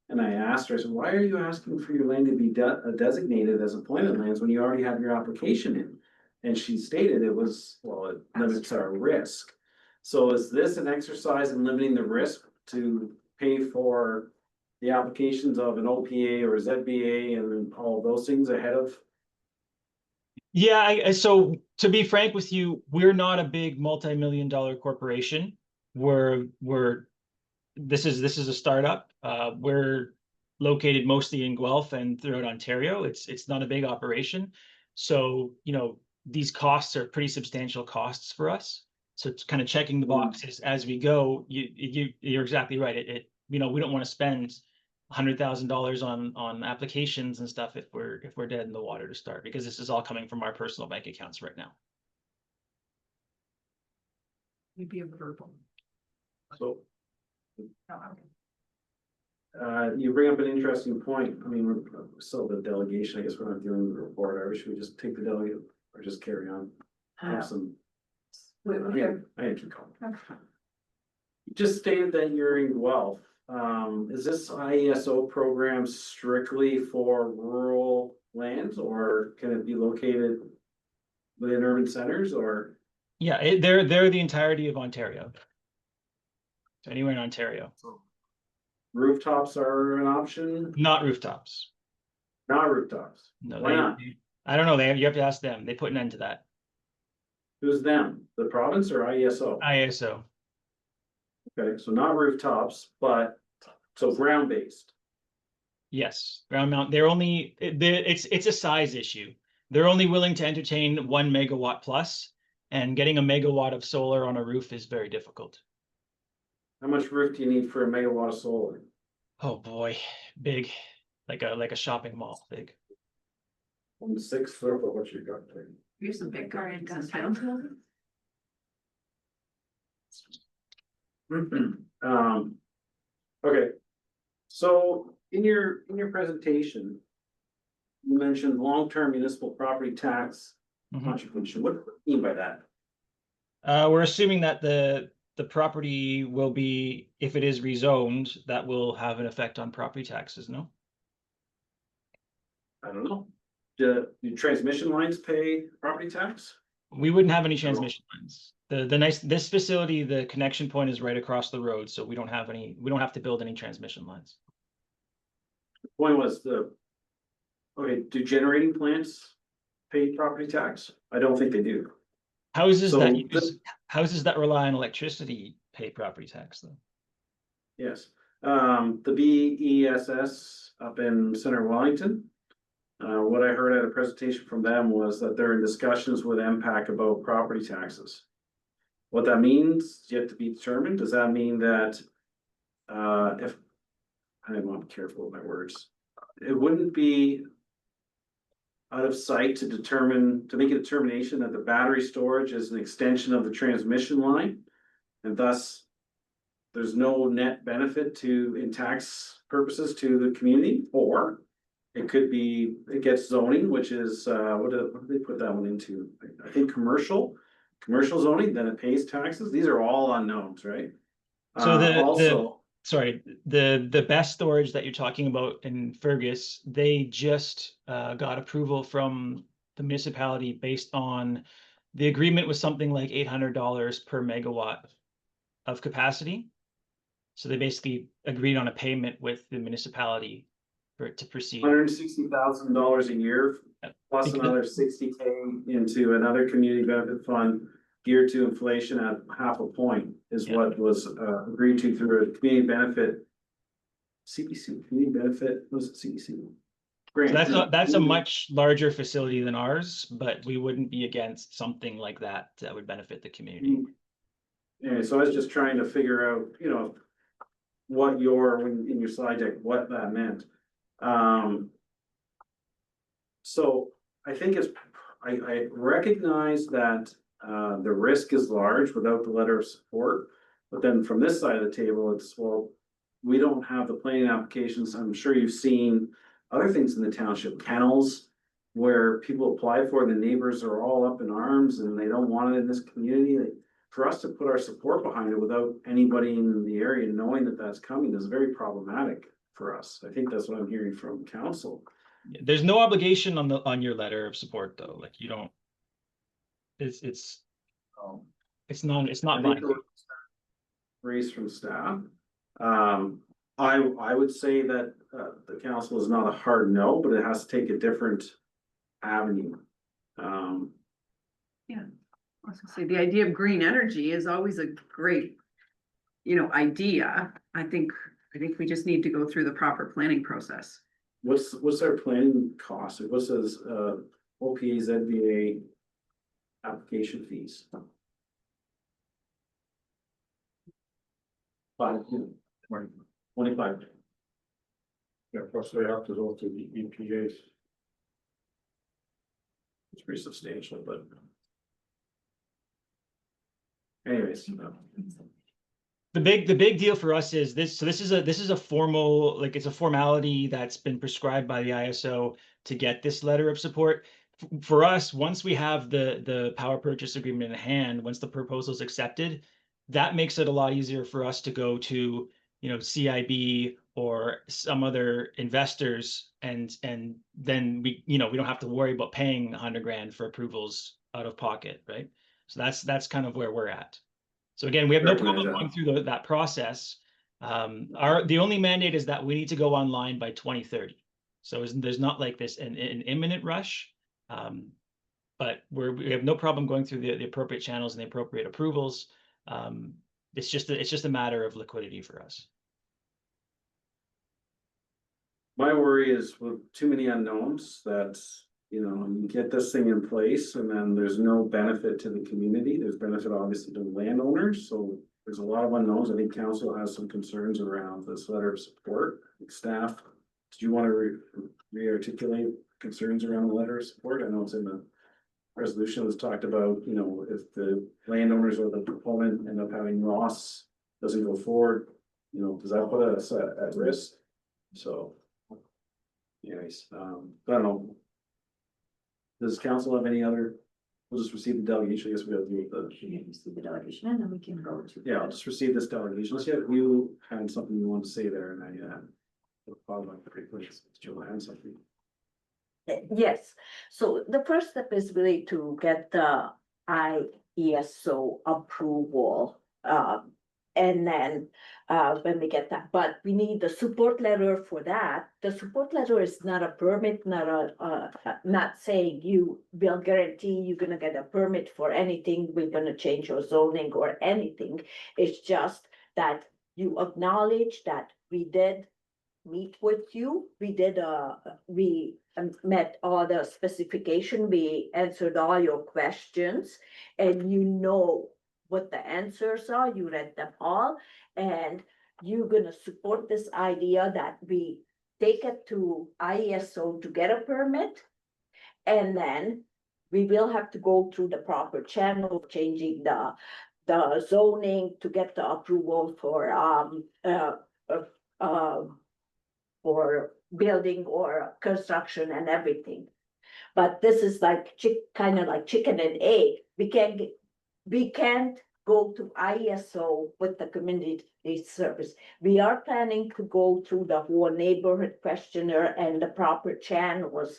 Speaker 1: And I asked her, I said, why are you asking for your land to be designated as appointed lands when you already have your application in? And she stated it limits our risk. So is this an exercise in limiting the risk to pay for the applications of an OPA or ZBA and all those things ahead of?
Speaker 14: Yeah, so to be frank with you, we're not a big multi-million-dollar corporation. This is a startup. We're located mostly in Guelph and throughout Ontario. It's not a big operation. So, these costs are pretty substantial costs for us. So it's kind of checking the boxes as we go. You're exactly right. We don't want to spend $100,000 on applications and stuff if we're dead in the water to start, because this is all coming from our personal bank accounts right now.
Speaker 13: Maybe a verbal.
Speaker 1: So you bring up an interesting point. I mean, we're still the delegation. I guess we're not doing the report. Or should we just take the delegate or just carry on? Awesome. I can keep going. You just stated that you're in Guelph. Is this IESO program strictly for rural lands, or can it be located within urban centers, or?
Speaker 14: Yeah, they're the entirety of Ontario. So anywhere in Ontario.
Speaker 1: Rooftops are an option?
Speaker 14: Not rooftops.
Speaker 1: Not rooftops.
Speaker 14: No,
Speaker 1: why not?
Speaker 14: I don't know. You have to ask them. They put an end to that.
Speaker 1: Who's them? The province or IESO?
Speaker 14: IESO.
Speaker 1: Okay, so not rooftops, but so ground based.
Speaker 14: Yes, ground mount. It's a size issue. They're only willing to entertain 1 megawatt plus, and getting a megawatt of solar on a roof is very difficult.
Speaker 1: How much roof do you need for a megawatt of solar?
Speaker 14: Oh boy, big, like a shopping mall, big.
Speaker 1: 1/6 of what you got there.
Speaker 13: Here's a big car in Guntown.
Speaker 1: Okay. So in your presentation, you mentioned long-term municipal property tax contribution. What do you mean by that?
Speaker 14: We're assuming that the property will be, if it is rezoned, that will have an effect on property taxes, no?
Speaker 1: I don't know. Do transmission lines pay property tax?
Speaker 14: We wouldn't have any transmission lines. This facility, the connection point is right across the road, so we don't have to build any transmission lines.
Speaker 1: The point was okay, do generating plants pay property tax? I don't think they do.
Speaker 14: Houses
Speaker 1: So
Speaker 14: houses that rely on electricity pay property tax though.
Speaker 1: Yes, the BESS up in Center Wellington. What I heard at a presentation from them was that they're in discussions with MPAC about property taxes. What that means, yet to be determined. Does that mean that if I want to be careful with my words, it wouldn't be out of sight to make a determination that the battery storage is an extension of the transmission line, and thus there's no net benefit in tax purposes to the community, or it could be, it gets zoning, which is, what do they put that one into? I think commercial zoning, then it pays taxes. These are all unknowns, right?
Speaker 14: So the best storage that you're talking about in Fergus, they just got approval from the municipality based on the agreement was something like $800 per megawatt of capacity. So they basically agreed on a payment with the municipality for it to proceed.
Speaker 1: $160,000 a year, plus another $60K into another community benefit fund geared to inflation at 0.5 point is what was agreed to through a community benefit. CPC, community benefit, was it CPC? Great.
Speaker 14: So that's a much larger facility than ours, but we wouldn't be against something like that that would benefit the community.
Speaker 1: Yeah, so I was just trying to figure out, what in your slide deck, what that meant. So I think I recognize that the risk is large without the letter of support, but then from this side of the table, it's, well, we don't have the planning applications. I'm sure you've seen other things in the township, kennels, where people apply for, the neighbors are all up in arms and they don't want it in this community. For us to put our support behind it without anybody in the area knowing that that's coming is very problematic for us. I think that's what I'm hearing from council.
Speaker 14: There's no obligation on your letter of support though. Like you don't. It's not binding.
Speaker 1: Raised from staff. I would say that the council is not a hard no, but it has to take a different avenue.
Speaker 13: Yeah, I was gonna say, the idea of green energy is always a great, idea. I think we just need to go through the proper planning process.
Speaker 1: What's our planning cost? What says OPA, ZBA application fees? 25.
Speaker 4: Yeah, plus they have to go to the EPAs.
Speaker 1: It's pretty substantial, but. Anyways.
Speaker 14: The big deal for us is this. So this is a formal, like it's a formality that's been prescribed by the ISO to get this letter of support. For us, once we have the power purchase agreement in hand, once the proposal is accepted, that makes it a lot easier for us to go to, CIB or some other investors, and then we don't have to worry about paying $100,000 for approvals out of pocket, right? So that's kind of where we're at. So again, we have no problem going through that process. The only mandate is that we need to go online by 2030. So there's not like this an imminent rush, but we have no problem going through the appropriate channels and the appropriate approvals. It's just a matter of liquidity for us.
Speaker 1: My worry is with too many unknowns that, you get this thing in place and then there's no benefit to the community. There's benefit obviously to the landowners. So there's a lot of unknowns. I think council has some concerns around this letter of support. Staff, did you want to re-articulate concerns around the letter of support? I know it's in the resolution was talked about, you know, if the landowners or the proponent end up having loss, doesn't go forward, you know, does that put us at risk? So. Anyways, I don't know. Does council have any other, we'll just receive the delegation, I guess we have to do the.
Speaker 2: Receive the delegation and then we can go to.
Speaker 1: Yeah, I'll just receive this delegation, unless you had something you want to say there, and I, follow up pretty quick, you'll have something.
Speaker 9: Yes, so the first step is really to get the IESO approval. And then when we get that, but we need the support letter for that. The support letter is not a permit, not saying you will guarantee you're gonna get a permit for anything, we're gonna change your zoning or anything. It's just that you acknowledge that we did meet with you, we met all the specification, we answered all your questions, and you know what the answers are, you read them all, and you're gonna support this idea that we take it to IESO to get a permit, and then we will have to go through the proper channel, changing the zoning to get the approval for building or construction and everything. But this is like kind of like chicken and egg. We can't go to IESO with the community service. We are planning to go through the whole neighborhood questionnaire and the proper channels,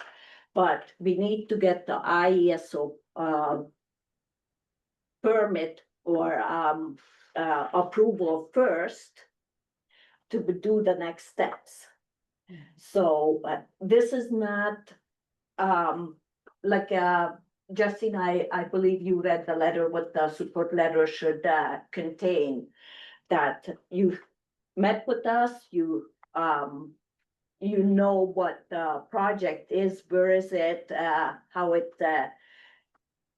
Speaker 9: but we need to get the IESO permit or approval first to do the next steps. So this is not like Justine, I believe you read the letter, what the support letter should contain, that you met with us, you know what the project is, where is it, how it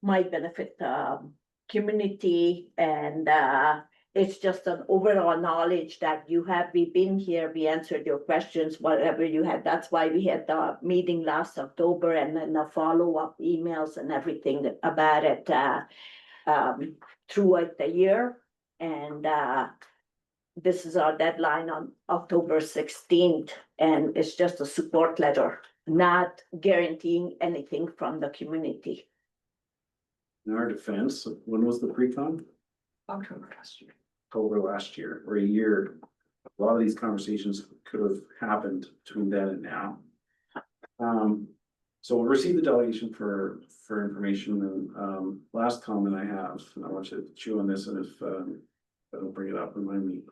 Speaker 9: might benefit the community, and it's just an overall knowledge that we've been here, we answered your questions, whatever you had. That's why we had the meeting last October, and then the follow-up emails and everything about it throughout the year. And this is our deadline on October 16th, and it's just a support letter, not guaranteeing anything from the community.
Speaker 1: In our defense, when was the pre-con?
Speaker 11: October last year.
Speaker 1: October last year, or a year. A lot of these conversations could have happened between then and now. So we'll receive the delegation for information, and last comment I have, and I want you to chew on this, and if I don't bring it up, remind me.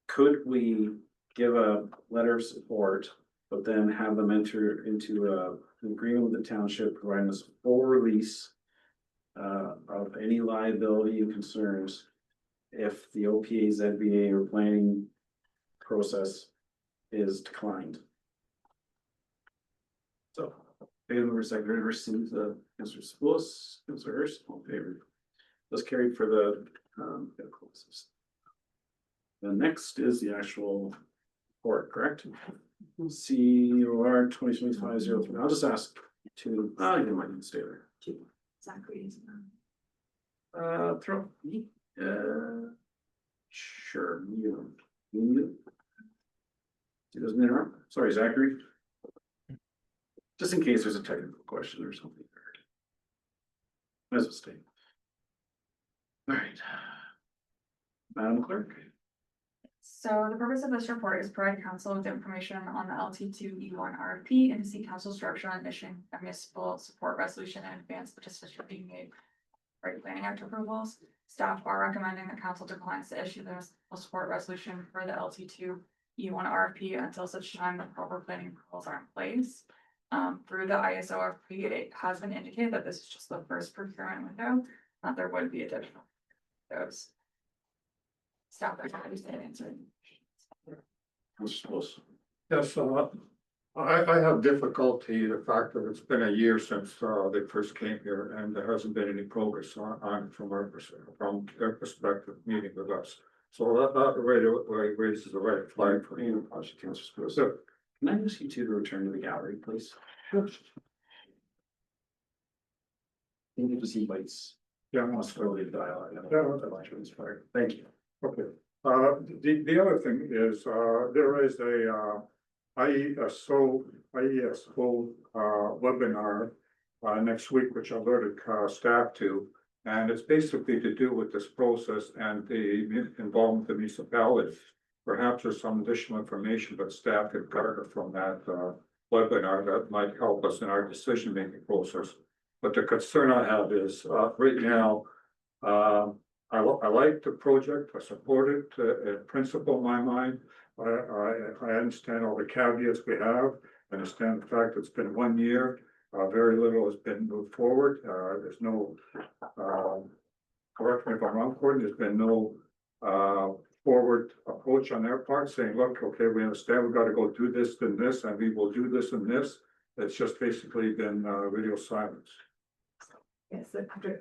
Speaker 1: Could we give a letter of support, but then have them enter into an agreement with the township, providing us full release of any liability and concerns if the OPA, ZBA, or planning process is declined? So, member secretary receives the Councilor Spoulos, Councilor Hurst, all in favor. Those carried for the closes. The next is the actual report, correct? COR 2025-03. I'll just ask to, you might need to stay there.
Speaker 11: Zachary is.
Speaker 1: Throw me. Sure, you. He doesn't interrupt. Sorry, Zachary. Just in case there's a technical question or something. Might as well stay. All right. Madam Clerk.
Speaker 11: So the purpose of this report is provide council with information on the LT2E1 RFP and to see council structure on mission and municipal support resolution and advanced participation being made for planning act approvals. Staff are recommending that council declines to issue the municipal support resolution for the LT2E1 RFP until such time the proper planning approvals are in place. Through the ISO RFP, it has been indicated that this is just the first procurement window, that there would be additional those. Staff is answering.
Speaker 4: Yes, I have difficulty, the fact that it's been a year since they first came here and there hasn't been any progress on from their perspective, meeting with us. So that really raises the red flag for me.
Speaker 1: So can I ask you two to return to the gallery, please? Sure. continue to see bites.
Speaker 4: Yeah.
Speaker 1: Possibility of dialogue. Thank you.
Speaker 4: Okay, the other thing is, there is a, IESO webinar next week, which I alerted staff to. And it's basically to do with this process and the involvement of the municipality. Perhaps there's some additional information that staff could garner from that webinar that might help us in our decision-making process. But the concern I have is, right now, I like the project, I support it, in principle in my mind. I understand all the caveats we have, I understand the fact it's been 1 year, very little has been moved forward, there's no, correct me if I'm wrong, Gordon, there's been no, forward approach on their part, saying, look, okay, we understand, we've got to go do this, then this, and we will do this and this. It's just basically been, radio silence.
Speaker 2: Yes, so through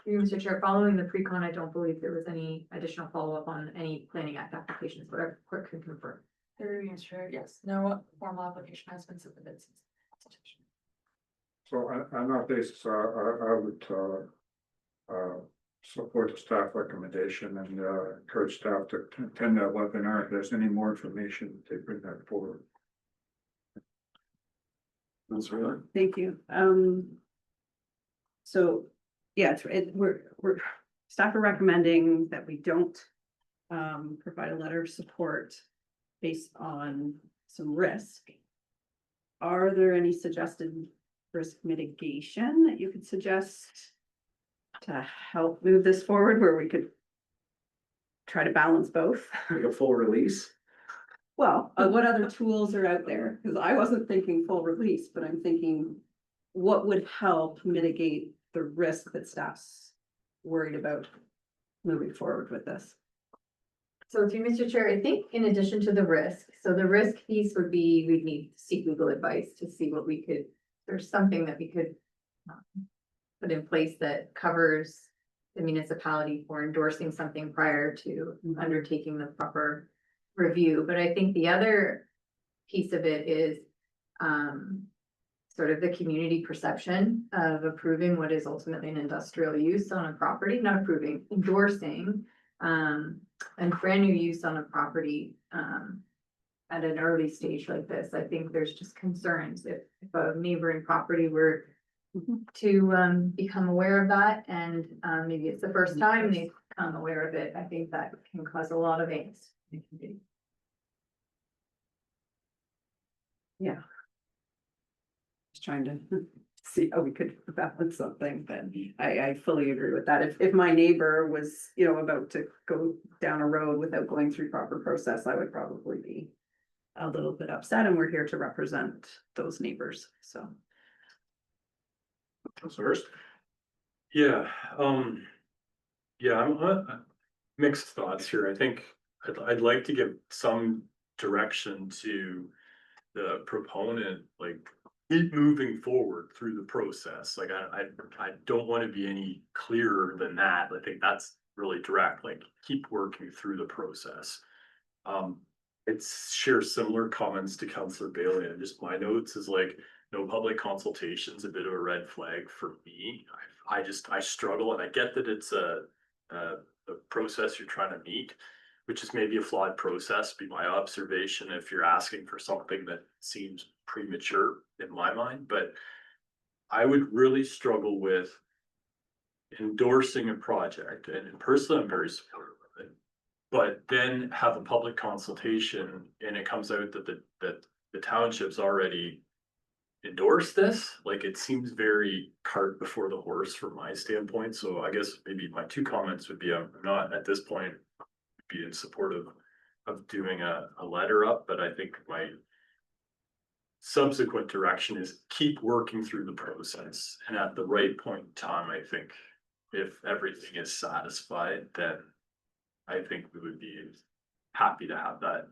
Speaker 2: you, Mr. Chair, following the pre-con, I don't believe there was any additional follow-up on any planning act applications, but our clerk can confirm.
Speaker 11: Through you, Mr. Chair, yes, no formal application has been submitted since.
Speaker 4: So on that basis, I would, support the staff recommendation and, encourage staff to attend that webinar. If there's any more information, they bring that forward.
Speaker 1: That's really.
Speaker 13: Thank you. So, yeah, we're staff are recommending that we don't provide a letter of support based on some risk. Are there any suggested risk mitigation that you could suggest to help move this forward where we could try to balance both?
Speaker 1: Like a full release.
Speaker 13: Well, what other tools are out there? Because I wasn't thinking full release, but I'm thinking what would help mitigate the risk that staff's worried about moving forward with this?
Speaker 2: So through Mr. Chair, I think in addition to the risk, so the risk piece would be, we'd need to seek legal advice to see what we could, there's something that we could put in place that covers the municipality for endorsing something prior to undertaking the proper review. But I think the other piece of it is sort of the community perception of approving what is ultimately an industrial use on a property, not approving, endorsing, and brand new use on a property at an early stage like this. I think there's just concerns if a neighboring property were to become aware of that, and maybe it's the first time they've become aware of it. I think that can cause a lot of angst.
Speaker 13: Yeah. Just trying to see how we could balance something, but I fully agree with that. If my neighbor was, about to go down a road without going through proper process, I would probably be a little bit upset, and we're here to represent those neighbors, so.
Speaker 3: First. Yeah, I'm mixed thoughts here. I think I'd like to give some direction to the proponent, like keep moving forward through the process. Like I don't want to be any clearer than that. I think that's really direct, like keep working through the process. It's share similar comments to Councillor Bailey, and just my notes is like no public consultation's a bit of a red flag for me. I struggle, and I get that it's a process you're trying to meet, which is maybe a flawed process, be my observation, if you're asking for something that seems premature in my mind. But I would really struggle with endorsing a project, and personally, I'm very supportive of it. But then have a public consultation, and it comes out that the township's already endorsed this. Like, it seems very cart before the horse from my standpoint. So I guess maybe my two comments would be, I'm not at this point be in support of doing a letter up, but I think my subsequent direction is keep working through the process. And at the right point in time, I think if everything is satisfied, then I think we would be happy to have that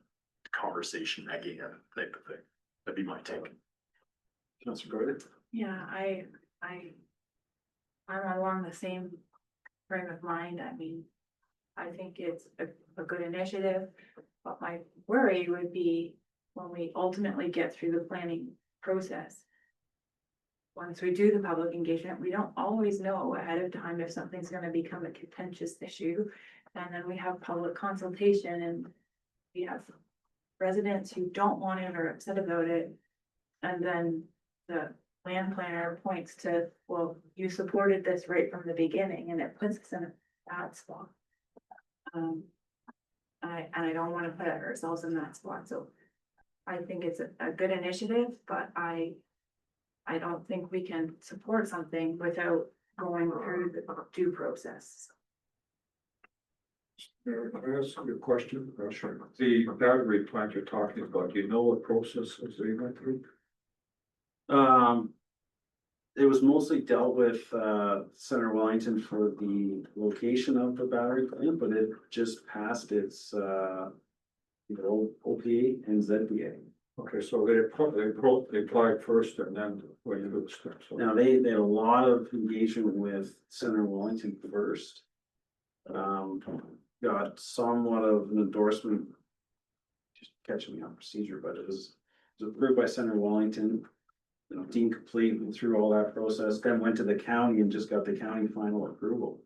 Speaker 3: conversation again, type of thing. That'd be my take.
Speaker 1: Councillor Gordon?
Speaker 7: Yeah, I'm along the same frame of mind. I mean, I think it's a good initiative, but my worry would be when we ultimately get through the planning process, once we do the public engagement, we don't always know ahead of time if something's gonna become a contentious issue. And then we have public consultation and we have residents who don't want it or upset about it. And then the land planner points to, well, you supported this right from the beginning, and it puts us in a bad spot. I don't wanna put ourselves in that spot, so I think it's a good initiative, but I don't think we can support something without going through the due process.
Speaker 4: Can I ask you a question? Sure. The battery plant you're talking about, you know what processes they went through?
Speaker 1: It was mostly dealt with, Center Wellington for the location of the battery plant, but it just passed its, OPA and ZBA.
Speaker 4: Okay, so they applied first and then when you do the steps.
Speaker 1: Now, they had a lot of engagement with Center Wellington first. Got somewhat of an endorsement. Just catching me on procedure, but it was approved by Center Wellington. Deemed complete, went through all that process, then went to the county and just got the county final approval.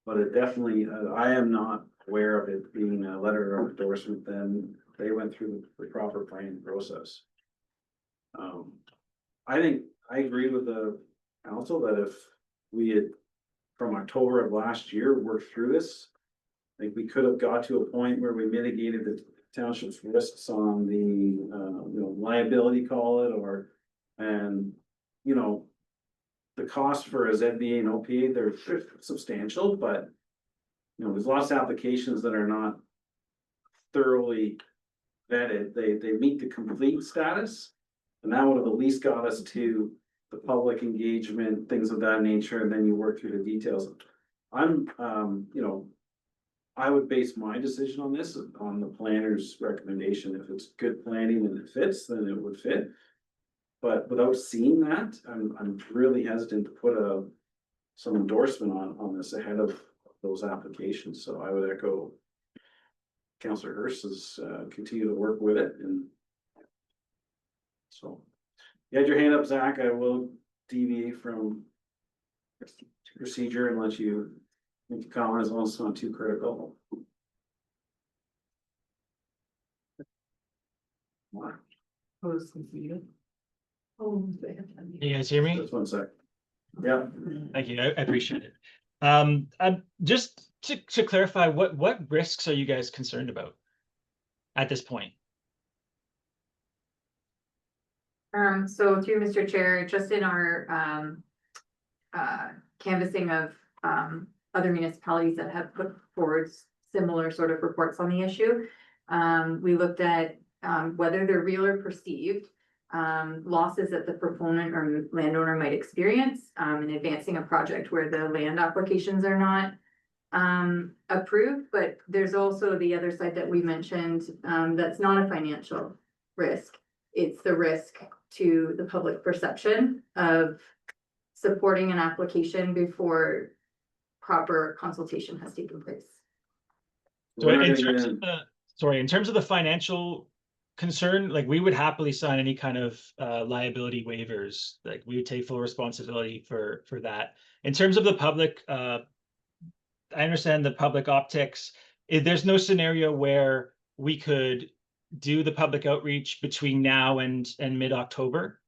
Speaker 1: But it definitely, I am not aware of it being a letter of endorsement, then they went through the proper planning process. I think, I agree with the council that if we had, from October of last year, worked through this, I think we could have got to a point where we mitigated the township's risks on the, liability, call it, and the cost for a ZBA and OPA, they're substantial, but there's lots of applications that are not thoroughly vetted. They meet the complete status, and that would have at least got us to the public engagement, things of that nature, and then you work through the details. I would base my decision on this, on the planner's recommendation. If it's good planning and it fits, then it would fit. But without seeing that, I'm really hesitant to put some endorsement on this ahead of those applications. So I would echo Councillor Hurst's, continue to work with it, and so you had your hand up, Zach. I will deviate from procedure and let you make a comment as long as it's not too critical.
Speaker 14: You guys hear me?
Speaker 1: Just 1 sec. Yeah.
Speaker 14: Thank you. I appreciate it. Just to clarify, what risks are you guys concerned about at this point?
Speaker 2: So through Mr. Chair, just in our canvassing of other municipalities that have put forward similar sort of reports on the issue, we looked at whether they're real or perceived, losses that the proponent or landowner might experience in advancing a project where the land applications are not approved. But there's also the other side that we mentioned, that's not a financial risk. It's the risk to the public perception of supporting an application before proper consultation has taken place.
Speaker 14: So in terms of the financial concern, like, we would happily sign any kind of liability waivers. Like, we would take full responsibility for that. In terms of the public, I understand the public optics. There's no scenario where we could do the public outreach between now and mid-October.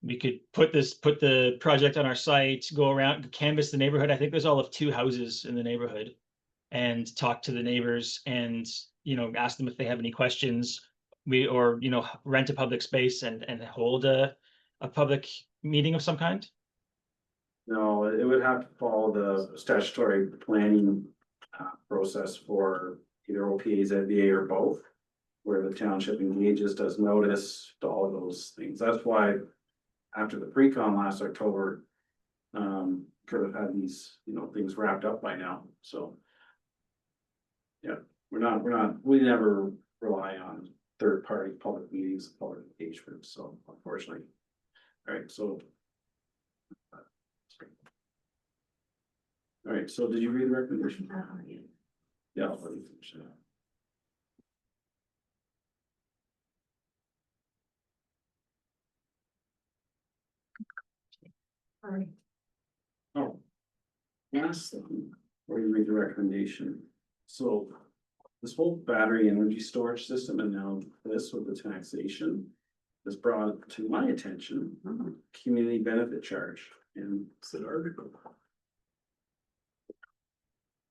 Speaker 14: We could put the project on our site, go around, canvass the neighborhood. I think there's all of 2 houses in the neighborhood, and talk to the neighbors and, ask them if they have any questions. Rent a public space and hold a public meeting of some kind.
Speaker 1: No, it would have to follow the statutory planning process for either OPA, ZBA, or both, where the township engages, does notice, to all of those things. That's why after the pre-con last October, could have had these, things wrapped up by now. So yeah, we never rely on third-party public meetings, public engagement, so unfortunately. All right, so. All right, so did you read the recommendation? Yeah. I'll let you finish it.
Speaker 2: All right.
Speaker 1: Oh. Last thing, where you make the recommendation, so. This whole battery energy storage system and now this with the taxation. Has brought to my attention, community benefit charge and
Speaker 3: It's an article.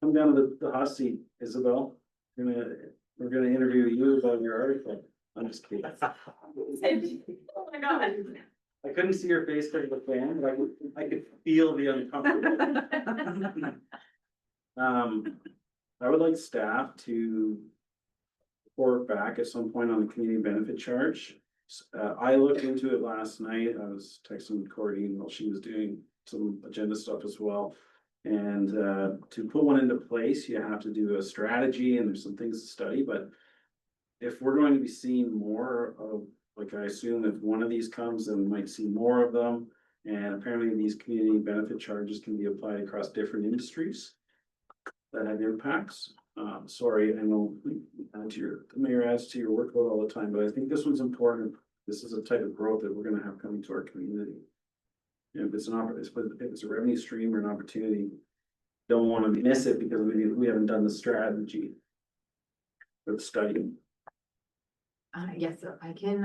Speaker 1: come down to the hot seat, Isabel. We're gonna interview you about your article. I'm just kidding.
Speaker 7: Oh my god.
Speaker 1: I couldn't see your face because of the fan, but I could feel the uncomfortable. I would like staff to report back at some point on the community benefit charge. I looked into it last night. I was texting Courtney while she was doing some agenda stuff as well. And to put one into place, you have to do a strategy and there's some things to study, but if we're going to be seeing more of, like, I assume if one of these comes, then we might see more of them. And apparently these community benefit charges can be applied across different industries that have impacts. Sorry, I know the mayor adds to your workload all the time, but I think this one's important. This is a type of growth that we're gonna have coming to our community. And if it's if it's a revenue stream or an opportunity, don't wanna miss it because we haven't done the strategy or the study.
Speaker 2: Yes, so I can,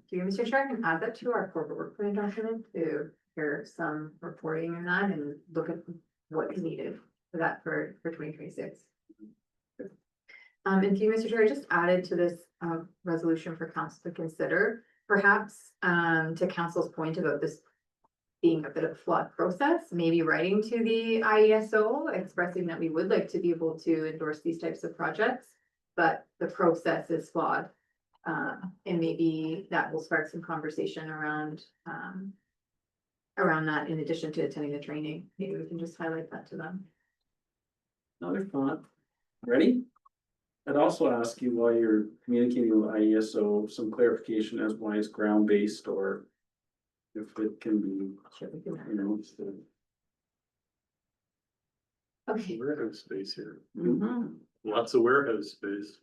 Speaker 2: do you, Mr. Chair, I can add that to our corporate work plan document to hear some reporting on that and look at what's needed for that for 2026. And to you, Mr. Chair, I just added to this resolution for council to consider, perhaps to council's point about this being a bit of a flawed process, maybe writing to the IESO expressing that we would like to be able to endorse these types of projects, but the process is flawed. And maybe that will spark some conversation around that in addition to attending the training. Maybe we can just highlight that to them.
Speaker 1: Another thought. Ready? I'd also ask you while you're communicating with IESO, some clarification as why it's ground-based or if it can be, you know, it's the.
Speaker 2: Okay.
Speaker 3: Warehouse space here.
Speaker 2: Mhm.
Speaker 3: Lots of warehouse space.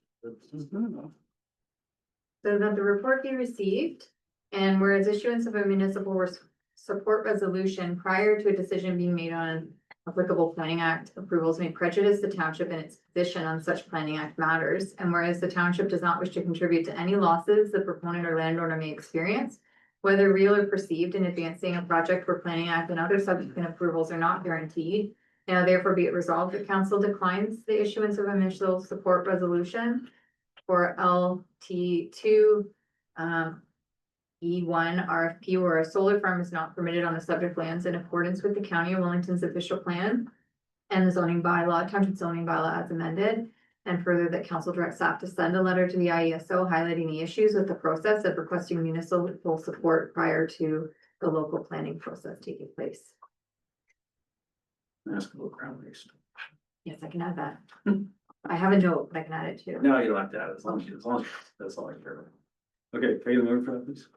Speaker 2: So that the report be received, and whereas issuance of a municipal support resolution prior to a decision being made on applicable planning act approvals may prejudice the township in its position on such planning act matters, and whereas the township does not wish to contribute to any losses the proponent or landowner may experience, whether real or perceived, in advancing a project where planning act and other subsequent approvals are not guaranteed. Now therefore be it resolved that council declines the issuance of a municipal support resolution for LT2 E1 RFP where a solar farm is not permitted on the subject lands in accordance with the County of Wellington's official plan and the zoning bylaw, township zoning bylaw as amended. And further that council directs staff to send a letter to the IESO highlighting the issues with the process of requesting municipal support prior to the local planning process taking place.
Speaker 1: Ask about ground-based.
Speaker 2: Yes, I can add that. I have a note, but I can add it too.
Speaker 1: No, you don't have to add it, as long as that's all I care about. Okay, can you move for that, please?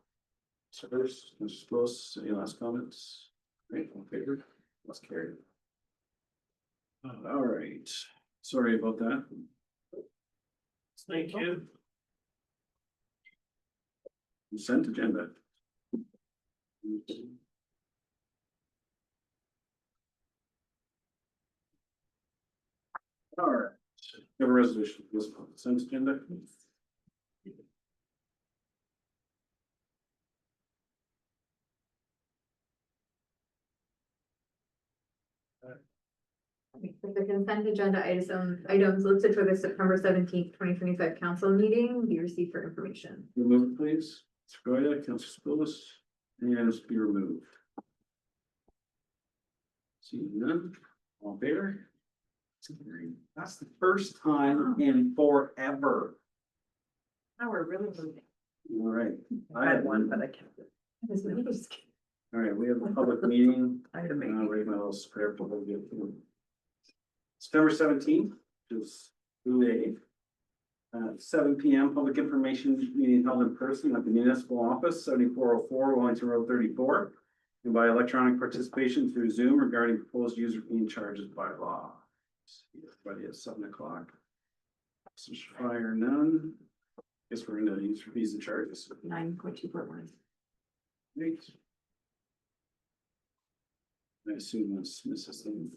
Speaker 1: So first, Mr. Spillis, any last comments? Great, all in favor? Let's carry it. All right, sorry about that.
Speaker 15: Thank you.
Speaker 1: Consent agenda. All right, we have a resolution for this consent agenda.
Speaker 2: The consent agenda items listed for the September 17th, 2025 council meeting be received for information.
Speaker 1: Remove it, please. Mr. Goya, Councilor Spillis, and it's be removed. See none, all in favor? That's the first time in forever.
Speaker 7: Now we're really moving.
Speaker 1: All right.
Speaker 13: I had one, but I kept it.
Speaker 1: All right, we have a public meeting.
Speaker 13: I had a meeting.
Speaker 1: Right now, script will get to September 17th, which is today. 7 p.m. public information meeting held in person at the municipal office, 7404 Wellington Road 34. And by electronic participation through Zoom regarding proposed user fee charges by law. See everybody at 7 o'clock. Fire none. Guess we're gonna use for fees and charges.
Speaker 2: 9.241.
Speaker 1: Great. I assume that's Mrs. Thing.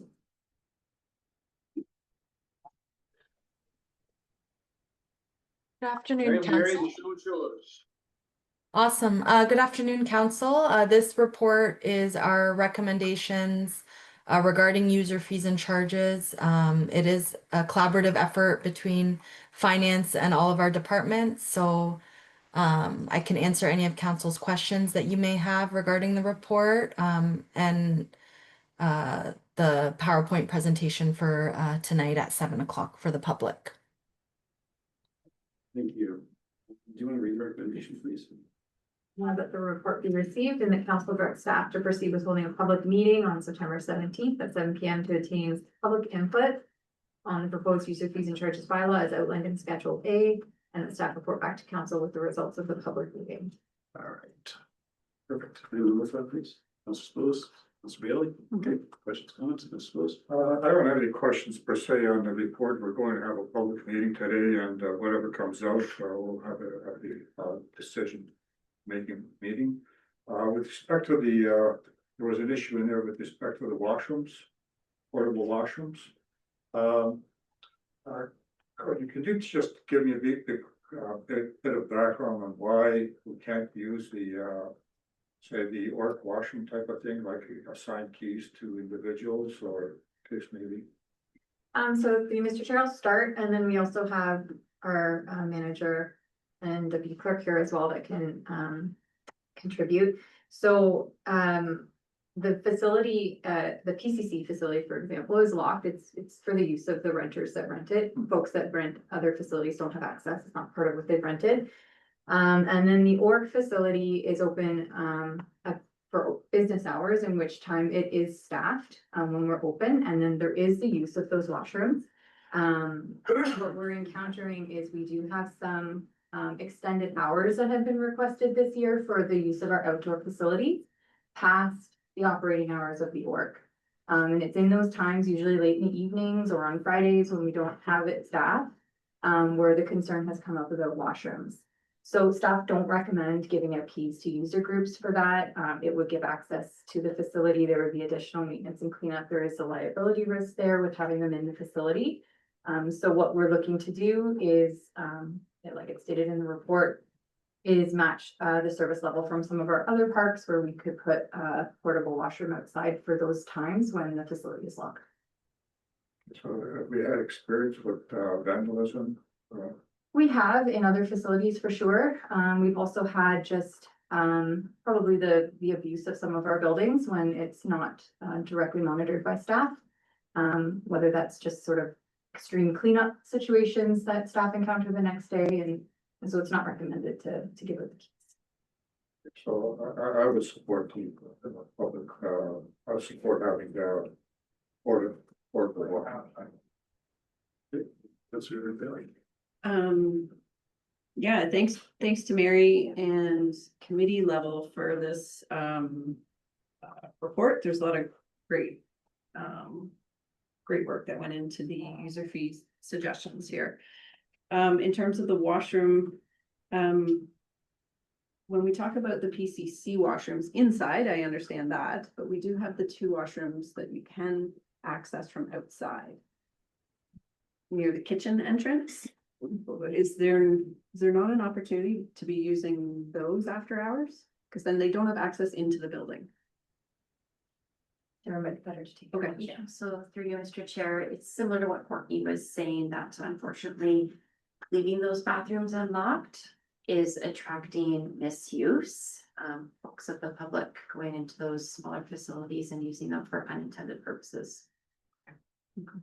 Speaker 17: Good afternoon, council. Awesome. Good afternoon, council. This report is our recommendations regarding user fees and charges. It is a collaborative effort between finance and all of our departments. So I can answer any of council's questions that you may have regarding the report and the PowerPoint presentation for tonight at 7 o'clock for the public.
Speaker 1: Thank you. Do you want to read the recommendation, please?
Speaker 2: That the report be received and the council directs staff to proceed with holding a public meeting on September 17th at 7 p.m. to obtain public input on the proposed user fees and charges bylaw as outlined in Schedule A, and the staff report back to council with the results of the public meeting.
Speaker 1: All right. Perfect. Anyone move that, please? Councilor Spose, Councilor Bailey? Okay, questions, comments, Councilor Spose?
Speaker 4: I don't have any questions per se on the report. We're going to have a public meeting today, and whatever comes out, we'll have a decision making meeting. With respect to there was an issue in there with respect to the washrooms, portable washrooms. Could you just give me a bit of background on why we can't use the say the ORC washroom type of thing, like assign keys to individuals or case maybe?
Speaker 2: So Mr. Chair, I'll start, and then we also have our manager and deputy clerk here as well that can contribute. So the facility, the PCC facility, for example, is locked. It's for the use of the renters that rent it. Folks that rent other facilities don't have access. It's not part of what they've rented. And then the org facility is open for business hours, in which time it is staffed when we're open, and then there is the use of those washrooms. What we're encountering is we do have some extended hours that have been requested this year for the use of our outdoor facilities past the operating hours of the org. And it's in those times, usually late in the evenings or on Fridays when we don't have it staffed, where the concern has come up about washrooms. So staff don't recommend giving out keys to user groups for that. It would give access to the facility. There would be additional maintenance and cleanup. There is a liability risk there with having them in the facility. So what we're looking to do is, like it's stated in the report, is match the service level from some of our other parks where we could put a portable washroom outside for those times when the facility is locked.
Speaker 4: So we had experience with vandalism.
Speaker 2: We have in other facilities for sure. We've also had just probably the abuse of some of our buildings when it's not directly monitored by staff. Whether that's just sort of extreme cleanup situations that staff encounter the next day, and so it's not recommended to give out the keys.
Speaker 4: So I would support the public, I would support having portable.
Speaker 1: That's your ability.
Speaker 13: Yeah, thanks to Mary and committee level for this report. There's a lot of great work that went into the user fees suggestions here. In terms of the washroom, when we talk about the PCC washrooms inside, I understand that, but we do have the 2 washrooms that you can access from outside near the kitchen entrance. Is there not an opportunity to be using those after hours? Because then they don't have access into the building.
Speaker 2: They're better to take.
Speaker 13: Okay.
Speaker 7: Yeah, so through you, Mr. Chair, it's similar to what Courtney was saying, that unfortunately leaving those bathrooms unlocked is attracting misuse. Folks of the public going into those smaller facilities and using them for unintended purposes.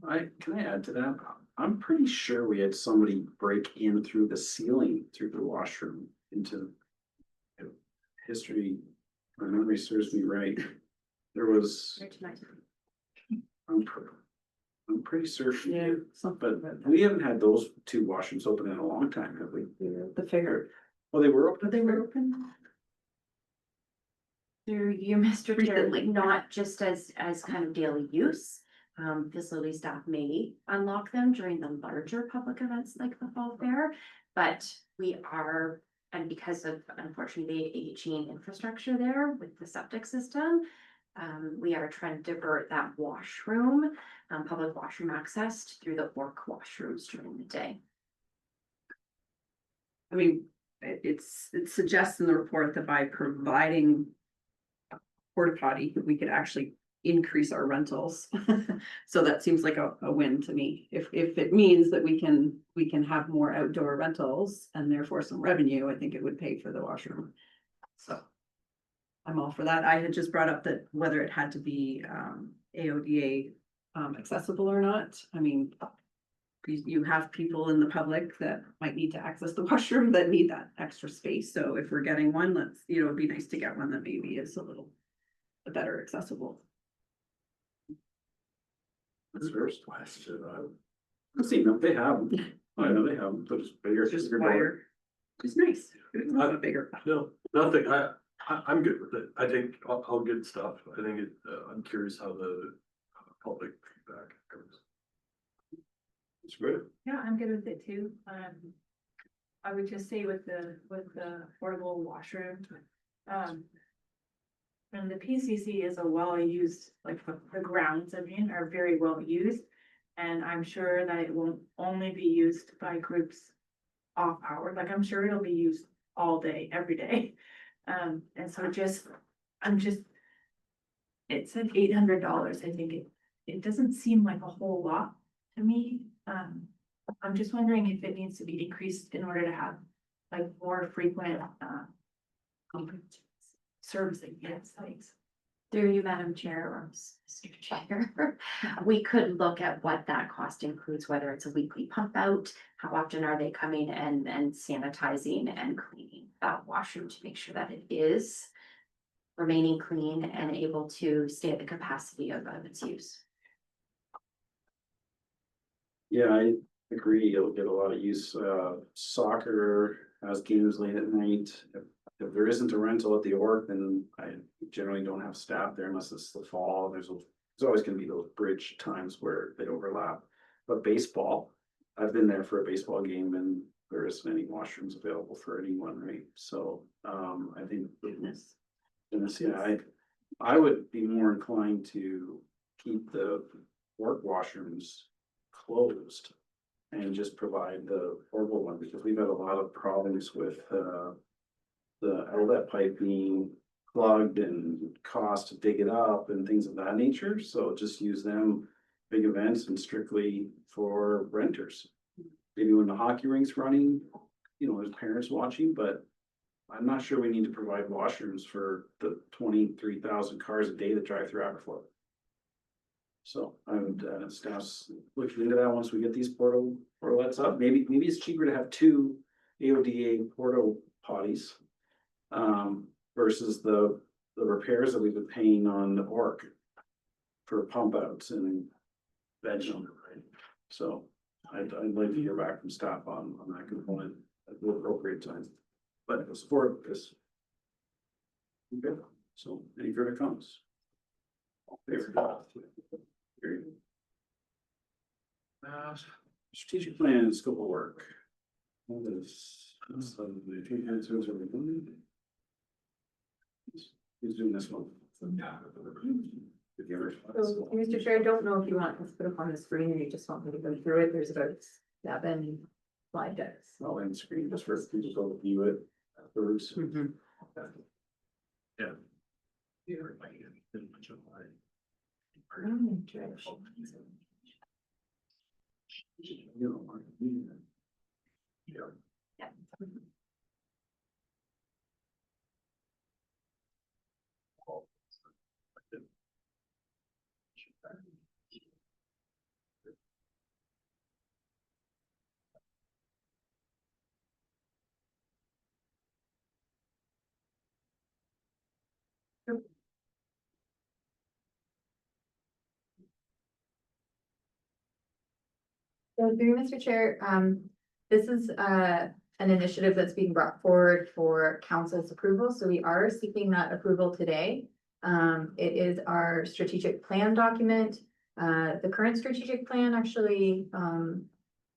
Speaker 1: Can I add to that? I'm pretty sure we had somebody break in through the ceiling, through the washroom into history. My memory serves me right. There was, I'm pretty certain.
Speaker 13: Yeah,
Speaker 1: But we haven't had those 2 washrooms open in a long time, have we?
Speaker 13: The figure.
Speaker 1: Oh, they were open?
Speaker 13: They were open.
Speaker 7: Through you, Mr. Chair, like not just as kind of daily use. Facility staff may unlock them during the larger public events like the fall fair, but we are, and because of unfortunately the aging infrastructure there with the septic system, we are trying to divert that washroom, public washroom access through the work washrooms during the day.
Speaker 13: I mean, it suggests in the report that by providing a porta potty, we could actually increase our rentals. So that seems like a win to me. If it means that we can have more outdoor rentals and therefore some revenue, I think it would pay for the washroom. So I'm all for that. I had just brought up that whether it had to be AODA accessible or not. I mean, you have people in the public that might need to access the washroom that need that extra space. So if we're getting one, let's, it'd be nice to get one that maybe is a little better accessible.
Speaker 1: That's the first question. I've seen them, they have them. I know they have them, but it's bigger.
Speaker 13: Just
Speaker 1: bigger
Speaker 13: wider. It's nice. It's a little bigger.
Speaker 3: No, nothing, I'm good with it, I think all good stuff, I think I'm curious how the public feedback goes.
Speaker 1: It's great.
Speaker 7: Yeah, I'm good with it too. I would just say with the portable washroom, and the PCC is a well-used, like the grounds, I mean, are very well used. And I'm sure that it won't only be used by groups off hours, like I'm sure it'll be used all day, every day. And so it said $800, I think it doesn't seem like a whole lot to me. I'm just wondering if it needs to be increased in order to have like more frequent servicing, yes, thanks.
Speaker 21: Through you, Madam Chair, or Mr. Chair, we could look at what that cost includes, whether it's a weekly pump out, how often are they coming and sanitizing and cleaning that washroom to make sure that it is remaining clean and able to stay at the capacity of its use.
Speaker 1: Yeah, I agree. It'll get a lot of use. Soccer has games late at night. If there isn't a rental at the Orc, then I generally don't have staff there unless it's the fall. There's always gonna be those bridge times where they overlap. But baseball, I've been there for a baseball game and there isn't any washrooms available for anyone, right? So, I think. Goodness, yeah, I would be more inclined to keep the Orc washrooms closed and just provide the portable one, because we've had a lot of problems with the outlet pipe being plugged and cost to dig it up and things of that nature. So just use them big events and strictly for renters. Maybe when the hockey rink's running, there's parents watching, but I'm not sure we need to provide washrooms for the 23,000 cars a day that drive through Aberfoyle. So I would, staff's looking into that once we get these portalets up. Maybe it's cheaper to have 2 AODA portal potties versus the repairs that we've been paying on the Orc for pump outs and veg. So I'd like to hear back from staff on that component at the appropriate time. But it was for this. Okay, so any further comments? Strategic plan and scope of work. Who's doing this one?
Speaker 2: So, Mr. Chair, I don't know if you want us to put up on the screen or you just want me to go through it. There's about 7 slide decks.
Speaker 1: I'll end screen just for people to go view it afterwards.
Speaker 3: Yeah.
Speaker 2: So through Mr. Chair, this is an initiative that's being brought forward for council's approval, so we are seeking that approval today. It is our strategic plan document. The current strategic plan actually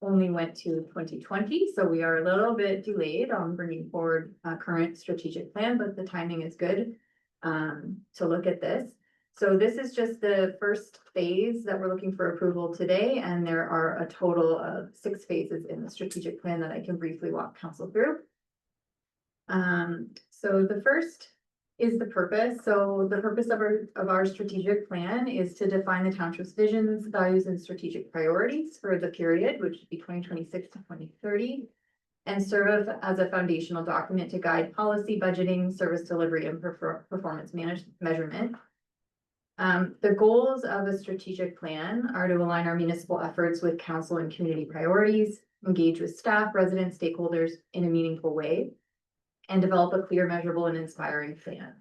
Speaker 2: only went to 2020, so we are a little bit delayed on bringing forward a current strategic plan, but the timing is good to look at this. So this is just the first phase that we're looking for approval today, and there are a total of 6 phases in the strategic plan that I can briefly walk council through. So the first is the purpose. So the purpose of our strategic plan is to define the township's visions, values, and strategic priorities for the period, which would be 2026 to 2030, and serve as a foundational document to guide policy, budgeting, service delivery, and performance measurement. The goals of a strategic plan are to align our municipal efforts with council and community priorities, engage with staff, residents, stakeholders in a meaningful way, and develop a clear, measurable, and inspiring plan.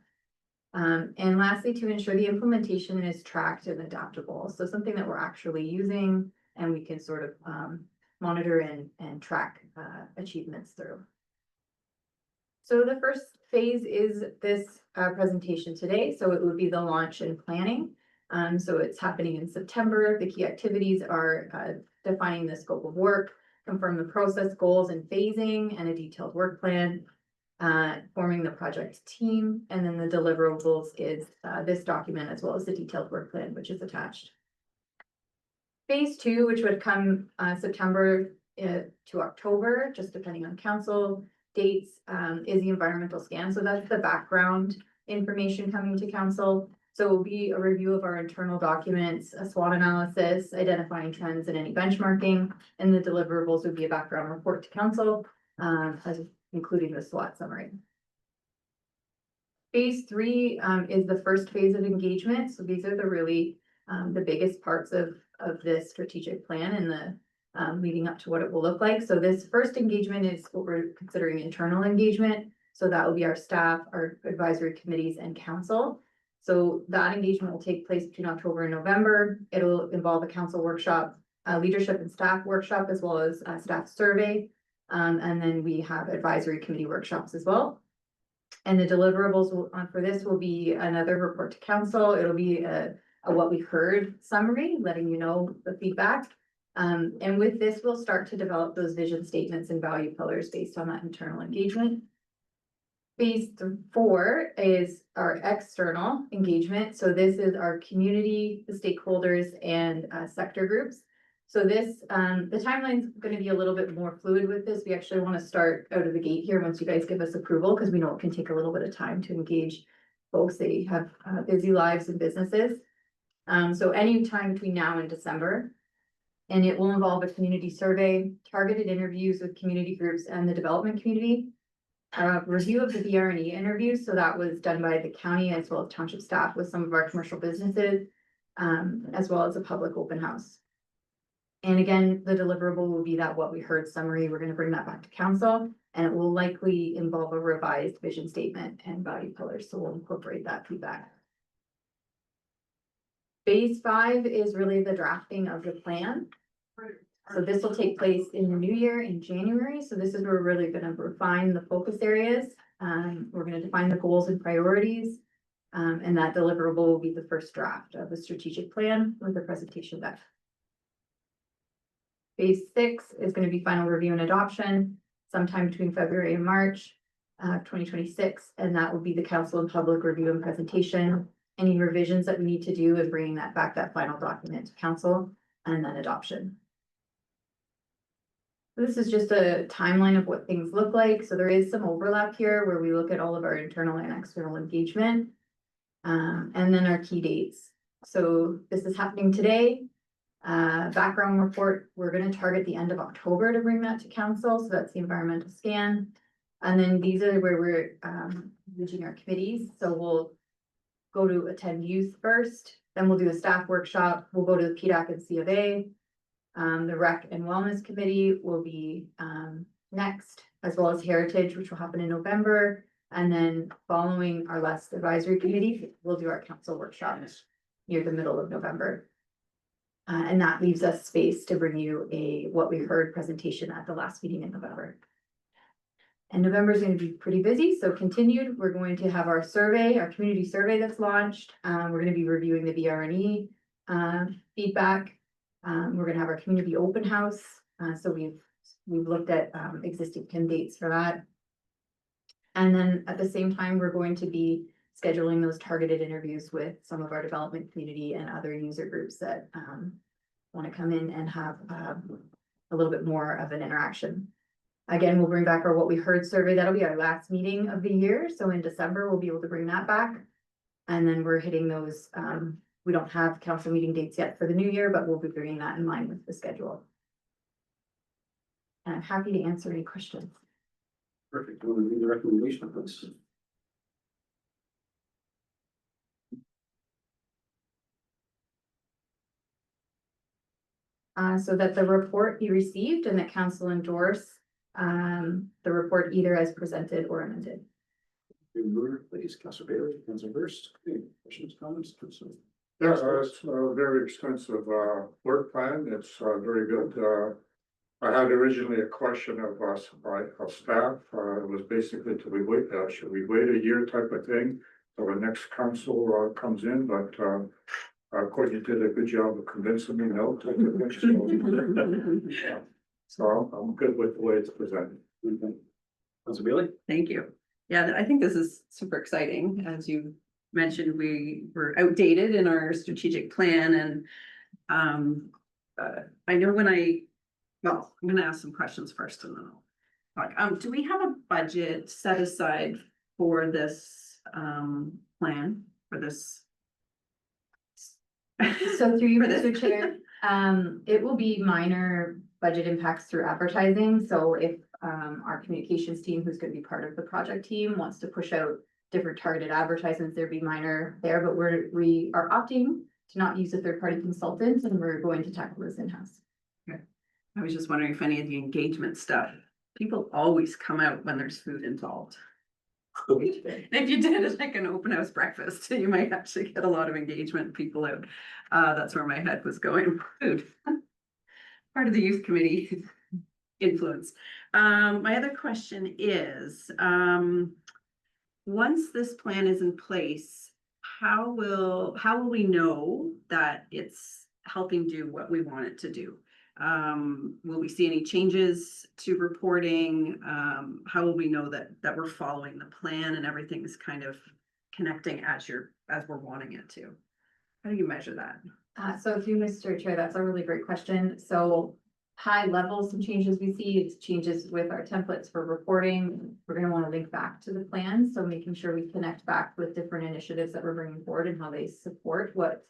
Speaker 2: And lastly, to ensure the implementation is tracked and adaptable. So something that we're actually using and we can sort of monitor and track achievements through. So the first phase is this presentation today. So it would be the launch and planning. So it's happening in September. The key activities are defining the scope of work, confirm the process, goals, and phasing, and a detailed work plan, forming the project team, and then the deliverables is this document as well as the detailed work plan, which is attached. Phase 2, which would come September to October, just depending on council dates, is the environmental scan. So that's the background information coming to council. So it will be a review of our internal documents, a SWOT analysis, identifying trends and any benchmarking, and the deliverables would be a background report to council, including the SWOT summary. Phase 3 is the first phase of engagement. So these are the really the biggest parts of this strategic plan and the leading up to what it will look like. So this first engagement is what we're considering internal engagement. So that will be our staff, our advisory committees, and council. So that engagement will take place between October and November. It'll involve a council workshop, leadership and staff workshop, as well as a staff survey. And then we have advisory committee workshops as well. And the deliverables for this will be another report to council. It'll be a what we heard summary, letting you know the feedback. And with this, we'll start to develop those vision statements and value pillars based on that internal engagement. Phase 4 is our external engagement. So this is our community, the stakeholders, and sector groups. So this, the timeline is going to be a little bit more fluid with this. We actually want to start out of the gate here once you guys give us approval, because we know it can take a little bit of time to engage folks. They have busy lives and businesses. So any time between now and December. And it will involve a community survey, targeted interviews with community groups and the development community. Review of the BRE interviews. So that was done by the county as well as township staff with some of our commercial businesses, as well as a public open house. And again, the deliverable will be that what we heard summary. We're going to bring that back to council, and it will likely involve a revised vision statement and value pillars. So we'll incorporate that feedback. Phase 5 is really the drafting of the plan. So this will take place in the new year in January. So this is where we're really going to refine the focus areas. We're going to define the goals and priorities. And that deliverable will be the first draft of the strategic plan with the presentation deck. Phase 6 is going to be final review and adoption sometime between February and March 2026. And that will be the council and public review and presentation. Any revisions that we need to do and bringing that back, that final document to council, and then adoption. This is just a timeline of what things look like. So there is some overlap here where we look at all of our internal and external engagement. And then our key dates. So this is happening today. Background report, we're going to target the end of October to bring that to council. So that's the environmental scan. And then these are where we're reaching our committees. So we'll go to attend youth first, then we'll do a staff workshop. We'll go to the PDAC and C of A. The Rec and Wellness Committee will be next, as well as Heritage, which will happen in November. And then following our last advisory committee, we'll do our council workshops near the middle of November. And that leaves us space to bring you a what we heard presentation at the last meeting in November. And November is going to be pretty busy, so continued. We're going to have our survey, our community survey that's launched. We're going to be reviewing the BRE feedback. We're going to have our community open house. So we've looked at existing pin dates for that. And then at the same time, we're going to be scheduling those targeted interviews with some of our development community and other user groups that want to come in and have a little bit more of an interaction. Again, we'll bring back our What We Heard survey. That'll be our last meeting of the year. So in December, we'll be able to bring that back. And then we're hitting those, we don't have council meeting dates yet for the new year, but we'll be bringing that in line with the schedule. And I'm happy to answer any questions.
Speaker 1: Perfect. Want to read the recommendation, please?
Speaker 2: So that the report be received and that council endorse the report either as presented or amended.
Speaker 1: Please, Councilor Bailey, Councilor Hurst, any questions, comments?
Speaker 4: Yeah, it's a very extensive work plan. It's very good. I had originally a question of us by staff. It was basically, should we wait a year type of thing till the next council comes in, but Courtney did a good job of convincing me no. Type of thing. So I'm good with the way it's presented.
Speaker 1: Councilor Bailey?
Speaker 13: Thank you. Yeah, I think this is super exciting. As you mentioned, we were outdated in our strategic plan and I know well, I'm gonna ask some questions first and then I'll talk. Do we have a budget set aside for this plan, for this?
Speaker 2: So through you,
Speaker 13: For this.
Speaker 2: Mr. Chair, it will be minor budget impacts through advertising. So if our communications team, who's going to be part of the project team, wants to push out different targeted advertisements, there'd be minor there, but we are opting to not use a third-party consultant and we're going to tackle this in-house.
Speaker 13: Okay. I was just wondering if any of the engagement stuff, people always come out when there's food involved. If you did it like an open house breakfast, you might actually get a lot of engagement, people out. That's where my head was going, food. Part of the youth committee influence. My other question is, once this plan is in place, how will we know that it's helping do what we want it to do? Will we see any changes to reporting? How will we know that we're following the plan and everything is kind of connecting as we're wanting it to? How do you measure that?
Speaker 2: So through Mr. Chair, that's a really great question. So high level, some changes we see, it's changes with our templates for reporting. We're going to want to link back to the plan. So making sure we connect back with different initiatives that we're bringing forward and how they support what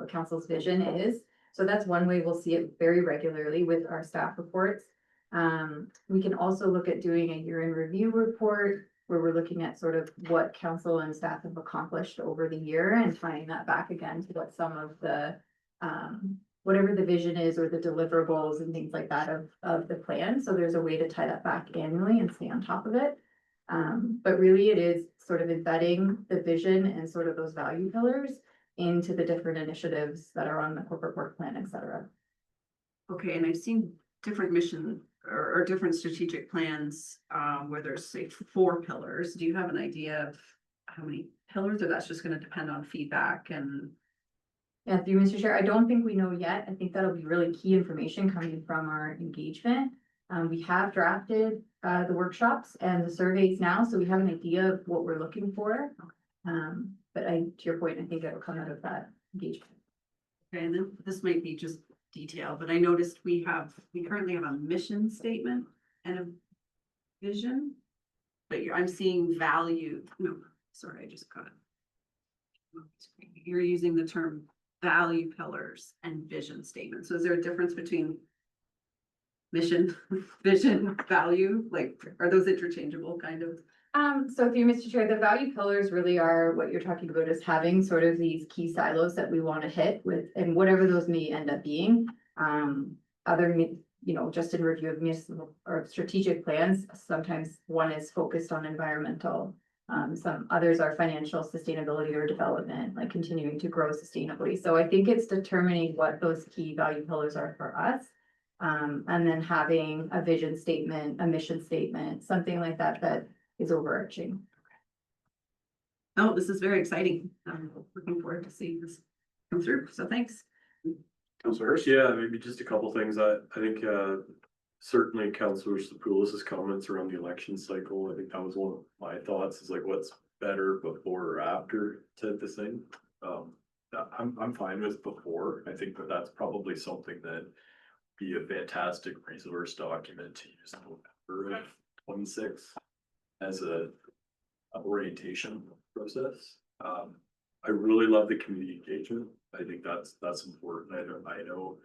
Speaker 2: council's vision is. So that's one way we'll see it very regularly with our staff reports. We can also look at doing a year in review report where we're looking at sort of what council and staff have accomplished over the year and tying that back again to what some of the whatever the vision is or the deliverables and things like that of the plan. So there's a way to tie that back annually and stay on top of it. But really it is sort of embedding the vision and sort of those value pillars into the different initiatives that are on the corporate work plan, et cetera.
Speaker 13: Okay, and I've seen different mission or different strategic plans where there's say 4 pillars. Do you have an idea of how many pillars, or that's just going to depend on feedback and?
Speaker 2: Yeah, through Mr. Chair, I don't think we know yet. I think that'll be really key information coming from our engagement. We have drafted the workshops and the surveys now, so we have an idea of what we're looking for. But to your point, I think it'll come out of that engagement.
Speaker 13: Okay, and then this might be just detail, but I noticed we currently have a mission statement and a vision. But I'm seeing value, no, sorry, I just got it. You're using the term value pillars and vision statement. So is there a difference between mission, vision, value? Like, are those interchangeable kind of?
Speaker 2: So through Mr. Chair, the value pillars really are what you're talking about is having sort of these key silos that we want to hit with, and whatever those may end up being. Just in review of municipal or strategic plans, sometimes one is focused on environmental. Some others are financial sustainability or development, like continuing to grow sustainably. So I think it's determining what those key value pillars are for us. And then having a vision statement, a mission statement, something like that, that is overarching.
Speaker 13: Oh, this is very exciting. I'm looking forward to seeing this come through. So thanks.
Speaker 1: Councilor Hurst?
Speaker 3: Yeah, maybe just a couple things. I think certainly Councilor Sapoulis's comments around the election cycle. I think that was one of my thoughts is like, what's better before or after type of thing. I'm fine with before. I think that that's probably something that be a fantastic resource document to use in November of 26 as a orientation process. I really love the community engagement. I think that's important. I know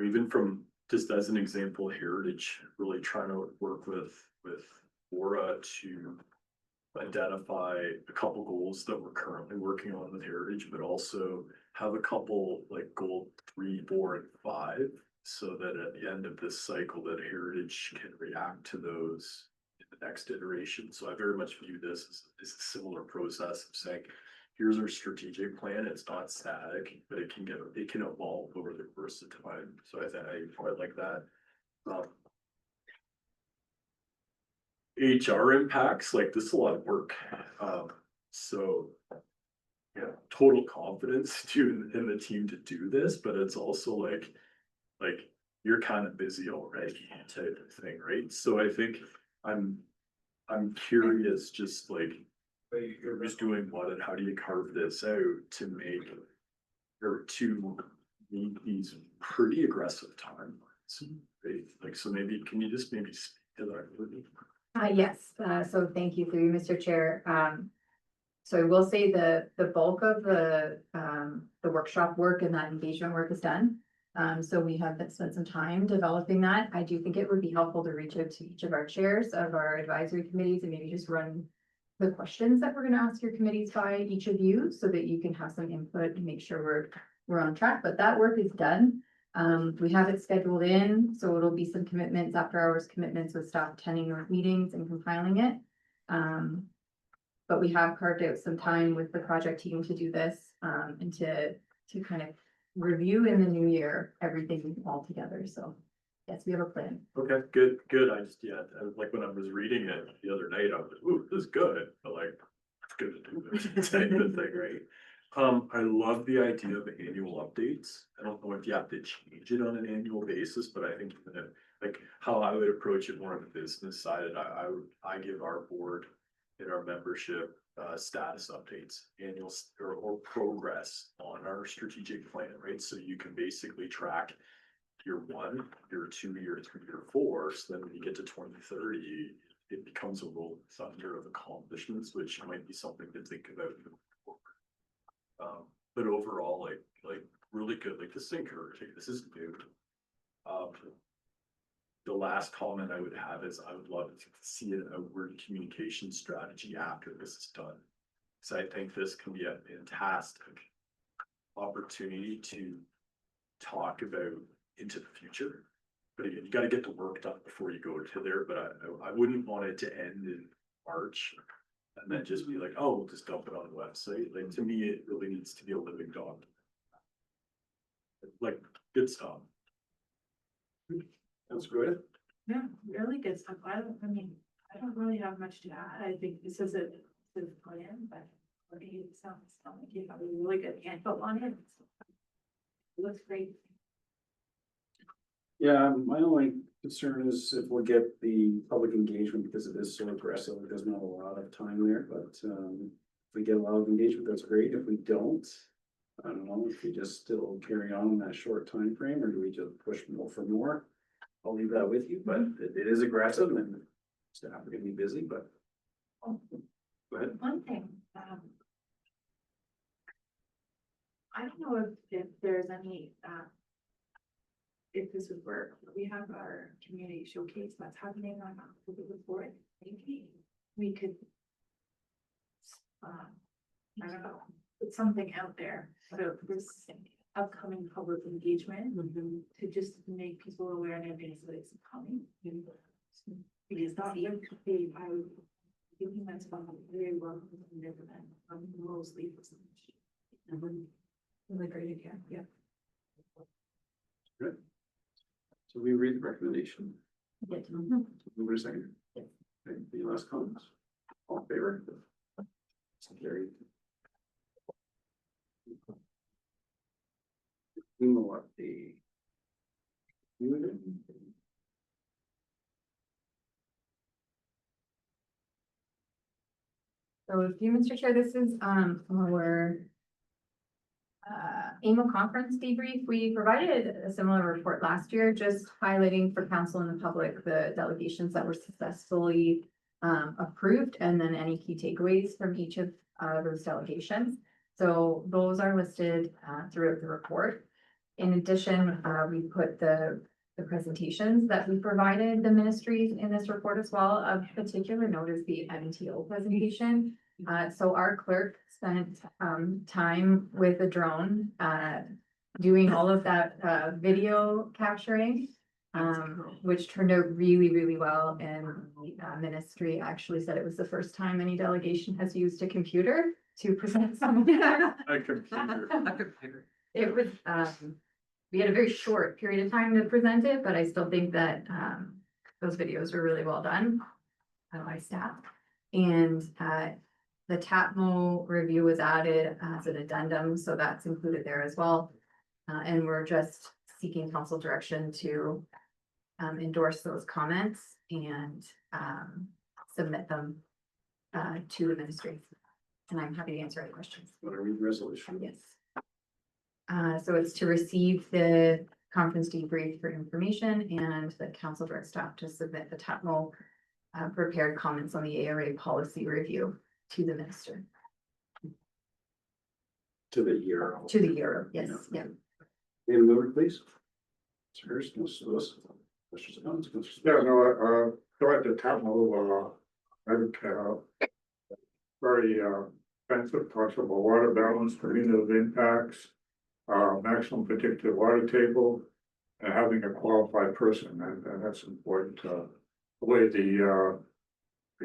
Speaker 3: even from just as an example, Heritage really trying to work with Aura to identify a couple goals that we're currently working on with Heritage, but also have a couple like goal 3, 4, and 5, so that at the end of this cycle that Heritage can react to those in the next iteration. So I very much view this as a similar process of saying, here's our strategic plan. It's not static, but it can evolve over the course of time. So I think I quite like that. HR impacts, like this is a lot of work. So yeah, total confidence in the team to do this, but it's also like you're kind of busy already type of thing, right? So I think I'm curious, just like you're just doing what and how do you carve this out to make or to meet these pretty aggressive timelines, right? Like, so maybe can you just maybe speak to that?
Speaker 2: Yes, so thank you through you, Mr. Chair. So I will say the bulk of the workshop work and that engagement work is done. So we have spent some time developing that. I do think it would be helpful to reach out to each of our chairs of our advisory committees and maybe just run the questions that we're gonna ask your committees by each of you so that you can have some input and make sure we're on track, but that work is done. We have it scheduled in, so it'll be some commitments, after hours commitments with staff attending those meetings and compiling it. But we have carved out some time with the project team to do this, and to kind of review in the new year, everything all together. So yes, we have a plan.
Speaker 3: Okay, good. Like when I was reading it the other night, I was, ooh, this is good, but like, it's good to do this type of thing, right? I love the idea of annual updates. I don't know if you have to change it on an annual basis, but I think that like how I would approach it more on the business side, I give our board and our membership status updates, annual or progress on our strategic plan, right? So you can basically track year 1, year 2, year 3, year 4. So then when you get to 2030, it becomes a rolling thunder of accomplishments, which might be something to think about. But overall, like really good, like this is encouraging. This is new. The last comment I would have is I would love to see an outward communication strategy after this is done. So I think this can be a fantastic opportunity to talk about into the future. But again, you got to get the work done before you go to there. But I wouldn't want it to end in March and then just be like, oh, we'll just dump it on the website. Like, to me, it really needs to be a living document. Like, good stuff.
Speaker 5: That's good.
Speaker 7: Yeah, really good stuff. I don't really have much to add. I think this is a plan, but it sounds like you have a really good handle on it. It looks great.
Speaker 1: Yeah, my only concern is if we get the public engagement, because it is so aggressive, it doesn't have a lot of time there, but if we get a lot of engagement, that's great. If we don't, I don't know, if we just still carry on in that short time frame, or do we just push more for more? I'll leave that with you, but it is aggressive and staff are gonna be busy, but. Go ahead.
Speaker 7: One thing, I don't know if there's any, if this would work, but we have our community showcase that's happening on October the 4th. Maybe we could, I don't know, put something out there about this upcoming public engagement to just make people aware in advance that it's coming. Because not even today, I would think that's very well mostly. Really great again, yeah.
Speaker 1: Good. So we read the recommendation.
Speaker 7: Yes.
Speaker 1: Move to second. Okay, any last comments? All in favor? Carried. We know what the.
Speaker 2: So if you, Mr. Chair, this is our annual conference debrief. We provided a similar report last year, just highlighting for council and the public the delegations that were successfully approved, and then any key takeaways from each of those delegations. So those are listed throughout the report. In addition, we put the presentations that we provided the ministries in this report as well. Of particular note is the MTO presentation. So our clerk spent time with a drone doing all of that video capturing, which turned out really, really well. And the ministry actually said it was the first time any delegation has used a computer to present something.
Speaker 3: A computer.
Speaker 2: It was, we had a very short period of time to present it, but I still think that those videos were really well done by staff. And the TAPMO review was added as an addendum, so that's included there as well. And we're just seeking council direction to endorse those comments and submit them to the ministry. And I'm happy to answer any questions.
Speaker 1: Want to read the resolution?
Speaker 2: Yes. So it's to receive the conference debrief for information, and the council direct staff to submit the TAPMO prepared comments on the ARA policy review to the minister.
Speaker 1: To the year.
Speaker 2: To the Euro, yes, yeah.
Speaker 1: Name and mover, please. Sirs, questions, comments?
Speaker 4: Yeah, no, go ahead to Tatmo, I think, very, expensive, talks about water balance, cumulative impacts, maximum predicted water table, and having a qualified person, and that's important, the way the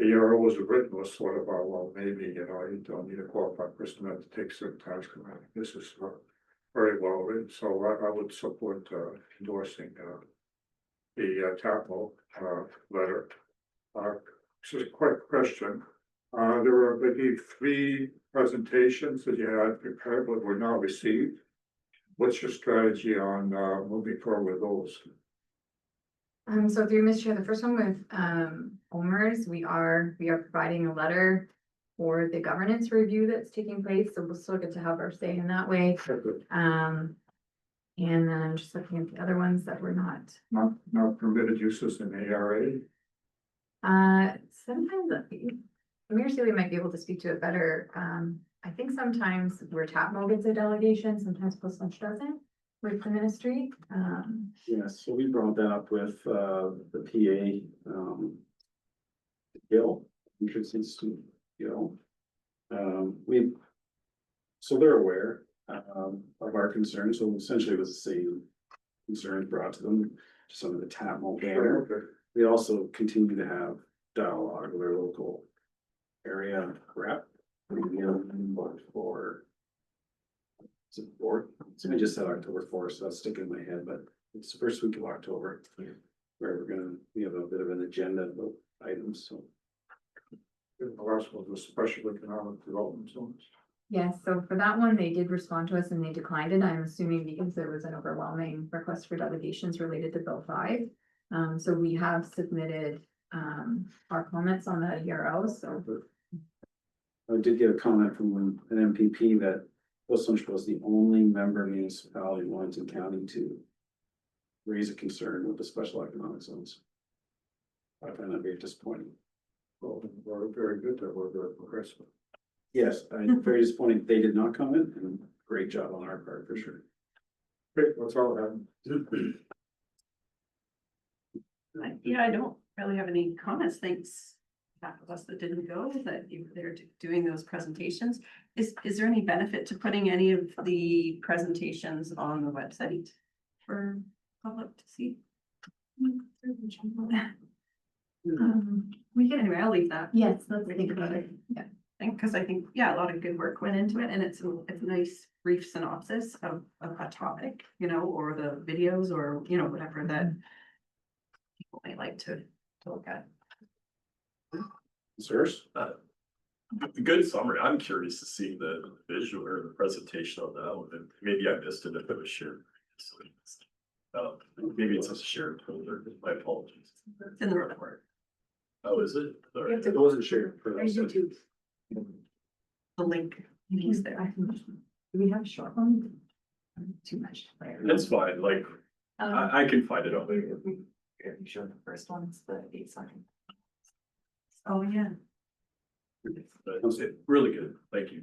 Speaker 4: ERO was written was sort of, well, maybe, you don't need a qualified person to take certain tasks. I think this is very well written, so I would support endorsing the TAPMO letter. Just a quick question. There were, I believe, 3 presentations that you had prepared but were not received. What's your strategy on moving forward with those?
Speaker 2: So through Mr. Chair, the first one with OMERS, we are providing a letter for the governance review that's taking place, so we'll still get to have our say in that way. And then I'm just looking at the other ones that were
Speaker 4: Not permitted uses in ARA.
Speaker 2: Sometimes Mayor Sealy might be able to speak to it better. I think sometimes where TAPMO gets a delegation, sometimes Post Lunch doesn't with the ministry.
Speaker 1: Yes, so we brought that up with the PA, Bill, interesting student, so they're aware of our concerns, so essentially it was the same concerns brought to them, just under the TAPMO banner.
Speaker 4: Okay.
Speaker 1: We also continue to have dialogue with our local area rep. For support, so we just said October 4th, so that's sticking in my head, but it's the first week of October. Where we have a bit of an agenda of items, so.
Speaker 4: The last one was special economic development zones.
Speaker 2: Yes, so for that one, they did respond to us and they declined it. I'm assuming because there was an overwhelming request for delegations related to Bill 5. So we have submitted our comments on the ERO, so.
Speaker 1: I did get a comment from an MPP that Post Lunch was the only member municipality in Wellington County to raise a concern with the special economic zones. I find that very disappointing.
Speaker 4: Well, we're very good that we're very progressive.
Speaker 1: Yes, I'm very disappointed they did not comment, and great job on our part for sure.
Speaker 4: Great, that's all I have.
Speaker 13: Yeah, I don't really have any comments. Thanks. Half of us that didn't go, that you were there doing those presentations. Is there any benefit to putting any of the presentations on the website for public to see? We can, anyway, I'll leave that.
Speaker 2: Yes, let's think about it. Yeah.
Speaker 13: Because I think, yeah, a lot of good work went into it, and it's a nice brief synopsis of a topic, or the videos, or, whatever that people might like to look at.
Speaker 1: Sirs?
Speaker 3: Good summary. I'm curious to see the visual or the presentation on that one, and maybe I missed it if it was shared. Maybe it's a shared folder, my apologies.
Speaker 13: It's in the report.
Speaker 3: Oh, is it? All right.
Speaker 1: It wasn't shared for us.
Speaker 2: YouTube.
Speaker 11: The link is there.
Speaker 2: Do we have a short one? Too much.
Speaker 3: That's fine, like, I can find it out later.
Speaker 11: If you show the first one, it's the 8-second. Oh, yeah.
Speaker 3: That's it, really good, thank you.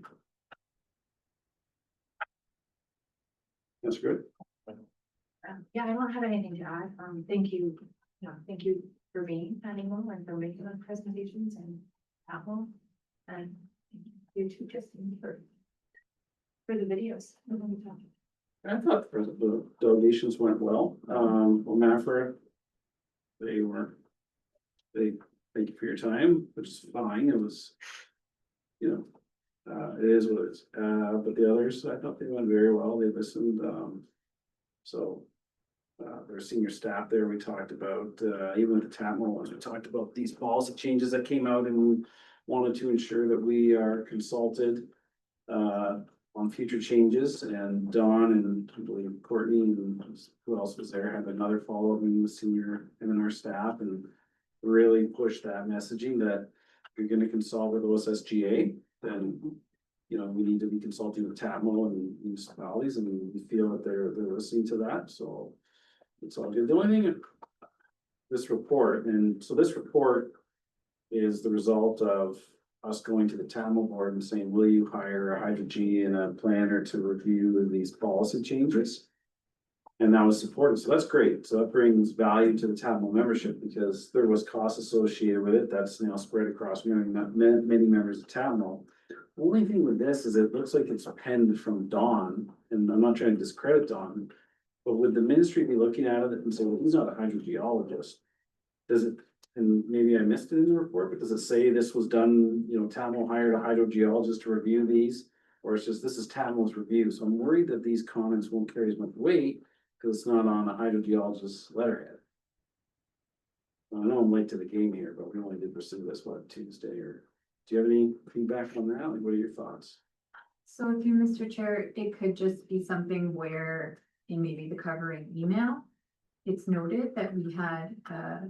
Speaker 1: That's good.
Speaker 21: Yeah, I don't have anything to add. Thank you, thank you for being animal and for making the presentations and Apple. And you too, Justin, for the videos.
Speaker 1: I thought the delegations went well. Mafra, they, thank you for your time, which is fine. It was, it is what it is. But the others, I thought they went very well. They listened. There's senior staff there. We talked about, even with the TAML ones, we talked about these policy changes that came out and wanted to ensure that we are consulted on future changes. And Don and I believe Courtney and who else was there had another follow-up meeting with senior M&R staff and really push that messaging that if you're gonna consult with OSSGA, then we need to be consulting with TAML and municipalities, and we feel that they're listening to that, so it's all good. The only thing, this report is the result of us going to the TAML board and saying, will you hire a Hydro G and a planner to review these policy changes? And that was supported, so that's great. So that brings value to the TAML membership because there was cost associated with it. That's now spread across many members of TAML. The only thing with this is it looks like it's penned from Don, and I'm not trying to discredit Don, but would the ministry be looking at it and say, well, he's not a hydrogeologist? Does it, and maybe I missed it in the report, but does it say this was done, TAML hired a hydrogeologist to review these? Or it's just, this is TAML's review, so I'm worried that these comments won't carry as much weight because it's not on a hydrogeologist's letterhead. I know I'm late to the game here, but we only did pursue this, Tuesday, or do you have any feedback on that? Like, what are your thoughts?
Speaker 2: So if you, Mr. Chair, it could just be something where in maybe the covering email, it's noted that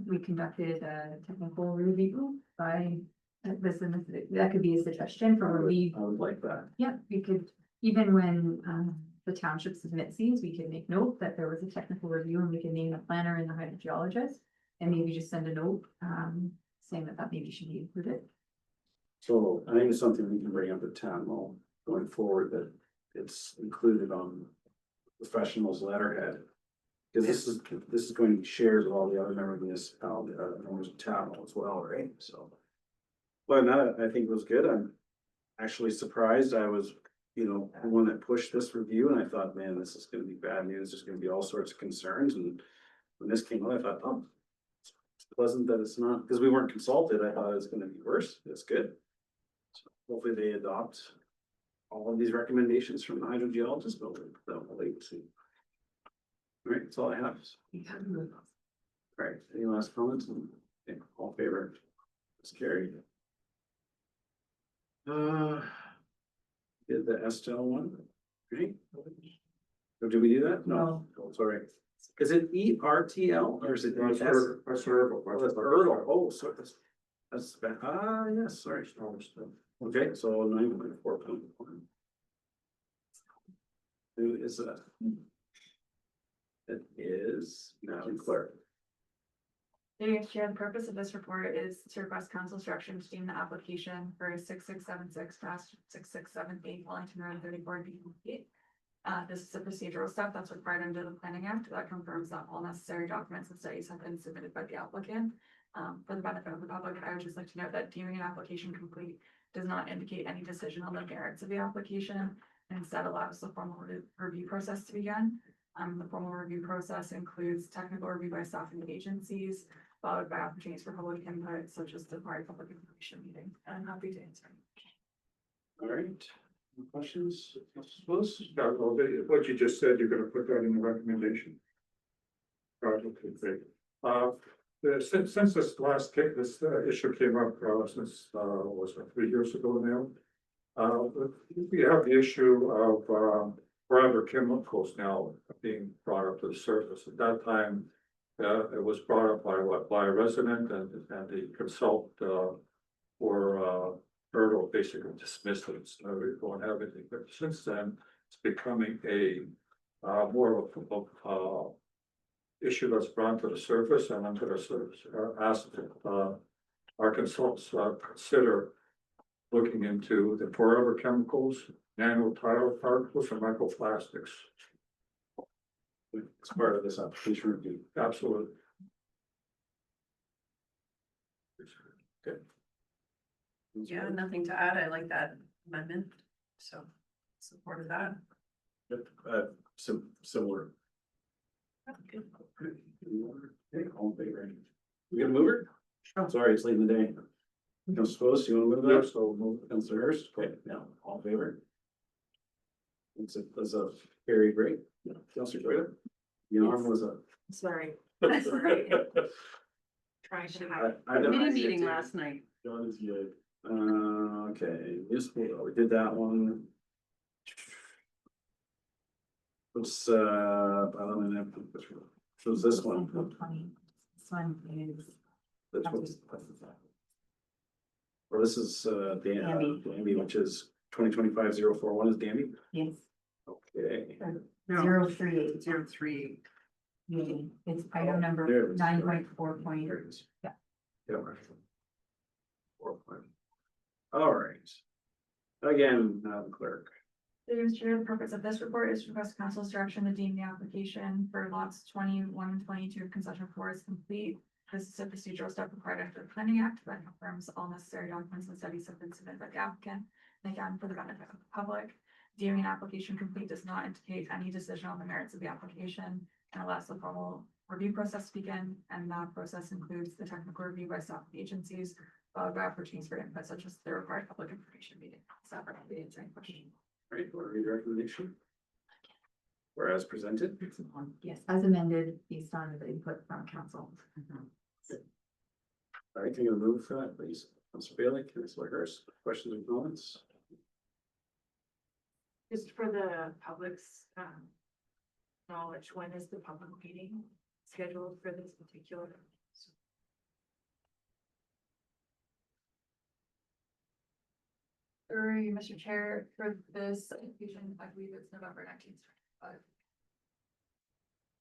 Speaker 2: we conducted a technical review by this, and that could be a suggestion for when
Speaker 1: I would like that.
Speaker 2: yeah, we could, even when the township submits these, we can make note that there was a technical review and we can name the planner and the hydrogeologist and maybe just send a note saying that maybe should be included.
Speaker 1: So I think it's something we can bring up at town hall going forward, that it's included on professionals letterhead. Because this is going to be shared with all the other members of town hall as well, right? So. Well, that I think was good. I'm actually surprised. I was, the one that pushed this review, and I thought, man, this is gonna be bad news. There's gonna be all sorts of concerns, and when this came out, I thought, oh, it's pleasant that it's not, because we weren't consulted. I thought it was gonna be worse. That's good. So hopefully they adopt all of these recommendations from the hydrogeologist, but we'll wait to see. All right, that's all I have. All right, any last comments? Okay, all in favor? It's carried. Did the Estelle one, right? Or did we do that? No. Oh, sorry. Is it ERTL or is it?
Speaker 4: That's Ertl.
Speaker 1: Oh, so that's, yes, sorry. Okay, so 9.4.1. Who is that? It is Madam Clerk.
Speaker 11: Chair, the purpose of this report is to request council's direction to deem the application for 6676-6678 Wellington Road 34 be complete. This is a procedural step that's required under the Planning Act that confirms that all necessary documents and studies have been submitted by the applicant. For the benefit of the public, I would just like to note that deeming an application complete does not indicate any decision on the merits of the application, and instead allows the formal review process to begin. The formal review process includes technical review by staff and agencies, followed by opportunities for public input, such as the required public information meeting. And I'm happy to answer.
Speaker 1: All right, any questions?
Speaker 4: What you just said, you're gonna put that in the recommendation. Right, okay, great. Since this last case, this issue came up, since was it 3 years ago now? We have the issue of forever chemicals now being brought up to the surface. At that time, it was brought up by a resident and the consult for Ertl basically dismissed it, so we don't have anything, but since then, it's becoming a more of issue that's brought to the surface, and I'm gonna ask our consultants consider looking into the forever chemicals, nanoparticles, particles, and microplastics.
Speaker 1: It's part of this application review.
Speaker 4: Absolutely.
Speaker 1: Good.
Speaker 13: Yeah, nothing to add. I like that amendment. So support of that.
Speaker 1: Yep, similar. Okay, all in favor? We gonna move her? Sorry, it's late in the day. No, suppose you wanna move that, so move it Councilor Hurst, okay, now, all in favor? It's a very great, Councilor Toya. The arm was a.
Speaker 7: Sorry. Trying to
Speaker 1: I know.
Speaker 13: Committee meeting last night.
Speaker 1: John is good. Okay, municipal, we did that one. What's, I don't know, which was this one?
Speaker 2: 20. This one is.
Speaker 1: Which one's- Well, this is, Danby, which is 2025-041 is Danby?
Speaker 2: Yes.
Speaker 1: Okay.
Speaker 2: 038.
Speaker 13: 038.
Speaker 2: Meeting. It's
Speaker 1: Oh,
Speaker 2: item number
Speaker 1: there it is.
Speaker 2: 9.4.
Speaker 1: There it is.
Speaker 2: Yeah.
Speaker 1: Yeah. 4. All right. Again, Madam Clerk.
Speaker 11: Through Mr. Chair, the purpose of this report is to request council's direction to deem the application for lots 21 and 22 of concession 4 is complete. This is a procedural step required under the Planning Act that confirms all necessary documents and studies have been submitted by the applicant. And again, for the benefit of the public, deeming an application complete does not indicate any decision on the merits of the application and allows the formal review process to begin. And that process includes the technical review by staff of the agencies, followed by opportunities for input such as the required public information meeting. Staff are happy to answer any questions.
Speaker 1: Right, want to read the recommendation? Whereas presented?
Speaker 2: Yes, as amended based on the input from council.
Speaker 1: All right, can you move for that, please? Councilor Bailey, Councilor Hurst, questions or comments?
Speaker 7: Just for the public's knowledge, when is the public meeting scheduled for this particular?
Speaker 11: Sorry, Mr. Chair, for this application, I believe it's November 19th.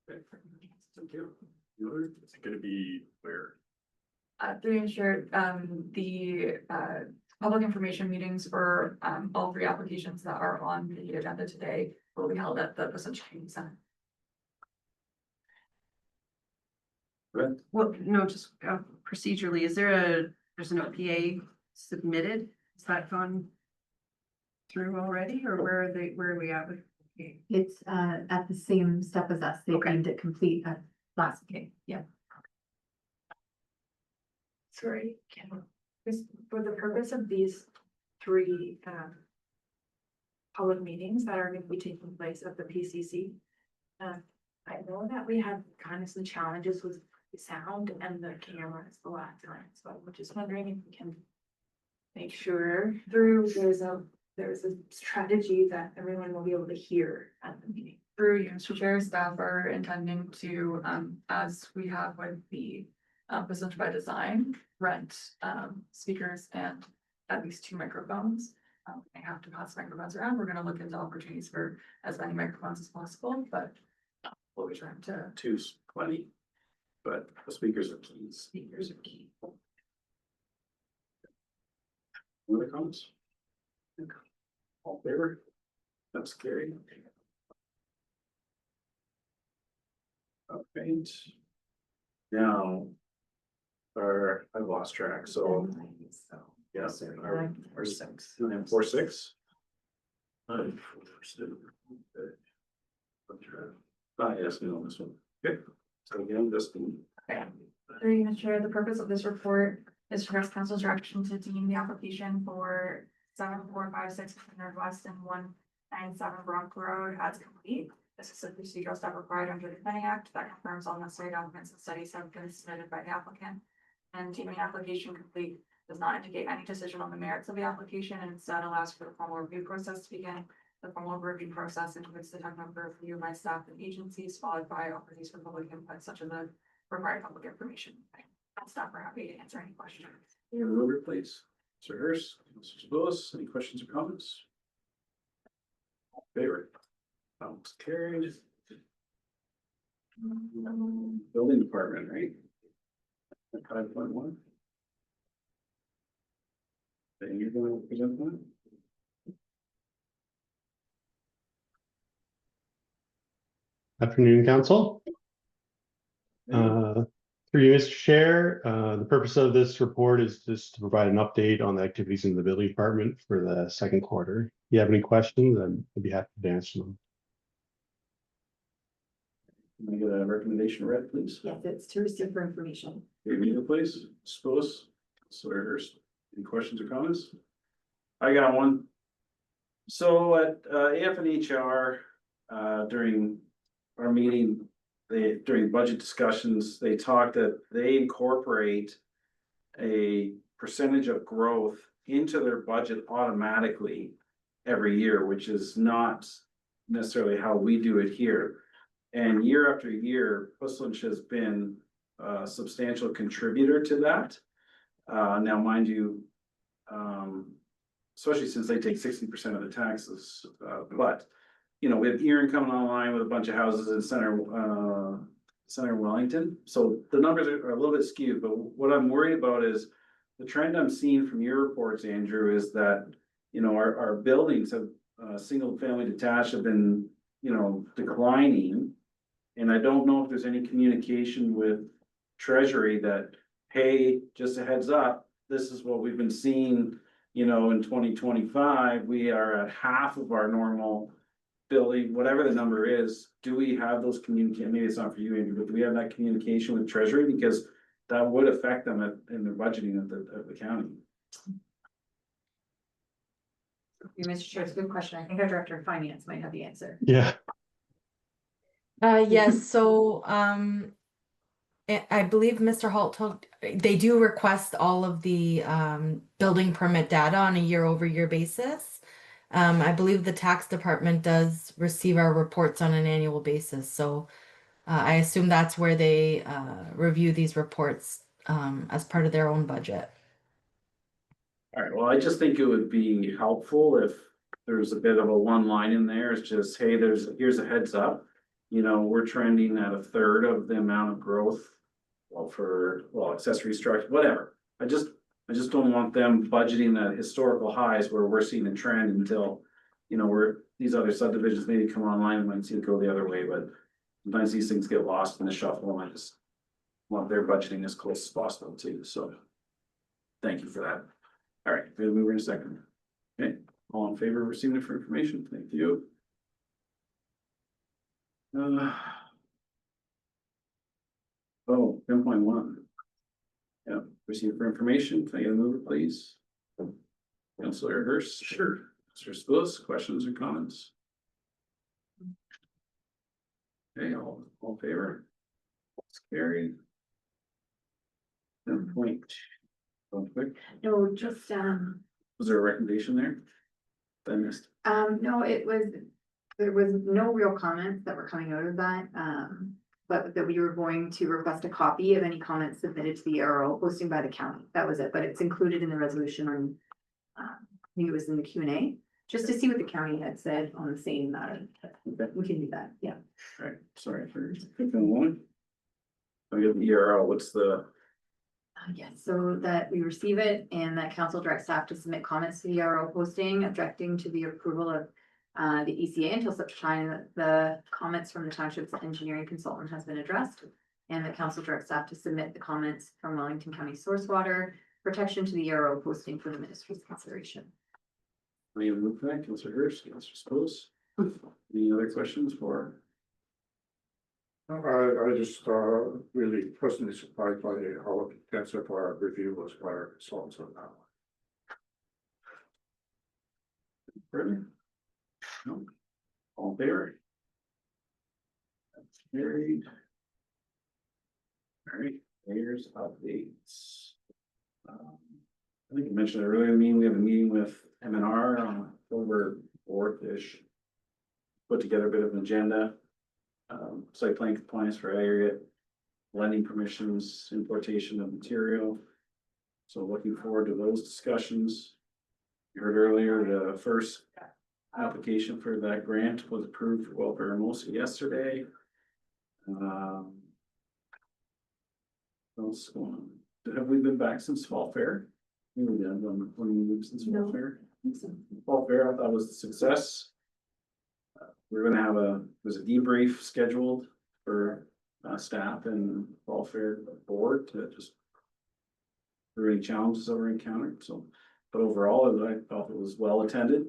Speaker 1: Okay. Thank you.
Speaker 3: Is it gonna be where?
Speaker 11: Through ensure, the, public information meetings for, all 3 applications that are on the agenda today will be held at the Passage Community Center.
Speaker 1: Good.
Speaker 13: Well, no, just procedurally, there's an OPA submitted? Has that gone through already, or where are we at with?
Speaker 2: It's at the same step as us. They
Speaker 13: Okay.
Speaker 2: deemed it complete at last meeting. Yeah.
Speaker 7: Sorry, for the purpose of these 3 public meetings that are going to be taking place at the PCC. I know that we had kind of some challenges with the sound and the cameras the last time, so I'm just wondering if we can make sure there's a strategy that everyone will be able to hear at the meeting.
Speaker 11: Through you, Mr. Chair, staff are intending to, as we have with the Passage by Design, rent speakers and at least 2 microphones. They have to pass microphones around. We're gonna look into opportunities for as many microphones as possible, but we'll be trying to.
Speaker 1: 2's plenty, but the speakers are key.
Speaker 11: Speakers are key.
Speaker 1: Other comments? All in favor? That's carried. Okay. Now. I've lost track, so. Yes, our 6. 946. Yes, we know this one. Okay, so again, just.
Speaker 11: Through you, Mr. Chair, the purpose of this report is to request council's direction to deem the application for 7456 Northwest and 197 Bronx Road as complete. This is a procedural step required under the Planning Act that confirms all necessary documents and studies have been submitted by the applicant. And deeming application complete does not indicate any decision on the merits of the application and instead allows for the formal review process to begin. The formal review process includes the technical review by staff and agencies, followed by opportunities for public input, such as the required public information. Staff are happy to answer any questions.
Speaker 1: Your mover, please. Mr. Hurst, Mr. Willis, any questions or comments? Favor. Carried. Building department, right? 5.1. Then you're going to present that?
Speaker 19: Afternoon, Council. Through you, Mr. Chair, the purpose of this report is just to provide an update on the activities in the building department for the second quarter. If you have any questions, I'd be happy to answer them.
Speaker 1: Can I get a recommendation read, please?
Speaker 2: Yes, it's to receive for information.
Speaker 1: Review, please. Suppose. Any questions or comments? I got one. So at AF and HR, during our meeting, during budget discussions, they talked that they incorporate a percentage of growth into their budget automatically every year, which is not necessarily how we do it here. And year after year, Puslinch has been a substantial contributor to that. Now, mind you, especially since they take 60% of the taxes, but you know, we have Erin coming online with a bunch of houses in center Wellington. So the numbers are a little bit skewed, but what I'm worried about is the trend I'm seeing from your reports, Andrew, is that, you know, our buildings have, single family detached have been, you know, declining. And I don't know if there's any communication with Treasury that, hey, just a heads up, this is what we've been seeing, you know, in 2025, we are at half of our normal building, whatever the number is. Do we have those communicate? Maybe it's not for you, Andrew, but do we have that communication with Treasury? Because that would affect them in their budgeting at the county.
Speaker 2: Mr. Chair, it's a good question. I think our Director of Finance might have the answer.
Speaker 19: Yeah.
Speaker 17: Yes, so I believe Mr. Holt told, they do request all of the building permit data on a year-over-year basis. I believe the tax department does receive our reports on an annual basis, so I assume that's where they review these reports as part of their own budget.
Speaker 1: All right, well, I just think it would be helpful if there's a bit of a one line in there. It's just, hey, here's a heads up. You know, we're trending at a third of the amount of growth. Well, accessory structure, whatever. I just don't want them budgeting at historical highs where we're seeing a trend until, you know, these other subdivisions maybe come online and might see it go the other way, but sometimes these things get lost in the shuffle, and I just want their budgeting as close as possible too, so. Thank you for that. All right, we'll move in a second. Okay, all in favor of receiving it for information? Thank you. Oh, 10.1. Yeah, receive for information. Can I get a mover, please? Councilor Hurst. Sure. Mr. Spillis, questions or comments? Okay, all in favor? It's carried. 10.2.
Speaker 2: No, just,
Speaker 1: Was there a recommendation there? That I missed.
Speaker 2: no, there was no real comments that were coming out of that. But that we were going to request a copy of any comments submitted to the ARO posting by the county. That was it, but it's included in the resolution on, I think it was in the Q&A, just to see what the county had said on the same matter. We can do that, yeah.
Speaker 1: All right, sorry for picking one. I get the ERL, what's the?
Speaker 2: Yes, so that we receive it and that council direct staff to submit comments to the ARO posting objecting to the approval of the ECA until such time that the comments from the township's engineering consultant has been addressed. And the council direct staff to submit the comments from Wellington County Source Water Protection to the ARO posting for the ministry's consideration.
Speaker 1: Any other move that, Councilor Hurst, Councilor Spillis? Any other questions for?
Speaker 4: I just really personally surprised by how intensive our review was by our consultants on that one.
Speaker 1: Further? No. All in favor? That's carried. All right, mayor's updates. I think I mentioned it earlier, we have a meeting with MNR on October 4th-ish. Put together a bit of an agenda. Site plan compliance for area, lending permissions, importation of material. So looking forward to those discussions. You heard earlier, the first application for that grant was approved for Welfare Hermosa yesterday. What else is going on? Have we been back since Fall Fair? Maybe we did, when we moved since Fall Fair. Fall Fair, I thought was a success. We're gonna have there's a debrief scheduled for staff and Fall Fair board to just for any challenges that were encountered, so, but overall, I felt it was well attended.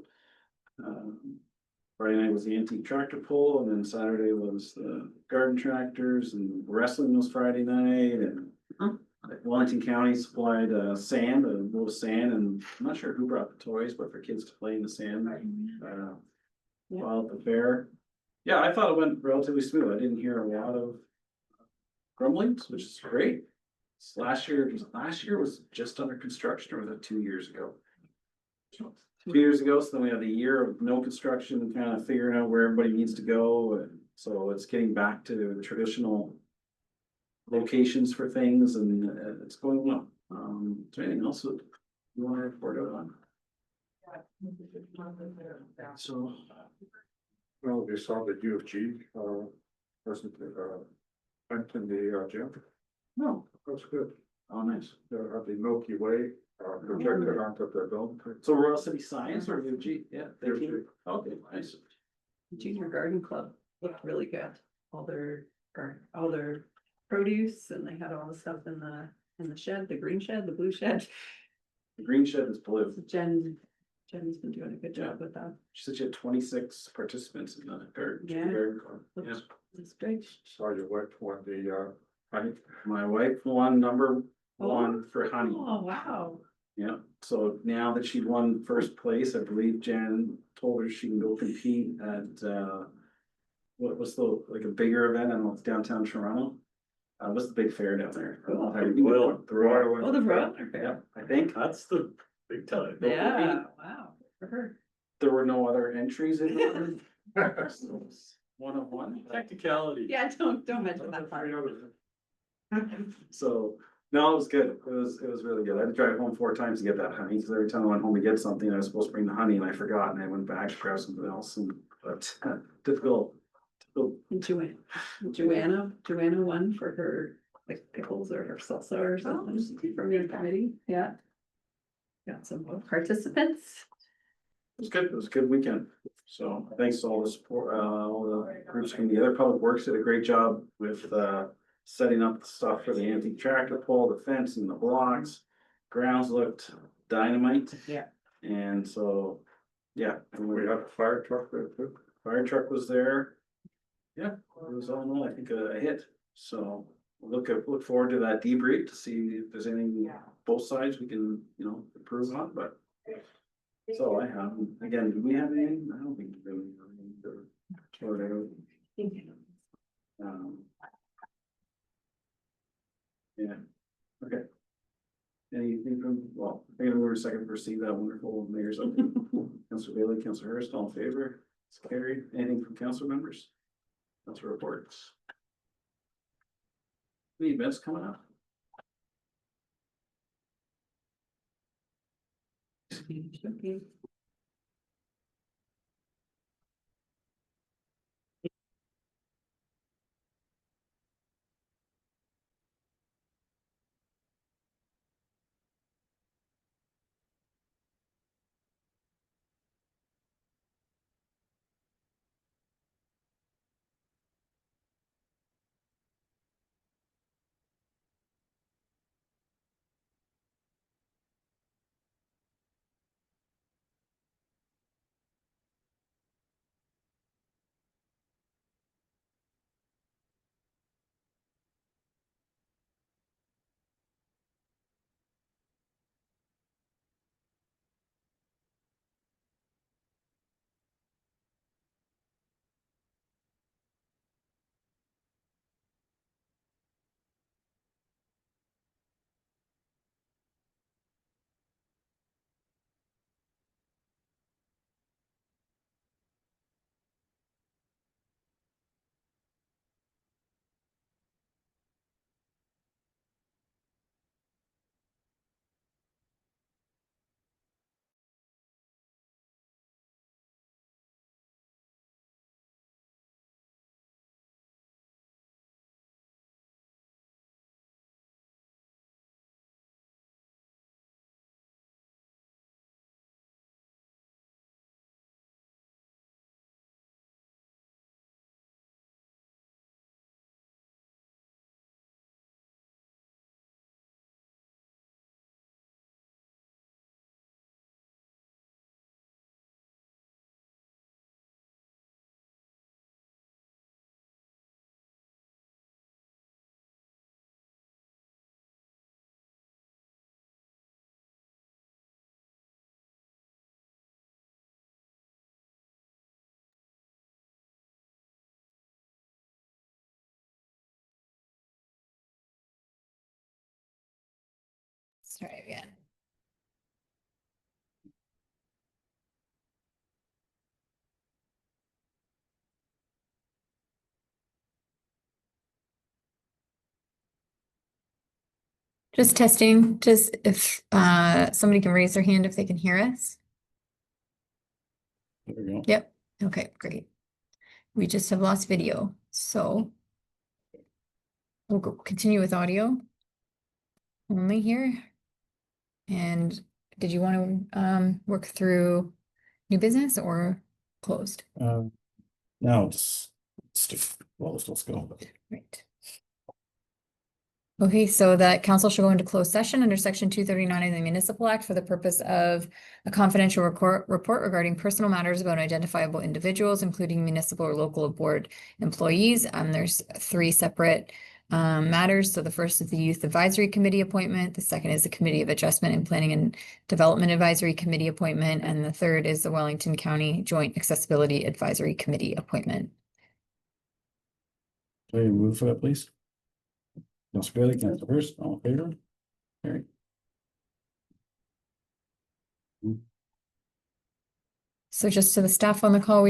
Speaker 1: Friday night was the antique tractor pull, and then Saturday was the garden tractors, and wrestling was Friday night, and Wellington County supplied sand, a load of sand, and I'm not sure who brought the toys, but for kids to play in the sand. While at the fair. Yeah, I thought it went relatively smooth. I didn't hear a lot of grumblings, which is great. Last year was just under construction, or was it 2 years ago? 2 years ago, so then we had a year of no construction and kind of figuring out where everybody needs to go, and so it's getting back to the traditional locations for things, and it's going well. Is there anything else that you want to report out on?
Speaker 4: So. Well, we saw the U of G, wasn't went in the gym.
Speaker 1: No,
Speaker 4: That's good.
Speaker 1: oh, nice.
Speaker 4: They're at the Milky Way, projected onto the dome.
Speaker 1: So Royal City Science or UG? Yeah, they
Speaker 4: UG.
Speaker 1: came, okay, nice.
Speaker 13: Junior Garden Club looked really good. All their produce, and they had all the stuff in the shed, the green shed, the blue shed.
Speaker 1: The green shed is blue.
Speaker 13: Jen's been doing a good job with that.
Speaker 1: She said she had 26 participants in the garden.
Speaker 13: Yeah.
Speaker 1: Garden club. Yeah.
Speaker 13: It's great.
Speaker 4: Saw your wife won the honey.
Speaker 1: My wife won number one for honey.
Speaker 13: Oh, wow.
Speaker 1: Yeah, so now that she won first place, I believe Jan told her she can go compete at what was like a bigger event, I don't know, it's downtown Toronto. What's the big fair down there?
Speaker 13: Cool.
Speaker 1: Royal.
Speaker 13: Oh, the Royal Fair.
Speaker 1: Yeah, I think.
Speaker 3: That's the big time.
Speaker 13: Yeah, wow, for her.
Speaker 1: There were no other entries in. One of one.
Speaker 3: Technicality.
Speaker 13: Yeah, don't mention that part.
Speaker 1: So, no, it was good. It was really good. I had to drive home 4 times to get that honey, because every time I went home to get something, I was supposed to bring the honey and I forgot, and I went back to grab something else, and but difficult.
Speaker 13: And Joanna won for her like pickles or her salsa or something from your committee, yeah. Got some participants.
Speaker 1: It was good. It was a good weekend. So thanks to all the support, all the groups from the other public works did a great job with setting up the stuff for the antique tractor pull, the fence and the blocks. Grounds looked dynamite.
Speaker 13: Yeah.
Speaker 1: And so, yeah, and
Speaker 4: We had a fire truck there too.
Speaker 1: fire truck was there. Yeah, it was all in all, I think, a hit. So we'll look forward to that debrief to see if there's anything, both sides we can, improve on, but. That's all I have. Again, do we have anything? I don't think we really have anything to sort out. Yeah, okay. Anything from, well, I think we were second to receive that wonderful mayor's update. Councilor Bailey, Councilor Hurst, all in favor? It's carried. Anything from council members? Council reports. Any events coming up?
Speaker 13: Okay.
Speaker 2: try again. Just testing, just if somebody can raise their hand if they can hear us.
Speaker 1: There we go.
Speaker 2: Yep, okay, great. We just have lost video, so we'll continue with audio only here. And did you want to work through new business or closed?
Speaker 1: No, let's go.
Speaker 2: Right. Okay, so that council should go into closed session under section 239 of the Municipal Act for the purpose of a confidential report regarding personal matters about identifiable individuals, including municipal or local board employees. There's 3 separate matters. So the first is the Youth Advisory Committee appointment. The second is the Committee of Adjustment and Planning and Development Advisory Committee appointment. And the third is the Wellington County Joint Accessibility Advisory Committee appointment.
Speaker 1: So you move for that, please. Councilor Bailey, Councilor Hurst, all in favor? Carry.
Speaker 2: So just to the staff on the call,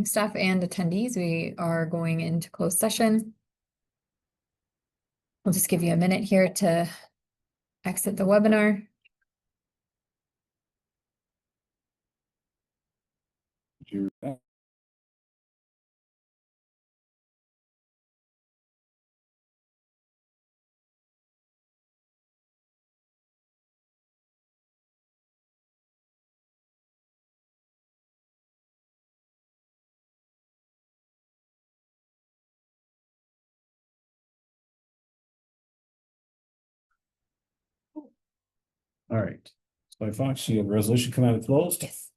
Speaker 2: staff and attendees, we are going into closed session. We'll just give you a minute here to exit the webinar.
Speaker 1: All right. So Fox, you have a resolution come out of closed?
Speaker 2: Yes.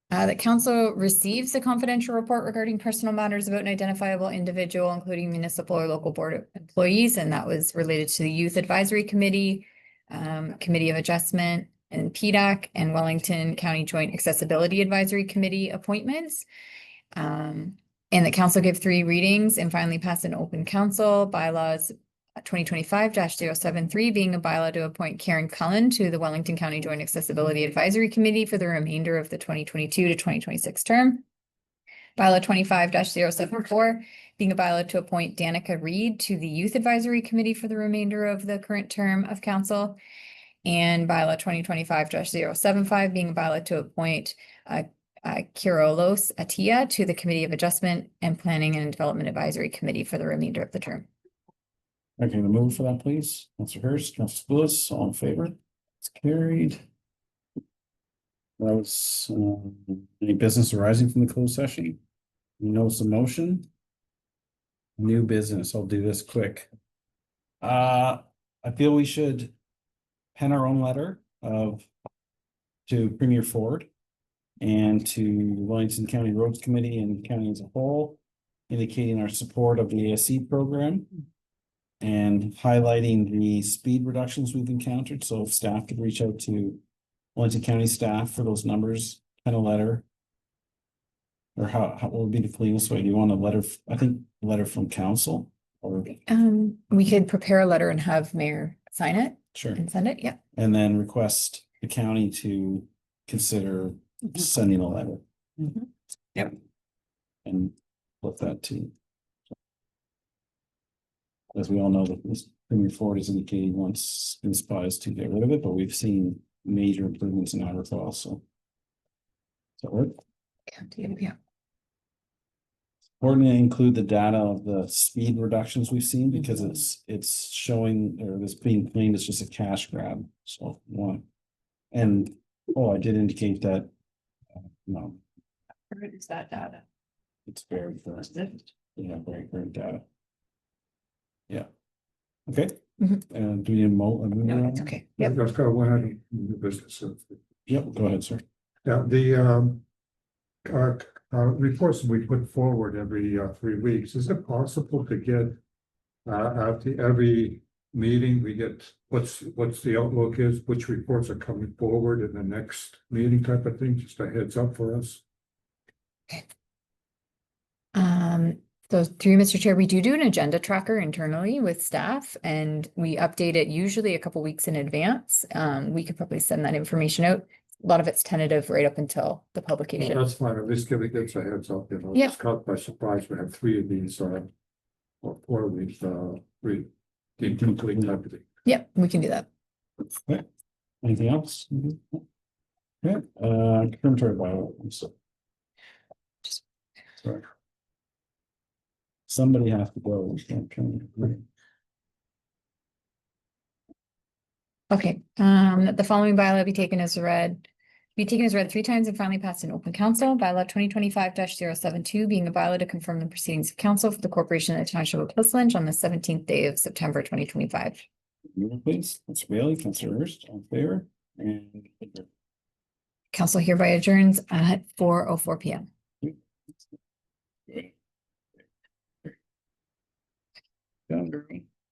Speaker 2: The council receives a confidential report regarding personal matters about an identifiable individual, including municipal or local board employees, and that was related to the Youth Advisory Committee, Committee of Adjustment, and PDAC, and Wellington County Joint Accessibility Advisory Committee appointments. And the council gave 3 readings and finally passed an open council bylaws 2025-073 being a bylaw to appoint Karen Cullen to the Wellington County Joint Accessibility Advisory Committee for the remainder of the 2022 to 2026 term. Bylaw 25-074 being a bylaw to appoint Danica Reed to the Youth Advisory Committee for the remainder of the current term of council. And bylaw 2025-075 being a bylaw to appoint Kirolos Atia to the Committee of Adjustment and Planning and Development Advisory Committee for the remainder of the term.
Speaker 1: Okay, the move for that, please. Councilor Hurst, Councilor Lewis, all in favor? It's carried. That was any business arising from the closed session? Notice of motion. New business. I'll do this quick. I feel we should pen our own letter to Premier Ford and to Wellington County Roads Committee and county as a whole, indicating our support of the ASC program and highlighting the speed reductions we've encountered. So if staff could reach out to Wellington County staff for those numbers, pen a letter. Or how would be the cleanest way? Do you want a letter? I think a letter from council or
Speaker 2: we could prepare a letter and have mayor sign it.
Speaker 1: Sure.
Speaker 2: And send it, yeah.
Speaker 1: And then request the county to consider sending a letter.
Speaker 2: Yep.
Speaker 1: And put that to. As we all know, that this Premier Ford is indicating wants inspires to get rid of it, but we've seen major improvements in Niagara Falls, so. Does that work?
Speaker 2: Yeah.
Speaker 1: Important to include the data of the speed reductions we've seen because it's showing or this being claimed as just a cash grab. So one. And I did indicate that no.
Speaker 2: Where is that data?
Speaker 1: It's very current. Yeah, very current data. Yeah. Okay. And do you
Speaker 2: No, it's okay. Yep.
Speaker 4: I've got one item in the business.
Speaker 1: Yep, go ahead, sir.
Speaker 4: Yeah, the reports we put forward every 3 weeks, is it possible to get after every meeting, we get what's the outlook is, which reports are coming forward in the next meeting type of thing, just a heads up for us?
Speaker 20: So through you, Mr. Chair, we do an agenda tracker internally with staff and we update it usually a couple weeks in advance. We could probably send that information out. A lot of it's tentative right up until the publication.
Speaker 22: That's fine, at least giving us a heads up, you know,
Speaker 20: Yeah.
Speaker 22: it's caught by surprise, we have 3 of these, or 4 of these, 3. Deemed complete and everything.
Speaker 20: Yep, we can do that.
Speaker 19: Okay. Anything else? Okay, confirmatory bylaw, so. Sorry. Somebody has to go. We can't turn it.
Speaker 20: Okay, the following bylaw be taken as read. Be taken as read 3 times and finally passed in open council. Bylaw 2025-072 being a bylaw to confirm the proceedings of council for the corporation of the township of Plymouth on the 17th day of September 2025.
Speaker 19: Please, Councilor Bailey, Councilor Hurst, all in favor, and.
Speaker 20: Council hereby adjourns at 4:04 PM.
Speaker 19: Done, girl.